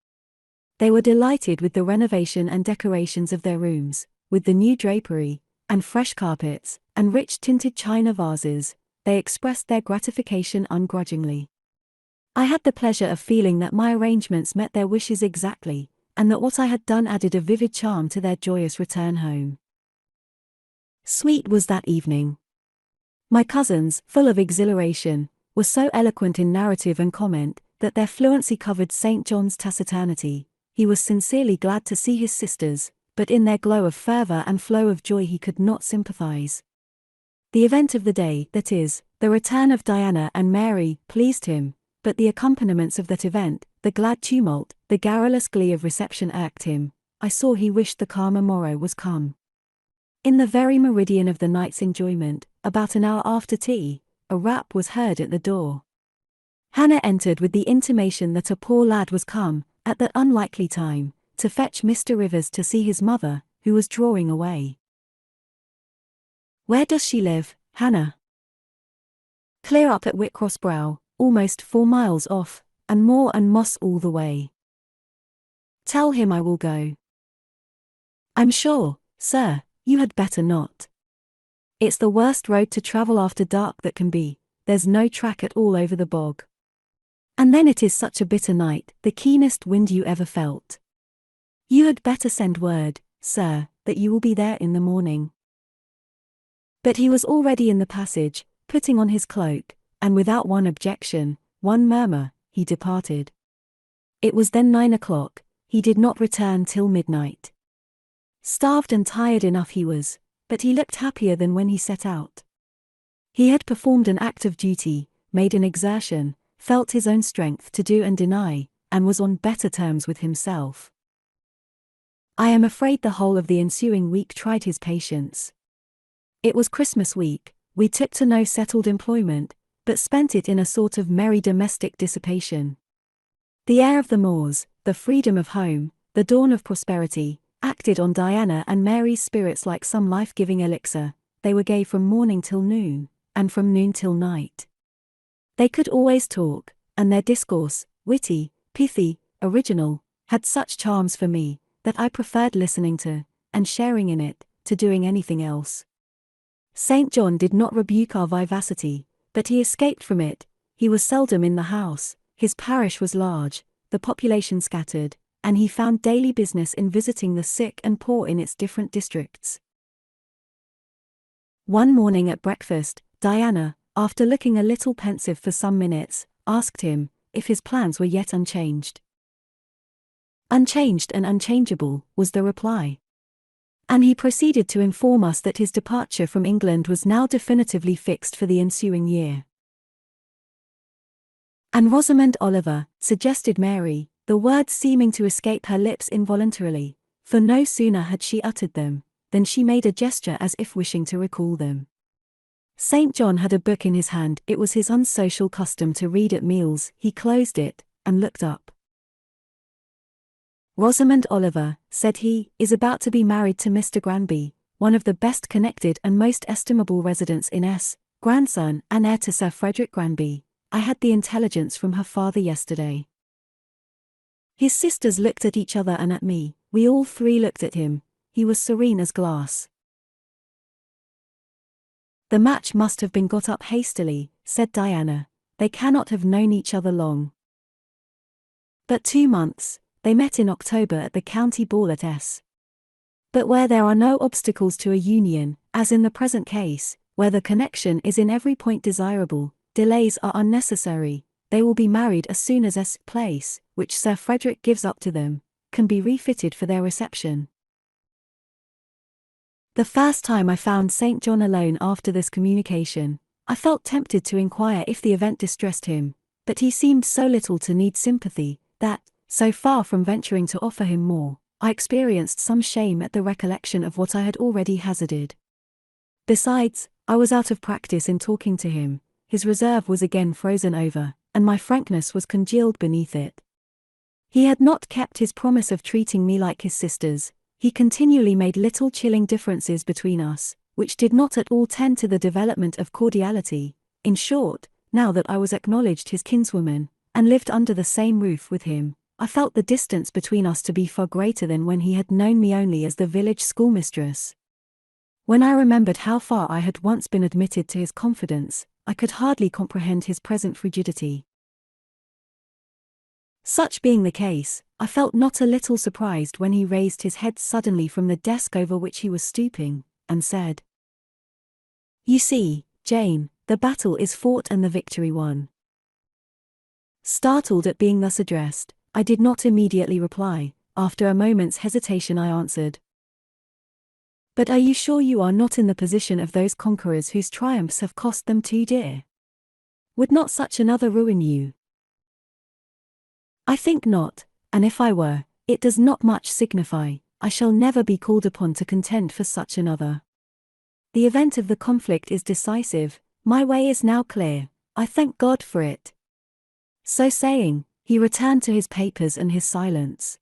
They were delighted with the renovation and decorations of their rooms, with the new drapery, and fresh carpets, and rich tinted china vases. They expressed their gratification ungrudgingly. I had the pleasure of feeling that my arrangements met their wishes exactly, and that what I had done added a vivid charm to their joyous return home. Sweet was that evening. My cousins, full of exhilaration, were so eloquent in narrative and comment, that their fluency covered St. John's taciturnity. He was sincerely glad to see his sisters, but in their glow of fervour and flow of joy he could not sympathise. The event of the day, that is, the return of Diana and Mary, pleased him, but the accompaniments of that event, the glad tumult, the garrulous glee of reception irked him. I saw he wished the calmer morrow was come. In the very meridian of the night's enjoyment, about an hour after tea, a rap was heard at the door. Hannah entered with the intimation that a poor lad was come, at that unlikely time, to fetch Mr. Rivers to see his mother, who was drawing away. Where does she live, Hannah? Clear up at Whitcross Brow, almost 4 miles off, and moor and moss all the way. Tell him I will go. I'm sure, sir, you had better not. It's the worst road to travel after dark that can be, there's no track at all over the bog. And then it is such a bitter night, the keenest wind you ever felt. You had better send word, sir, that you will be there in the morning. But he was already in the passage, putting on his cloak, and without one objection, one murmur, he departed. It was then 9 o'clock, he did not return till midnight. Starved and tired enough he was, but he looked happier than when he set out. He had performed an act of duty, made an exertion, felt his own strength to do and deny, and was on better terms with himself. I am afraid the whole of the ensuing week tried his patience. It was Christmas week, we took to no settled employment, but spent it in a sort of merry domestic dissipation. The air of the moors, the freedom of home, the dawn of prosperity, acted on Diana and Mary's spirits like some life-giving elixir. They were gay from morning till noon, and from noon till night. They could always talk, and their discourse, witty, pithy, original, had such charms for me, that I preferred listening to, and sharing in it, to doing anything else. St. John did not rebuke our vivacity, but he escaped from it. He was seldom in the house, his parish was large, the population scattered, and he found daily business in visiting the sick and poor in its different districts. One morning at breakfast, Diana, after looking a little pensive for some minutes, asked him if his plans were yet unchanged. Unchanged and unchangeable, was the reply. And he proceeded to inform us that his departure from England was now definitively fixed for the ensuing year. And Rosamond Oliver, suggested Mary, the words seeming to escape her lips involuntarily, for no sooner had she uttered them, than she made a gesture as if wishing to recall them. St. John had a book in his hand. It was his unsocial custom to read at meals. He closed it, and looked up. "Rosamond Oliver," said he, "is about to be married to Mr. Granby, one of the best connected and most estimable residents in S, grandson and heir to Sir Frederick Granby. I had the intelligence from her father yesterday." His sisters looked at each other and at me. We all three looked at him. He was serene as glass. "The match must have been got up hastily," said Diana. "They cannot have known each other long." "But 2 months. They met in October at the county ball at S. But where there are no obstacles to a union, as in the present case, where the connection is in every point desirable, delays are unnecessary. They will be married as soon as S place, which Sir Frederick gives up to them, can be refitted for their reception." The first time I found St. John alone after this communication, I felt tempted to inquire if the event distressed him, but he seemed so little to need sympathy, that, so far from venturing to offer him more, I experienced some shame at the recollection of what I had already hazarded. Besides, I was out of practice in talking to him. His reserve was again frozen over, and my frankness was congealed beneath it. He had not kept his promise of treating me like his sisters. He continually made little chilling differences between us, which did not at all tend to the development of cordiality. In short, now that I was acknowledged his kinswoman, and lived under the same roof with him, I felt the distance between us to be far greater than when he had known me only as the village schoolmistress. When I remembered how far I had once been admitted to his confidence, I could hardly comprehend his present frigidity. Such being the case, I felt not a little surprised when he raised his head suddenly from the desk over which he was stooping, and said, "You see, Jane, the battle is fought and the victory won." Startled at being thus addressed, I did not immediately reply. After a moment's hesitation I answered, "But are you sure you are not in the position of those conquerors whose triumphs have cost them too dear? Would not such another ruin you?" "I think not, and if I were, it does not much signify. I shall never be called upon to contend for such another. The event of the conflict is decisive. My way is now clear. I thank God for it." So saying, he returned to his papers and his silence.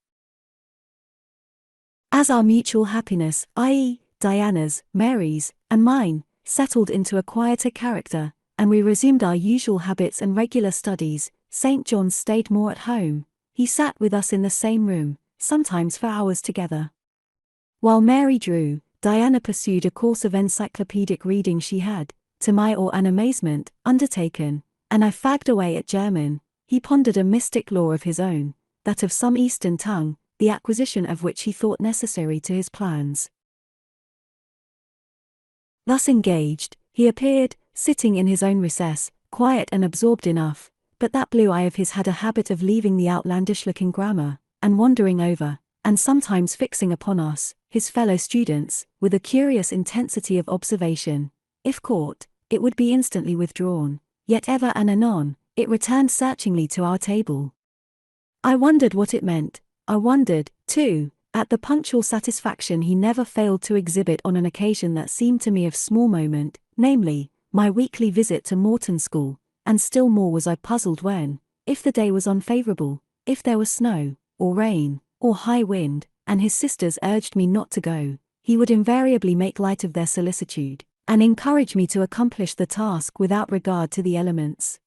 As our mutual happiness, i.e., Diana's, Mary's, and mine, settled into a quieter character, and we resumed our usual habits and regular studies, St. John stayed more at home. He sat with us in the same room, sometimes for hours together. While Mary drew, Diana pursued a course of encyclopedic reading she had, to my awe and amazement, undertaken, and I fagged away at German. He pondered a mystic law of his own, that of some Eastern tongue, the acquisition of which he thought necessary to his plans. Thus engaged, he appeared, sitting in his own recess, quiet and absorbed enough, but that blue eye of his had a habit of leaving the outlandish-looking grammar, and wandering over, and sometimes fixing upon us, his fellow students, with a curious intensity of observation. If caught, it would be instantly withdrawn, yet ever and anon, it returned searchingly to our table. I wondered what it meant. I wondered, too, at the punctual satisfaction he never failed to exhibit on an occasion that seemed to me of small moment, namely, my weekly visit to Morton School, and still more was I puzzled when, if the day was unfavorable, if there was snow, or rain, or high wind, and his sisters urged me not to go, he would invariably make light of their solicitude, and encourage me to accomplish the task without regard to the elements.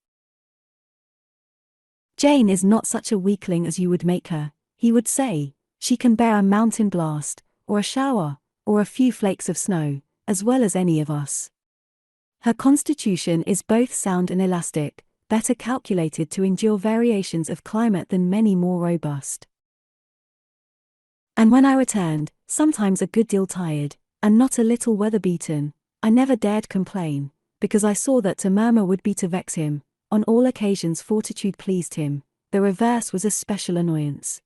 "Jane is not such a weakling as you would make her," he would say. "She can bear a mountain blast, or a shower, or a few flakes of snow, as well as any of us. Her constitution is both sound and elastic, better calculated to endure variations of climate than many more robust." And when I returned, sometimes a good deal tired, and not a little weather-beaten, I never dared complain, because I saw that to murmur would be to vex him. On all occasions fortitude pleased him, the reverse was a special annoyance.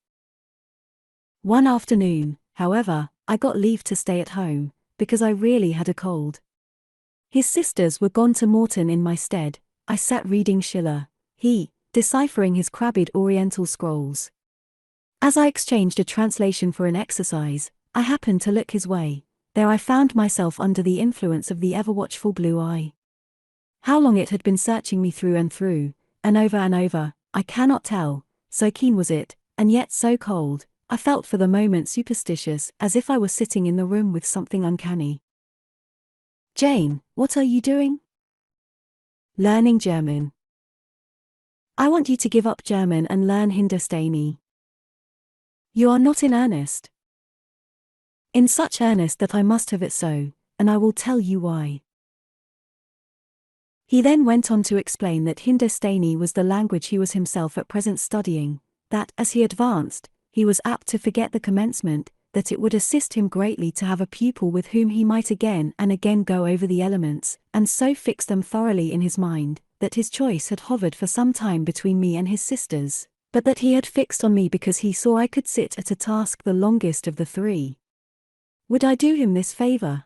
One afternoon, however, I got leave to stay at home, because I really had a cold. His sisters were gone to Morton in my stead. I sat reading Schiller. He, deciphering his crabbed oriental scrolls. As I exchanged a translation for an exercise, I happened to look his way. There I found myself under the influence of the ever-watchful blue eye. How long it had been searching me through, and over, I cannot tell, so keen was it, and yet so cold. I felt for the moment superstitious, as if I were sitting in the room with something uncanny. "Jane, what are you doing?" "Learning German." "I want you to give up German and learn Hindustani." "You are not in earnest?" "In such earnest that I must have it so, and I will tell you why." He then went on to explain that Hindustani was the language he was himself at present studying, that, as he advanced, he was apt to forget the commencement, that it would assist him greatly to have a pupil with whom he might again and again go over the elements, and so fix them thoroughly in his mind, that his choice had hovered for some time between me and his sisters, but that he had fixed on me because he saw I could sit at a task the longest of the three. Would I do him this favor?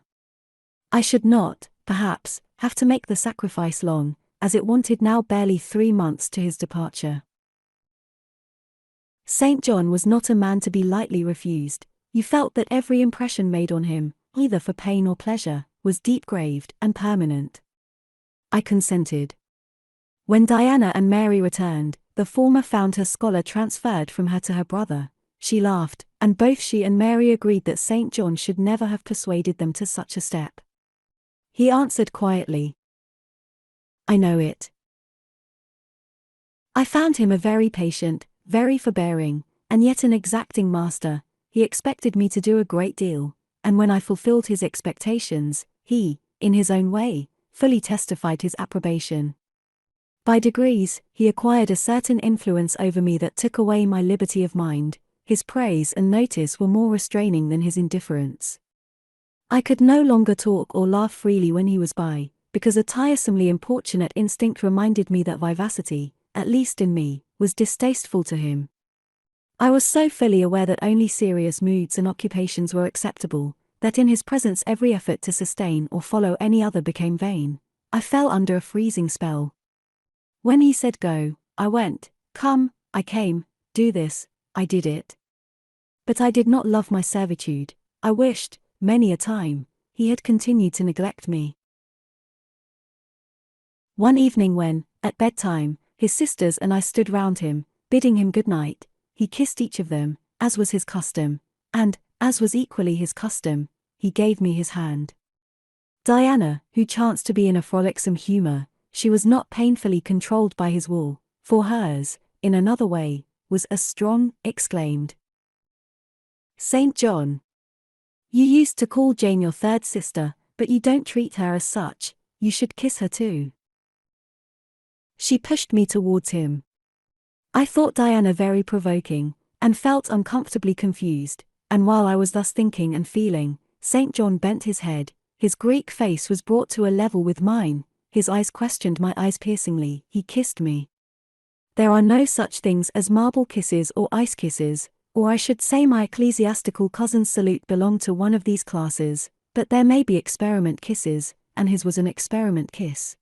I should not, perhaps, have to make the sacrifice long, as it wanted now barely 3 months to his departure. St. John was not a man to be lightly refused. You felt that every impression made on him, either for pain or pleasure, was deep-graved and permanent. I consented. When Diana and Mary returned, the former found her scholar transferred from her to her brother. She laughed, and both she and Mary agreed that St. John should never have persuaded them to such a step. He answered quietly, "I know it." I found him a very patient, very forbearing, and yet an exacting master. He expected me to do a great deal, and when I fulfilled his expectations, he, in his own way, fully testified his approbation. By degrees, he acquired a certain influence over me that took away my liberty of mind. His praise and notice were more restraining than his indifference. I could no longer talk or laugh freely when he was by, because a tiresomely importunate instinct reminded me that vivacity, at least in me, was distasteful to him. I was so fully aware that only serious moods and occupations were acceptable, that in his presence every effort to sustain or follow any other became vain. I fell under a freezing spell. When he said go, I went, come, I came, do this, I did it. But I did not love my servitude. I wished, many a time, he had continued to neglect me. One evening when, at bedtime, his sisters and I stood round him, bidding him good night, he kissed each of them, as was his custom, and, as was equally his custom, he gave me his hand. Diana, who chanced to be in a frolicsome humour, she was not painfully controlled by his will, for hers, in another way, was as strong, exclaimed, "St. John! You used to call Jane your third sister, but you don't treat her as such, you should kiss her too." She pushed me towards him. I thought Diana very provoking, and felt uncomfortably confused, and while I was thus thinking and feeling, St. John bent his head, his Greek face was brought to a level with mine, his eyes questioned my eyes piercingly, he kissed me. There are no such things as marble kisses or ice kisses, or I should say my ecclesiastical cousin's salute belonged to one of these classes, but there may be experiment kisses, and his was an experiment kiss.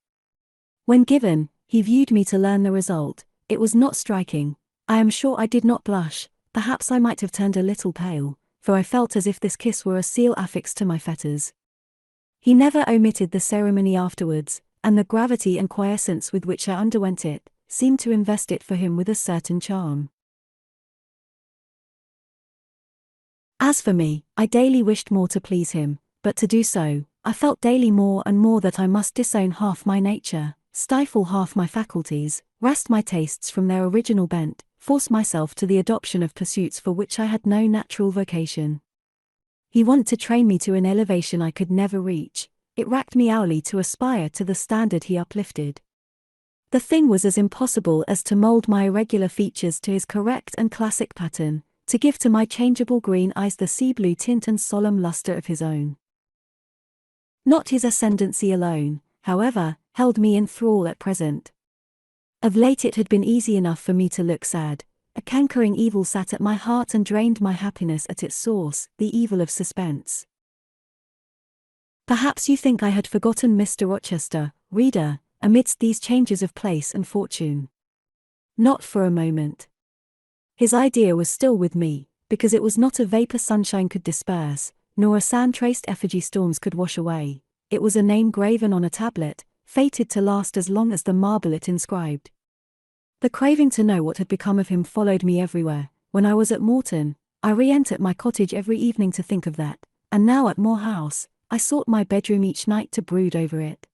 When given, he viewed me to learn the result. It was not striking. I am sure I did not blush, perhaps I might have turned a little pale, for I felt as if this kiss were a seal affixed to my fetters. He never omitted the ceremony afterwards, and the gravity and quiescence with which I underwent it, seemed to invest it for him with a certain charm. As for me, I daily wished more to please him, but to do so, I felt daily more and more that I must disown half my nature, stifle half my faculties, wrest my tastes from their original bent, force myself to the adoption of pursuits for which I had no natural vocation. He wanted to train me to an elevation I could never reach. It racked me hourly to aspire to the standard he uplifted. The thing was as impossible as to mold my irregular features to his correct and classic pattern, to give to my changeable green eyes the sea-blue tint and solemn luster of his own. Not his ascendancy alone, however, held me in thrall at present. Of late it had been easy enough for me to look sad. A cankering evil sat at my heart and drained my happiness at its source, the evil of suspense. Perhaps you think I had forgotten Mr. Rochester, reader, amidst these changes of place and fortune. Not for a moment. His idea was still with me, because it was not a vapor sunshine could disperse, nor a sand-traced effigy storms could wash away. It was a name graven on a tablet, fated to last as long as the marble it inscribed. The craving to know what had become of him followed me everywhere. When I was at Morton, I re-entered my cottage every evening to think of that, and now at Moor House, I sought my bedroom each night to brood over it.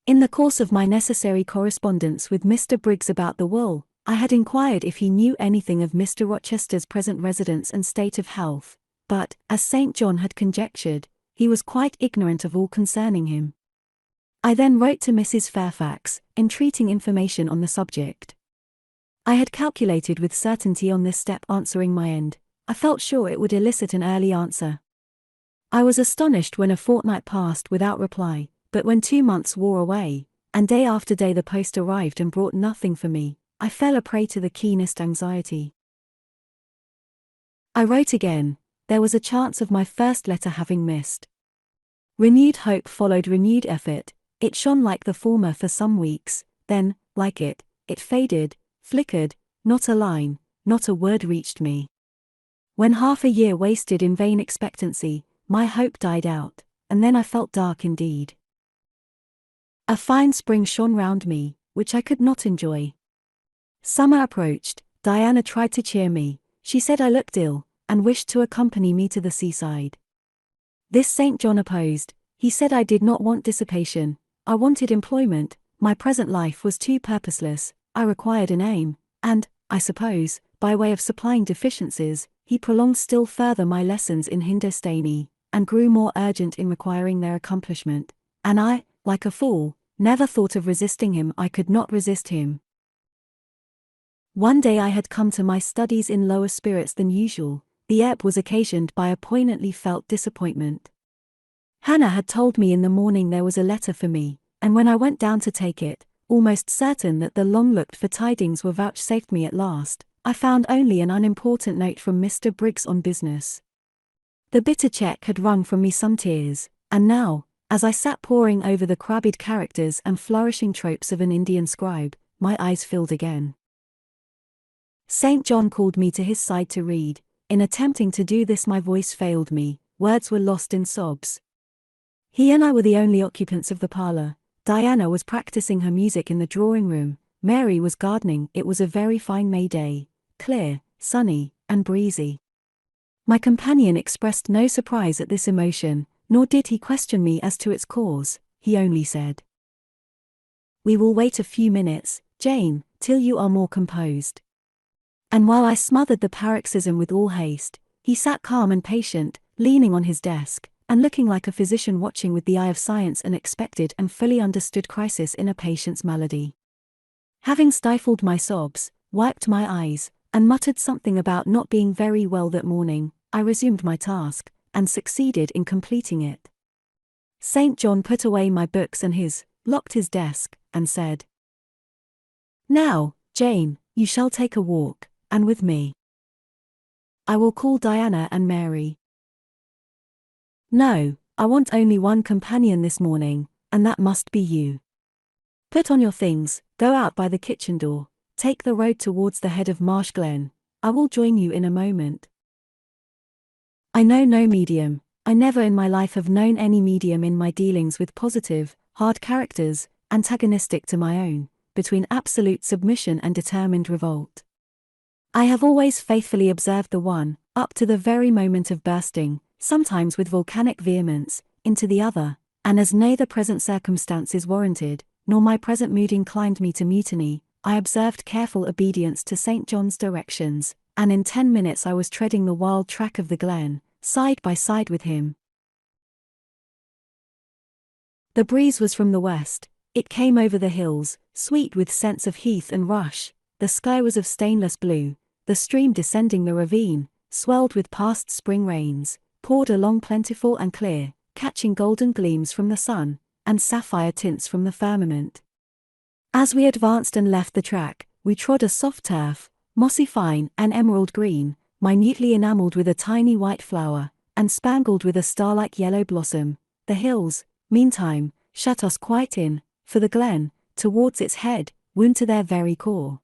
In the course of my necessary correspondence with Mr. Briggs about the will, I had inquired if he knew anything of Mr. Rochester's present residence and state of health, but, as St. John had conjectured, he was quite ignorant of all concerning him. I then wrote to Mrs. Fairfax, entreating information on the subject. I had calculated with certainty on this step answering my end. I felt sure it would elicit an early answer. I was astonished when a fortnight passed without reply, but when 2 months wore away, and day after day the post arrived and brought nothing for me, I fell a prey to the keenest anxiety. I wrote again. There was a chance of my first letter having missed. Renewed hope followed renewed effort. It shone like the former for some weeks, then, like it faded, flickered, not a line, not a word reached me. When half a year wasted in vain expectancy, my hope died out, and then I felt dark indeed. A fine spring shone round me, which I could not enjoy. Summer approached. Diana tried to cheer me. She said I looked ill, and wished to accompany me to the seaside. This St. John opposed. He said I did not want dissipation, I wanted employment, my present life was too purposeless, I required an aim, and, I suppose, by way of supplying deficiencies, he prolonged still further my lessons in Hindustani, and grew more urgent in requiring their accomplishment, and I, like a fool, never thought of resisting him. I could not resist him. One day I had come to my studies in lower spirits than usual. The ebb was occasioned by a poignantly felt disappointment. Hannah had told me in the morning there was a letter for me, and when I went down to take it, almost certain that the long-looked-for tidings were vouchsafed me at last, I found only an unimportant note from Mr. Briggs on business. The bitter cheque had wrung from me some tears, and now, as I sat poring over the crabbed characters and flourishing tropes of an Indian scribe, my eyes filled again. St. John called me to his side to read. In attempting to do this my voice failed me, words were lost in sobs. He and I were the only occupants of the parlour. Diana was practicing her music in the drawing-room, Mary was gardening. It was a very fine May day, clear, sunny, and breezy. My companion expressed no surprise at this emotion, nor did he question me as to its cause. He only said, "We will wait a few minutes, Jane, till you are more composed." And while I smothered the paroxysm with all haste, he sat calm and patient, leaning on his desk, and looking like a physician watching with the eye of science an expected and fully understood crisis in a patient's malady. Having stifled my sobs, wiped my eyes, and muttered something about not being very well that morning, I resumed my task, and succeeded in completing it. St. John put away my books and locked his desk, and said, "Now, Jane, you shall take a walk, and with me. I will call Diana and Mary." "No, I want only one companion this morning, and that must be you. Put on your things, go out by the kitchen door, take the road towards the head of Marsh Glen. I will join you in a moment." I know no medium. I never in my life have known any medium in my dealings with positive, hard characters, antagonistic to my own, between absolute submission and determined revolt. I have always faithfully observed the one, up to the very moment of bursting, sometimes with volcanic vehemence, into the other, and as neither present circumstances warranted, nor my present mood inclined me to mutiny, I observed careful obedience to St. John's directions, and in 10 minutes I was treading the wild track of the glen, side by side with him. The breeze was from the west, it came over the hills, sweet with scents of heath and rush, the sky was of stainless blue, the stream descending the ravine, swelled with past spring rains, poured along plentiful and clear, catching golden gleams from the sun, and sapphire tints from the firmament. As we advanced and left the track, we trod a soft turf, mossy fine and emerald green, minutely enamelled with a tiny white flower, and spangled with a star-like yellow blossom. The hills, meantime, shut us quite in, for the glen, towards its head, wound to their very core.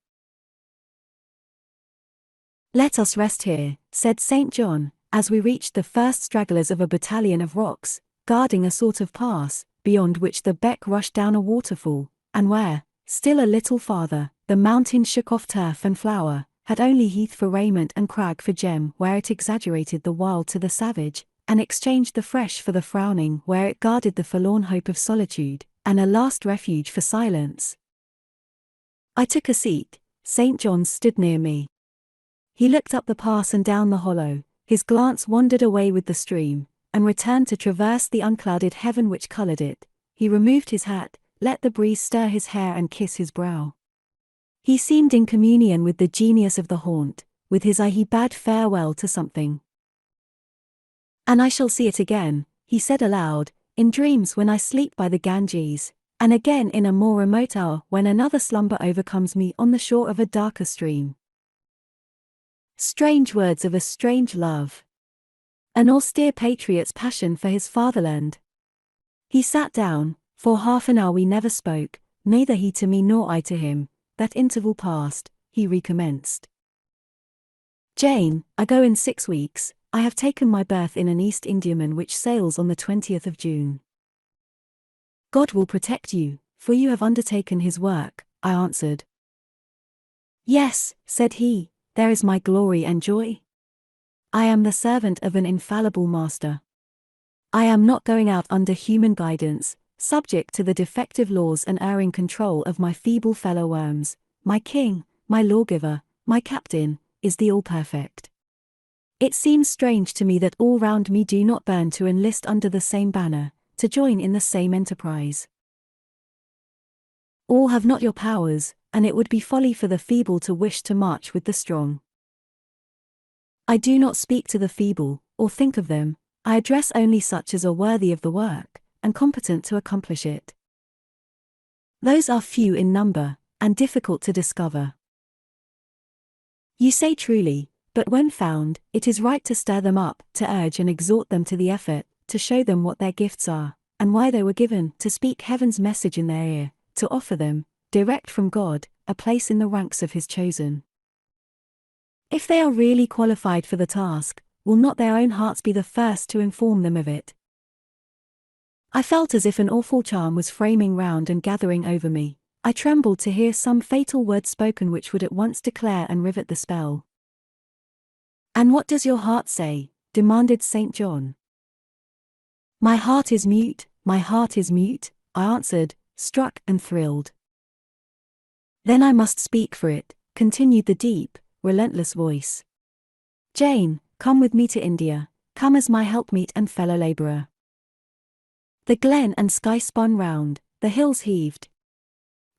"Let us rest here," said St. John, as we reached the first stragglers of a battalion of rocks, guarding a sort of pass, beyond which the beck rushed down a waterfall, and where, still a little farther, the mountain shook off turf and flower, had only heath for raiment and crag for gem, where it exaggerated the wild to the savage, and exchanged the fresh for the frowning, where it guarded the forlorn hope of solitude, and a last refuge for silence. I took a seat. St. John's stood near me. He looked up the pass and down the hollow, his glance wandered away with the stream, and returned to traverse the unclouded heaven which coloured it. He removed his hat, let the breeze stir his hair and kiss his brow. He seemed in communion with the genius of the haunt, with his eye he bade farewell to something. "And I shall see it again," he said aloud, "in dreams when I sleep by the Ganges, and again in a more remote hour when another slumber overcomes me on the shore of a darker stream." Strange words of a strange love. An austere patriot's passion for his fatherland. He sat down. For half an hour we never spoke, neither he to me nor I to him. That interval passed, he recommenced. "Jane, I go in 6 weeks. I have taken my berth in an East Indiaman which sails on the 20th of June. God will protect you, for you have undertaken his work," I answered. "Yes," said he, "there is my glory and joy. I am the servant of an infallible master. I am not going out under human guidance, subject to the defective laws and erring control of my feeble fellow worms. My king, my lawgiver, my captain, is the all-perfect. It seems strange to me that all round me do not burn to enlist under the same banner, to join in the same enterprise. All have not your powers, and it would be folly for the feeble to wish to march with the strong. I do not speak to the feeble, or think of them, I address only such as are worthy of the work, and competent to accomplish it. Those are few in number, and difficult to discover. You say truly, but when found, it is right to stir them up, to urge and exhort them to the effort, to show them what their gifts are, and why they were given, to speak heaven's message in their ear, to offer them, direct from God, a place in the ranks of his chosen. If they are really qualified for the task, will not their own hearts be the first to inform them of it? I felt as if an awful charm was framing round and gathering over me. I trembled to hear some fatal word spoken which would at once declare and rivet the spell. "And what does your heart say?" demanded St. John. "My heart is mute, my heart is mute," I answered, struck and thrilled. "Then I must speak for it," continued the deep, relentless voice. "Jane, come with me to India, come as my helpmeet and fellow labourer." The glen and sky spun round, the hills heaved.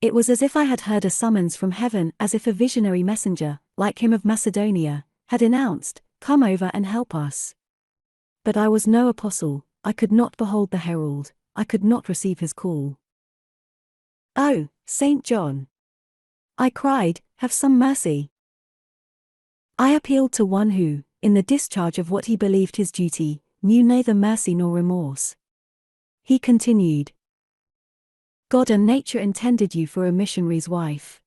It was as if I had heard a summons from heaven, as if a visionary messenger, like him of Macedonia, had announced, "Come over and help us." But I was no apostle, I could not behold the herald, I could not receive his call. "Oh, St. John," I cried, "have some mercy." I appealed to one who, in the discharge of what he believed his duty, knew neither mercy nor remorse. He continued, "God and nature intended you for a missionary's wife.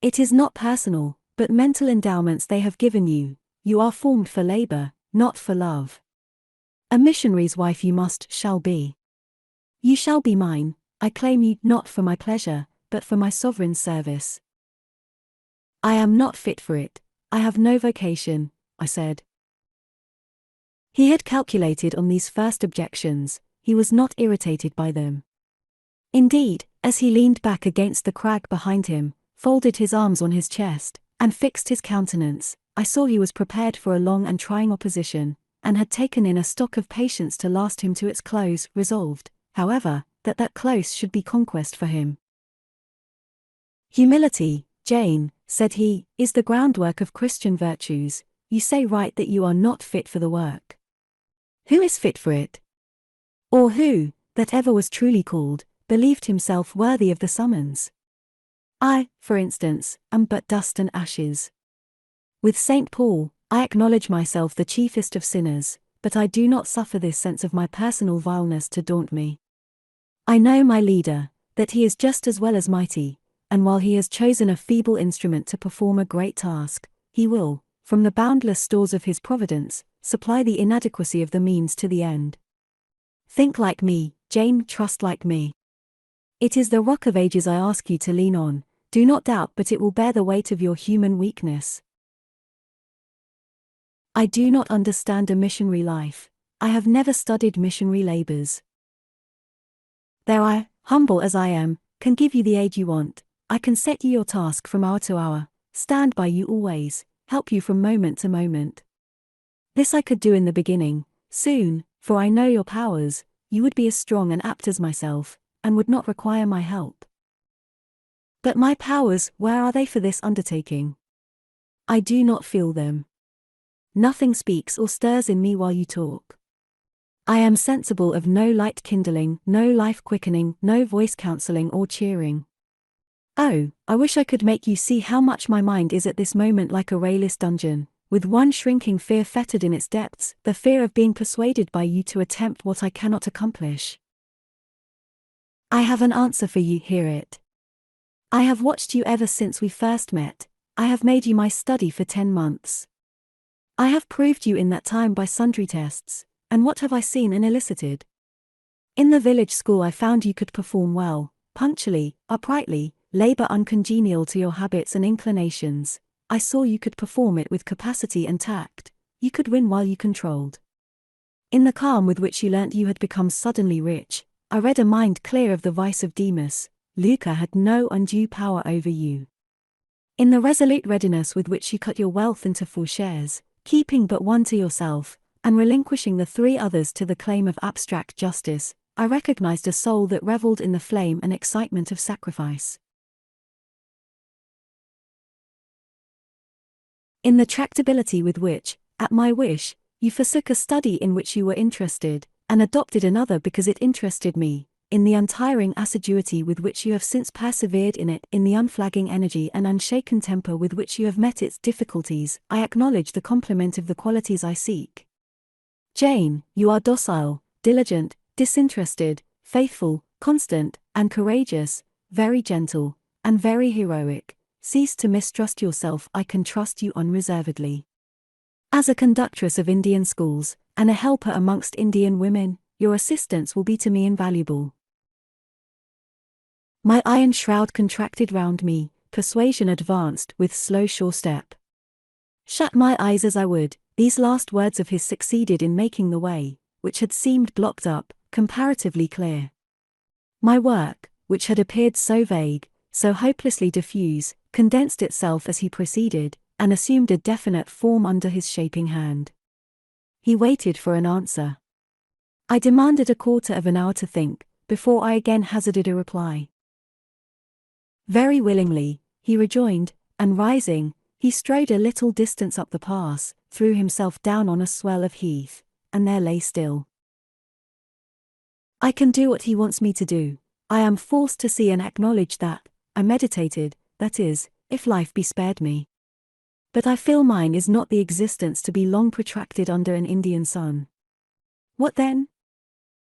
It is not personal, but mental endowments they have given you. You are formed for labor, not for love. A missionary's wife you shall be. You shall be mine. I claim you, not for my pleasure, but for my sovereign's service." "I am not fit for it. I have no vocation," I said. He had calculated on these first objections. He was not irritated by them. Indeed, as he leaned back against the crag behind him, folded his arms on his chest, and fixed his countenance, I saw he was prepared for a long and trying opposition, and had taken in a stock of patience to last him to its close, resolved, however, that close should be conquest for him. "Humility, Jane," said he, "is the groundwork of Christian virtues. You say right that you are not fit for the work. Who is fit for it? Or who, that ever was truly called, believed himself worthy of the summons? I, for instance, am but dust and ashes. With St. Paul, I acknowledge myself the chiefest of sinners, but I do not suffer this sense of my personal vileness to daunt me. I know my leader, that he is just as well as mighty, and while he has chosen a feeble instrument to perform a great task, he will, from the boundless stores of his providence, supply the inadequacy of the means to the end. Think like me, Jane, trust like me. It is the rock of ages I ask you to lean on, do not doubt, but it will bear the weight of your human weakness. I do not understand a missionary life. I have never studied missionary labors. Though I, humble as I am, can give you the aid you want, I can set you your task from hour to hour, stand by you always, help you from moment to moment. This I could do in the beginning, soon, for I know your powers, you would be as strong and apt as myself, and would not require my help. But my powers, where are they for this undertaking? I do not feel them. Nothing speaks or stirs in me while you talk. I am sensible of no light kindling, no life quickening, no voice counseling or cheering. Oh, I wish I could make you see how much my mind is at this moment like a rayless dungeon, with one shrinking fear fettered in its depths, the fear of being persuaded by you to attempt what I cannot accomplish. I have an answer for you, hear it. I have watched you ever since we first met, I have made you my study for 10 months. I have proved you in that time by sundry tests, and what have I seen and elicited? In the village school I found you could perform well, punctually, uprightly, labor uncongenial to your habits and inclinations. I saw you could perform it with capacity and tact, you could win while you controlled. In the calm with which you learnt you had become suddenly rich, I read a mind clear of the vice of Demas. Lucre had no undue power over you. In the resolute readiness with which you cut your wealth into 4 shares, keeping but one to yourself, and relinquishing the 3 others to the claim of abstract justice, I recognized a soul that reveled in the flame and excitement of sacrifice. In the tractability with which, at my wish, you forsook a study in which you were interested, and adopted another because it interested me, in the untiring assiduity with which you have since persevered in it, in the unflagging energy and unshaken temper with which you have met its difficulties, I acknowledge the complement of the qualities I seek. Jane, you are docile, diligent, disinterested, faithful, constant, and courageous, very gentle, and very heroic. Cease to mistrust yourself, I can trust you unreservedly. As a conductress of Indian schools, and a helper amongst Indian women, your assistance will be to me invaluable. My iron shroud contracted round me, persuasion advanced with slow sure step. Shut my eyes as I would, these last words of his succeeded in making the way, which had seemed blocked up, comparatively clear. My work, which had appeared so vague, so hopelessly diffuse, condensed itself as he proceeded, and assumed a definite form under his shaping hand. He waited for an answer. I demanded a quarter of an hour to think, before I again hazarded a reply. Very willingly, he rejoined, and rising, he strode a little distance up the pass, threw himself down on a swell of heath, and there lay still. I can do what he wants me to do. I am forced to see and acknowledge that, I meditated, that is, if life be spared me. But I feel mine is not the existence to be long protracted under an Indian sun. What then?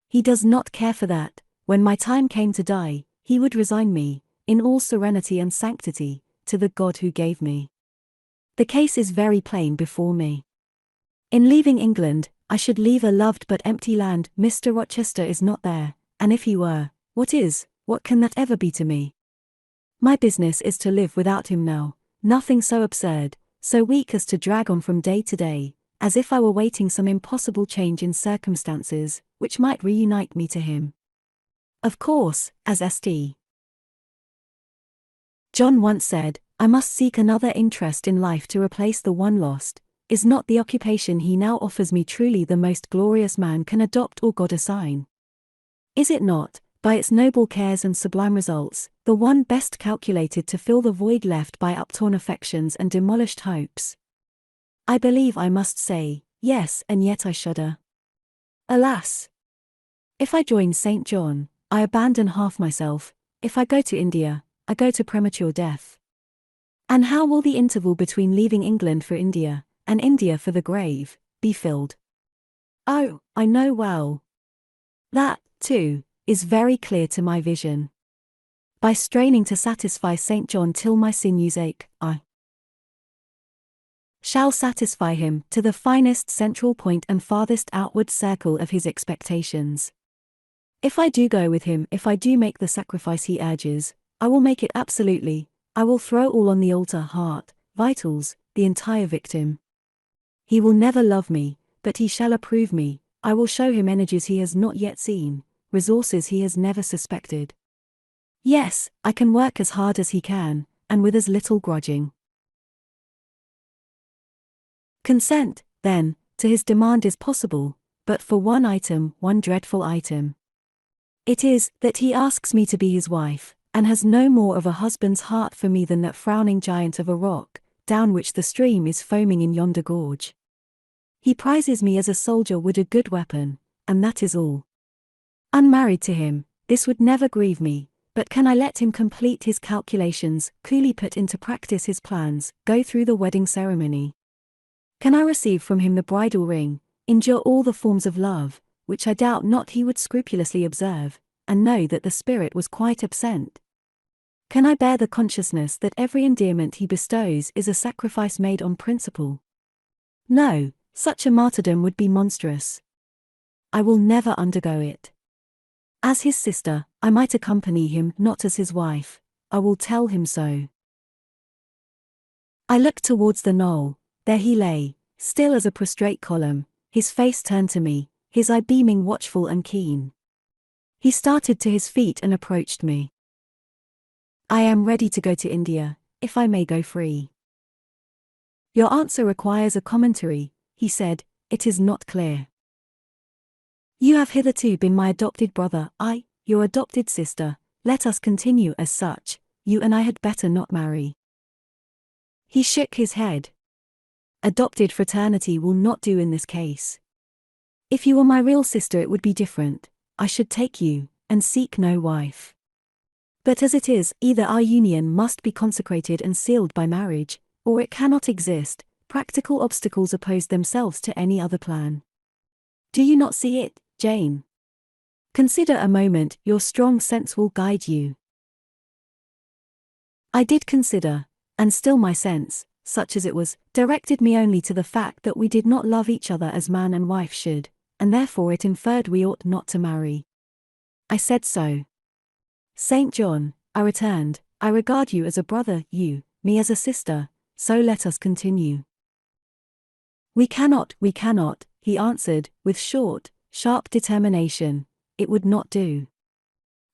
He does not care for that. When my time came to die, he would resign me, in all serenity and sanctity, to the God who gave me. The case is very plain before me. In leaving England, I should leave a loved but empty land. Mr. Rochester is not there, and if he were, what can that ever be to me? My business is to live without him now, nothing so absurd, so weak as to drag on from day to day, as if I were waiting some impossible change in circumstances, which might reunite me to him. Of course, as St. John once said, I must seek another interest in life to replace the one lost. Is not the occupation he now offers me truly the most glorious man can adopt or God assign? Is it not, by its noble cares and sublime results, the one best calculated to fill the void left by uptorn affections and demolished hopes? I believe I must say, yes, and yet I shudder. Alas! If I join St. John, I abandon half myself. If I go to India, I go to premature death. And how will the interval between leaving England for India, and India for the grave, be filled? Oh, I know well. That, too, is very clear to my vision. By straining to satisfy St. John till my sinews ache, I shall satisfy him to the finest central point and farthest outward circle of his expectations. If I do go with him, if I do make the sacrifice he urges, I will make it absolutely. I will throw all on the altar, heart, vitals, the entire victim. He will never love me, but he shall approve me. I will show him energies he has not yet seen, resources he has never suspected. Yes, I can work as hard as he can, and with as little grudging. Consent, then, to his demand is possible, but for one item, one dreadful item. It is, that he asks me to be his wife, and has no more of a husband's heart for me than that frowning giant of a rock, down which the stream is foaming in yonder gorge. He prizes me as a soldier would a good weapon, and that is all. Unmarried to him, this would never grieve me, but can I let him complete his calculations, coolly put into practice his plans, go through the wedding ceremony? Can I receive from him the bridal ring, endure all the forms of love, which I doubt not he would scrupulously observe, and know that the spirit was quite absent? Can I bear the consciousness that every endearment he bestows is a sacrifice made on principle? No, such a martyrdom would be monstrous. I will never undergo it. As his sister, I might accompany him, not as his wife. I will tell him so. I looked towards the knoll. There he lay, still as a prostrate column, his face turned to me, his eye beaming watchful and keen. He started to his feet and approached me. I am ready to go to India, if I may go free. Your answer requires a commentary, he said. It is not clear. You have hitherto been my adopted brother, I, your adopted sister. Let us continue as such. You and I had better not marry. He shook his head. Adopted fraternity will not do in this case. If you were my real sister it would be different. I should take you, and seek no wife. But as it is, either our union must be consecrated and sealed by marriage, or it cannot exist. Practical obstacles oppose themselves to any other plan. Do you not see it, Jane? Consider a moment, your strong sense will guide you. I did consider, and still my sense, such as it was, directed me only to the fact that we did not love each other as man and wife should, and therefore it inferred we ought not to marry. I said so. St. John, I returned, I regard you as a brother, you, me as a sister, so let us continue. We cannot, he answered, with short, sharp determination. It would not do.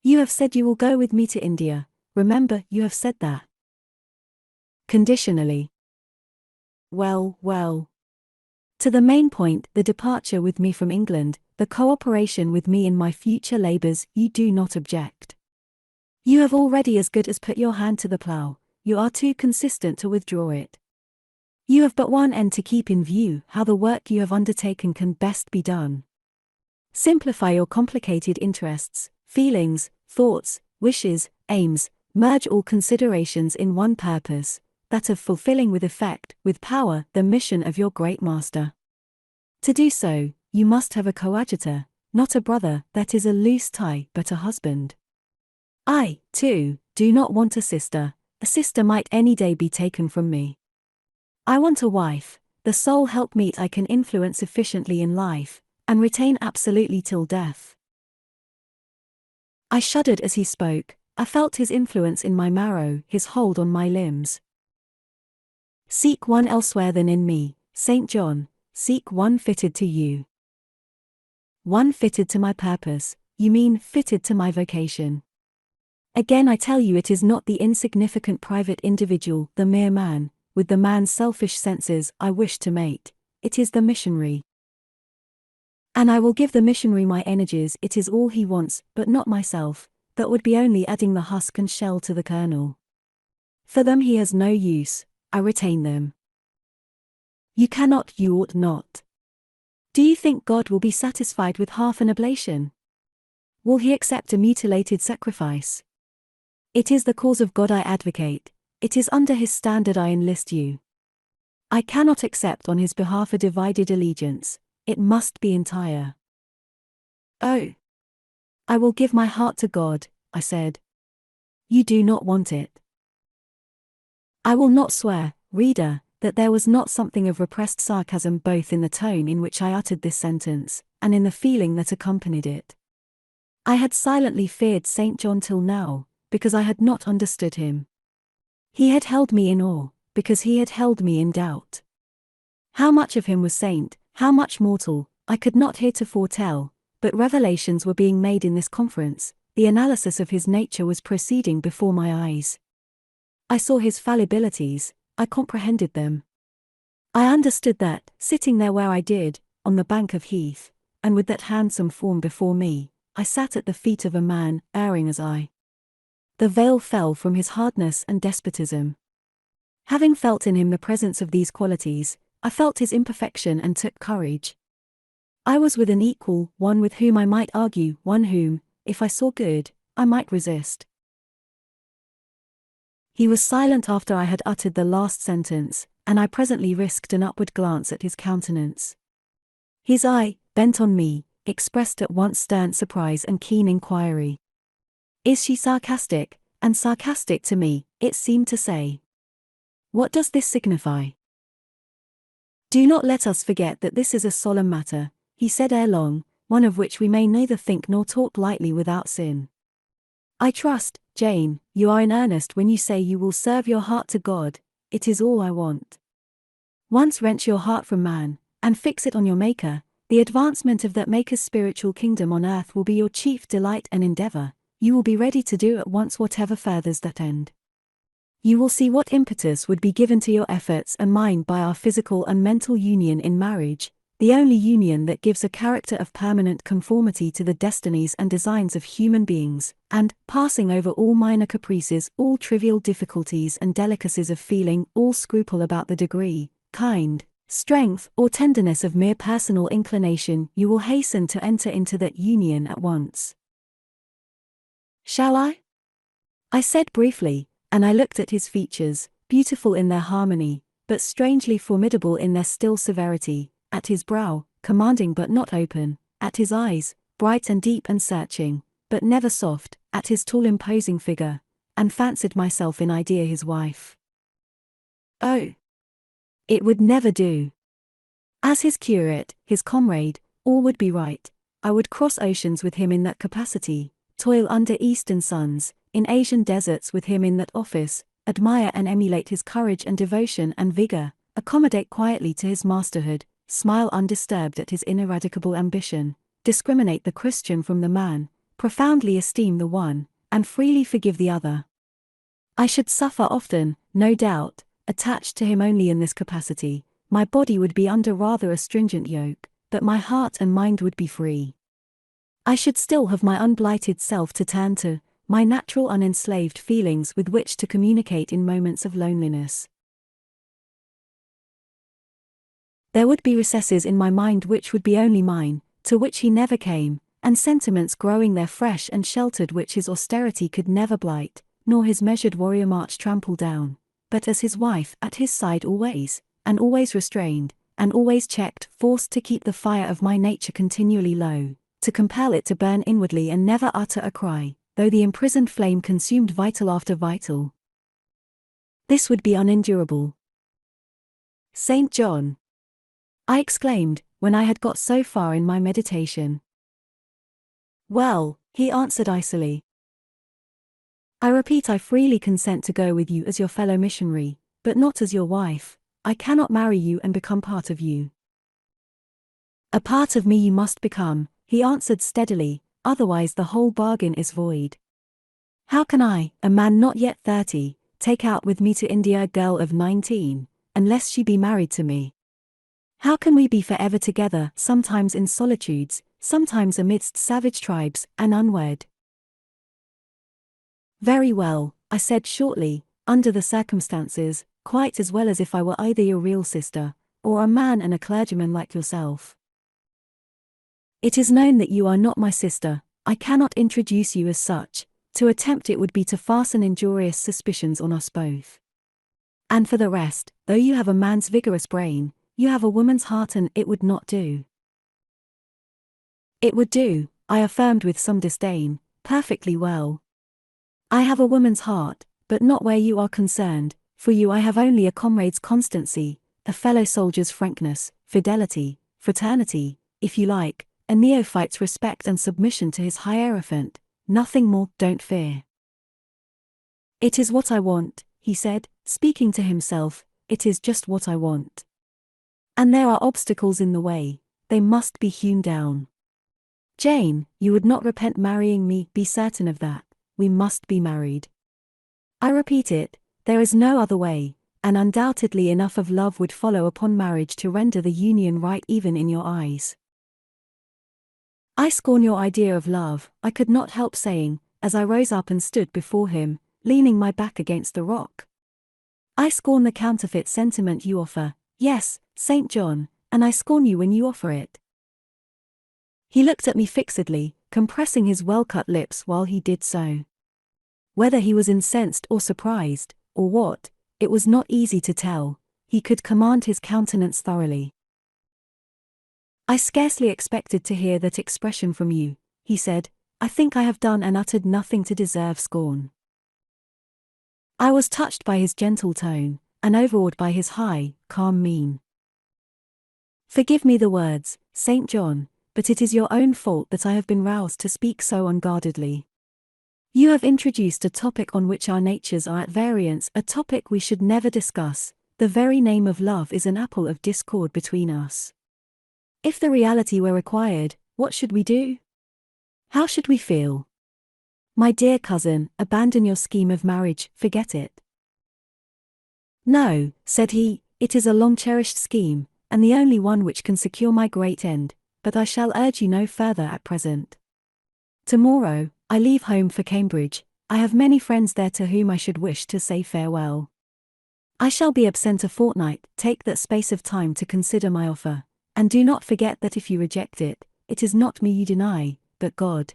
You have said you will go with me to India, remember, you have said that. Conditionally. Well. To the main point, the departure with me from England, the cooperation with me in my future labours, you do not object. You have already as good as put your hand to the plough, you are too consistent to withdraw it. You have but one end to keep in view, how the work you have undertaken can best be done. Simplify your complicated interests, feelings, thoughts, wishes, aims, merge all considerations in one purpose, that of fulfilling with effect, with power, the mission of your great master. To do so, you must have a coadjutor, not a brother, that is a loose tie, but a husband. I, too, do not want a sister might any day be taken from me. I want a wife, the sole helpmeet I can influence efficiently in life, and retain absolutely till death. I shuddered as he spoke. I felt his influence in my marrow, his hold on my limbs. Seek one elsewhere than in me, St. John, seek one fitted to you. One fitted to my purpose, you mean fitted to my vocation. Again I tell you it is not the insignificant private individual, the mere man, with the man's selfish senses, I wish to mate, it is the missionary. And I will give the missionary my energies, it is all he wants, but not myself, that would be only adding the husk and shell to the kernel. For them he has no use, I retain them. You cannot, you ought not. Do you think God will be satisfied with half an oblation? Will he accept a mutilated sacrifice? It is the cause of God I advocate, it is under his standard I enlist you. I cannot accept on his behalf a divided allegiance, it must be entire. Oh! I will give my heart to God, I said. You do not want it. I will not swear, reader, that there was not something of repressed sarcasm both in the tone in which I uttered this sentence, and in the feeling that accompanied it. I had silently feared St. John till now, because I had not understood him. He had held me in awe, because he had held me in doubt. How much of him was saint, how much mortal, I could not heretofore tell, but revelations were being made in this conference, the analysis of his nature was proceeding before my eyes. I saw his fallibilities, I comprehended them. I understood that, sitting there where I did, on the bank of heath, and with that handsome form before me, I sat at the feet of a man, erring as I. The veil fell from his hardness and despotism. Having felt in him the presence of these qualities, I felt his imperfection and took courage. I was with an equal, one with whom I might argue, one whom, if I saw good, I might resist. He was silent after I had uttered the last sentence, and I presently risked an upward glance at his countenance. His eye, bent on me, expressed at once stern surprise and keen inquiry. Is she sarcastic? And sarcastic to me, it seemed to say. What does this signify? Do not let us forget that this is a solemn matter, he said ere long, one of which we may neither think nor talk lightly without sin. I trust, Jane, you are in earnest when you say you will serve your heart to God. It is all I want. Once wrench your heart from man, and fix it on your Maker, the advancement of that Maker's spiritual kingdom on earth will be your chief delight and endeavor. You will be ready to do at once whatever furthers that end. You will see what impetus would be given to your efforts and mine by our physical and mental union in marriage, the only union that gives a character of permanent conformity to the destinies and designs of human beings, and, passing over all minor caprices, all trivial difficulties and delicacies of feeling, all scruple about the degree, kind, strength, or tenderness of mere personal inclination, you will hasten to enter into that union at once. Shall I? I said briefly, and I looked at his features, beautiful in their harmony, but strangely formidable in their still severity, at his brow, commanding but not open, at his eyes, bright and deep and searching, but never soft, at his tall imposing figure, and fancied myself in idea his wife. Oh! It would never do. As his curate, his comrade, all would be right. I would cross oceans with him in that capacity, toil under eastern suns, in Asian deserts with him in that office, admire and emulate his courage and devotion and vigor, accommodate quietly to his masterhood, smile undisturbed at his ineradicable ambition, discriminate the Christian from the man, profoundly esteem the one, and freely forgive the other. I should suffer often, no doubt, attached to him only in this capacity. My body would be under rather a stringent yoke, but my heart and mind would be free. I should still have my unblighted self to turn to, my natural unenslaved feelings with which to communicate in moments of loneliness. There would be recesses in my mind which would be only mine, to which he never came, and sentiments growing there fresh and sheltered which his austerity could never blight, nor his measured warrior march trample down, but as his wife at his side always, and always restrained, and always checked, forced to keep the fire of my nature continually low, to compel it to burn inwardly and never utter a cry, though the imprisoned flame consumed vital after vital. This would be unendurable. St. John! I exclaimed, when I had got so far in my meditation. Well, he answered icily. I repeat, I freely consent to go with you as your fellow missionary, but not as your wife. I cannot marry you and become part of you. A part of me you must become, he answered steadily, otherwise the whole bargain is void. How can I, a man not yet 30, take out with me to India a girl of 19, unless she be married to me? How can we be forever together, sometimes in solitudes, sometimes amidst savage tribes, and unwed? Very well, I said shortly, under the circumstances, quite as well as if I were either your real sister, or a man and a clergyman like yourself. It is known that you are not my sister. I cannot introduce you as such. To attempt it would be to fasten injurious suspicions on us both. And for the rest, though you have a man's vigorous brain, you have a woman's heart, and it would not do. It would do, I affirmed with some disdain, perfectly well. I have a woman's heart, but not where you are concerned. For you I have only a comrade's constancy, a fellow soldier's frankness, fidelity, fraternity, if you like, a neophyte's respect and submission to his hierophant, nothing more. Don't fear. It is what I want, he said, speaking to himself, it is just what I want. And there are obstacles in the way, they must be hewn down. Jane, you would not repent marrying me, be certain of that, we must be married. I repeat it, there is no other way, and undoubtedly enough of love would follow upon marriage to render the union right even in your eyes. I scorn your idea of love, I could not help saying, as I rose up and stood before him, leaning my back against the rock. I scorn the counterfeit sentiment you offer, yes, St. John, and I scorn you when you offer it. He looked at me fixedly, compressing his well-cut lips while he did so. Whether he was incensed or surprised, or what, it was not easy to tell, he could command his countenance thoroughly. I scarcely expected to hear that expression from you, he said, I think I have done and uttered nothing to deserve scorn. I was touched by his gentle tone, and overawed by his high, calm mien. Forgive me the words, St. John, but it is your own fault that I have been roused to speak so unguardedly. You have introduced a topic on which our natures are at variance, a topic we should never discuss. The very name of love is an apple of discord between us. If the reality were required, what should we do? How should we feel? My dear cousin, abandon your scheme of marriage, forget it. No, said he, it is a long-cherished scheme, and the only one which can secure my great end, but I shall urge you no further at present. Tomorrow, I leave home for Cambridge. I have many friends there to whom I should wish to say farewell. I shall be absent a fortnight, take that space of time to consider my offer, and do not forget that if you reject it, it is not me you deny, but God.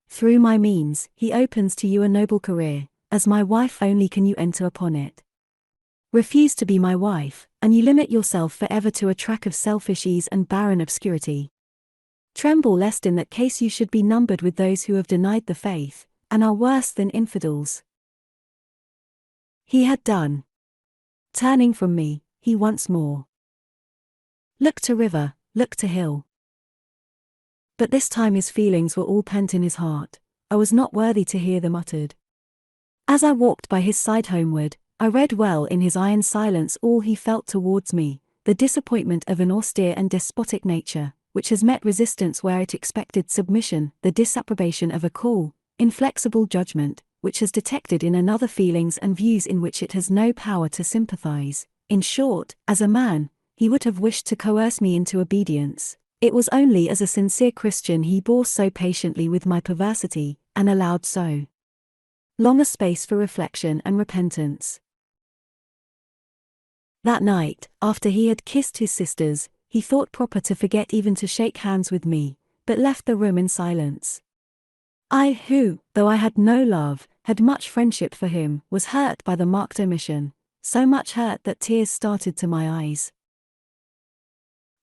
Through my means, he opens to you a noble career, as my wife only can you enter upon it. Refuse to be my wife, and you limit yourself forever to a track of selfish ease and barren obscurity. Tremble lest in that case you should be numbered with those who have denied the faith, and are worse than infidels. He had done. Turning from me, he once more looked to river, looked to hill. But this time his feelings were all pent in his heart, I was not worthy to hear them uttered. As I walked by his side homeward, I read well in his iron silence all he felt towards me, the disappointment of an austere and despotic nature, which has met resistance where it expected submission, the disapprobation of a cool, inflexible judgment, which has detected in another feelings and views in which it has no power to sympathize. In short, as a man, he would have wished to coerce me into obedience. It was only as a sincere Christian he bore so patiently with my perversity, and allowed so long a space for reflection and repentance. That night, after he had kissed his sisters, he thought proper to forget even to shake hands with me, but left the room in silence. I who, though I had no love, had much friendship for him, was hurt by the marked omission, so much hurt that tears started to my eyes.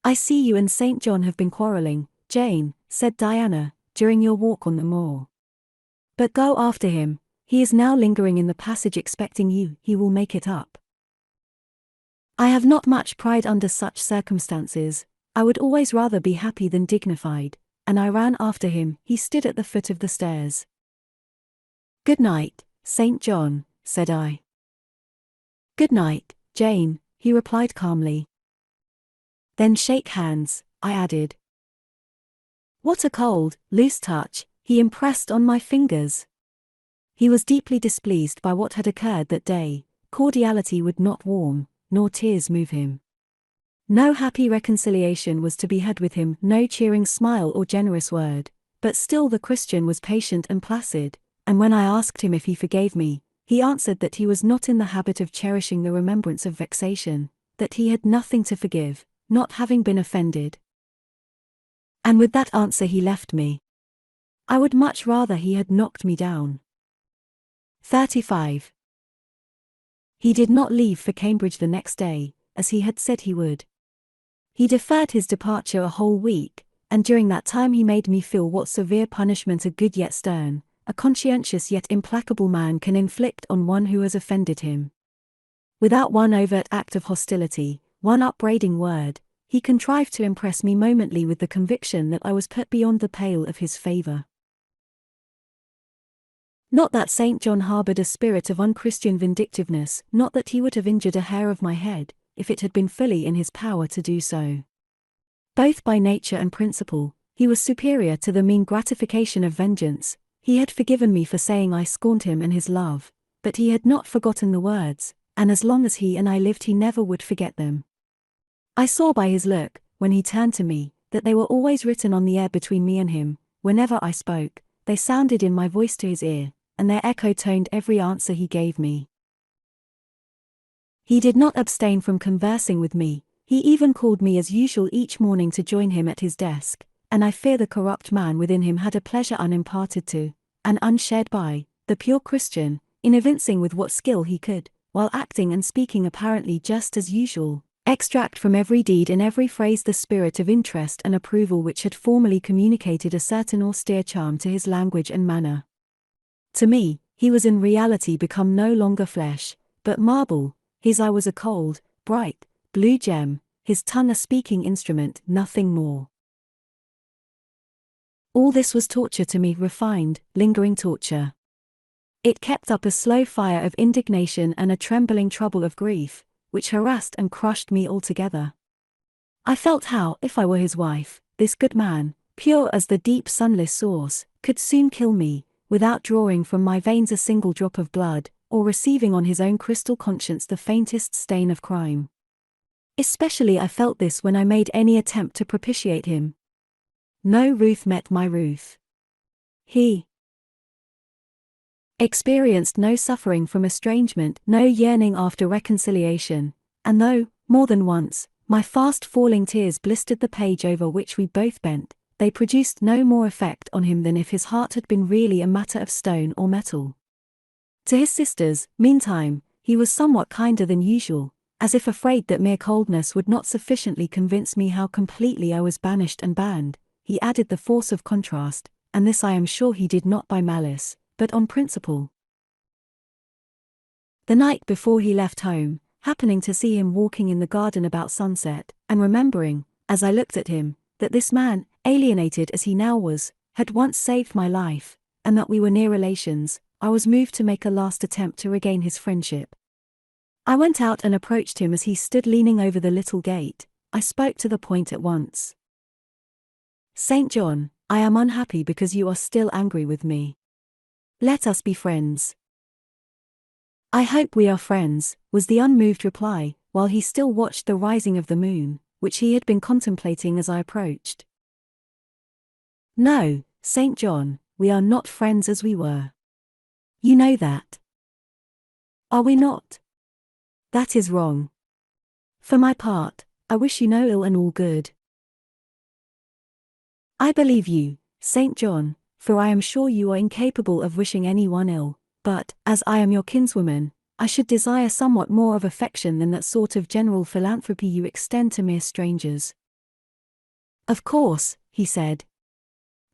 I see you and St. John have been quarrelling, Jane, said Diana, during your walk on the moor. But go after him, he is now lingering in the passage expecting you, he will make it up. I have not much pride under such circumstances, I would always rather be happy than dignified, and I ran after him, he stood at the foot of the stairs. Good night, St. John, said I. Good night, Jane, he replied calmly. Then shake hands, I added. What a cold, loose touch, he impressed on my fingers. He was deeply displeased by what had occurred that day, cordiality would not warm, nor tears move him. No happy reconciliation was to be had with him, no cheering smile or generous word, but still the Christian was patient and placid, and when I asked him if he forgave me, he answered that he was not in the habit of cherishing the remembrance of vexation, that he had nothing to forgive, not having been offended. And with that answer he left me. I would much rather he had knocked me down. 35. He did not leave for Cambridge the next day, as he had said he would. He deferred his departure a whole week, and during that time he made me feel what severe punishment a good yet stern, a conscientious yet implacable man can inflict on one who has offended him. Without one overt act of hostility, one upbraiding word, he contrived to impress me momently with the conviction that I was put beyond the pale of his favor. Not that St. John harbored a spirit of unchristian vindictiveness, not that he would have injured a hair of my head, if it had been fully in his power to do so. Both by nature and principle, he was superior to the mean gratification of vengeance. He had forgiven me for saying I scorned him and his love, but he had not forgotten the words, and as long as he and I lived he never would forget them. I saw by his look, when he turned to me, that they were always written on the air between me and him. Whenever I spoke, they sounded in my voice to his ear, and their echo toned every answer he gave me. He did not abstain from conversing with me. He even called me as usual each morning to join him at his desk, and I fear the corrupt man within him had a pleasure unimparted to, and unshared by, the pure Christian, in evincing with what skill he could, while acting and speaking apparently just as usual, extract from every deed and every phrase the spirit of interest and approval which had formerly communicated a certain austere charm to his language and manner. To me, he was in reality become no longer flesh, but marble. His eye was a cold, bright, blue gem, his tongue a speaking instrument, nothing more. All this was torture to me, refined, lingering torture. It kept up a slow fire of indignation and a trembling trouble of grief, which harassed and crushed me altogether. I felt how, if I were his wife, this good man, pure as the deep sunless source, could soon kill me, without drawing from my veins a single drop of blood, or receiving on his own crystal conscience the faintest stain of crime. Especially I felt this when I made any attempt to propitiate him. No ruth met my ruth. He experienced no suffering from estrangement, no yearning after reconciliation, and though, more than once, my fast-falling tears blistered the page over which we both bent, they produced no more effect on him than if his heart had been really a matter of stone or metal. To his sisters, meantime, he was somewhat kinder than usual, as if afraid that mere coldness would not sufficiently convince me how completely I was banished and banned. He added the force of contrast, and this I am sure he did not by malice, but on principle. The night before he left home, happening to see him walking in the garden about sunset, and remembering, as I looked at him, that this man, alienated as he now was, had once saved my life, and that we were near relations, I was moved to make a last attempt to regain his friendship. I went out and approached him as he stood leaning over the little gate. I spoke to the point at once. "St. John, I am unhappy because you are still angry with me. Let us be friends." "I hope we are friends," was the unmoved reply, while he still watched the rising of the moon, which he had been contemplating as I approached. "No, St. John, we are not friends as we were. You know that." "Are we not? That is wrong. For my part, I wish you no ill and all good." "I believe you, St. John, for I am sure you are incapable of wishing anyone ill, but, as I am your kinswoman, I should desire somewhat more of affection than that sort of general philanthropy you extend to mere strangers." "Of course," he said.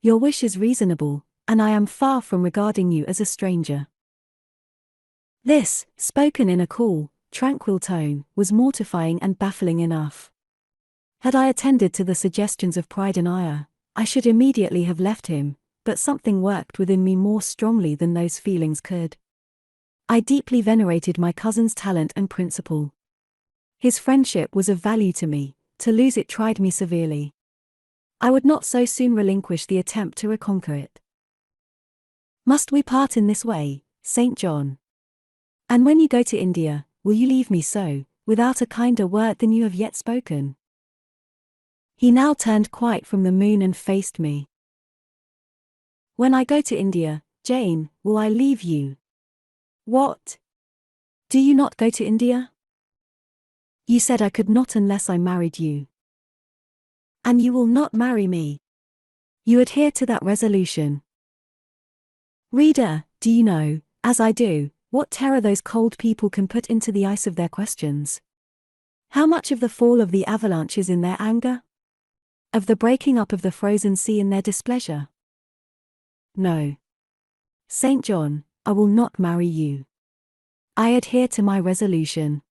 "Your wish is reasonable, and I am far from regarding you as a stranger." This, spoken in a cool, tranquil tone, was mortifying and baffling enough. Had I attended to the suggestions of pride and ire, I should immediately have left him, but something worked within me more strongly than those feelings could. I deeply venerated my cousin's talent and principle. His friendship was of value to me, to lose it tried me severely. I would not so soon relinquish the attempt to reconquer it. "Must we part in this way, St. John? And when you go to India, will you leave me so, without a kinder word than you have yet spoken?" He now turned quite from the moon and faced me. "When I go to India, Jane, will I leave you?" "What? Do you not go to India?" "You said I could not unless I married you." "And you will not marry me? You adhere to that resolution?" Reader, do you know, as I do, what terror those cold people can put into the ice of their questions? How much of the fall of the avalanche is in their anger? Of the breaking up of the frozen sea in their displeasure? No. St. John, I will not marry you. I adhere to my resolution.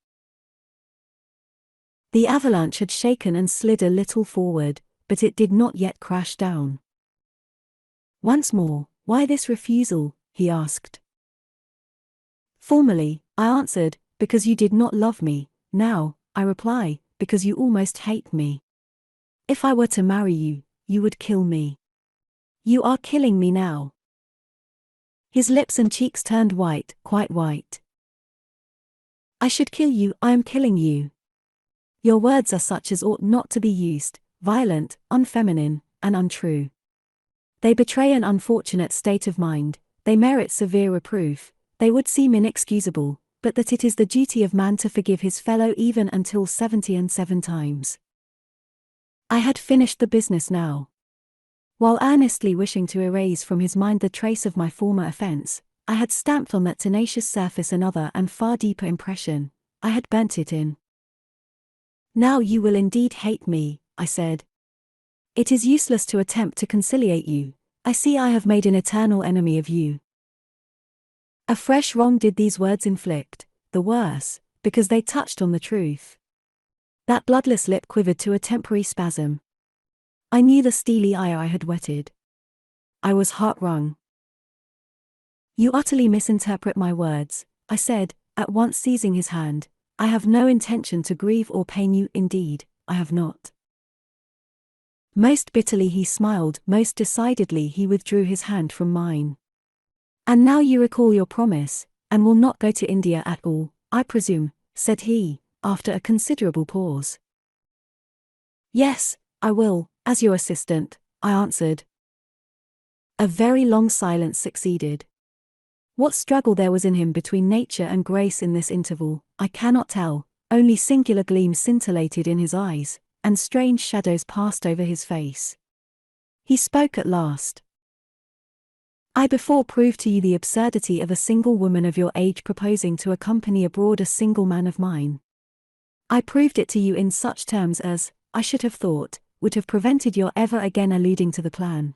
The avalanche had shaken and slid a little forward, but it did not yet crash down. Once more, why this refusal? He asked. Formerly, I answered, because you did not love me. Now, I reply, because you almost hate me. If I were to marry you, you would kill me. You are killing me now. His lips and cheeks turned white, quite white. I should kill you, I am killing you. Your words are such as ought not to be used, violent, unfeminine, and untrue. They betray an unfortunate state of mind, they merit severe reproof, they would seem inexcusable, but that it is the duty of man to forgive his fellow even until 77 times. I had finished the business now. While earnestly wishing to erase from his mind the trace of my former offence, I had stamped on that tenacious surface another and far deeper impression. I had burnt it in. Now you will indeed hate me, I said. It is useless to attempt to conciliate you. I see I have made an eternal enemy of you. A fresh wrong did these words inflict, the worse, because they touched on the truth. That bloodless lip quivered to a temporary spasm. I knew the steely ire I had whetted. I was heart-wrung. You utterly misinterpret my words, I said, at once seizing his hand. I have no intention to grieve or pain you, indeed, I have not. Most bitterly he smiled, most decidedly he withdrew his hand from mine. And now you recall your promise, and will not go to India at all, I presume, said he, after a considerable pause. Yes, I will, as your assistant, I answered. A very long silence succeeded. What struggle there was in him between nature and grace in this interval, I cannot tell, only singular gleams scintillated in his eyes, and strange shadows passed over his face. He spoke at last. I before proved to you the absurdity of a single woman of your age proposing to accompany abroad a single man of mine. I proved it to you in such terms as, I should have thought, would have prevented your ever again alluding to the plan.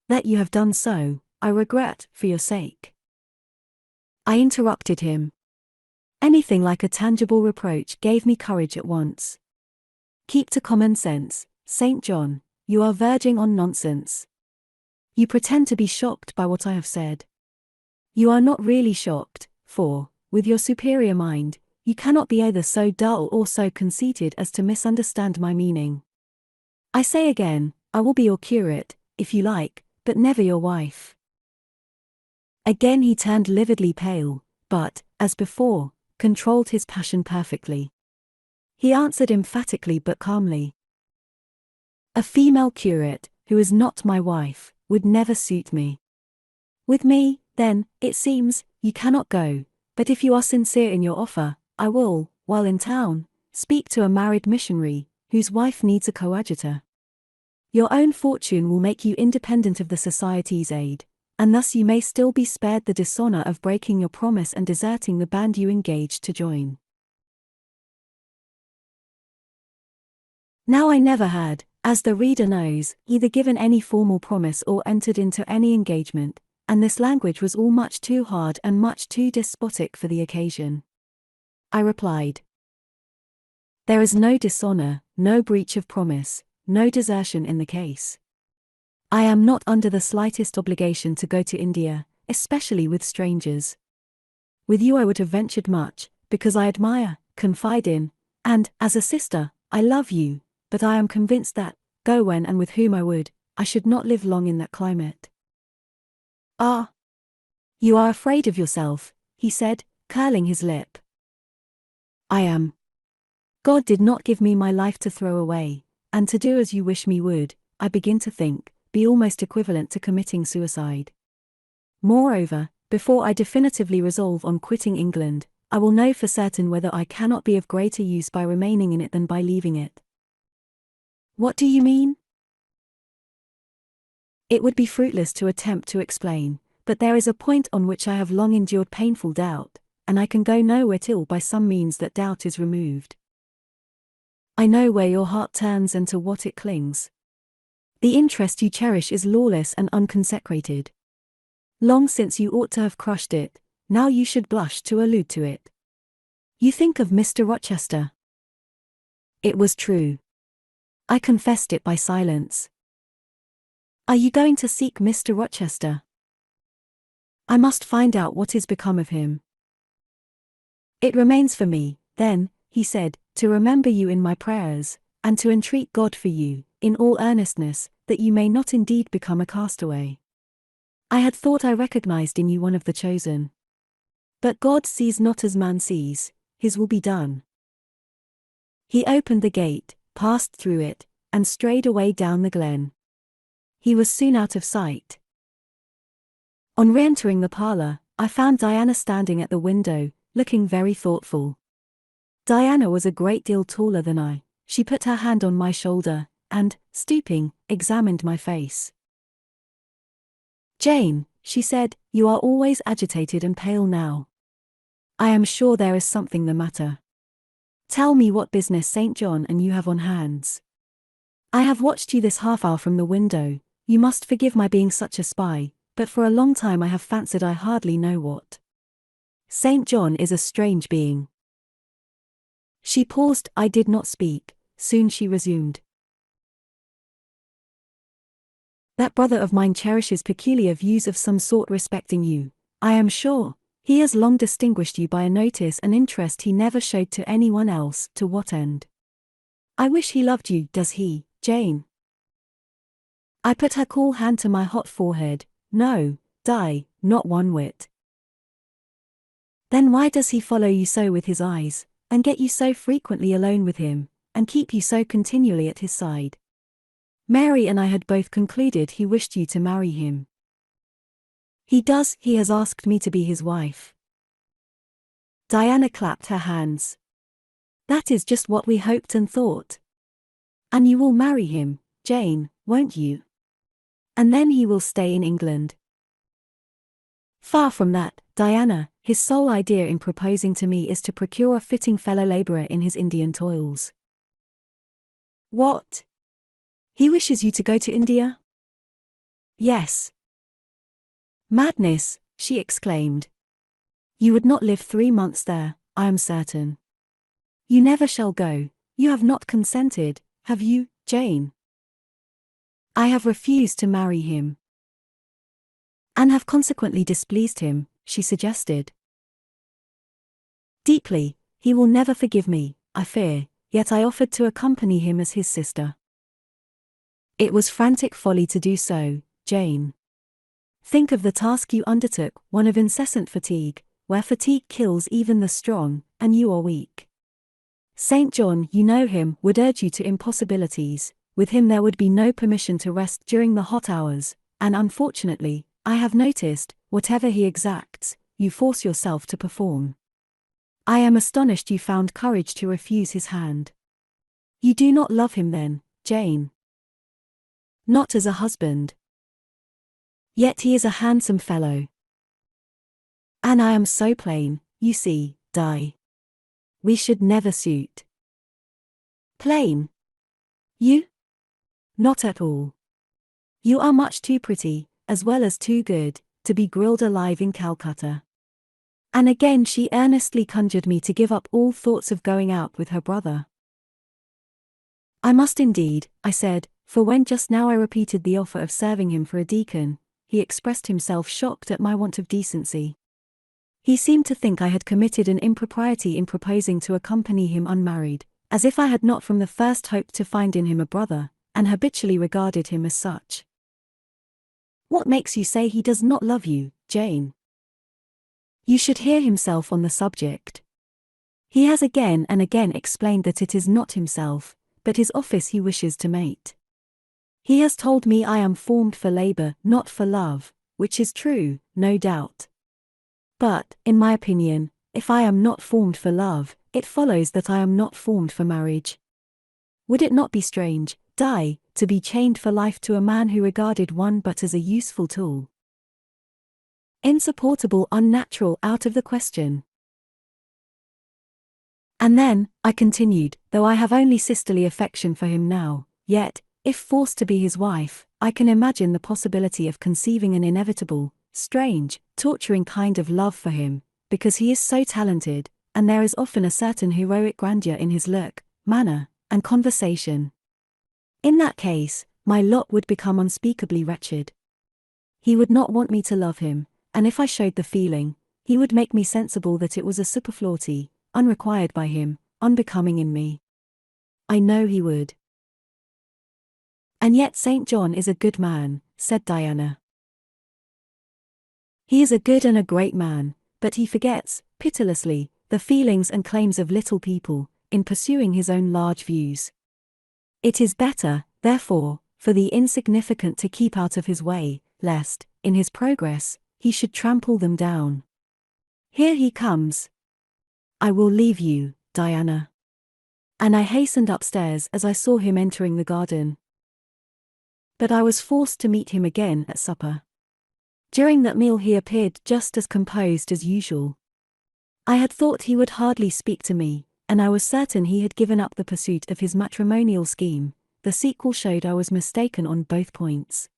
That you have done so, I regret, for your sake. I interrupted him. Anything like a tangible reproach gave me courage at once. Keep to common sense, St. John, you are verging on nonsense. You pretend to be shocked by what I have said. You are not really shocked, for, with your superior mind, you cannot be either so dull or so conceited as to misunderstand my meaning. I say again, I will be your curate, if you like, but never your wife. Again he turned lividly pale, but, as before, controlled his passion perfectly. He answered emphatically but calmly. A female curate, who is not my wife, would never suit me. With me, then, it seems, you cannot go, but if you are sincere in your offer, I will, while in town, speak to a married missionary, whose wife needs a coadjutor. Your own fortune will make you independent of the Society's aid, and thus you may still be spared the dishonor of breaking your promise and deserting the band you engaged to join. Now I never had, as the reader knows, either given any formal promise or entered into any engagement, and this language was all much too hard and much too despotic for the occasion. I replied. There is no dishonor, no breach of promise, no desertion in the case. I am not under the slightest obligation to go to India, especially with strangers. With you I would have ventured much, because I admire, confide in, and, as a sister, I love you, but I am convinced that, go when and with whom I would, I should not live long in that climate. Ah! You are afraid of yourself, he said, curling his lip. I am. God did not give me my life to throw away, and to do as you wish me would, I begin to think, be almost equivalent to committing suicide. Moreover, before I definitively resolve on quitting England, I will know for certain whether I cannot be of greater use by remaining in it than by leaving it. What do you mean? It would be fruitless to attempt to explain, but there is a point on which I have long endured painful doubt, and I can go nowhere till by some means that doubt is removed. I know where your heart turns and to what it clings. The interest you cherish is lawless and unconsecrated. Long since you ought to have crushed it, now you should blush to allude to it. You think of Mr. Rochester. It was true. I confessed it by silence. Are you going to seek Mr. Rochester? I must find out what is become of him. It remains for me, then, he said, to remember you in my prayers, and to entreat God for you, in all earnestness, that you may not indeed become a castaway. I had thought I recognized in you one of the chosen. But God sees not as man sees, his will be done. He opened the gate, passed through it, and strayed away down the glen. He was soon out of sight. On re-entering the parlour, I found Diana standing at the window, looking very thoughtful. Diana was a great deal taller than I. She put her hand on my shoulder, and, stooping, examined my face. "Jane," she said, "you are always agitated and pale now. I am sure there is something the matter. Tell me what business St. John and you have on hands. I have watched you this half hour from the window. You must forgive my being such a spy, but for a long time I have fancied I hardly know what. St. John is a strange being." She paused. I did not speak. Soon she resumed. "That brother of mine cherishes peculiar views of some sort respecting you, I am sure. He has long distinguished you by a notice and interest he never showed to anyone else. To what end? I wish he loved you. Does he, Jane?" I put her cool hand to my hot forehead. "No, Di, not one whit." "Then why does he follow you so with his eyes, and get you so frequently alone with him, and keep you so continually at his side? Mary and I had both concluded he wished you to marry him." "He does. He has asked me to be his wife." Diana clapped her hands. "That is just what we hoped and thought. And you will marry him, Jane, won't you? And then he will stay in England." "Far from that, Diana. His sole idea in proposing to me is to procure a fitting fellow labourer in his Indian toils." "What? He wishes you to go to India?" "Yes." "Madness," she exclaimed. "You would not live 3 months there, I am certain. You never shall go. You have not consented, have you, Jane?" "I have refused to marry him." "And have consequently displeased him," she suggested. "Deeply. He will never forgive me, I fear, yet I offered to accompany him as his sister." "It was frantic folly to do so, Jane. Think of the task you undertook, one of incessant fatigue, where fatigue kills even the strong, and you are weak. St. John, you know him, would urge you to impossibilities. With him there would be no permission to rest during the hot hours, and unfortunately, I have noticed, whatever he exacts, you force yourself to perform. I am astonished you found courage to refuse his hand. You do not love him then, Jane?" "Not as a husband. Yet he is a handsome fellow. And I am so plain, you see, Di. We should never suit." "Plain? You? Not at all. You are much too pretty, as well as too good, to be grilled alive in Calcutta." And again she earnestly conjured me to give up all thoughts of going out with her brother. "I must indeed," I said, for when just now I repeated the offer of serving him for a deacon, he expressed himself shocked at my want of decency. He seemed to think I had committed an impropriety in proposing to accompany him unmarried, as if I had not from the first hoped to find in him a brother, and habitually regarded him as such. "What makes you say he does not love you, Jane? You should hear himself on the subject. He has again and again explained that it is not himself, but his office he wishes to mate. He has told me I am formed for labour, not for love, which is true, no doubt. But, in my opinion, if I am not formed for love, it follows that I am not formed for marriage. Would it not be strange, Di, to be chained for life to a man who regarded one but as a useful tool? Insupportable, unnatural, out of the question." "And then," I continued, "though I have only sisterly affection for him now, yet, if forced to be his wife, I can imagine the possibility of conceiving an inevitable, strange, torturing kind of love for him, because he is so talented, and there is often a certain heroic grandeur in his look, manner, and conversation. In that case, my lot would become unspeakably wretched. He would not want me to love him, and if I showed the feeling, he would make me sensible that it was a superfluity, unrequired by him, unbecoming in me. I know he would. And yet St. John is a good man, said Diana. He is a good and a great man, but he forgets, pitilessly, the feelings and claims of little people, in pursuing his own large views. It is better, therefore, for the insignificant to keep out of his way, lest, in his progress, he should trample them down. Here he comes. I will leave you, Diana. And I hastened upstairs as I saw him entering the garden. But I was forced to meet him again at supper. During that meal he appeared just as composed as usual. I had thought he would hardly speak to me, and I was certain he had given up the pursuit of his matrimonial scheme. The sequel showed I was mistaken on both points.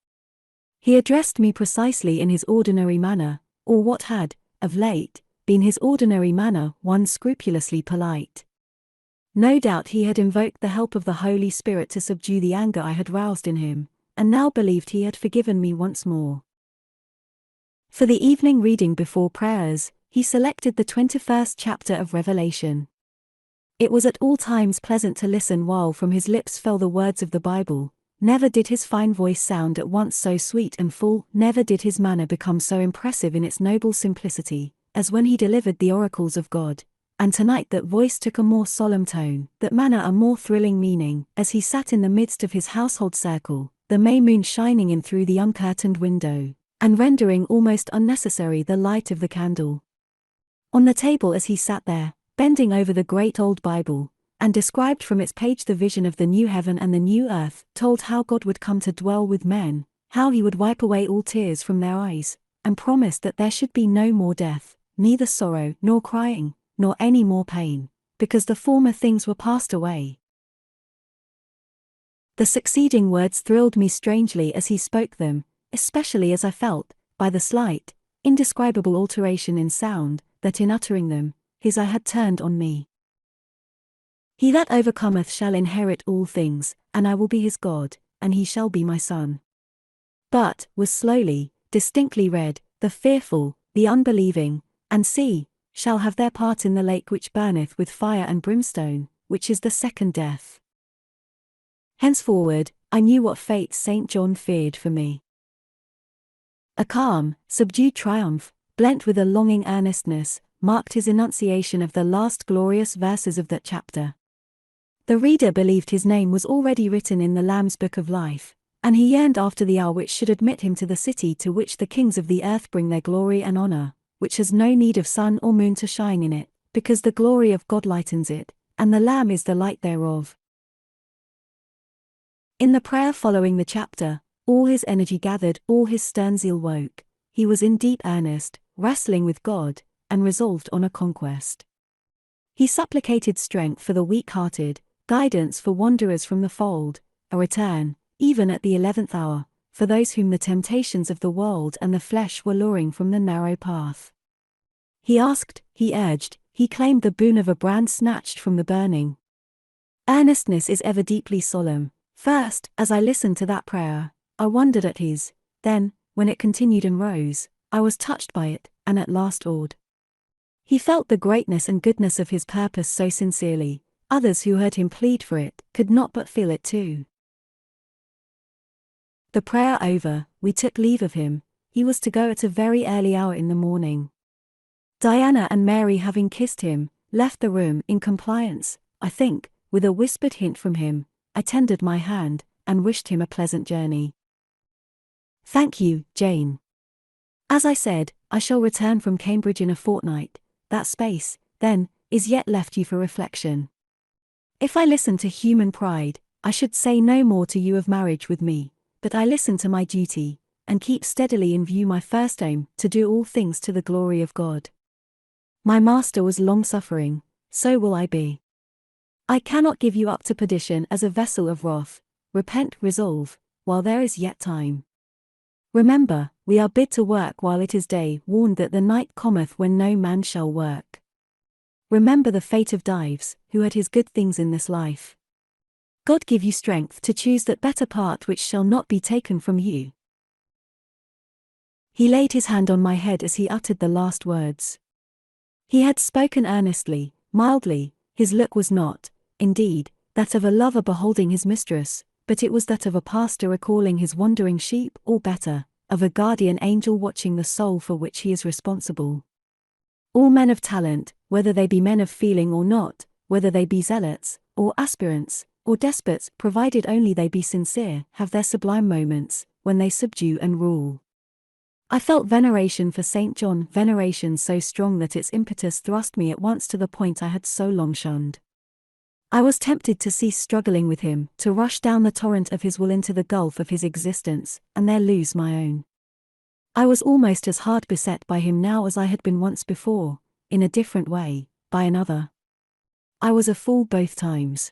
He addressed me precisely in his ordinary manner, or what had, of late, been his ordinary manner, one scrupulously polite. No doubt he had invoked the help of the Holy Spirit to subdue the anger I had roused in him, and now believed he had forgiven me once more. For the evening reading before prayers, he selected the 21st chapter of Revelation. It was at all times pleasant to listen while from his lips fell the words of the Bible. Never did his fine voice sound at once so sweet and full, never did his manner become so impressive in its noble simplicity, as when he delivered the oracles of God. And tonight that voice took a more solemn tone, that manner a more thrilling meaning, as he sat in the midst of his household circle, the May moon shining in through the uncurtained window, and rendering almost unnecessary the light of the candle. On the table as he sat there, bending over the great old Bible, and described from its page the vision of the new heaven and the new earth, told how God would come to dwell with men, how he would wipe away all tears from their eyes, and promised that there should be no more death, neither sorrow nor crying, nor any more pain, because the former things were passed away. The succeeding words thrilled me strangely as he spoke them, especially as I felt, by the slight, indescribable alteration in sound, that in uttering them, his eye had turned on me. He that overcometh shall inherit all things, and I will be his God, and he shall be my son. But, was slowly, distinctly read, the fearful, the unbelieving, and see, shall have their part in the lake which burneth with fire and brimstone, which is the second death. Henceforward, I knew what fate St. John feared for me. A calm, subdued triumph, blent with a longing earnestness, marked his enunciation of the last glorious verses of that chapter. The reader believed his name was already written in the Lamb's Book of Life, and he yearned after the hour which should admit him to the city to which the kings of the earth bring their glory and honor, which has no need of sun or moon to shine in it, because the glory of God lightens it, and the Lamb is the light thereof. In the prayer following the chapter, all his energy gathered, all his stern zeal woke. He was in deep earnest, wrestling with God, and resolved on a conquest. He supplicated strength for the weak-hearted, guidance for wanderers from the fold, a return, even at the 11th hour, for those whom the temptations of the world and the flesh were luring from the narrow path. He asked, he urged, he claimed the boon of a brand snatched from the burning. Earnestness is ever deeply solemn. First, as I listened to that prayer, I wondered at his, then, when it continued and rose, I was touched by it, and at last awed. He felt the greatness and goodness of his purpose so sincerely, others who heard him plead for it, could not but feel it too. The prayer over, we took leave of him. He was to go at a very early hour in the morning. Diana and Mary, having kissed him, left the room in compliance, I think, with a whispered hint from him. I tendered my hand, and wished him a pleasant journey. Thank you, Jane. As I said, I shall return from Cambridge in a fortnight. That space, then, is yet left you for reflection. If I listened to human pride, I should say no more to you of marriage with me, but I listen to my duty, and keep steadily in view my first aim, to do all things to the glory of God. My master was long-suffering, so will I be. I cannot give you up to perdition as a vessel of wrath. Repent, resolve, while there is yet time. Remember, we are bid to work while it is day, warned that the night cometh when no man shall work. Remember the fate of Dives, who had his good things in this life. God give you strength to choose that better part which shall not be taken from you. He laid his hand on my head as he uttered the last words. He had spoken earnestly, mildly. His look was not, indeed, that of a lover beholding his mistress, but it was that of a pastor recalling his wandering sheep, or better, of a guardian angel watching the soul for which he is responsible. All men of talent, whether they be men of feeling or not, whether they be zealots, or aspirants, or despots, provided only they be sincere, have their sublime moments, when they subdue and rule. I felt veneration for St. John, veneration so strong that its impetus thrust me at once to the point I had so long shunned. I was tempted to cease struggling with him, to rush down the torrent of his will into the gulf of his existence, and there lose my own. I was almost as hard beset by him now as I had been once before, in a different way, by another. I was a fool both times.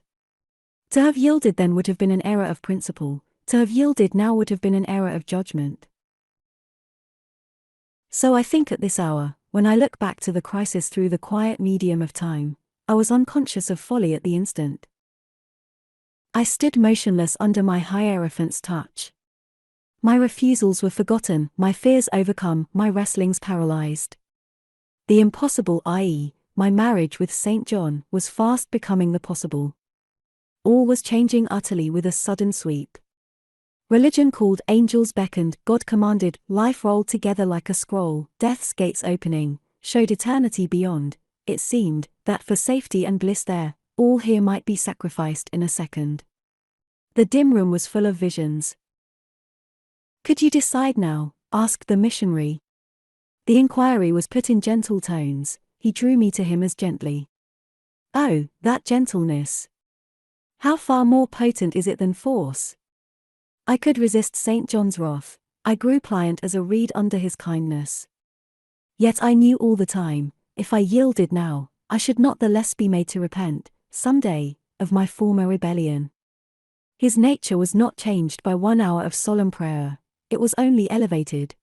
To have yielded then would have been an error of principle, to have yielded now would have been an error of judgment. So I think at this hour, when I look back to the crisis through the quiet medium of time, I was unconscious of folly at the instant. I stood motionless under my hierophant's touch. My refusals were forgotten, my fears overcome, my wrestlings paralyzed. The impossible, i.e., my marriage with St. John, was fast becoming the possible. All was changing utterly with a sudden sweep. Religion called, angels beckoned, God commanded, life rolled together like a scroll, death's gates opening, showed eternity beyond. It seemed that for safety and bliss there, all here might be sacrificed in a second. The dim room was full of visions. "Could you decide now?" asked the missionary. The inquiry was put in gentle tones. He drew me to him as gently. Oh, that gentleness! How far more potent is it than force? I could resist St. John's wrath. I grew pliant as a reed under his kindness. Yet I knew all the time, if I yielded now, I should not the less be made to repent, some day, of my former rebellion. His nature was not changed by 1 hour of solemn prayer, it was only elevated.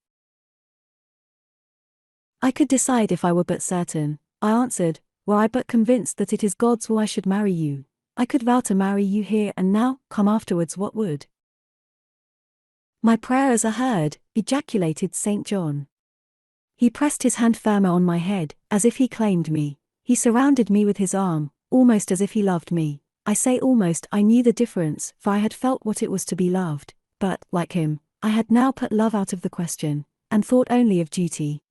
I could decide if I were but certain, I answered, were I but convinced that it is God's will I should marry you. I could vow to marry you here and now, come afterwards what would. My prayers are heard, ejaculated St. John. He pressed his hand firmer on my head, as if he claimed me. He surrounded me with his arm, almost as if he loved me. I say almost, I knew the difference, for I had felt what it was to be loved, but, like him, I had now put love out of the question, and thought only of duty.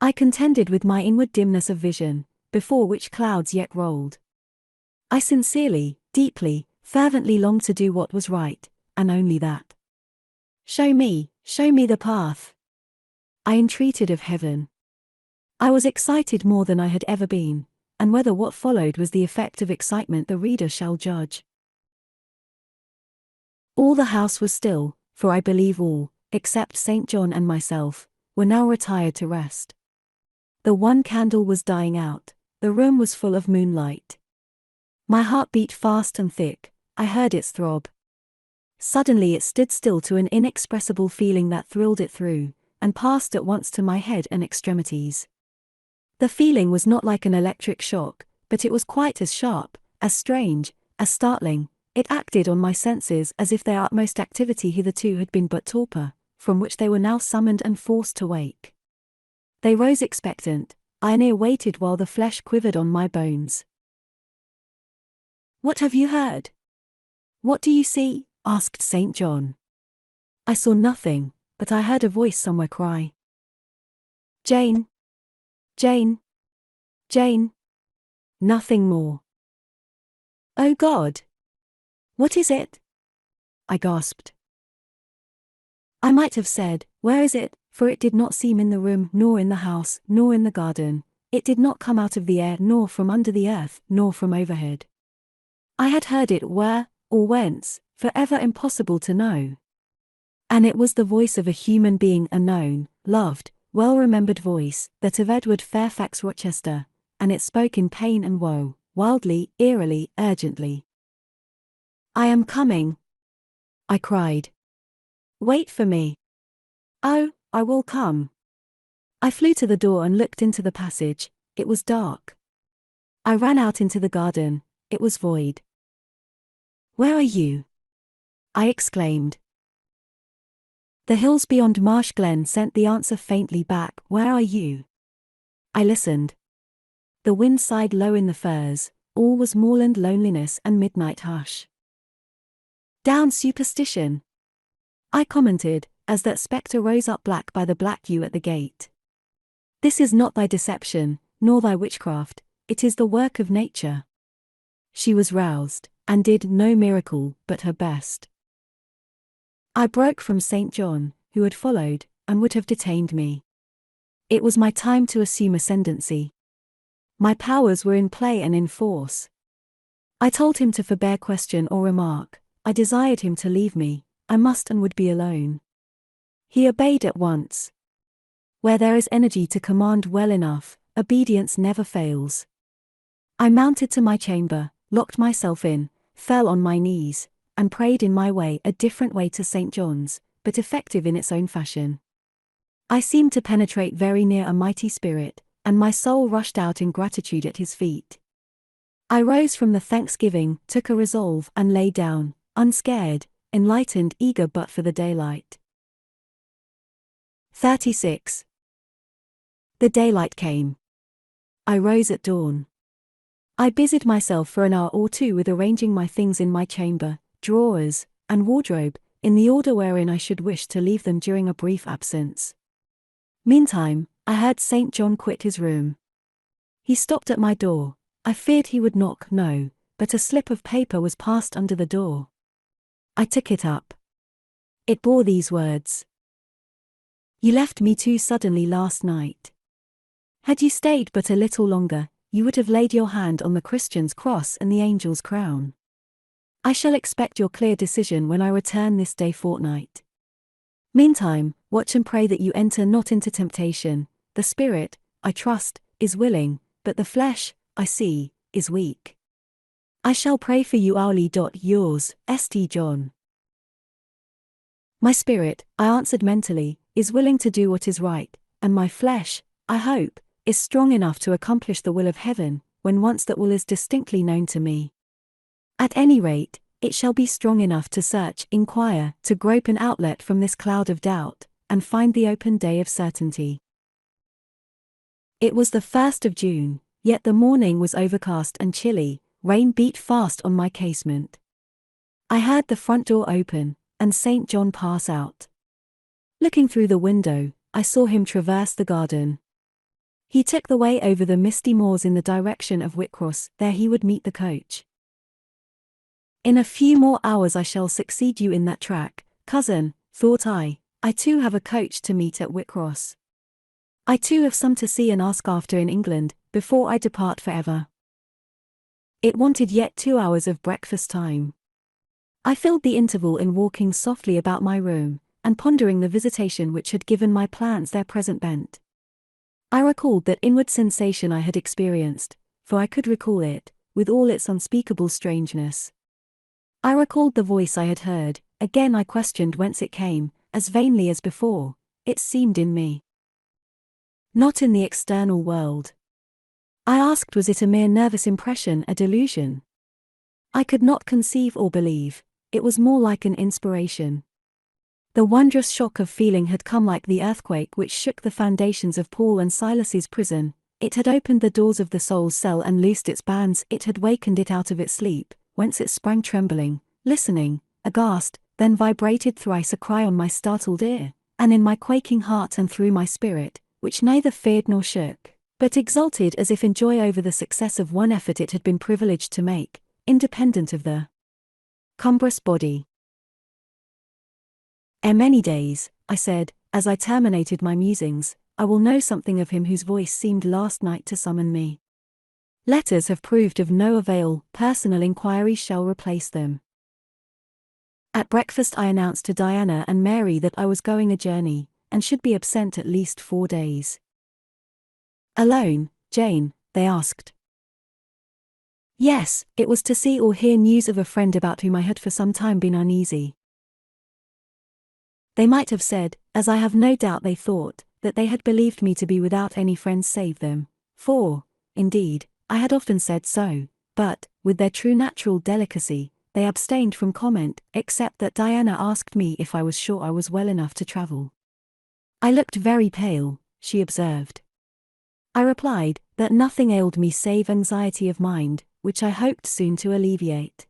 I contended with my inward dimness of vision, before which clouds yet rolled. I sincerely, deeply, fervently longed to do what was right, and only that. Show me the path. I entreated of heaven. I was excited more than I had ever been, and whether what followed was the effect of excitement the reader shall judge. All the house was still, for I believe all, except St. John and myself, were now retired to rest. The one candle was dying out, the room was full of moonlight. My heart beat fast and thick, I heard its throb. Suddenly it stood still to an inexpressible feeling that thrilled it through, and passed at once to my head and extremities. The feeling was not like an electric shock, but it was quite as sharp, as strange, as startling. It acted on my senses as if their utmost activity hitherto had been but torpor, from which they were now summoned and forced to wake. They rose expectant, I near waited while the flesh quivered on my bones. "What have you heard? What do you see?" asked St. John. I saw nothing, but I heard a voice somewhere cry, "Jane! Jane! Jane!" Nothing more. "Oh God! What is it?" I gasped. I might have said, "Where is it?" for it did not seem in the room, nor in the house, nor in the garden. It did not come out of the air, nor from under the earth, nor from overhead. I had heard it where, or whence, forever impossible to know. And it was the voice of a human being, a known, loved, well-remembered voice, that of Edward Fairfax Rochester, and it spoke in pain and woe, wildly, eerily, urgently. "I am coming," I cried. "Wait for me." Oh, I will come. I flew to the door and looked into the passage. It was dark. I ran out into the garden. It was void. Where are you? I exclaimed. The hills beyond Marsh Glen sent the answer faintly back. Where are you? I listened. The wind sighed low in the firs. All was moorland loneliness and midnight hush. Down superstition, I commented, as that spectre rose up black by the black yew at the gate. This is not thy deception, nor thy witchcraft, it is the work of nature. She was roused, and did no miracle but her best. I broke from St. John, who had followed, and would have detained me. It was my time to assume ascendancy. My powers were in play and in force. I told him to forbear question or remark. I desired him to leave me. I must and would be alone. He obeyed at once. Where there is energy to command well enough, obedience never fails. I mounted to my chamber, locked myself in, fell on my knees, and prayed in my way, a different way to St. John's, but effective in its own fashion. I seemed to penetrate very near a mighty spirit, and my soul rushed out in gratitude at his feet. I rose from the thanksgiving, took a resolve, and lay down, unscared, enlightened, eager but for the daylight. 36. The daylight came. I rose at dawn. I busied myself for an hour or two with arranging my things in my chamber, drawers, and wardrobe, in the order wherein I should wish to leave them during a brief absence. Meantime, I heard St. John quit his room. He stopped at my door. I feared he would knock, no, but a slip of paper was passed under the door. I took it up. It bore these words. You left me too suddenly last night. Had you stayed but a little longer, you would have laid your hand on the Christian's cross and the angel's crown. I shall expect your clear decision when I return this day fortnight. Meantime, watch and pray that you enter not into temptation. The spirit, I trust, is willing, but the flesh, I see, is weak. I shall pray for you hourly. Yours, St. John. My spirit, I answered mentally, is willing to do what is right, and my flesh, I hope, is strong enough to accomplish the will of heaven, when once that will is distinctly known to me. At any rate, it shall be strong enough to search, inquire, to grope an outlet from this cloud of doubt, and find the open day of certainty. It was the 1st of June, yet the morning was overcast and chilly. Rain beat fast on my casement. I heard the front door open, and St. John pass out. Looking through the window, I saw him traverse the garden. He took the way over the misty moors in the direction of Whitcross. There he would meet the coach. In a few more hours I shall succeed you in that track, cousin, thought I. I too have a coach to meet at Whitcross. I too have some to see and ask after in England, before I depart forever. It wanted yet 2 hours of breakfast time. I filled the interval in walking softly about my room, and pondering the visitation which had given my plans their present bent. I recalled that inward sensation I had experienced, for I could recall it, with all its unspeakable strangeness. I recalled the voice I had heard. Again I questioned whence it came, as vainly as before. It seemed in me, not in the external world. I asked, was it a mere nervous impression, a delusion? I could not conceive or believe. It was more like an inspiration. The wondrous shock of feeling had come like the earthquake which shook the foundations of Paul and Silas's prison. It had opened the doors of the soul's cell and loosed its bands. It had wakened it out of its sleep, whence it sprang trembling, listening, aghast, then vibrated thrice a cry on my startled ear, and in my quaking heart and through my spirit, which neither feared nor shook, but exulted as if in joy over the success of one effort it had been privileged to make, independent of the cumbrous body. Ere many days, I said, as I terminated my musings, I will know something of him whose voice seemed last night to summon me. Letters have proved of no avail, personal inquiries shall replace them. At breakfast I announced to Diana and Mary that I was going a journey, and should be absent at least 4 days. Alone, Jane? They asked. Yes, it was to see or hear news of a friend about whom I had for some time been uneasy. They might have said, as I have no doubt they thought, that they had believed me to be without any friends save them, for, indeed, I had often said so, but, with their true natural delicacy, they abstained from comment, except that Diana asked me if I was sure I was well enough to travel. I looked very pale, she observed. I replied that nothing ailed me save anxiety of mind, which I hoped soon to alleviate.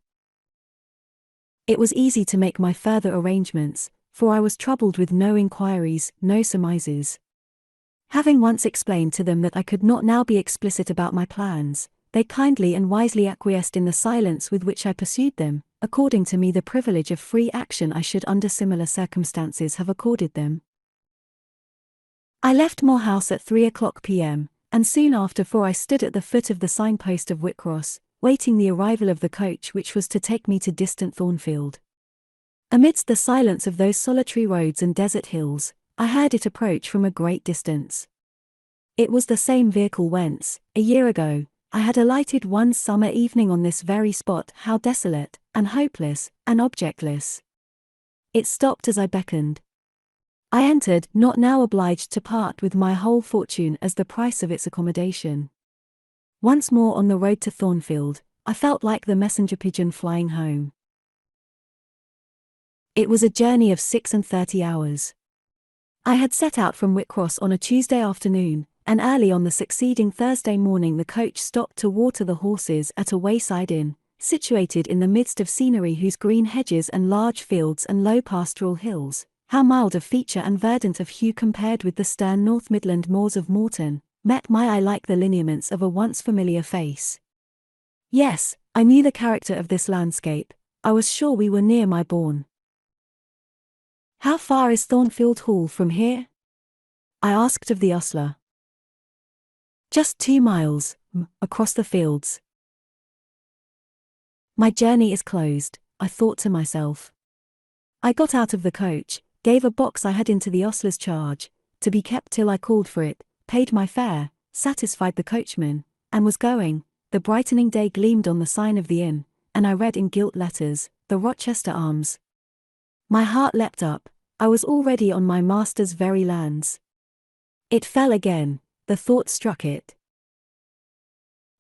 It was easy to make my further arrangements, for I was troubled with no inquiries, no surmises. Having once explained to them that I could not now be explicit about my plans, they kindly and wisely acquiesced in the silence with which I pursued them, according to me the privilege of free action I should under similar circumstances have accorded them. I left Moor House at 3:00 p.m., and soon after 4 I stood at the foot of the signpost of Whitcross, waiting the arrival of the coach which was to take me to distant Thornfield. Amidst the silence of those solitary roads and desert hills, I heard it approach from a great distance. It was the same vehicle whence, a year ago, I had alighted one summer evening on this very spot. How desolate, and hopeless, and objectless. It stopped as I beckoned. I entered, not now obliged to part with my whole fortune as the price of its accommodation. Once more on the road to Thornfield, I felt like the messenger pigeon flying home. It was a journey of 36 hours. I had set out from Whitcross on a Tuesday afternoon, and early on the succeeding Thursday morning the coach stopped to water the horses at a wayside inn, situated in the midst of scenery whose green hedges and large fields and low pastoral hills, how mild of feature and verdant of hue compared with the stern North Midland moors of Morton, met my eye like the lineaments of a once familiar face. Yes, I knew the character of this landscape. I was sure we were near my bourne. "How far is Thornfield Hall from here?" I asked of the ostler. "Just 2 miles, across the fields." My journey is closed, I thought to myself. I got out of the coach, gave a box I had into the ostler's charge, to be kept till I called for it, paid my fare, satisfied the coachman, and was going. The brightening day gleamed on the sign of the inn, and I read in gilt letters, "The Rochester Arms." My heart leapt up. I was already on my master's very lands. It fell again, the thought struck it.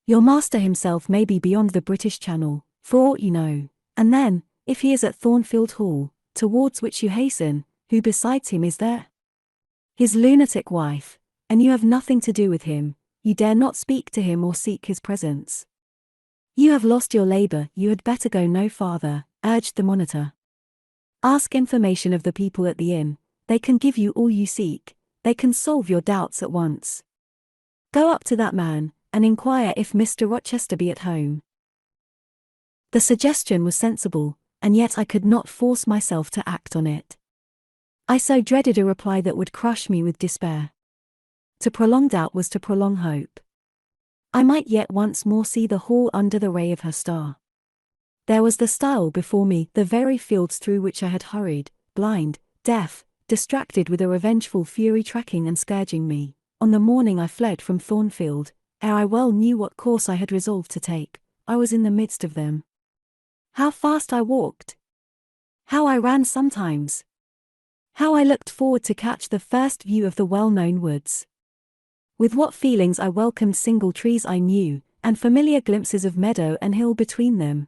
Your master himself may be beyond the British Channel, for aught you know, and then, if he is at Thornfield Hall, towards which you hasten, who besides him is there? His lunatic wife, and you have nothing to do with him, you dare not speak to him or seek his presence. You have lost your labor, you had better go no farther, urged the monitor. Ask information of the people at the inn, they can give you all you seek, they can solve your doubts at once. Go up to that man, and inquire if Mr. Rochester be at home. The suggestion was sensible, and yet I could not force myself to act on it. I so dreaded a reply that would crush me with despair. To prolong doubt was to prolong hope. I might yet once more see the hall under the ray of her star. There was the stile before me, the very fields through which I had hurried, blind, deaf, distracted with a revengeful fury tracking and scourging me, on the morning I fled from Thornfield. Ere I well knew what course I had resolved to take, I was in the midst of them. How fast I walked! How I ran sometimes! How I looked forward to catch the first view of the well-known woods! With what feelings I welcomed single trees I knew, and familiar glimpses of meadow and hill between them.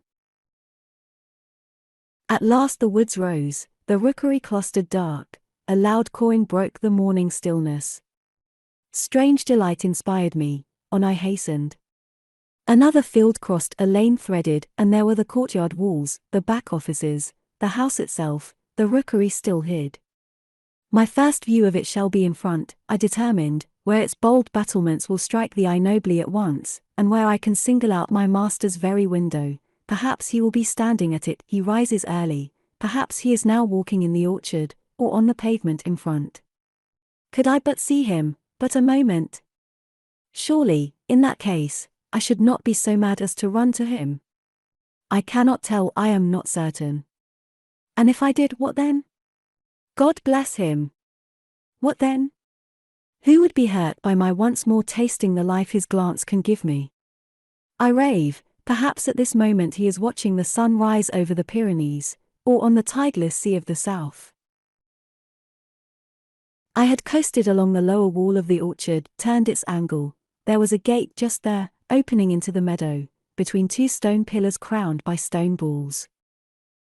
At last the woods rose, the rookery clustered dark, a loud cawing broke the morning stillness. Strange delight inspired me, on I hastened. Another field crossed, a lane threaded, and there were the courtyard walls, the back offices, the house itself, the rookery still hid. My first view of it shall be in front, I determined, where its bold battlements will strike the eye nobly at once, and where I can single out my master's very window. Perhaps he will be standing at it, he rises early, perhaps he is now walking in the orchard, or on the pavement in front. Could I but see him, but a moment! Surely, in that case, I should not be so mad as to run to him. I cannot tell, I am not certain. And if I did, what then? God bless him! What then? Who would be hurt by my once more tasting the life his glance can give me? I rave. Perhaps at this moment he is watching the sun rise over the Pyrenees, or on the tideless sea of the south. I had coasted along the lower wall of the orchard, turned its angle. There was a gate just there, opening into the meadow, between two stone pillars crowned by stone balls.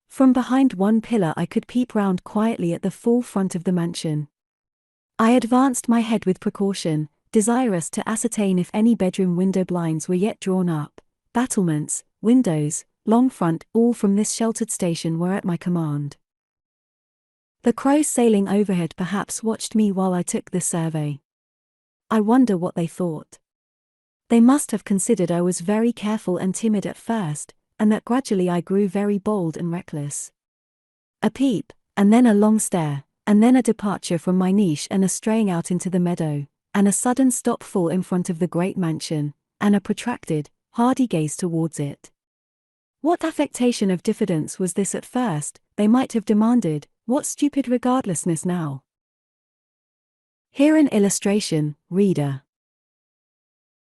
From behind one pillar I could peep round quietly at the full front of the mansion. I advanced my head with precaution, desirous to ascertain if any bedroom window blinds were yet drawn up. Battlements, windows, long front, all from this sheltered station were at my command. The crows sailing overhead perhaps watched me while I took this survey. I wonder what they thought. They must have considered I was very careful and timid at first, and that gradually I grew very bold and reckless. A peep, and then a long stare, and then a departure from my niche and a straying out into the meadow, and a sudden stop full in front of the great mansion, and a protracted, hardy gaze towards it. What affectation of diffidence was this at first, they might have demanded, what stupid regardlessness now? Here an illustration, reader.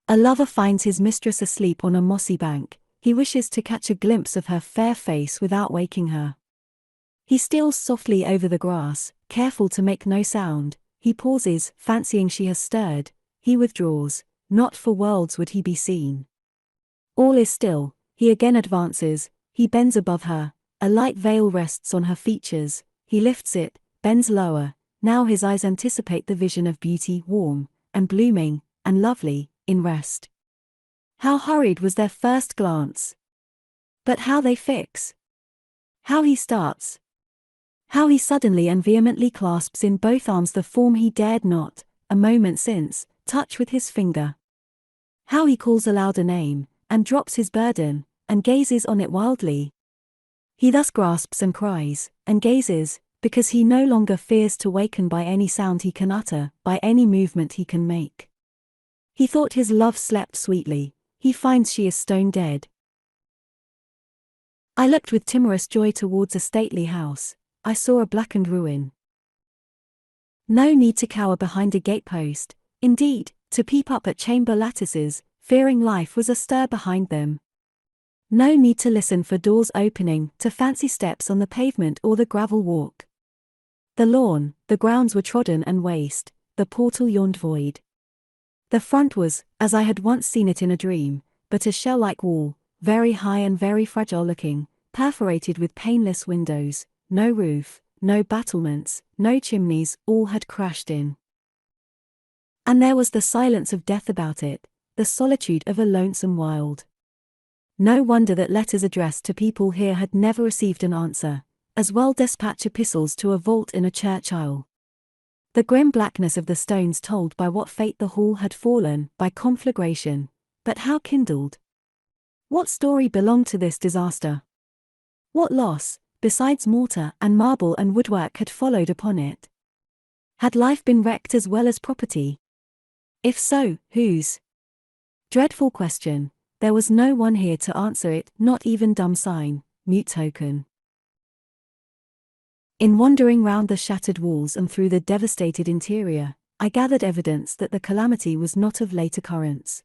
A lover finds his mistress asleep on a mossy bank. He wishes to catch a glimpse of her fair face without waking her. He steals softly over the grass, careful to make no sound. He pauses, fancying she has stirred. He withdraws, not for worlds would he be seen. All is still. He again advances, he bends above her, a light veil rests on her features, he lifts it, bends lower, now his eyes anticipate the vision of beauty warm, and blooming, and lovely, in rest. How hurried was their first glance! But how they fix! How he starts! How he suddenly and vehemently clasps in both arms the form he dared not, a moment since, touch with his finger! How he calls aloud a name, and drops his burden, and gazes on it wildly! He thus grasps and cries, and gazes, because he no longer fears to waken by any sound he can utter, by any movement he can make. He thought his love slept sweetly, he finds she is stone dead. I looked with timorous joy towards a stately house. I saw a blackened ruin. No need to cower behind a gatepost, indeed, to peep up at chamber lattices, fearing life was astir behind them. No need to listen for doors opening, to fancy steps on the pavement or the gravel walk. The lawn, the grounds were trodden and waste, the portal yawned void. The front was, as I had once seen it in a dream, but a shell-like wall, very high and very fragile-looking, perforated with paneless windows, no roof, no battlements, no chimneys, all had crashed in. And there was the silence of death about it, the solitude of a lonesome wild. No wonder that letters addressed to people here had never received an answer, as well despatch epistles to a vault in a church aisle. The grim blackness of the stones told by what fate the hall had fallen, by conflagration, but how kindled? What story belonged to this disaster? What loss, besides mortar and marble and woodwork, had followed upon it? Had life been wrecked as well as property? If so, whose? Dreadful question. There was no one here to answer it, not even dumb sign, mute token. In wandering round the shattered walls and through the devastated interior, I gathered evidence that the calamity was not of late occurrence.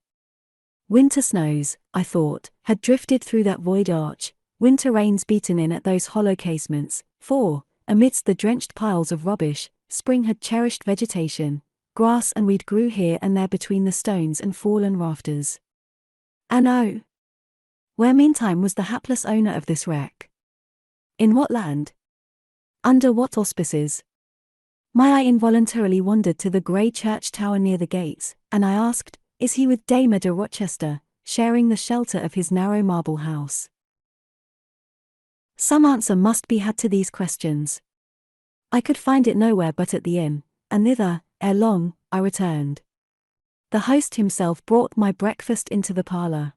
Winter snows, I thought, had drifted through that void arch, winter rains beaten in at those hollow casements, for, amidst the drenched piles of rubbish, spring had cherished vegetation, grass and weed grew here and there between the stones and fallen rafters. And oh! Where meantime was the hapless owner of this wreck? In what land? Under what auspices? My eye involuntarily wandered to the grey church tower near the gates, and I asked, is he with Dame de Rochester, sharing the shelter of his narrow marble house? Some answer must be had to these questions. I could find it nowhere but at the inn, and thither, ere long, I returned. The host himself brought my breakfast into the parlour.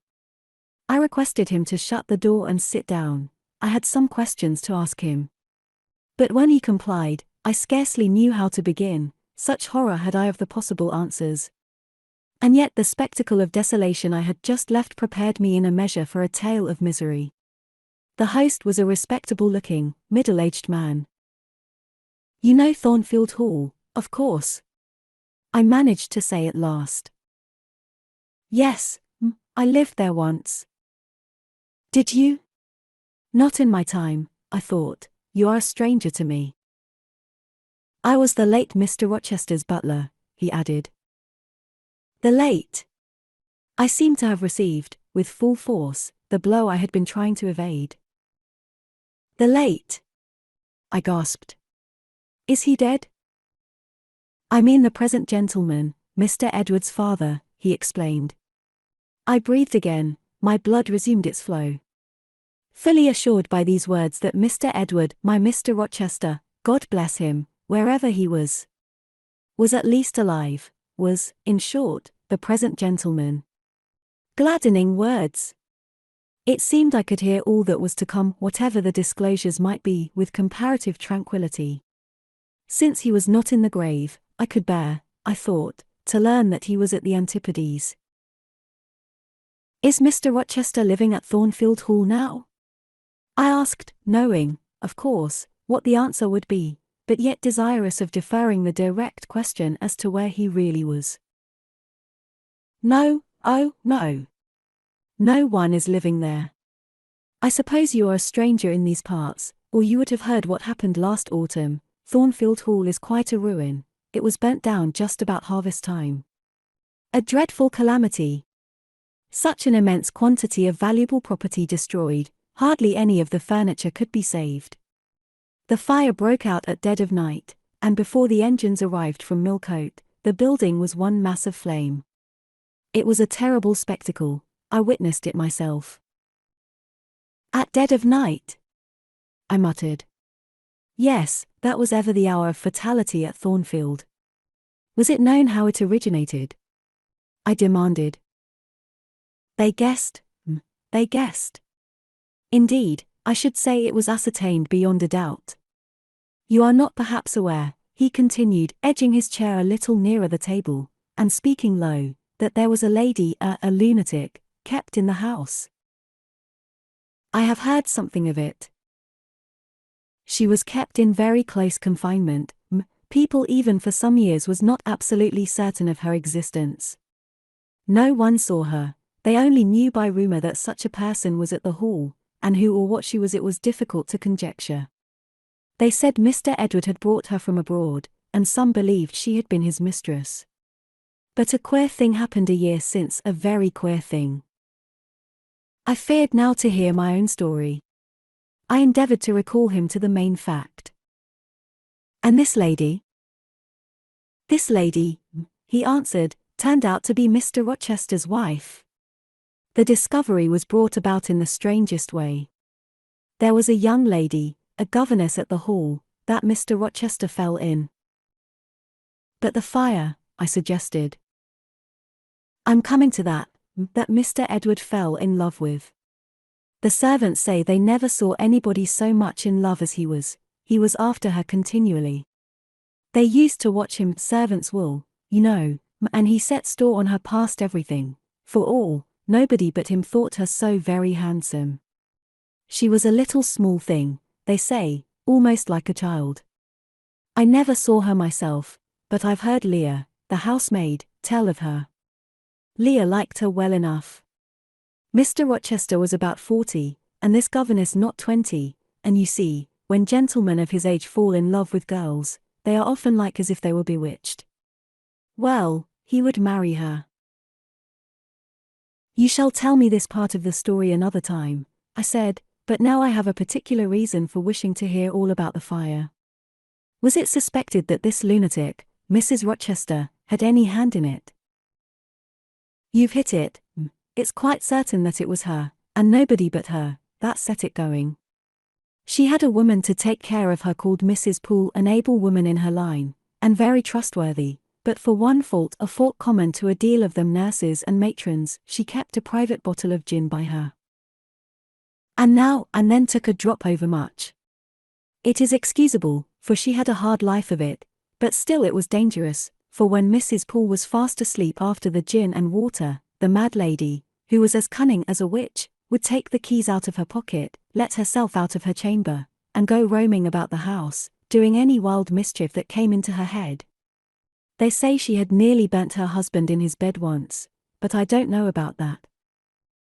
I requested him to shut the door and sit down. I had some questions to ask him. But when he complied, I scarcely knew how to begin, such horror had I of the possible answers. And yet the spectacle of desolation I had just left prepared me in a measure for a tale of misery. The host was a respectable-looking, middle-aged man. You know Thornfield Hall, of course? I managed to say at last. Yes, I lived there once. Did you? Not in my time, I thought. You are a stranger to me. I was the late Mr. Rochester's butler, he added. The late. I seemed to have received, with full force, the blow I had been trying to evade. The late. I gasped. Is he dead? I mean the present gentleman, Mr. Edward's father, he explained. I breathed again, my blood resumed its flow. Fully assured by these words that Mr. Edward, my Mr. Rochester, God bless him, wherever he was at least alive, was, in short, the present gentleman. Gladdening words. It seemed I could hear all that was to come, whatever the disclosures might be, with comparative tranquillity. Since he was not in the grave, I could bear, I thought, to learn that he was at the Antipodes. Is Mr. Rochester living at Thornfield Hall now? I asked, knowing, of course, what the answer would be, but yet desirous of deferring the direct question as to where he really was. No, oh, no. No one is living there. I suppose you are a stranger in these parts, or you would have heard what happened last autumn. Thornfield Hall is quite a ruin. It was burnt down just about harvest time. A dreadful calamity. Such an immense quantity of valuable property destroyed, hardly any of the furniture could be saved. The fire broke out at dead of night, and before the engines arrived from Millcote, the building was one mass of flame. It was a terrible spectacle. I witnessed it myself. At dead of night? I muttered. Yes, that was ever the hour of fatality at Thornfield. Was it known how it originated? I demanded. They guessed. They guessed. Indeed, I should say it was ascertained beyond a doubt. You are not perhaps aware, he continued, edging his chair a little nearer the table, and speaking low, that there was a lady, a lunatic, kept in the house. I have heard something of it. She was kept in very close confinement. People even for some years was not absolutely certain of her existence. No one saw her, they only knew by rumor that such a person was at the hall, and who or what she was it was difficult to conjecture. They said Mr. Edward had brought her from abroad, and some believed she had been his mistress. But a queer thing happened a year since, a very queer thing. I feared now to hear my own story. I endeavored to recall him to the main fact. And this lady? This lady, he answered, turned out to be Mr. Rochester's wife. The discovery was brought about in the strangest way. There was a young lady, a governess at the hall, that Mr. Rochester fell in. But the fire, I suggested. I'm coming to that Mr. Edward fell in love with. The servants say they never saw anybody so much in love as he was after her continually. They used to watch him, servants will, you know, and he set store on her past everything, for all, nobody but him thought her so very handsome. She was a little small thing, they say, almost like a child. I never saw her myself, but I've heard Leah, the housemaid, tell of her. Leah liked her well enough. Mr. Rochester was about 40, and this governess not 20, and you see, when gentlemen of his age fall in love with girls, they are often like as if they were bewitched. Well, he would marry her. You shall tell me this part of the story another time, I said, but now I have a particular reason for wishing to hear all about the fire. Was it suspected that this lunatic, Mrs. Rochester, had any hand in it? You've hit it. It's quite certain that it was her, and nobody but her, that set it going. She had a woman to take care of her called Mrs. Poole, an able woman in her line, and very trustworthy, but for one fault, a fault common to a deal of them nurses and matrons, she kept a private bottle of gin by her. And now and then took a drop over much. It is excusable, for she had a hard life of it, but still it was dangerous, for when Mrs. Poole was fast asleep after the gin and water, the mad lady, who was as cunning as a witch, would take the keys out of her pocket, let herself out of her chamber, and go roaming about the house, doing any wild mischief that came into her head. They say she had nearly burnt her husband in his bed once, but I don't know about that.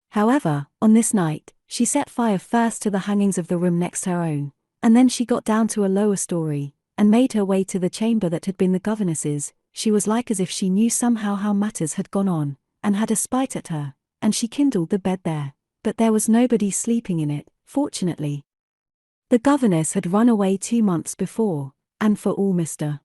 However, on this night, she set fire first to the hangings of the room next her own, and then she got down to a lower story, and made her way to the chamber that had been the governess's. She was like as if she knew somehow how matters had gone on, and had a spite at her, and she kindled the bed there, but there was nobody sleeping in it, fortunately. The governess had run away 2 months before, and for all Mr.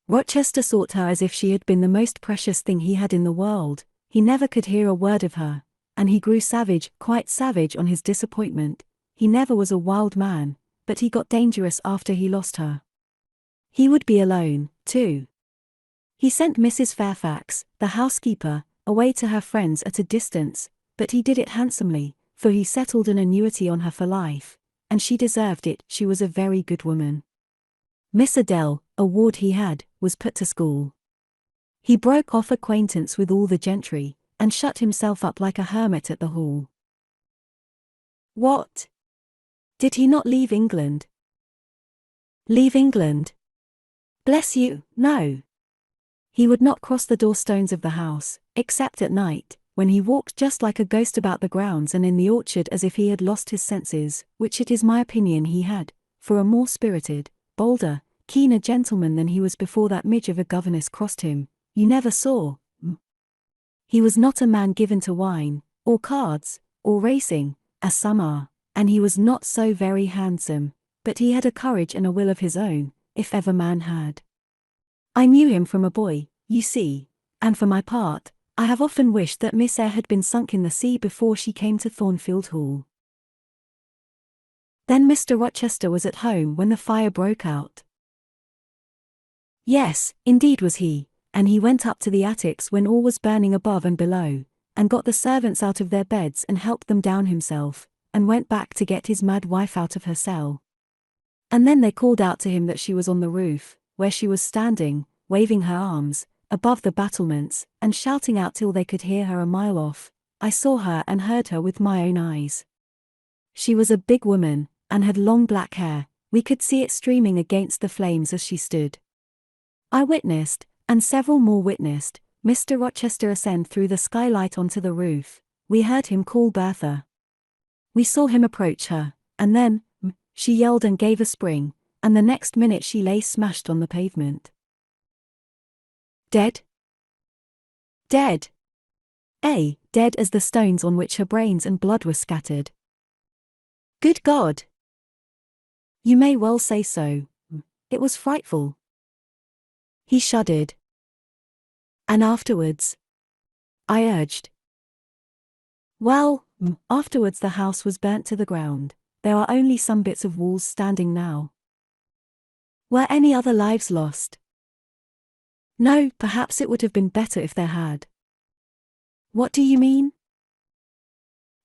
Rochester sought her as if she had been the most precious thing he had in the world. He never could hear a word of her, and he grew savage, quite savage on his disappointment. He never was a wild man, but he got dangerous after he lost her. He would be alone, too. He sent Mrs. Fairfax, the housekeeper, away to her friends at a distance, but he did it handsomely, for he settled an annuity on her for life, and she deserved it. She was a very good woman. Miss Adèle, a ward he had, was put to school. He broke off acquaintance with all the gentry, and shut himself up like a hermit at the Hall. What? Did he not leave England? Leave England? Bless you, no. He would not cross the doorstones of the house, except at night, when he walked just like a ghost about the grounds and in the orchard as if he had lost his senses, which it is my opinion he had, for a more spirited, bolder, keener gentleman than he was before that midge of a governess crossed him. You never saw. He was not a man given to wine, or cards, or racing, as some are, and he was not so very handsome, but he had a courage and a will of his own, if ever man had. I knew him from a boy, you see, and for my part, I have often wished that Miss Eyre had been sunk in the sea before she came to Thornfield Hall. Then Mr. Rochester was at home when the fire broke out. Yes, indeed was he, and he went up to the attics when all was burning above and below, and got the servants out of their beds and helped them down himself, and went back to get his mad wife out of her cell. And then they called out to him that she was on the roof, where she was standing, waving her arms, above the battlements, and shouting out till they could hear her a mile off. I saw her and heard her with my own eyes. She was a big woman, and had long black hair. We could see it streaming against the flames as she stood. I witnessed, and several more witnessed, Mr. Rochester ascend through the skylight onto the roof. We heard him call Bertha. We saw him approach her, and then, she yelled and gave a spring, and the next minute she lay smashed on the pavement. Dead? Dead. Dead as the stones on which her brains and blood were scattered. Good God! You may well say so. It was frightful. He shuddered. And afterwards? I urged. Well, afterwards the house was burnt to the ground. There are only some bits of walls standing now. Were any other lives lost? No, perhaps it would have been better if there had. What do you mean?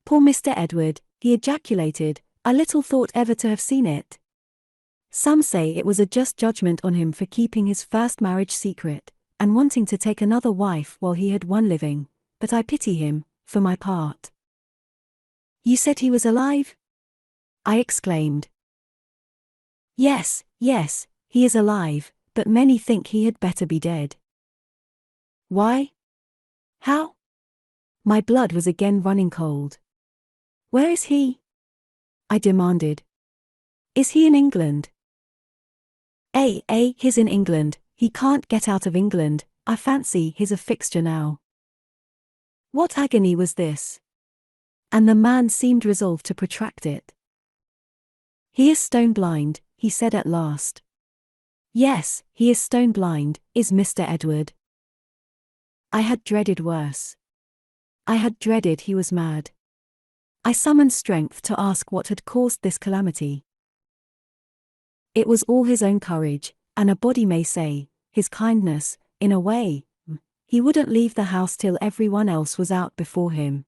Poor Mr. Edward, he ejaculated, I little thought ever to have seen it. Some say it was a just judgment on him for keeping his first marriage secret, and wanting to take another wife while he had one living, but I pity him, for my part. You said he was alive? I exclaimed. Yes, he is alive, but many think he had better be dead. Why? How? My blood was again running cold. Where is he? I demanded. Is he in England? He's in England. He can't get out of England. I fancy he's a fixture now. What agony was this? And the man seemed resolved to protract it. He is stone blind, he said at last. Yes, he is stone blind, is Mr. Edward. I had dreaded worse. I had dreaded he was mad. I summoned strength to ask what had caused this calamity. It was all his own courage, and a body may say, his kindness, in a way. He wouldn't leave the house till everyone else was out before him.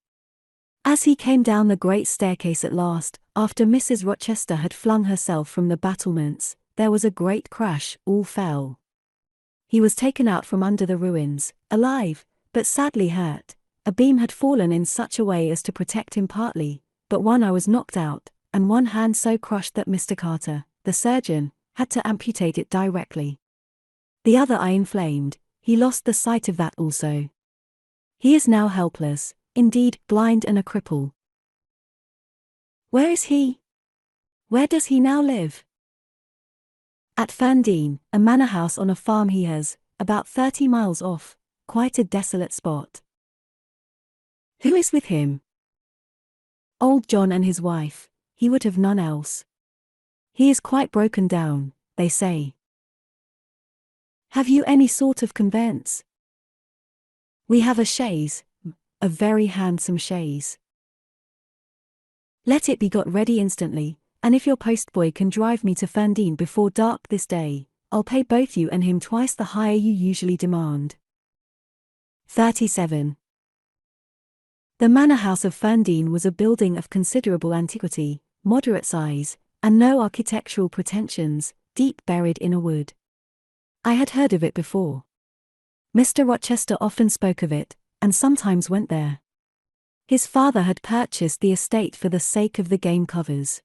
As he came down the great staircase at last, after Mrs. Rochester had flung herself from the battlements, there was a great crash, all fell. He was taken out from under the ruins, alive, but sadly hurt. A beam had fallen in such a way as to protect him partly, but one eye was knocked out, and one hand so crushed that Mr. Carter, the surgeon, had to amputate it directly. The other eye inflamed, he lost the sight of that also. He is now helpless, indeed, blind and a cripple. Where is he? Where does he now live? At Ferndean, a manor house on a farm he has, about 30 miles off, quite a desolate spot. Who is with him? Old John and his wife, he would have none else. He is quite broken down, they say. Have you any sort of conveyance? We have a chaise, a very handsome chaise. Let it be got ready instantly, and if your postboy can drive me to Ferndean before dark this day, I'll pay both you and him twice the hire you usually demand. 37. The manor house of Ferndean was a building of considerable antiquity, moderate size, and no architectural pretensions, deep buried in a wood. I had heard of it before. Mr. Rochester often spoke of it, and sometimes went there. His father had purchased the estate for the sake of the game covers.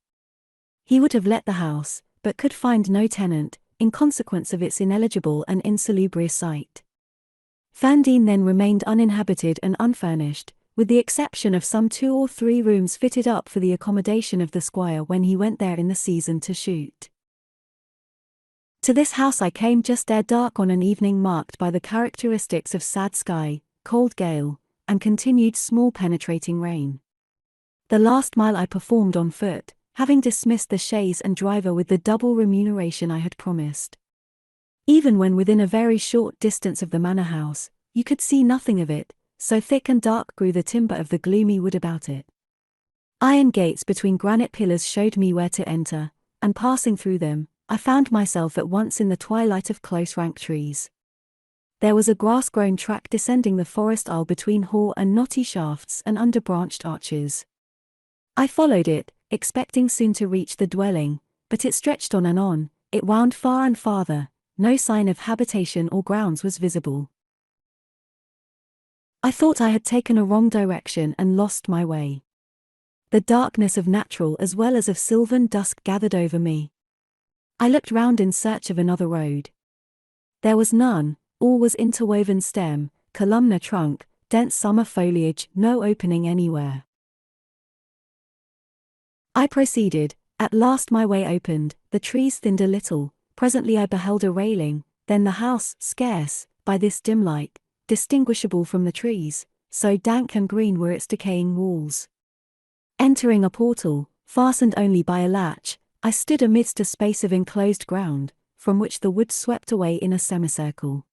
He would have let the house, but could find no tenant, in consequence of its ineligible and insalubrious site. Ferndean then remained uninhabited and unfurnished, with the exception of some 2 or 3 rooms fitted up for the accommodation of the squire when he went there in the season to shoot. To this house I came just ere dark on an evening marked by the characteristics of sad sky, cold gale, and continued small penetrating rain. The last mile I performed on foot, having dismissed the chaise and driver with the double remuneration I had promised. Even when within a very short distance of the manor house, you could see nothing of it, so thick and dark grew the timber of the gloomy wood about it. Iron gates between granite pillars showed me where to enter, and passing through them, I found myself at once in the twilight of close-ranked trees. There was a grass-grown track descending the forest aisle between hoar and knotty shafts and under branched arches. I followed it, expecting soon to reach the dwelling, but it stretched on and on, it wound far and farther, no sign of habitation or grounds was visible. I thought I had taken a wrong direction and lost my way. The darkness of natural as well as of sylvan dusk gathered over me. I looked round in search of another road. There was none, all was interwoven stem, columnar trunk, dense summer foliage, no opening anywhere. I proceeded, at last my way opened, the trees thinned a little, presently I beheld a railing, then the house, scarce, by this dim light, distinguishable from the trees, so dank and green were its decaying walls. Entering a portal, fastened only by a latch, I stood amidst a space of enclosed ground, from which the wood swept away in a semicircle.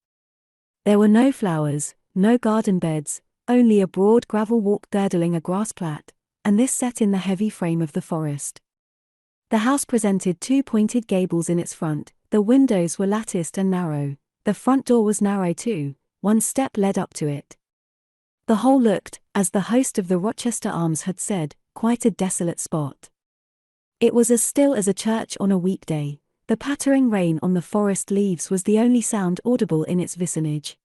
There were no flowers, no garden beds, only a broad gravel walk girdling a grass plat, and this set in the heavy frame of the forest. The house presented 2 pointed gables in its front, the windows were latticed and narrow, the front door was narrow too, 1 step led up to it. The whole looked, as the host of the Rochester Arms had said, quite a desolate spot. It was as still as a church on a weekday. The pattering rain on the forest leaves was the only sound audible in its vicinage.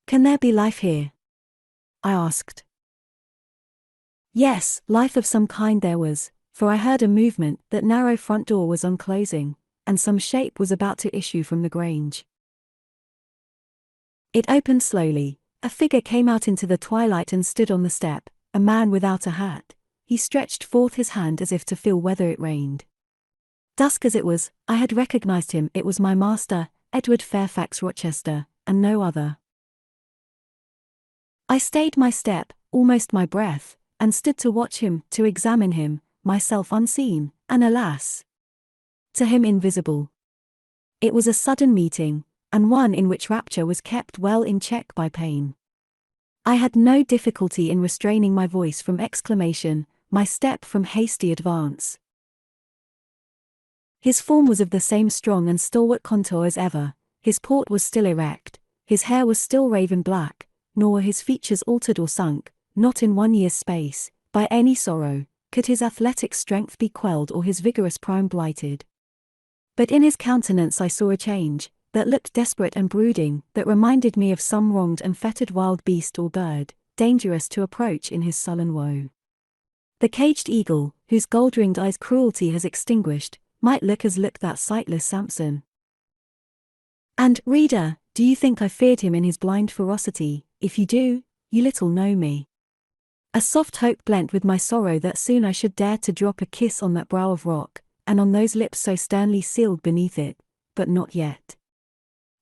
Can there be life here? I asked. Yes, life of some kind there was, for I heard a movement, that narrow front door was unclosing, and some shape was about to issue from the grange. It opened slowly, a figure came out into the twilight and stood on the step, a man without a hat. He stretched forth his hand as if to feel whether it rained. Dusk as it was, I had recognized him. It was my master, Edward Fairfax Rochester, and no other. I stayed my step, almost my breath, and stood to watch him, to examine him, myself unseen, and alas, to him invisible. It was a sudden meeting, and one in which rapture was kept well in check by pain. I had no difficulty in restraining my voice from exclamation, my step from hasty advance. His form was of the same strong and stalwart contour as ever, his port was still erect, his hair was still raven black, nor were his features altered or sunk, not in 1 year's space, by any sorrow, could his athletic strength be quelled or his vigorous prime blighted. But in his countenance I saw a change, that looked desperate and brooding, that reminded me of some wronged and fettered wild beast or bird, dangerous to approach in his sullen woe. The caged eagle, whose gold-ringed eyes cruelty has extinguished, might look as looked that sightless Samson. And, reader, do you think I feared him in his blind ferocity? If you do, you little know me. A soft hope blent with my sorrow that soon I should dare to drop a kiss on that brow of rock, and on those lips so sternly sealed beneath it, but not yet.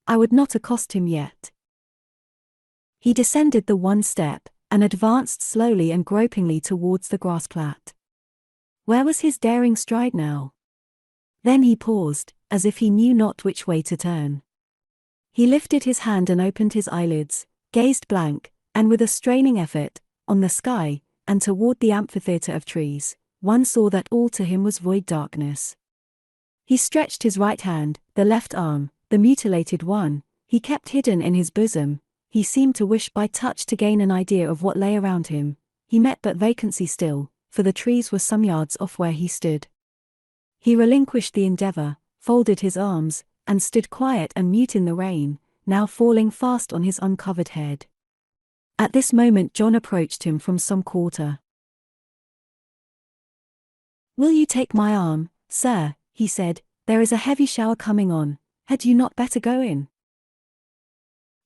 I would not accost him yet. He descended the one step, and advanced slowly and gropingly towards the grass plat. Where was his daring stride now? Then he paused, as if he knew not which way to turn. He lifted his hand and opened his eyelids, gazed blank, and with a straining effort, on the sky, and toward the amphitheatre of trees. One saw that all to him was void darkness. He stretched his right hand, the left arm, the mutilated one, he kept hidden in his bosom. He seemed to wish by touch to gain an idea of what lay around him. He met but vacancy still, for the trees were some yards off where he stood. He relinquished the endeavor, folded his arms, and stood quiet and mute in the rain, now falling fast on his uncovered head. At this moment John approached him from some quarter. "Will you take my arm, sir?" he said. "There is a heavy shower coming on. Had you not better go in?"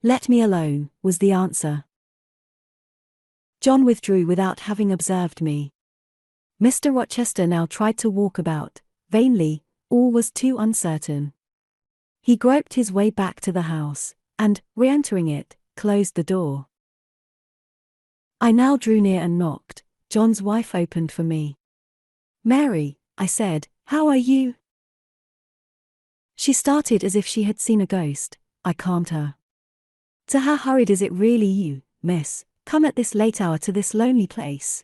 "Let me alone," was the answer. John withdrew without having observed me. Mr. Rochester now tried to walk about, vainly, all was too uncertain. He groped his way back to the house, and, re-entering it, closed the door. I now drew near and knocked. John's wife opened for me. "Mary," I said, "how are you?" She started as if she had seen a ghost. I calmed her. "To how hurried is it really you, miss, come at this late hour to this lonely place?"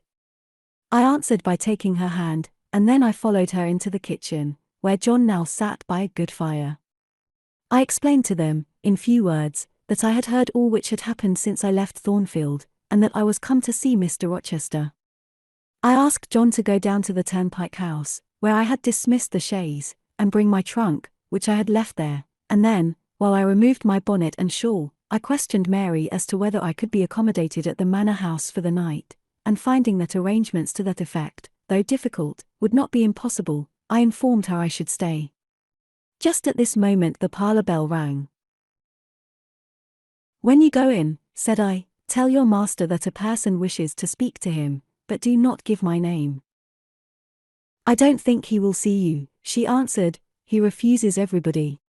I answered by taking her hand, and then I followed her into the kitchen, where John now sat by a good fire. I explained to them, in few words, that I had heard all which had happened since I left Thornfield, and that I was come to see Mr. Rochester. I asked John to go down to the turnpike house, where I had dismissed the chaise, and bring my trunk, which I had left there, and then, while I removed my bonnet and shawl, I questioned Mary as to whether I could be accommodated at the manor house for the night, and finding that arrangements to that effect, though difficult, would not be impossible, I informed her I should stay. Just at this moment the parlour bell rang. "When you go in," said I, "tell your master that a person wishes to speak to him, but do not give my name." "I don't think he will see you," she answered, "he refuses everybody."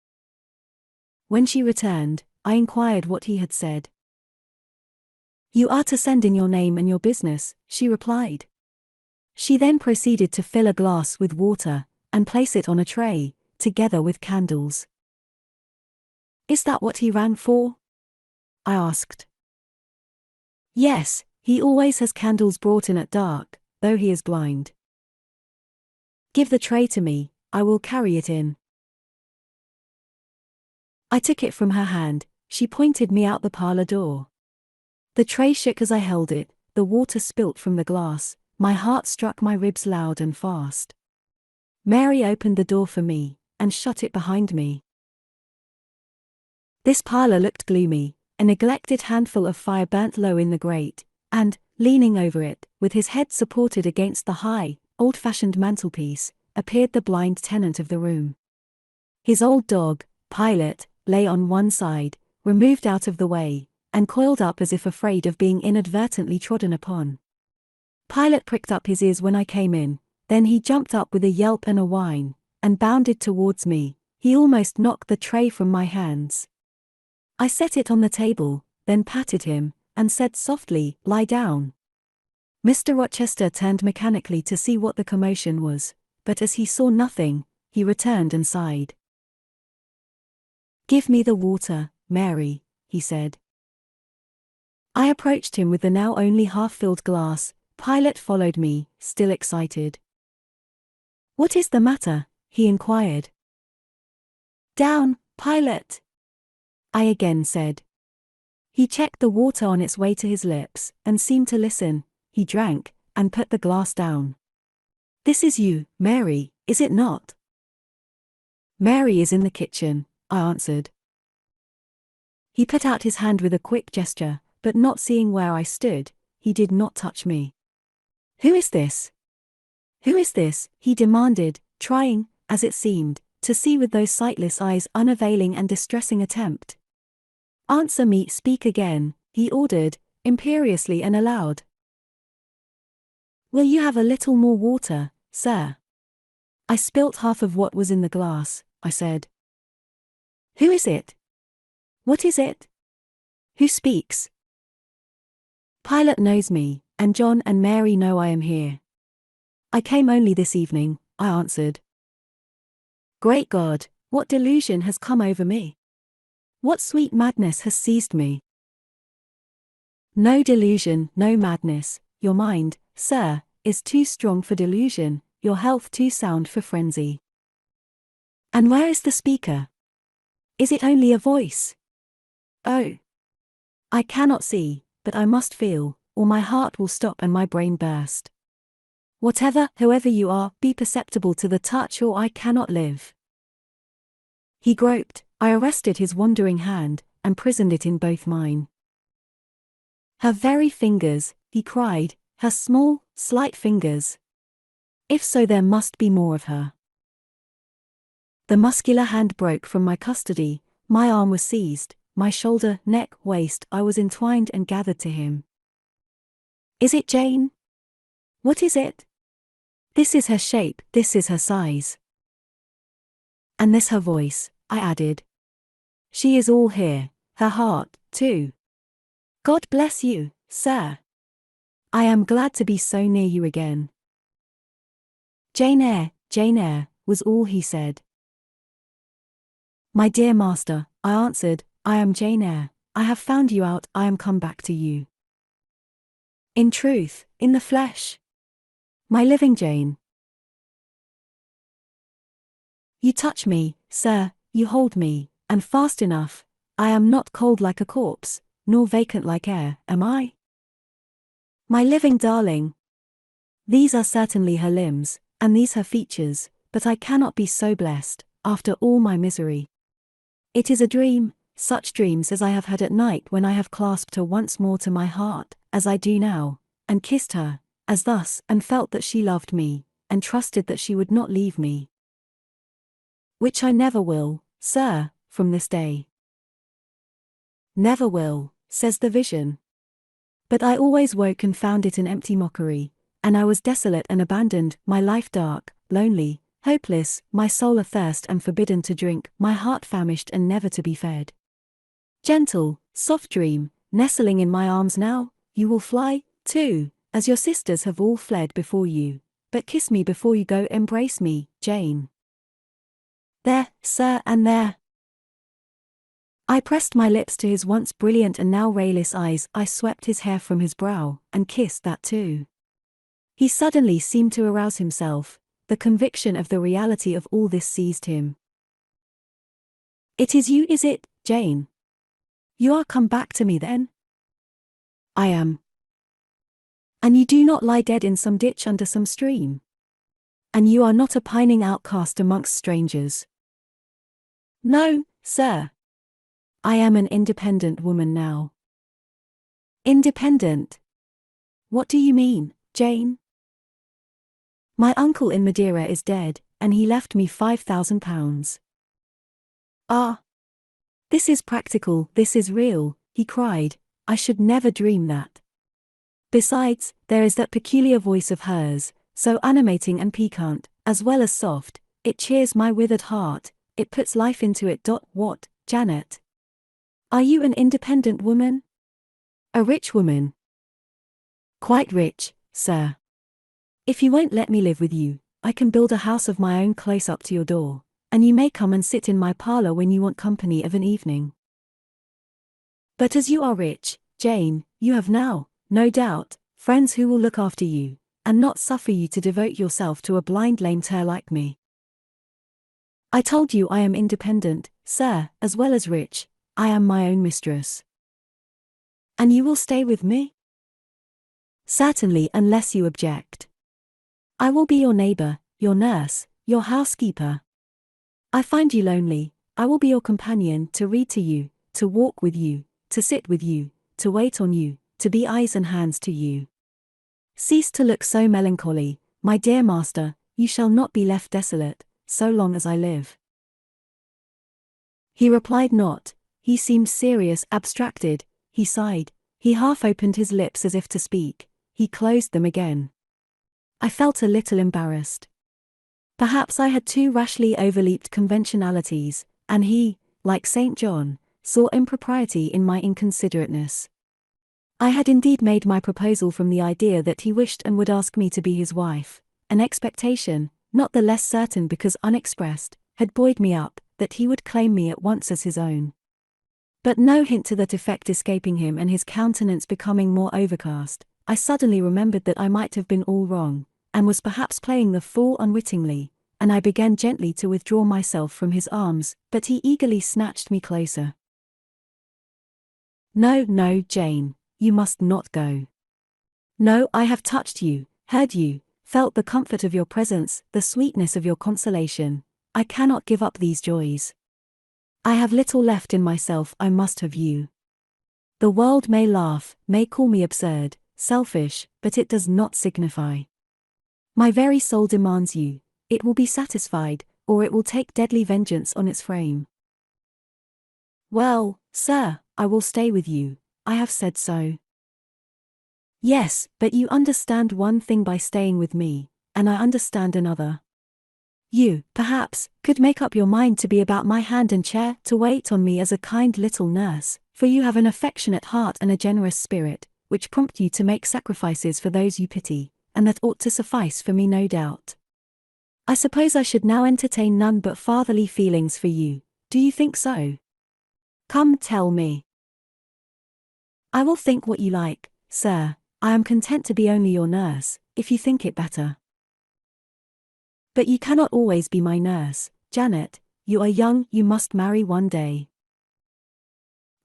When she returned, I inquired what he had said. "You are to send in your name and your business," she replied. She then proceeded to fill a glass with water, and place it on a tray, together with candles. "Is that what he rang for?" I asked. "Yes, he always has candles brought in at dark, though he is blind." "Give the tray to me, I will carry it in." I took it from her hand. She pointed me out the parlour door. The tray shook as I held it, the water spilt from the glass, my heart struck my ribs loud and fast. Mary opened the door for me, and shut it behind me. This parlour looked gloomy. A neglected handful of fire burnt low in the grate, and, leaning over it, with his head supported against the high, old-fashioned mantelpiece, appeared the blind tenant of the room. His old dog, Pilot, lay on one side, removed out of the way, and coiled up as if afraid of being inadvertently trodden upon. Pilot pricked up his ears when I came in, then he jumped up with a yelp and a whine, and bounded towards me. He almost knocked the tray from my hands. I set it on the table, then patted him, and said softly, "Lie down." Mr. Rochester turned mechanically to see what the commotion was, but as he saw nothing, he returned and sighed. "Give me the water, Mary," he said. I approached him with the now only half-filled glass. Pilot followed me, still excited. "What is the matter?" he inquired. "Down, Pilot," I again said. He checked the water on its way to his lips, and seemed to listen. He drank, and put the glass down. "This is you, Mary, is it not?" "Mary is in the kitchen," I answered. He put out his hand with a quick gesture, but not seeing where I stood, he did not touch me. "Who is this? Who is this?" he demanded, trying, as it seemed, to see with those sightless eyes unavailing and distressing attempt. "Answer me, speak again," he ordered, imperiously and aloud. "Will you have a little more water, sir?" I spilt half of what was in the glass, I said. Who is it? What is it? Who speaks? Pilate knows me, and John and Mary know I am here. I came only this evening, I answered. Great God, what delusion has come over me? What sweet madness has seized me? No delusion, no madness. Your mind, sir, is too strong for delusion, your health too sound for frenzy. And where is the speaker? Is it only a voice? Oh! I cannot see, but I must feel, or my heart will stop and my brain burst. Whatever, whoever you are, be perceptible to the touch or I cannot live. He groped, I arrested his wandering hand, and prisoned it in both mine. Her very fingers, he cried, her small, slight fingers. If so, there must be more of her. The muscular hand broke from my custody, my arm was seized, my shoulder, neck, waist, I was entwined and gathered to him. Is it Jane? What is it? This is her shape, this is her size. And this her voice, I added. She is all here, her heart, too. God bless you, sir. I am glad to be so near you again. Jane Eyre, was all he said. My dear master, I answered, I am Jane Eyre, I have found you out, I am come back to you. In truth, in the flesh. My living Jane. You touch me, sir, you hold me, and fast enough. I am not cold like a corpse, nor vacant like air, am I? My living darling. These are certainly her limbs, and these her features, but I cannot be so blessed, after all my misery. It is a dream, such dreams as I have had at night when I have clasped her once more to my heart, as I do now, and kissed her, as thus, and felt that she loved me, and trusted that she would not leave me. Which I never will, sir, from this day. Never will, says the vision. But I always woke and found it an empty mockery, and I was desolate and abandoned, my life dark, lonely, hopeless, my soul athirst and forbidden to drink, my heart famished and never to be fed. Gentle, soft dream, nestling in my arms now, you will fly, too, as your sisters have all fled before you, but kiss me before you go, embrace me, Jane. There, sir, and there. I pressed my lips to his once brilliant and now rayless eyes, I swept his hair from his brow, and kissed that too. He suddenly seemed to arouse himself, the conviction of the reality of all this seized him. It is you, is it, Jane? You are come back to me then? I am. And you do not lie dead in some ditch under some stream? And you are not a pining outcast amongst strangers? No, sir. I am an independent woman now. Independent? What do you mean, Jane? My uncle in Madeira is dead, and he left me £5,000. Ah! This is practical, this is real, he cried, I should never dream that. Besides, there is that peculiar voice of hers, so animating and piquant, as well as soft, it cheers my withered heart, it puts life into it. What, Janet? Are you an independent woman? A rich woman? Quite rich, sir. If you won't let me live with you, I can build a house of my own close up to your door, and you may come and sit in my parlour when you want company of an evening. But as you are rich, Jane, you have now, no doubt, friends who will look after you, and not suffer you to devote yourself to a blind lame cur like me. I told you I am independent, sir, as well as rich, I am my own mistress. And you will stay with me? Certainly, unless you object. I will be your neighbour, your nurse, your housekeeper. I find you lonely, I will be your companion, to read to you, to walk with you, to sit with you, to wait on you, to be eyes and hands to you. Cease to look so melancholy, my dear master, you shall not be left desolate, so long as I live. He replied not, he seemed serious, abstracted, he sighed, he half opened his lips as if to speak, he closed them again. I felt a little embarrassed. Perhaps I had too rashly overleaped conventionalities, and he, like St. John, saw impropriety in my inconsiderateness. I had indeed made my proposal from the idea that he wished and would ask me to be his wife, an expectation, not the less certain because unexpressed, had buoyed me up, that he would claim me at once as his own. But no hint to that effect escaping him and his countenance becoming more overcast, I suddenly remembered that I might have been all wrong, and was perhaps playing the fool unwittingly, and I began gently to withdraw myself from his arms, but he eagerly snatched me closer. "No, no, Jane, you must not go. No, I have touched you, heard you, felt the comfort of your presence, the sweetness of your consolation. I cannot give up these joys. I have little left in myself, I must have you. The world may laugh, may call me absurd, selfish, but it does not signify. My very soul demands you, it will be satisfied, or it will take deadly vengeance on its frame. Well, sir, I will stay with you, I have said so. Yes, but you understand one thing by staying with me, and I understand another. You, perhaps, could make up your mind to be about my hand and chair, to wait on me as a kind little nurse, for you have an affectionate heart and a generous spirit, which prompt you to make sacrifices for those you pity, and that ought to suffice for me, no doubt. I suppose I should now entertain none but fatherly feelings for you. Do you think so? Come, tell me. I will think what you like, sir. I am content to be only your nurse, if you think it better. But you cannot always be my nurse, Janet. You are young, you must marry one day.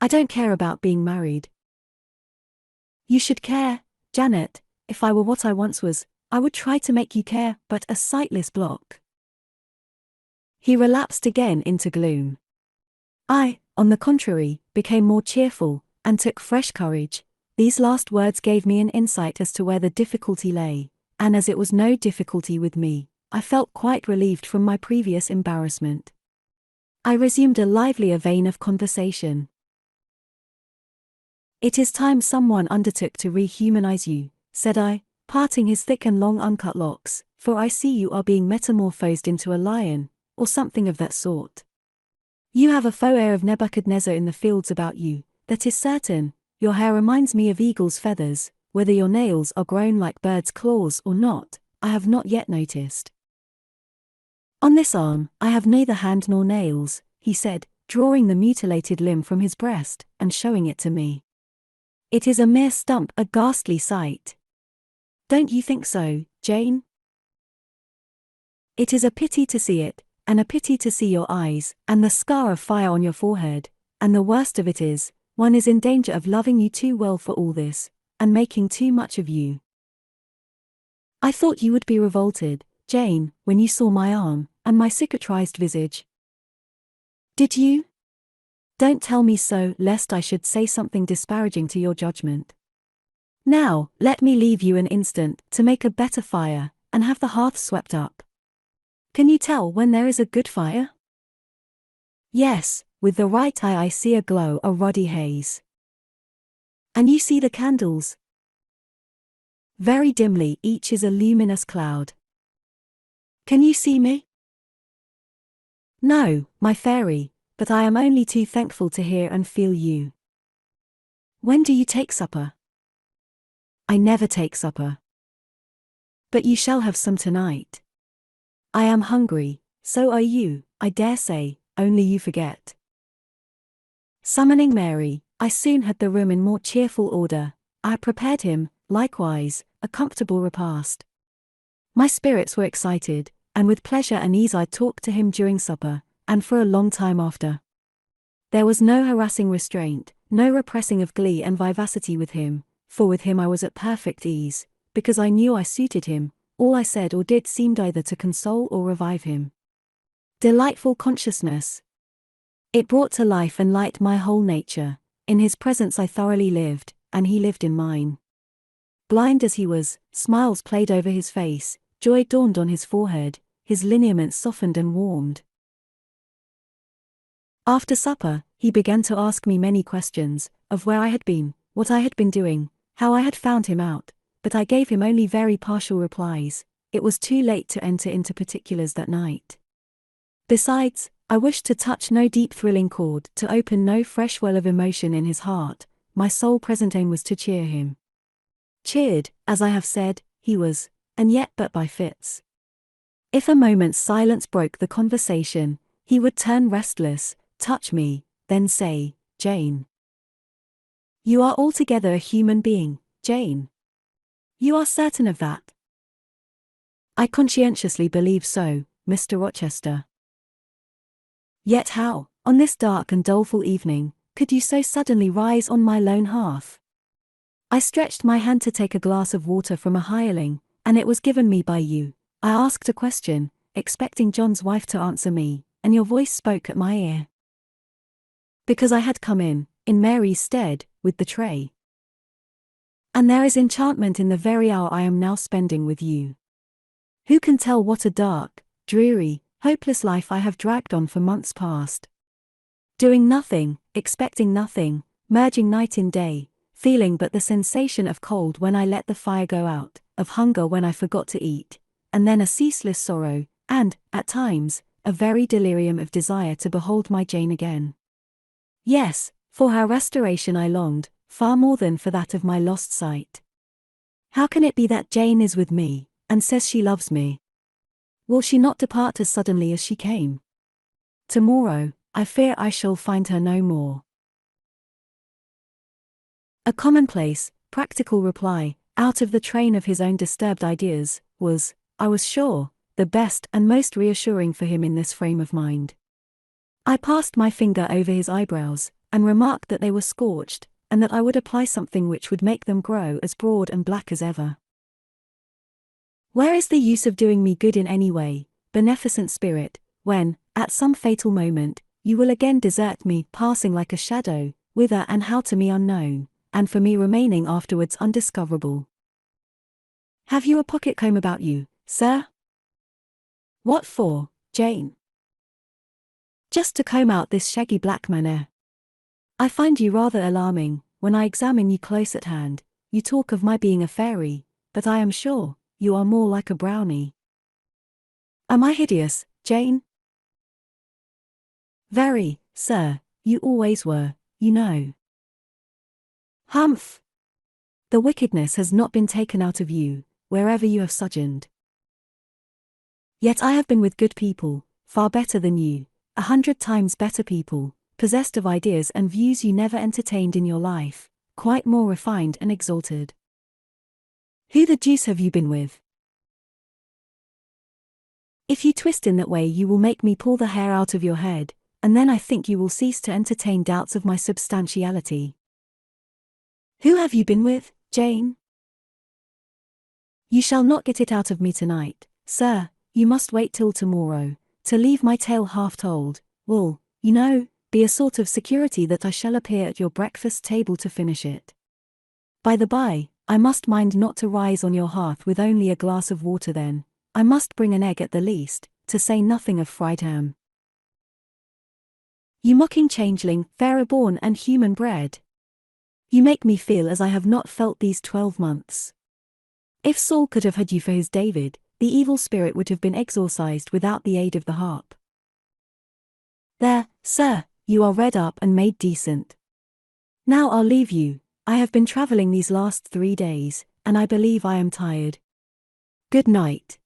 I don't care about being married. You should care, Janet. If I were what I once was, I would try to make you care, but a sightless block. He relapsed again into gloom. I, on the contrary, became more cheerful, and took fresh courage. These last words gave me an insight as to where the difficulty lay, and as it was no difficulty with me, I felt quite relieved from my previous embarrassment. I resumed a livelier vein of conversation. It is time someone undertook to rehumanize you, said I, parting his thick and long uncut locks, for I see you are being metamorphosed into a lion, or something of that sort. You have a faux air of Nebuchadnezzar in the fields about you, that is certain. Your hair reminds me of eagle's feathers, whether your nails are grown like bird's claws or not, I have not yet noticed. On this arm, I have neither hand nor nails, he said, drawing the mutilated limb from his breast, and showing it to me. It is a mere stump, a ghastly sight. Don't you think so, Jane? It is a pity to see it, and a pity to see your eyes, and the scar of fire on your forehead, and the worst of it is, one is in danger of loving you too well for all this, and making too much of you. I thought you would be revolted, Jane, when you saw my arm, and my cicatrized visage. Did you? Don't tell me so, lest I should say something disparaging to your judgment. Now, let me leave you an instant, to make a better fire, and have the hearth swept up. Can you tell when there is a good fire? Yes, with the right eye I see a glow, a ruddy haze. And you see the candles? Very dimly, each is a luminous cloud. Can you see me? No, my fairy, but I am only too thankful to hear and feel you. When do you take supper? I never take supper. But you shall have some tonight. I am hungry, so are you, I dare say, only you forget. Summoning Mary, I soon had the room in more cheerful order. I prepared him, likewise, a comfortable repast. My spirits were excited, and with pleasure and ease I talked to him during supper, and for a long time after. There was no harassing restraint, no repressing of glee and vivacity with him, for with him I was at perfect ease, because I knew I suited him. All I said or did seemed either to console or revive him. Delightful consciousness! It brought to life and light my whole nature. In his presence I thoroughly lived, and he lived in mine. Blind as he was, smiles played over his face, joy dawned on his forehead, his lineaments softened and warmed. After supper, he began to ask me many questions, of where I had been, what I had been doing, how I had found him out, but I gave him only very partial replies. it was too late to enter into particulars that night. Besides, I wished to touch no deep thrilling chord, to open no fresh well of emotion in his heart. My sole present aim was to cheer him. Cheered, as I have said, he was, and yet but by fits. If a moment's silence broke the conversation, he would turn restless, touch me, then say, "Jane. You are altogether a human being, Jane. You are certain of that?" "I conscientiously believe so, Mr. Rochester." "Yet how, on this dark and doleful evening, could you so suddenly rise on my lone hearth?" I stretched my hand to take a glass of water from a hireling, and it was given me by you. I asked a question, expecting John's wife to answer me, and your voice spoke at my ear. Because I had come in Mary's stead, with the tray. And there is enchantment in the very hour I am now spending with you. Who can tell what a dark, dreary, hopeless life I have dragged on for months past? Doing nothing, expecting nothing, merging night in day, feeling but the sensation of cold when I let the fire go out, of hunger when I forgot to eat, and then a ceaseless sorrow, and, at times, a very delirium of desire to behold my Jane again. Yes, for her restoration I longed, far more than for that of my lost sight. How can it be that Jane is with me, and says she loves me? Will she not depart as suddenly as she came? Tomorrow, I fear I shall find her no more. A commonplace, practical reply, out of the train of his own disturbed ideas, was, I was sure, the best and most reassuring for him in this frame of mind. I passed my finger over his eyebrows, and remarked that they were scorched, and that I would apply something which would make them grow as broad and black as ever. Where is the use of doing me good in any way, beneficent spirit, when, at some fatal moment, you will again desert me, passing like a shadow, whither and how to me unknown, and for me remaining afterwards undiscoverable? Have you a pocket-comb about you, sir? What for, Jane? Just to comb out this shaggy black mane. I find you rather alarming. When I examine you close at hand, you talk of my being a fairy, but I am sure, you are more like a brownie. Am I hideous, Jane? Very, sir, you always were, you know. Humph! The wickedness has not been taken out of you, wherever you have sojourned. Yet I have been with good people, far better than you, 100 times better people, possessed of ideas and views you never entertained in your life, quite more refined and exalted. Who the deuce have you been with? If you twist in that way you will make me pull the hair out of your head, and then I think you will cease to entertain doubts of my substantiality. Who have you been with, Jane? You shall not get it out of me tonight, sir. You must wait till tomorrow. To leave my tale half told, will, you know, be a sort of security that I shall appear at your breakfast table to finish it. By the by, I must mind not to rise on your hearth with only a glass of water then. I must bring an egg at the least, to say nothing of fried ham. You mocking changeling, fairer born and human bred. You make me feel as I have not felt these 12 months. If Saul could have had you for his David, the evil spirit would have been exorcised without the aid of the harp. There, sir, you are redd up and made decent. Now I'll leave you. I have been travelling these last 3 days, and I believe I am tired. Good night.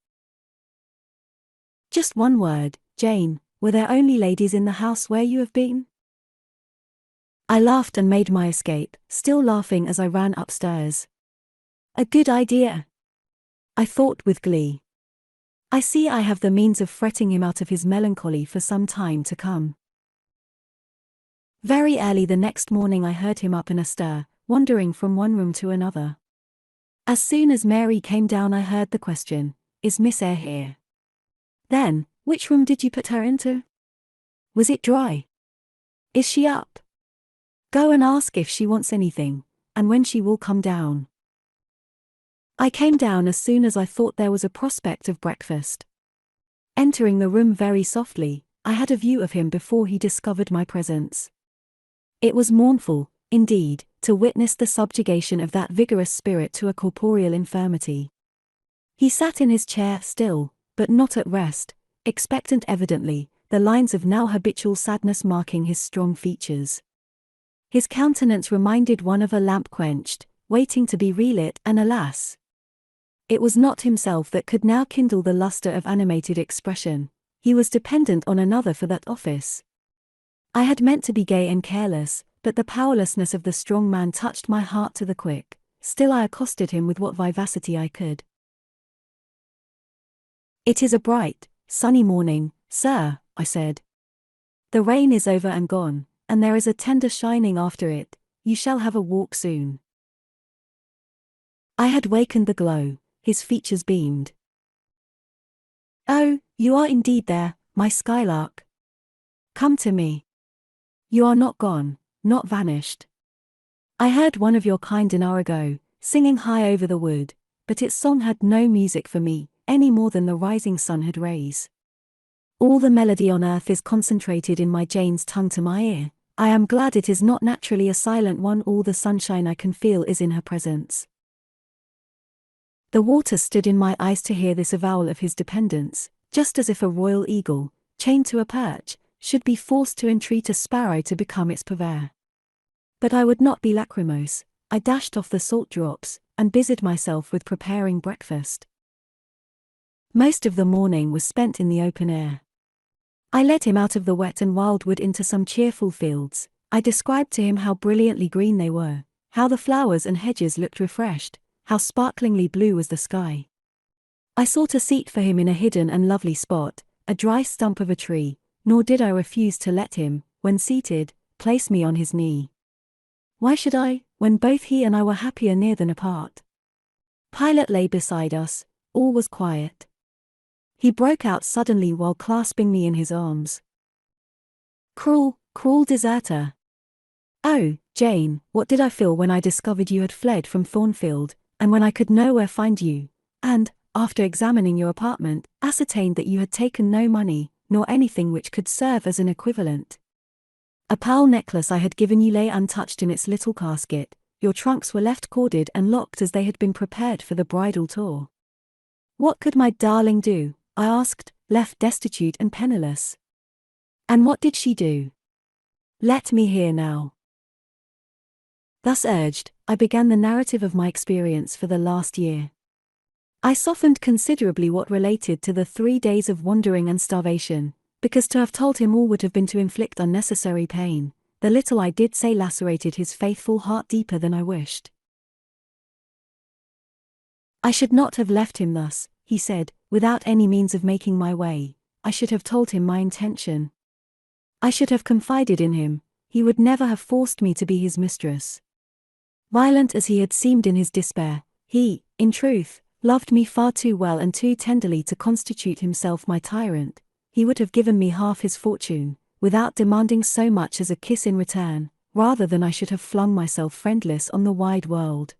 Just one word, Jane, were there only ladies in the house where you have been? I laughed and made my escape, still laughing as I ran upstairs. A good idea, I thought with glee. I see I have the means of fretting him out of his melancholy for some time to come. Very early the next morning I heard him up and astir, wandering from one room to another. As soon as Mary came down I heard the question, "Is Miss Eyre here?" Then, "Which room did you put her into? Was it dry? Is she up? Go and ask if she wants anything, and when she will come down." I came down as soon as I thought there was a prospect of breakfast. Entering the room very softly, I had a view of him before he discovered my presence. It was mournful, indeed, to witness the subjugation of that vigorous spirit to a corporeal infirmity. He sat in his chair still, but not at rest, expectant evidently, the lines of now habitual sadness marking his strong features. His countenance reminded one of a lamp quenched, waiting to be relit, and alas! It was not himself that could now kindle the lustre of animated expression. He was dependent on another for that office. I had meant to be gay and careless, but the powerlessness of the strong man touched my heart to the quick. Still I accosted him with what vivacity I could. "It is a bright, sunny morning, sir," I said. "The rain is over and gone, and there is a tender shining after it. You shall have a walk soon." I had wakened the glow. His features beamed. "Oh, you are indeed there, my skylark. Come to me. You are not gone, not vanished. I heard one of your kind an hour ago, singing high over the wood, but its song had no music for me, any more than the rising sun had rays. All the melody on earth is concentrated in my Jane's tongue to my ear. I am glad it is not naturally a silent one. All the sunshine I can feel is in her presence." The water stood in my eyes to hear this avowal of his dependence, just as if a royal eagle, chained to a perch, should be forced to entreat a sparrow to become its purveyor. But I would not be lachrymose. I dashed off the salt drops, and busied myself with preparing breakfast. Most of the morning was spent in the open air. I led him out of the wet and wild wood into some cheerful fields. I described to him how brilliantly green they were, how the flowers and hedges looked refreshed, how sparklingly blue was the sky. I sought a seat for him in a hidden and lovely spot, a dry stump of a tree, nor did I refuse to let him, when seated, place me on his knee. Why should I, when both he and I were happier near than apart? Pilate lay beside us. All was quiet. He broke out suddenly while clasping me in his arms. "Cruel, cruel deserter! Oh, Jane, what did I feel when I discovered you had fled from Thornfield, and when I could nowhere find you, and, after examining your apartment, ascertained that you had taken no money, nor anything which could serve as an equivalent. A pearl necklace I had given you lay untouched in its little casket. Your trunks were left corded and locked as they had been prepared for the bridal tour. What could my darling do?" I asked, left destitute and penniless. "And what did she do? Let me hear now." Thus urged, I began the narrative of my experience for the last year. I softened considerably what related to the 3 days of wandering and starvation, because to have told him all would have been to inflict unnecessary pain. The little I did say lacerated his faithful heart deeper than I wished. "I should not have left him thus," he said, "without any means of making my way. I should have told him my intention. I should have confided in him. He would never have forced me to be his mistress. Violent as he had seemed in his despair, he, in truth, loved me far too well and too tenderly to constitute himself my tyrant. He would have given me half his fortune, without demanding so much as a kiss in return, rather than I should have flung myself friendless on the wide world.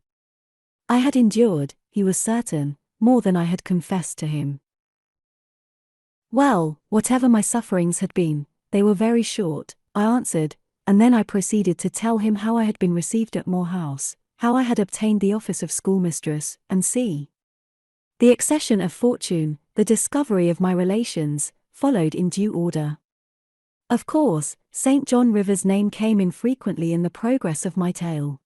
I had endured, he was certain, more than I had confessed to him. Well, whatever my sufferings had been, they were very short, I answered, and then I proceeded to tell him how I had been received at Moor House, how I had obtained the office of schoolmistress, and the accession of fortune, the discovery of my relations, followed in due order. Of course, St. John River's name came in frequently in the progress of my tale.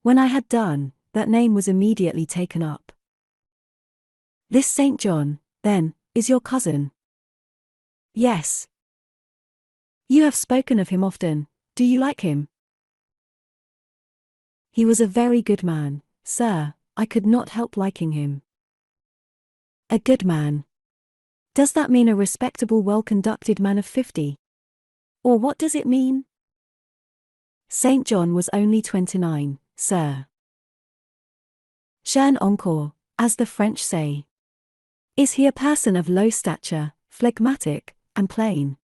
When I had done, that name was immediately taken up. "This St. John, then, is your cousin?" "Yes." "You have spoken of him often. Do you like him?" "He was a very good man, sir. I could not help liking him." "A good man. Does that mean a respectable, well-conducted man of 50? Or what does it mean?" "St. John was only 29, sir. Jeune encore, as the French say." "Is he a person of low stature, phlegmatic, and plain?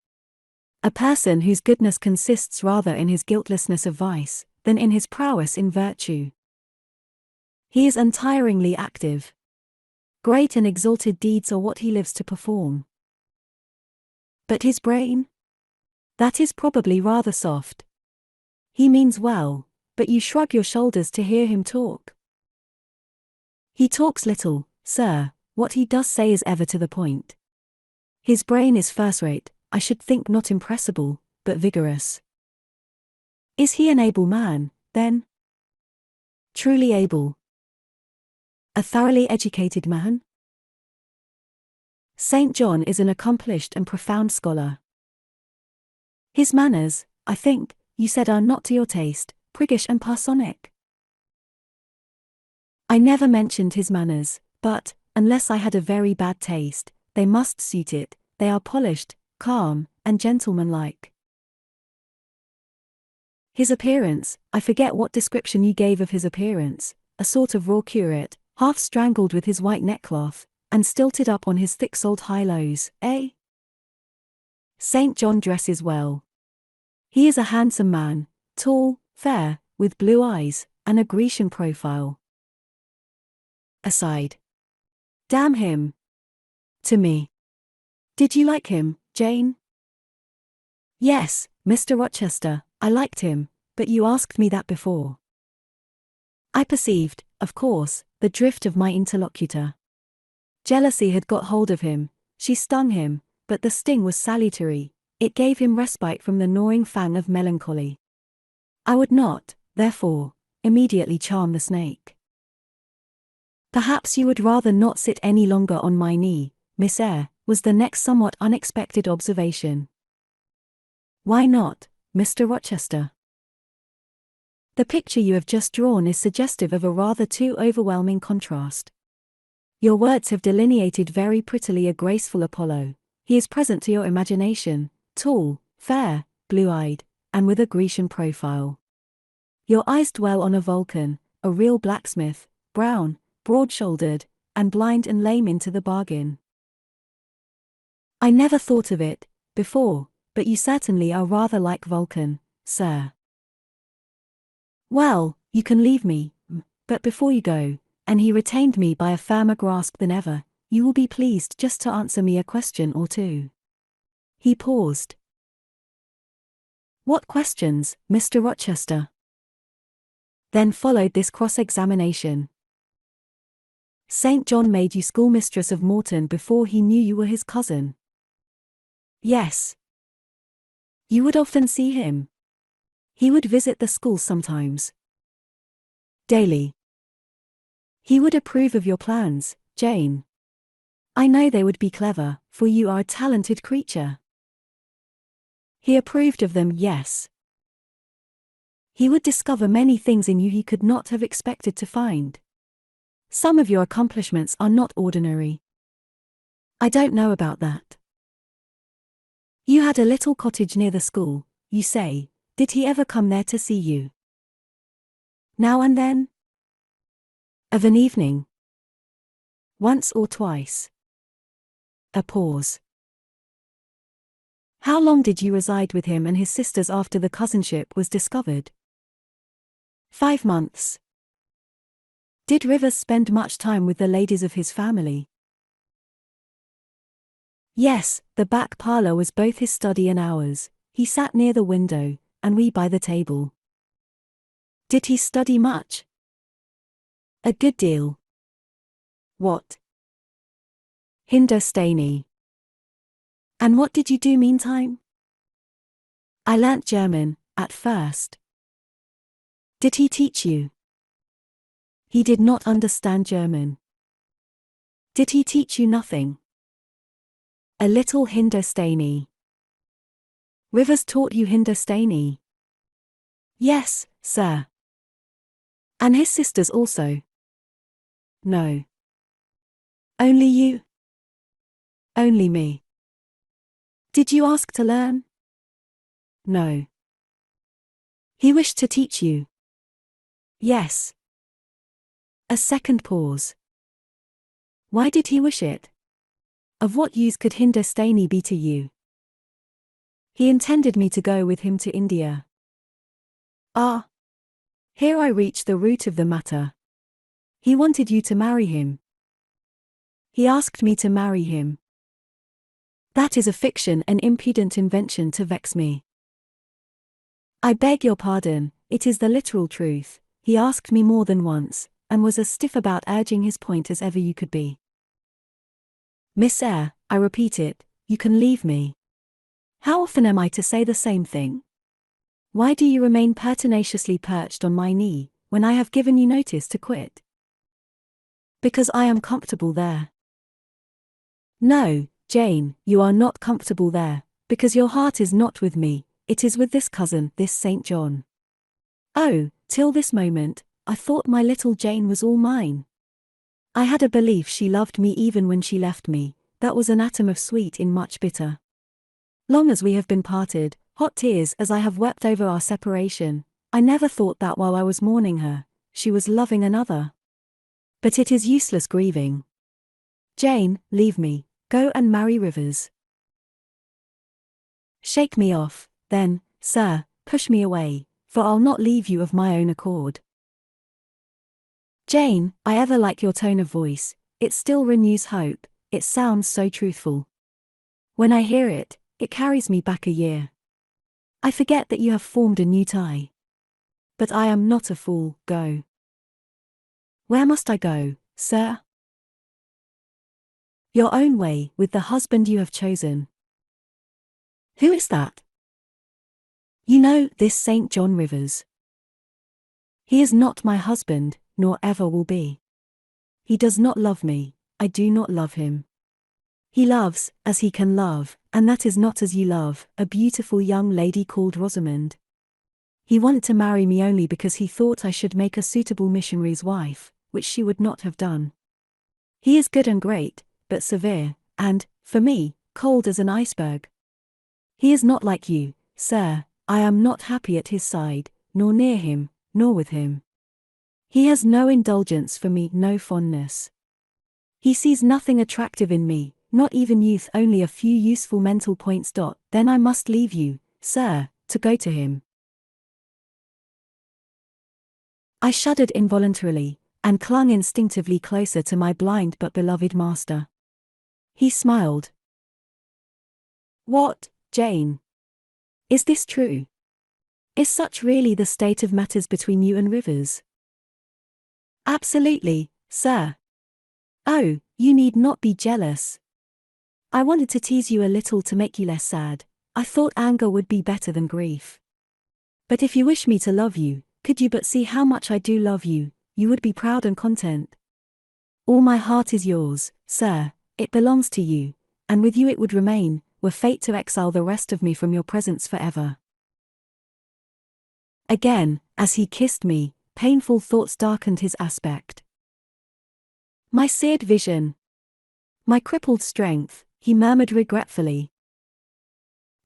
A person whose goodness consists rather in his guiltlessness of vice, than in his prowess in virtue?" "He is untiringly active. Great and exalted deeds are what he lives to perform." "But his brain? That is probably rather soft. He means well, but you shrug your shoulders to hear him talk." "He talks little, sir, what he does say is ever to the point. His brain is first-rate, I should think not impressible, but vigorous. Is he an able man, then? Truly able. A thoroughly educated man? St. John is an accomplished and profound scholar. His manners, I think, you said are not to your taste, priggish and parsonic. I never mentioned his manners, but, unless I had a very bad taste, they must suit it. They are polished, calm, and gentlemanlike. His appearance, I forget what description you gave of his appearance, a sort of raw curate, half strangled with his white neckcloth, and stilted up on his thick-soled high-lows, eh? St. John dresses well. He is a handsome man, tall, fair, with blue eyes, and a Grecian profile. Aside. Damn him. To me. Did you like him, Jane? Yes, Mr. Rochester, I liked him, but you asked me that before. I perceived, of course, the drift of my interlocutor. Jealousy had got hold of him, she stung him, but the sting was salutary, it gave him respite from the gnawing fang of melancholy. I would not, therefore, immediately charm the snake. Perhaps you would rather not sit any longer on my knee, Miss Eyre, was the next somewhat unexpected observation. Why not, Mr. Rochester? The picture you have just drawn is suggestive of a rather too overwhelming contrast. Your words have delineated very prettily a graceful Apollo. He is present to your imagination, tall, fair, blue-eyed, and with a Grecian profile. Your eyes dwell on a Vulcan, a real blacksmith, brown, broad-shouldered, and blind and lame into the bargain. I never thought of it before, but you certainly are rather like Vulcan, sir. Well, you can leave me, but before you go, and he retained me by a firmer grasp than ever, you will be pleased just to answer me a question or two. He paused. What questions, Mr. Rochester? Then followed this cross-examination. St. John made you schoolmistress of Morton before he knew you were his cousin. Yes. You would often see him. He would visit the school sometimes. Daily. He would approve of your plans, Jane. I know they would be clever, for you are a talented creature. He approved of them, yes. He would discover many things in you he could not have expected to find. Some of your accomplishments are not ordinary. I don't know about that. You had a little cottage near the school, you say. Did he ever come there to see you? Now and then? Of an evening? Once or twice? A pause. How long did you reside with him and his sisters after the cousinship was discovered? 5 months. Did Rivers spend much time with the ladies of his family? Yes, the back parlour was both his study and ours. He sat near the window, and we by the table. Did he study much? A good deal. What? Hindustani. And what did you do meantime? I learnt German, at first. Did he teach you? He did not understand German. Did he teach you nothing? A little Hindustani. Rivers taught you Hindustani? Yes, sir. And his sisters also? No. Only you? Only me. Did you ask to learn? No. He wished to teach you? Yes. A second pause. Why did he wish it? Of what use could Hindustani be to you? He intended me to go with him to India. Ah. Here I reach the root of the matter. He wanted you to marry him. He asked me to marry him. That is a fiction, an impudent invention to vex me. I beg your pardon, it is the literal truth. He asked me more than once, and was as stiff about urging his point as ever you could be. Miss Eyre, I repeat it, you can leave me. How often am I to say the same thing? Why do you remain pertinaciously perched on my knee, when I have given you notice to quit? Because I am comfortable there. No, Jane, you are not comfortable there, because your heart is not with me, it is with this cousin, this St. John. Oh, till this moment, I thought my little Jane was all mine. I had a belief she loved me even when she left me, that was an atom of sweet in much bitter. Long as we have been parted, hot tears as I have wept over our separation, I never thought that while I was mourning her, she was loving another. But it is useless grieving. Jane, leave me, go and marry Rivers. Shake me off, then, sir, push me away, for I'll not leave you of my own accord. Jane, I ever like your tone of voice, it still renews hope, it sounds so truthful. When I hear it, it carries me back a year. I forget that you have formed a new tie. But I am not a fool, go. Where must I go, sir? Your own way, with the husband you have chosen. Who is that? You know, this St. John Rivers. He is not my husband, nor ever will be. He does not love me, I do not love him. He loves, as he can love, and that is not as you love, a beautiful young lady called Rosamond. He wanted to marry me only because he thought I should make a suitable missionary's wife, which she would not have done. He is good and great, but severe, and, for me, cold as an iceberg. He is not like you, sir, I am not happy at his side, nor near him, nor with him. He has no indulgence for me, no fondness. He sees nothing attractive in me, not even youth, only a few useful mental points. Then I must leave you, sir, to go to him. I shuddered involuntarily, and clung instinctively closer to my blind but beloved master. He smiled. What, Jane? Is this true? Is such really the state of matters between you and Rivers? Absolutely, sir. Oh, you need not be jealous. I wanted to tease you a little to make you less sad. I thought anger would be better than grief. But if you wish me to love you, could you but see how much I do love you, you would be proud and content. All my heart is yours, sir, it belongs to you, and with you it would remain, were fate to exile the rest of me from your presence forever. Again, as he kissed me, painful thoughts darkened his aspect. My seared vision. My crippled strength, he murmured regretfully.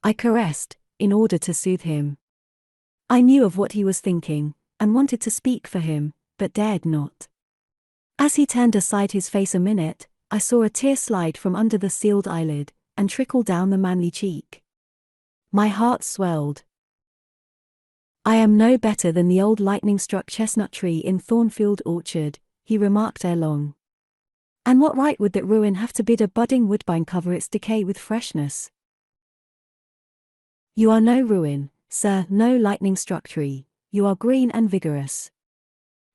I caressed, in order to soothe him. I knew of what he was thinking, and wanted to speak for him, but dared not. As he turned aside his face a minute, I saw a tear slide from under the sealed eyelid, and trickle down the manly cheek. My heart swelled. I am no better than the old lightning-struck chestnut tree in Thornfield orchard, he remarked ere long. And what right would that ruin have to bid a budding woodbine cover its decay with freshness? You are no ruin, sir, no lightning-struck tree, you are green and vigorous.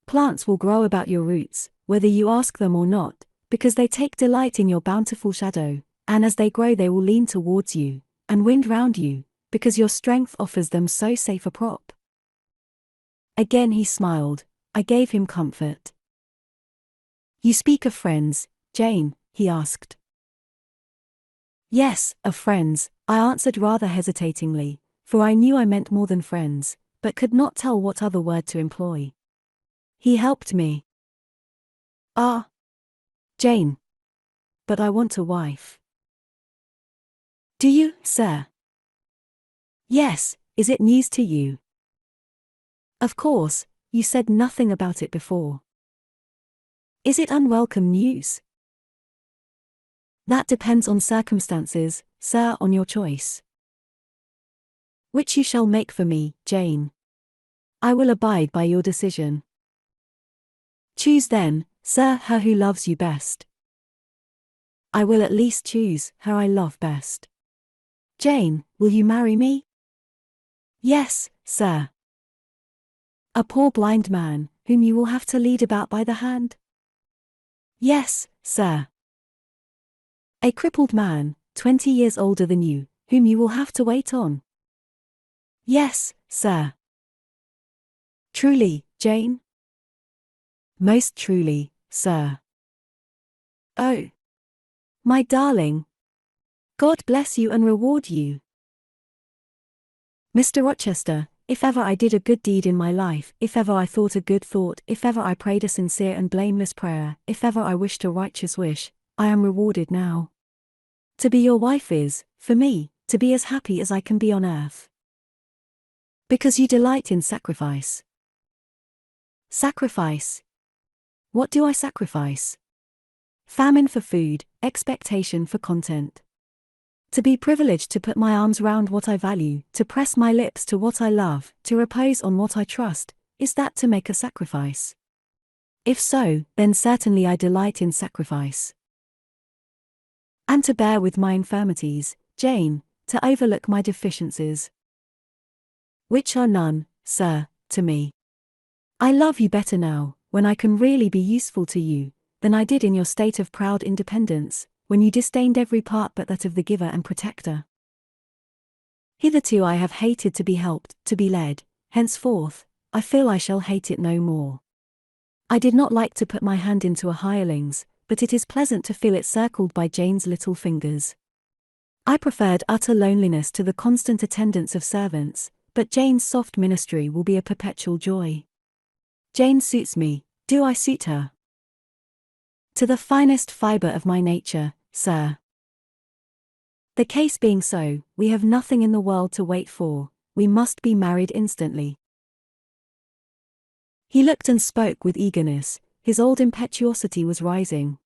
Plants will grow about your roots, whether you ask them or not, because they take delight in your bountiful shadow, and as they grow they will lean towards you, and wind round you, because your strength offers them so safe a prop. Again he smiled, I gave him comfort. You speak of friends, Jane, he asked. Yes, of friends, I answered rather hesitatingly, for I knew I meant more than friends, but could not tell what other word to employ. He helped me. Ah, Jane. But I want a wife. Do you, sir? Yes, is it news to you? Of course, you said nothing about it before. Is it unwelcome news? That depends on circumstances, sir, on your choice. Which you shall make for me, Jane. I will abide by your decision. Choose then, sir, her who loves you best. I will at least choose her I love best. Jane, will you marry me? Yes, sir. A poor blind man, whom you will have to lead about by the hand? Yes, sir. A crippled man, 20 years older than you, whom you will have to wait on? Yes, sir. Truly, Jane? Most truly, sir. Oh, my darling. God bless you and reward you. Mr. Rochester, if ever I did a good deed in my life, if ever I thought a good thought, if ever I prayed a sincere and blameless prayer, if ever I wished a righteous wish, I am rewarded now. To be your wife is, for me, to be as happy as I can be on earth. Because you delight in sacrifice. Sacrifice. What do I sacrifice? Famine for food, expectation for content. To be privileged to put my arms round what I value, to press my lips to what I love, to repose on what I trust, is that to make a sacrifice? If so, then certainly I delight in sacrifice. And to bear with my infirmities, Jane, to overlook my deficiencies. Which are none, sir, to me. I love you better now, when I can really be useful to you, than I did in your state of proud independence, when you disdained every part but that of the giver and protector. Hitherto I have hated to be helped, to be led, henceforth, I feel I shall hate it no more. I did not like to put my hand into a hireling's, but it is pleasant to feel it circled by Jane's little fingers. I preferred utter loneliness to the constant attendance of servants, but Jane's soft ministry will be a perpetual joy. Jane suits me, do I suit her? To the finest fibre of my nature, sir. The case being so, we have nothing in the world to wait for, we must be married instantly. He looked and spoke with eagerness, his old impetuosity was rising.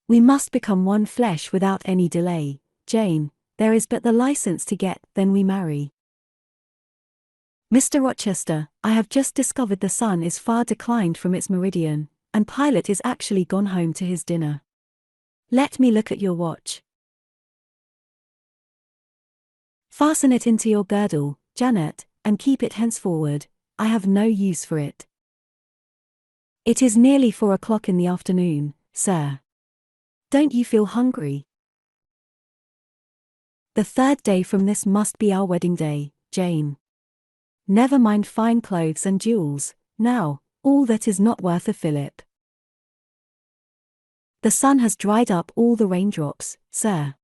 We must become one flesh without any delay, Jane, there is but the license to get, then we marry. Mr. Rochester, I have just discovered the sun is far declined from its meridian, and Pilot is actually gone home to his dinner. Let me look at your watch. Fasten it into your girdle, Janet, and keep it henceforward, I have no use for it. It is nearly 4 o'clock in the afternoon, sir. Don't you feel hungry? The 3rd day from this must be our wedding day, Jane. Never mind fine clothes and jewels, now, all that is not worth a fillip. The sun has dried up all the raindrops, sir.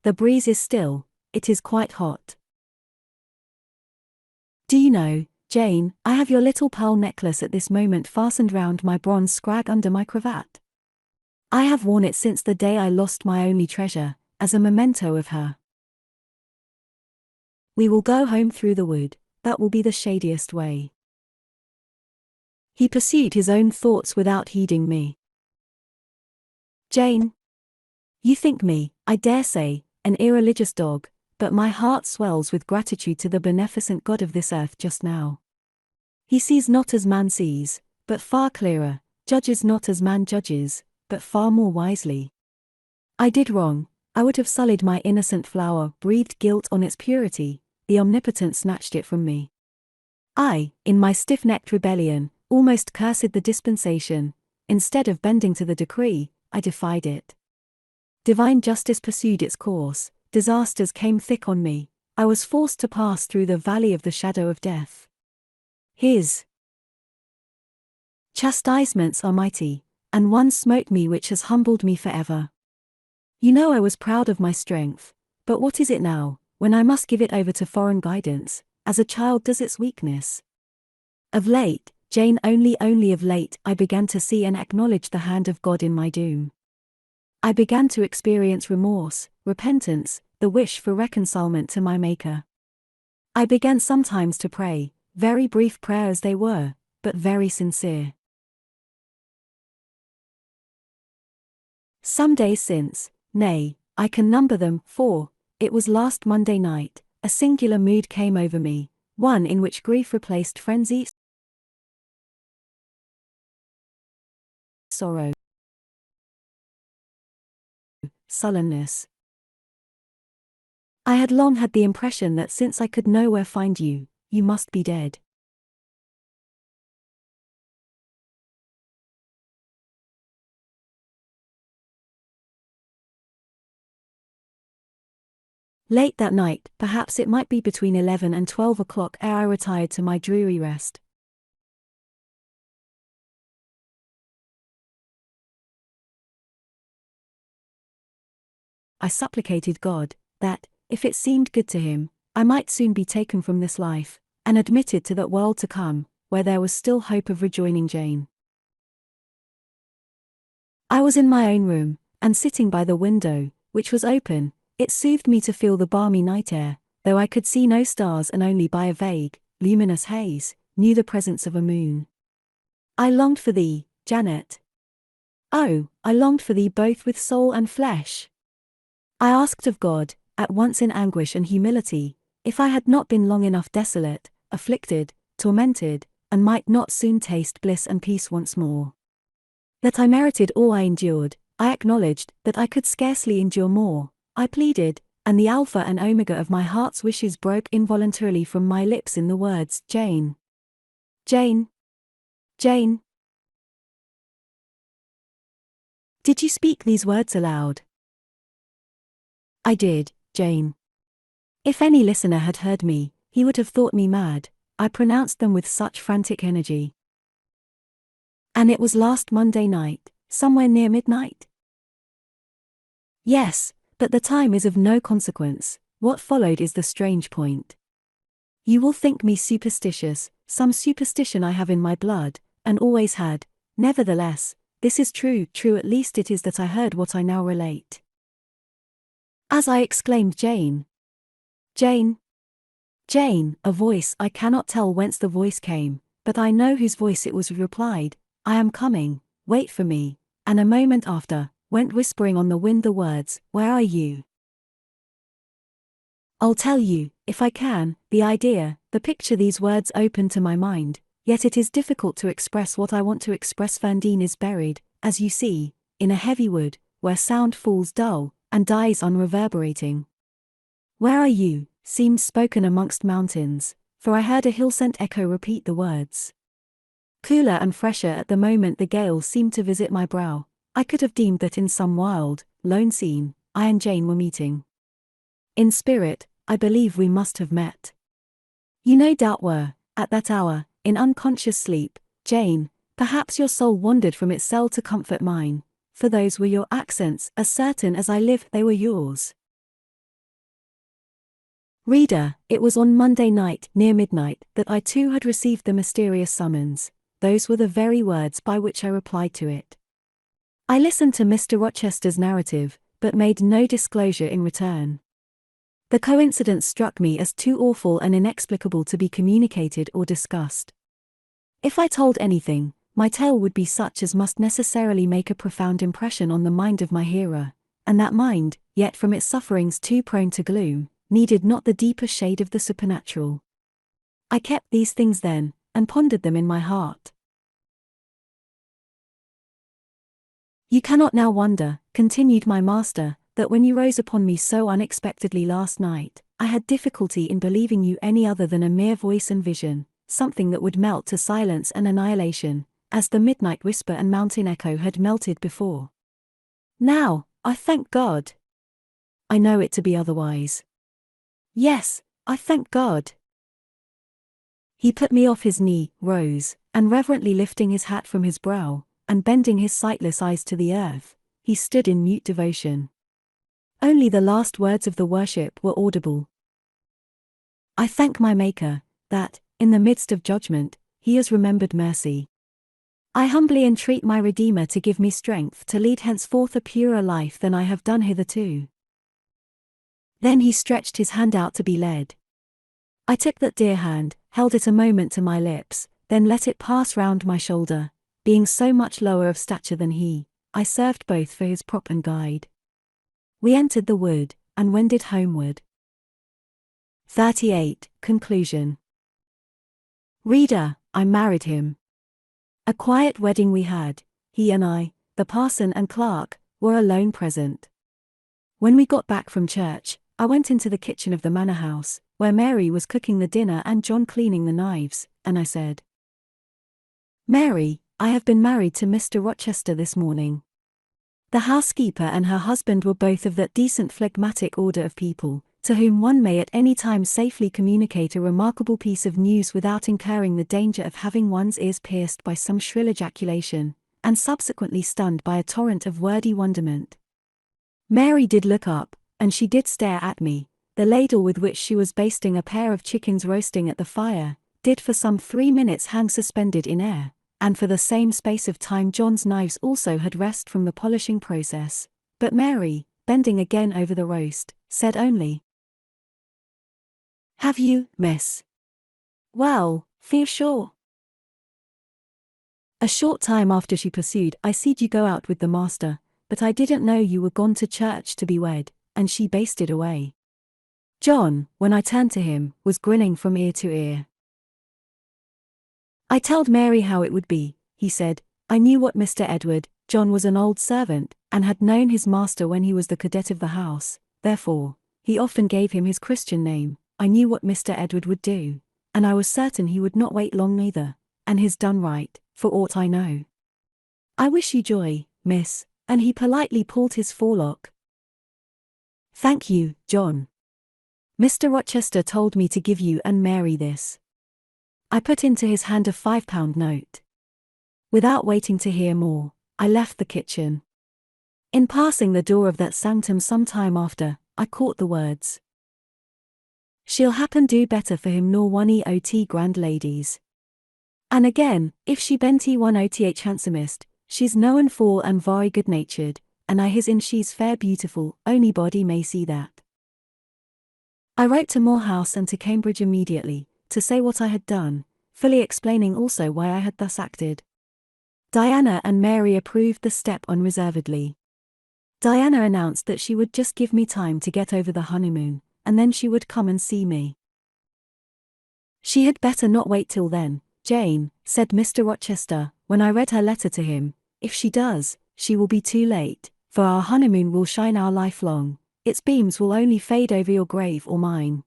The breeze is still, it is quite hot. Do you know, Jane, I have your little pearl necklace at this moment fastened round my bronze scrag under my cravat. I have worn it since the day I lost my only treasure, as a memento of her. We will go home through the wood, that will be the shadiest way. He pursued his own thoughts without heeding me. Jane, you think me, I dare say, an irreligious dog, but my heart swells with gratitude to the beneficent God of this earth just now. He sees not as man sees, but far clearer, judges not as man judges, but far more wisely. I did wrong, I would have sullied my innocent flower, breathed guilt on its purity, the Omnipotent snatched it from me. I, in my stiff-necked rebellion, almost cursed the dispensation, instead of bending to the decree, I defied it. Divine justice pursued its course, disasters came thick on me, I was forced to pass through the valley of the shadow of death. His chastisements are mighty, and one smote me which has humbled me forever. You know I was proud of my strength, but what is it now, when I must give it over to foreign guidance, as a child does its weakness? Of late, Jane, only of late, I began to see and acknowledge the hand of God in my doom. I began to experience remorse, repentance, the wish for reconcilement to my Maker. I began sometimes to pray, very brief prayers they were, but very sincere. Some days since, nay, I can number them, for, it was last Monday night, a singular mood came over me, one in which grief replaced frenzy, sorrow, sullenness. I had long had the impression that since I could nowhere find you, you must be dead. Late that night, perhaps it might be between 11 and 12 o'clock ere I retired to my dreary rest. I supplicated God, that, if it seemed good to him, I might soon be taken from this life, and admitted to that world to come, where there was still hope of rejoining Jane. I was in my own room, and sitting by the window, which was open. It soothed me to feel the balmy night air, though I could see no stars and only by a vague, luminous haze, knew the presence of a moon. I longed for thee, Janet. Oh, I longed for thee both with soul and flesh. I asked of God, at once in anguish and humility, if I had not been long enough desolate, afflicted, tormented, and might not soon taste bliss and peace once more. That I merited all I endured. I acknowledged that I could scarcely endure more. I pleaded, and the alpha and omega of my heart's wishes broke involuntarily from my lips in the words, Jane. Jane. Jane. Did you speak these words aloud? I did, Jane. If any listener had heard me, he would have thought me mad. I pronounced them with such frantic energy. And it was last Monday night, somewhere near midnight? Yes. But the time is of no consequence. What followed is the strange point. You will think me superstitious, some superstition I have in my blood, and always had. Nevertheless, this is true at least it is that I heard what I now relate. As I exclaimed Jane. Jane. Jane, a voice, I cannot tell whence the voice came, but I know whose voice it was, replied, I am coming, wait for me, and a moment after, went whispering on the wind the words, where are you? I'll tell you, if I can, the idea, the picture these words open to my mind, yet it is difficult to express what I want to express. Fandine is buried, as you see, in a heavy wood, where sound falls dull, and dies unreverberating. Where are you, seemed spoken amongst mountains, for I heard a hill-sent echo repeat the words. Cooler and fresher at the moment the gale seemed to visit my brow. I could have deemed that in some wild, lone scene, I and Jane were meeting. In spirit, I believe we must have met. You no doubt were, at that hour, in unconscious sleep, Jane. Perhaps your soul wandered from its cell to comfort mine, for those were your accents, as certain as I live they were yours. Reader, it was on Monday night, near midnight, that I too had received the mysterious summons. Those were the very words by which I replied to it. I listened to Mr. Rochester's narrative, but made no disclosure in return. The coincidence struck me as too awful and inexplicable to be communicated or discussed. If I told anything, my tale would be such as must necessarily make a profound impression on the mind of my hearer, and that mind, yet from its sufferings too prone to gloom, needed not the deeper shade of the supernatural. I kept these things then, and pondered them in my heart. You cannot now wonder, continued my master, that when you rose upon me so unexpectedly last night, I had difficulty in believing you any other than a mere voice and vision, something that would melt to silence and annihilation, as the midnight whisper and mountain echo had melted before. Now, I thank God. I know it to be otherwise. Yes, I thank God. He put me off his knee, rose, and reverently lifting his hat from his brow, and bending his sightless eyes to the earth, he stood in mute devotion. Only the last words of the worship were audible. I thank my Maker, that, in the midst of judgment, he has remembered mercy. I humbly entreat my Redeemer to give me strength to lead henceforth a purer life than I have done hitherto. Then he stretched his hand out to be led. I took that dear hand, held it a moment to my lips, then let it pass round my shoulder. Being so much lower of stature than he, I served both for his prop and guide. We entered the wood, and wended homeward. 38. Conclusion. Reader, I married him. A quiet wedding we had. He and I, the parson and clerk, were alone present. When we got back from church, I went into the kitchen of the manor house, where Mary was cooking the dinner and John cleaning the knives, and I said, Mary, I have been married to Mr. Rochester this morning. The housekeeper and her husband were both of that decent phlegmatic order of people, to whom one may at any time safely communicate a remarkable piece of news without incurring the danger of having one's ears pierced by some shrill ejaculation, and subsequently stunned by a torrent of wordy wonderment. Mary did look up, and she did stare at me. The ladle with which she was basting a pair of chickens roasting at the fire, did for some 3 minutes hang suspended in air, and for the same space of time John's knives also had rest from the polishing process. But Mary, bending again over the roast, said only, "Have you, miss? Well, feel sure." A short time after she pursued, "I seed you go out with the master, but I didn't know you were gone to church to be wed," and she basted away. John, when I turned to him, was grinning from ear to ear. "I telled Mary how it would be," he said. "I knew what Mr. Edward, John was an old servant, and had known his master when he was the cadet of the house, therefore, he often gave him his Christian name. I knew what Mr. Edward would do, and I was certain he would not wait long neither, and he's done right, for aught I know. I wish you joy, miss," and he politely pulled his forelock. "Thank you, John. Mr. Rochester told me to give you and Mary this." I put into his hand a £5 note. Without waiting to hear more, I left the kitchen. In passing the door of that sanctum some time after, I caught the words, "She'll happen do better for him nor one ot grand ladies. And again, if she ben't one oth handsomest, she's known for and very good-natured, and I his in she's fair beautiful, onybody may see that." I wrote to Moor House and to Cambridge immediately, to say what I had done, fully explaining also why I had thus acted. Diana and Mary approved the step unreservedly. Diana announced that she would just give me time to get over the honeymoon, and then she would come and see me. "She had better not wait till then, Jane," said Mr. Rochester, when I read her letter to him. "If she does, she will be too late, for our honeymoon will shine our life long. Its beams will only fade over your grave or mine."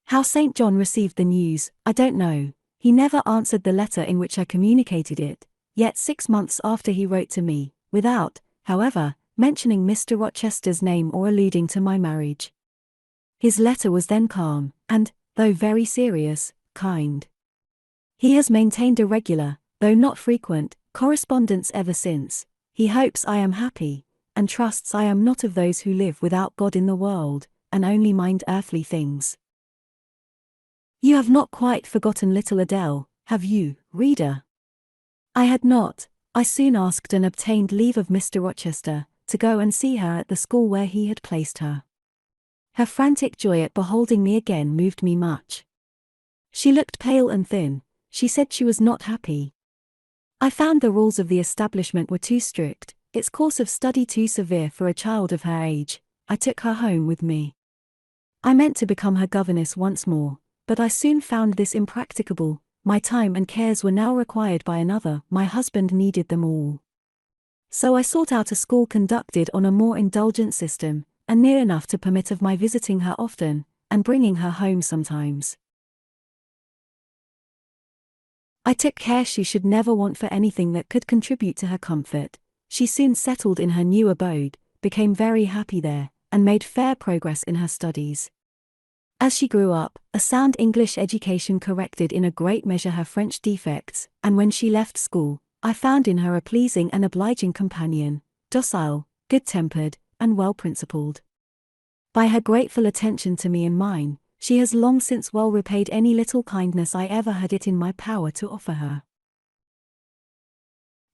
How St. John received the news, I don't know. He never answered the letter in which I communicated it, yet 6 months after he wrote to me, without, however, mentioning Mr. Rochester's name or alluding to my marriage. His letter was then calm, and, though very serious, kind. He has maintained a regular, though not frequent, correspondence ever since. He hopes I am happy, and trusts I am not of those who live without God in the world, and only mind earthly things. You have not quite forgotten little Adèle, have you, reader? I had not. I soon asked and obtained leave of Mr. Rochester, to go and see her at the school where he had placed her. Her frantic joy at beholding me again moved me much. She looked pale and thin. She said she was not happy. I found the rules of the establishment were too strict, its course of study too severe for a child of her age. I took her home with me. I meant to become her governess once more, but I soon found this impracticable. My time and cares were now required by another, my husband needed them all. So I sought out a school conducted on a more indulgent system, and near enough to permit of my visiting her often, and bringing her home sometimes. I took care she should never want for anything that could contribute to her comfort. She soon settled in her new abode, became very happy there, and made fair progress in her studies. As she grew up, a sound English education corrected in a great measure her French defects, and when she left school, I found in her a pleasing and obliging companion, docile, good-tempered, and well-principled. By her grateful attention to me and mine, she has long since well repaid any little kindness I ever had it in my power to offer her.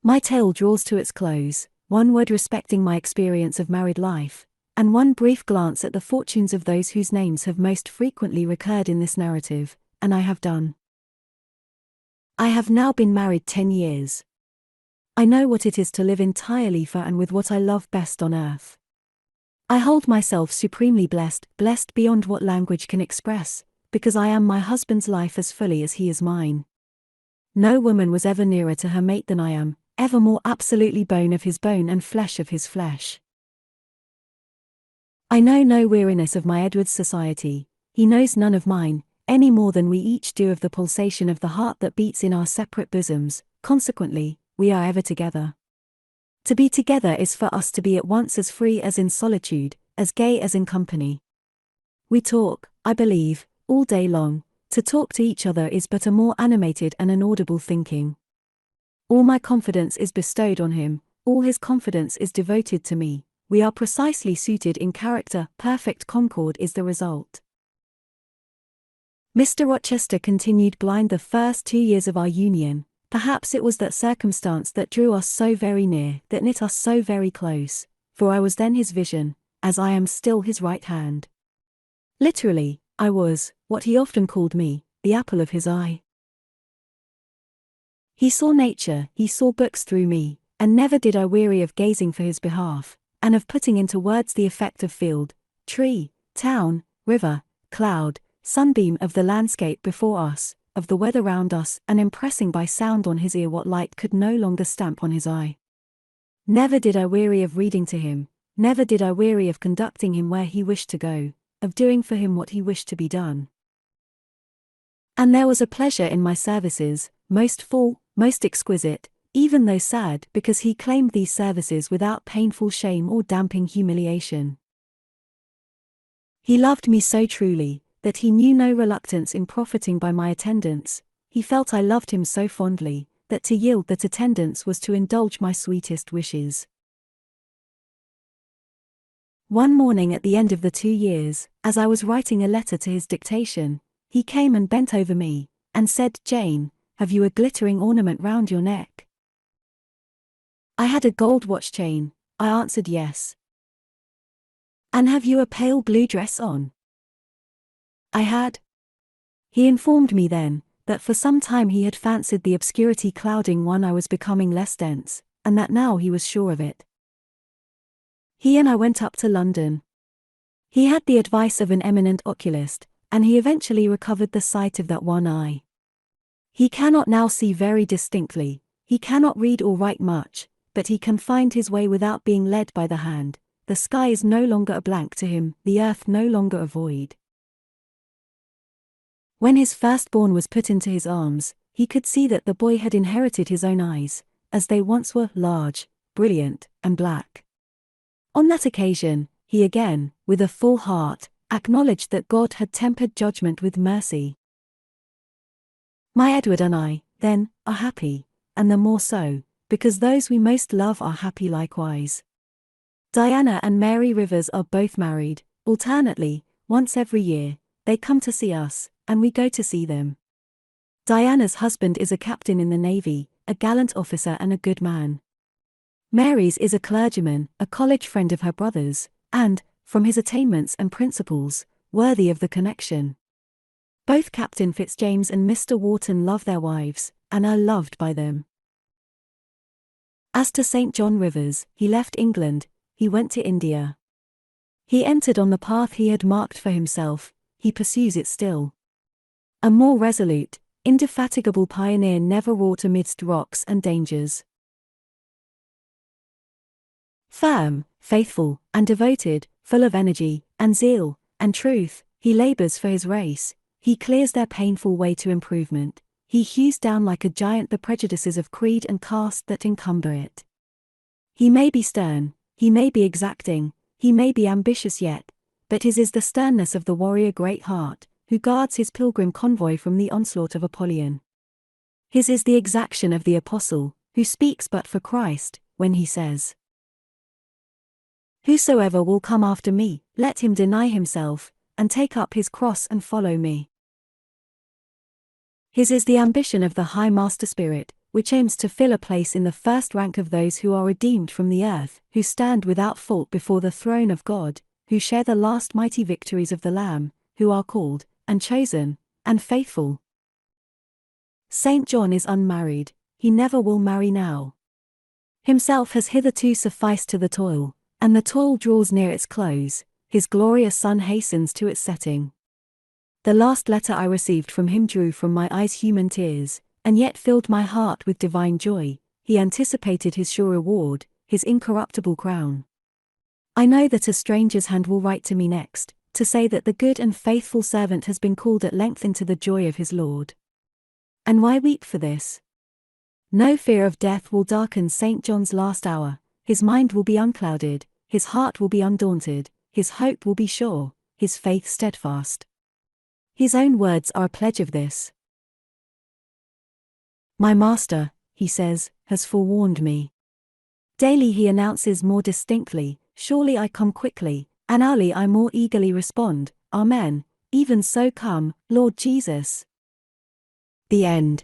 My tale draws to its close. One word respecting my experience of married life, and one brief glance at the fortunes of those whose names have most frequently recurred in this narrative, and I have done. I have now been married 10 years. I know what it is to live entirely for and with what I love best on earth. I hold myself supremely blessed beyond what language can express, because I am my husband's life as fully as he is mine. No woman was ever nearer to her mate than I am, ever more absolutely bone of his bone and flesh of his flesh. I know no weariness of my Edward's society, he knows none of mine, any more than we each do of the pulsation of the heart that beats in our separate bosoms. Consequently, we are ever together. To be together is for us to be at once as free as in solitude, as gay as in company. We talk, I believe, all day long. To talk to each other is but a more animated and inaudible thinking. All my confidence is bestowed on him, all his confidence is devoted to me. We are precisely suited in character, perfect concord is the result. Mr. Rochester continued blind the first 2 years of our union. Perhaps it was that circumstance that drew us so very near, that knit us so very close, for I was then his vision, as I am still his right hand. Literally, I was, what he often called me, the apple of his eye. He saw nature, he saw books through me, and never did I weary of gazing for his behalf, and of putting into words the effect of field, tree, town, river, cloud, sunbeam of the landscape before us, of the weather round us, and impressing by sound on his ear what light could no longer stamp on his eye. Never did I weary of reading to him, never did I weary of conducting him where he wished to go, of doing for him what he wished to be done. And there was a pleasure in my services, most full, most exquisite, even though sad, because he claimed these services without painful shame or damping humiliation. He loved me so truly, that he knew no reluctance in profiting by my attendance. He felt I loved him so fondly, that to yield that attendance was to indulge my sweetest wishes. One morning at the end of the 2 years, as I was writing a letter to his dictation, he came and bent over me, and said, "Jane, have you a glittering ornament round your neck?" I had a gold watch chain. I answered yes. "And have you a pale blue dress on?" I had. He informed me then, that for some time he had fancied the obscurity clouding one eye was becoming less dense, and that now he was sure of it. He and I went up to London. He had the advice of an eminent oculist, and he eventually recovered the sight of that one eye. He cannot now see very distinctly, he cannot read or write much, but he can find his way without being led by the hand. The sky is no longer a blank to him, the earth no longer a void. When his firstborn was put into his arms, he could see that the boy had inherited his own eyes, as they once were, large, brilliant, and black. On that occasion, he again, with a full heart, acknowledged that God had tempered judgment with mercy. My Edward and I, then, are happy, and the more so, because those we most love are happy likewise. Diana and Mary Rivers are both married, alternately, once every year. They come to see us, and we go to see them. Diana's husband is a captain in the Navy, a gallant officer and a good man. Mary's is a clergyman, a college friend of her brother's, and, from his attainments and principles, worthy of the connection. Both Captain Fitzjames and Mr. Wharton love their wives, and are loved by them. As to St. John Rivers, he left England, he went to India. He entered on the path he had marked for himself, he pursues it still. A more resolute, indefatigable pioneer never wrought amidst rocks and dangers. Firm, faithful, and devoted, full of energy, and zeal, and truth, he labors for his race, he clears their painful way to improvement, he hews down like a giant the prejudices of creed and caste that encumber it. He may be stern, he may be exacting, he may be ambitious yet, but his is the sternness of the warrior great heart, who guards his pilgrim convoy from the onslaught of Apollyon. His is the exaction of the apostle, who speaks but for Christ, when he says, "Whosoever will come after me, let him deny himself, and take up his cross and follow me." His is the ambition of the high master spirit, which aims to fill a place in the first rank of those who are redeemed from the earth, who stand without fault before the throne of God, who share the last mighty victories of the Lamb, who are called, and chosen, and faithful. St. John is unmarried, he never will marry now. Himself has hitherto sufficed to the toil, and the toil draws near its close, his glorious sun hastens to its setting. The last letter I received from him drew from my eyes human tears, and yet filled my heart with divine joy. He anticipated his sure reward, his incorruptible crown. I know that a stranger's hand will write to me next, to say that the good and faithful servant has been called at length into the joy of his Lord. And why weep for this? No fear of death will darken St. John's last hour, his mind will be unclouded, his heart will be undaunted, his hope will be sure, his faith steadfast. His own words are a pledge of this. My master, he says, has forewarned me. Daily he announces more distinctly, surely I come quickly, and hourly I more eagerly respond, Amen, even so come, Lord Jesus. The end.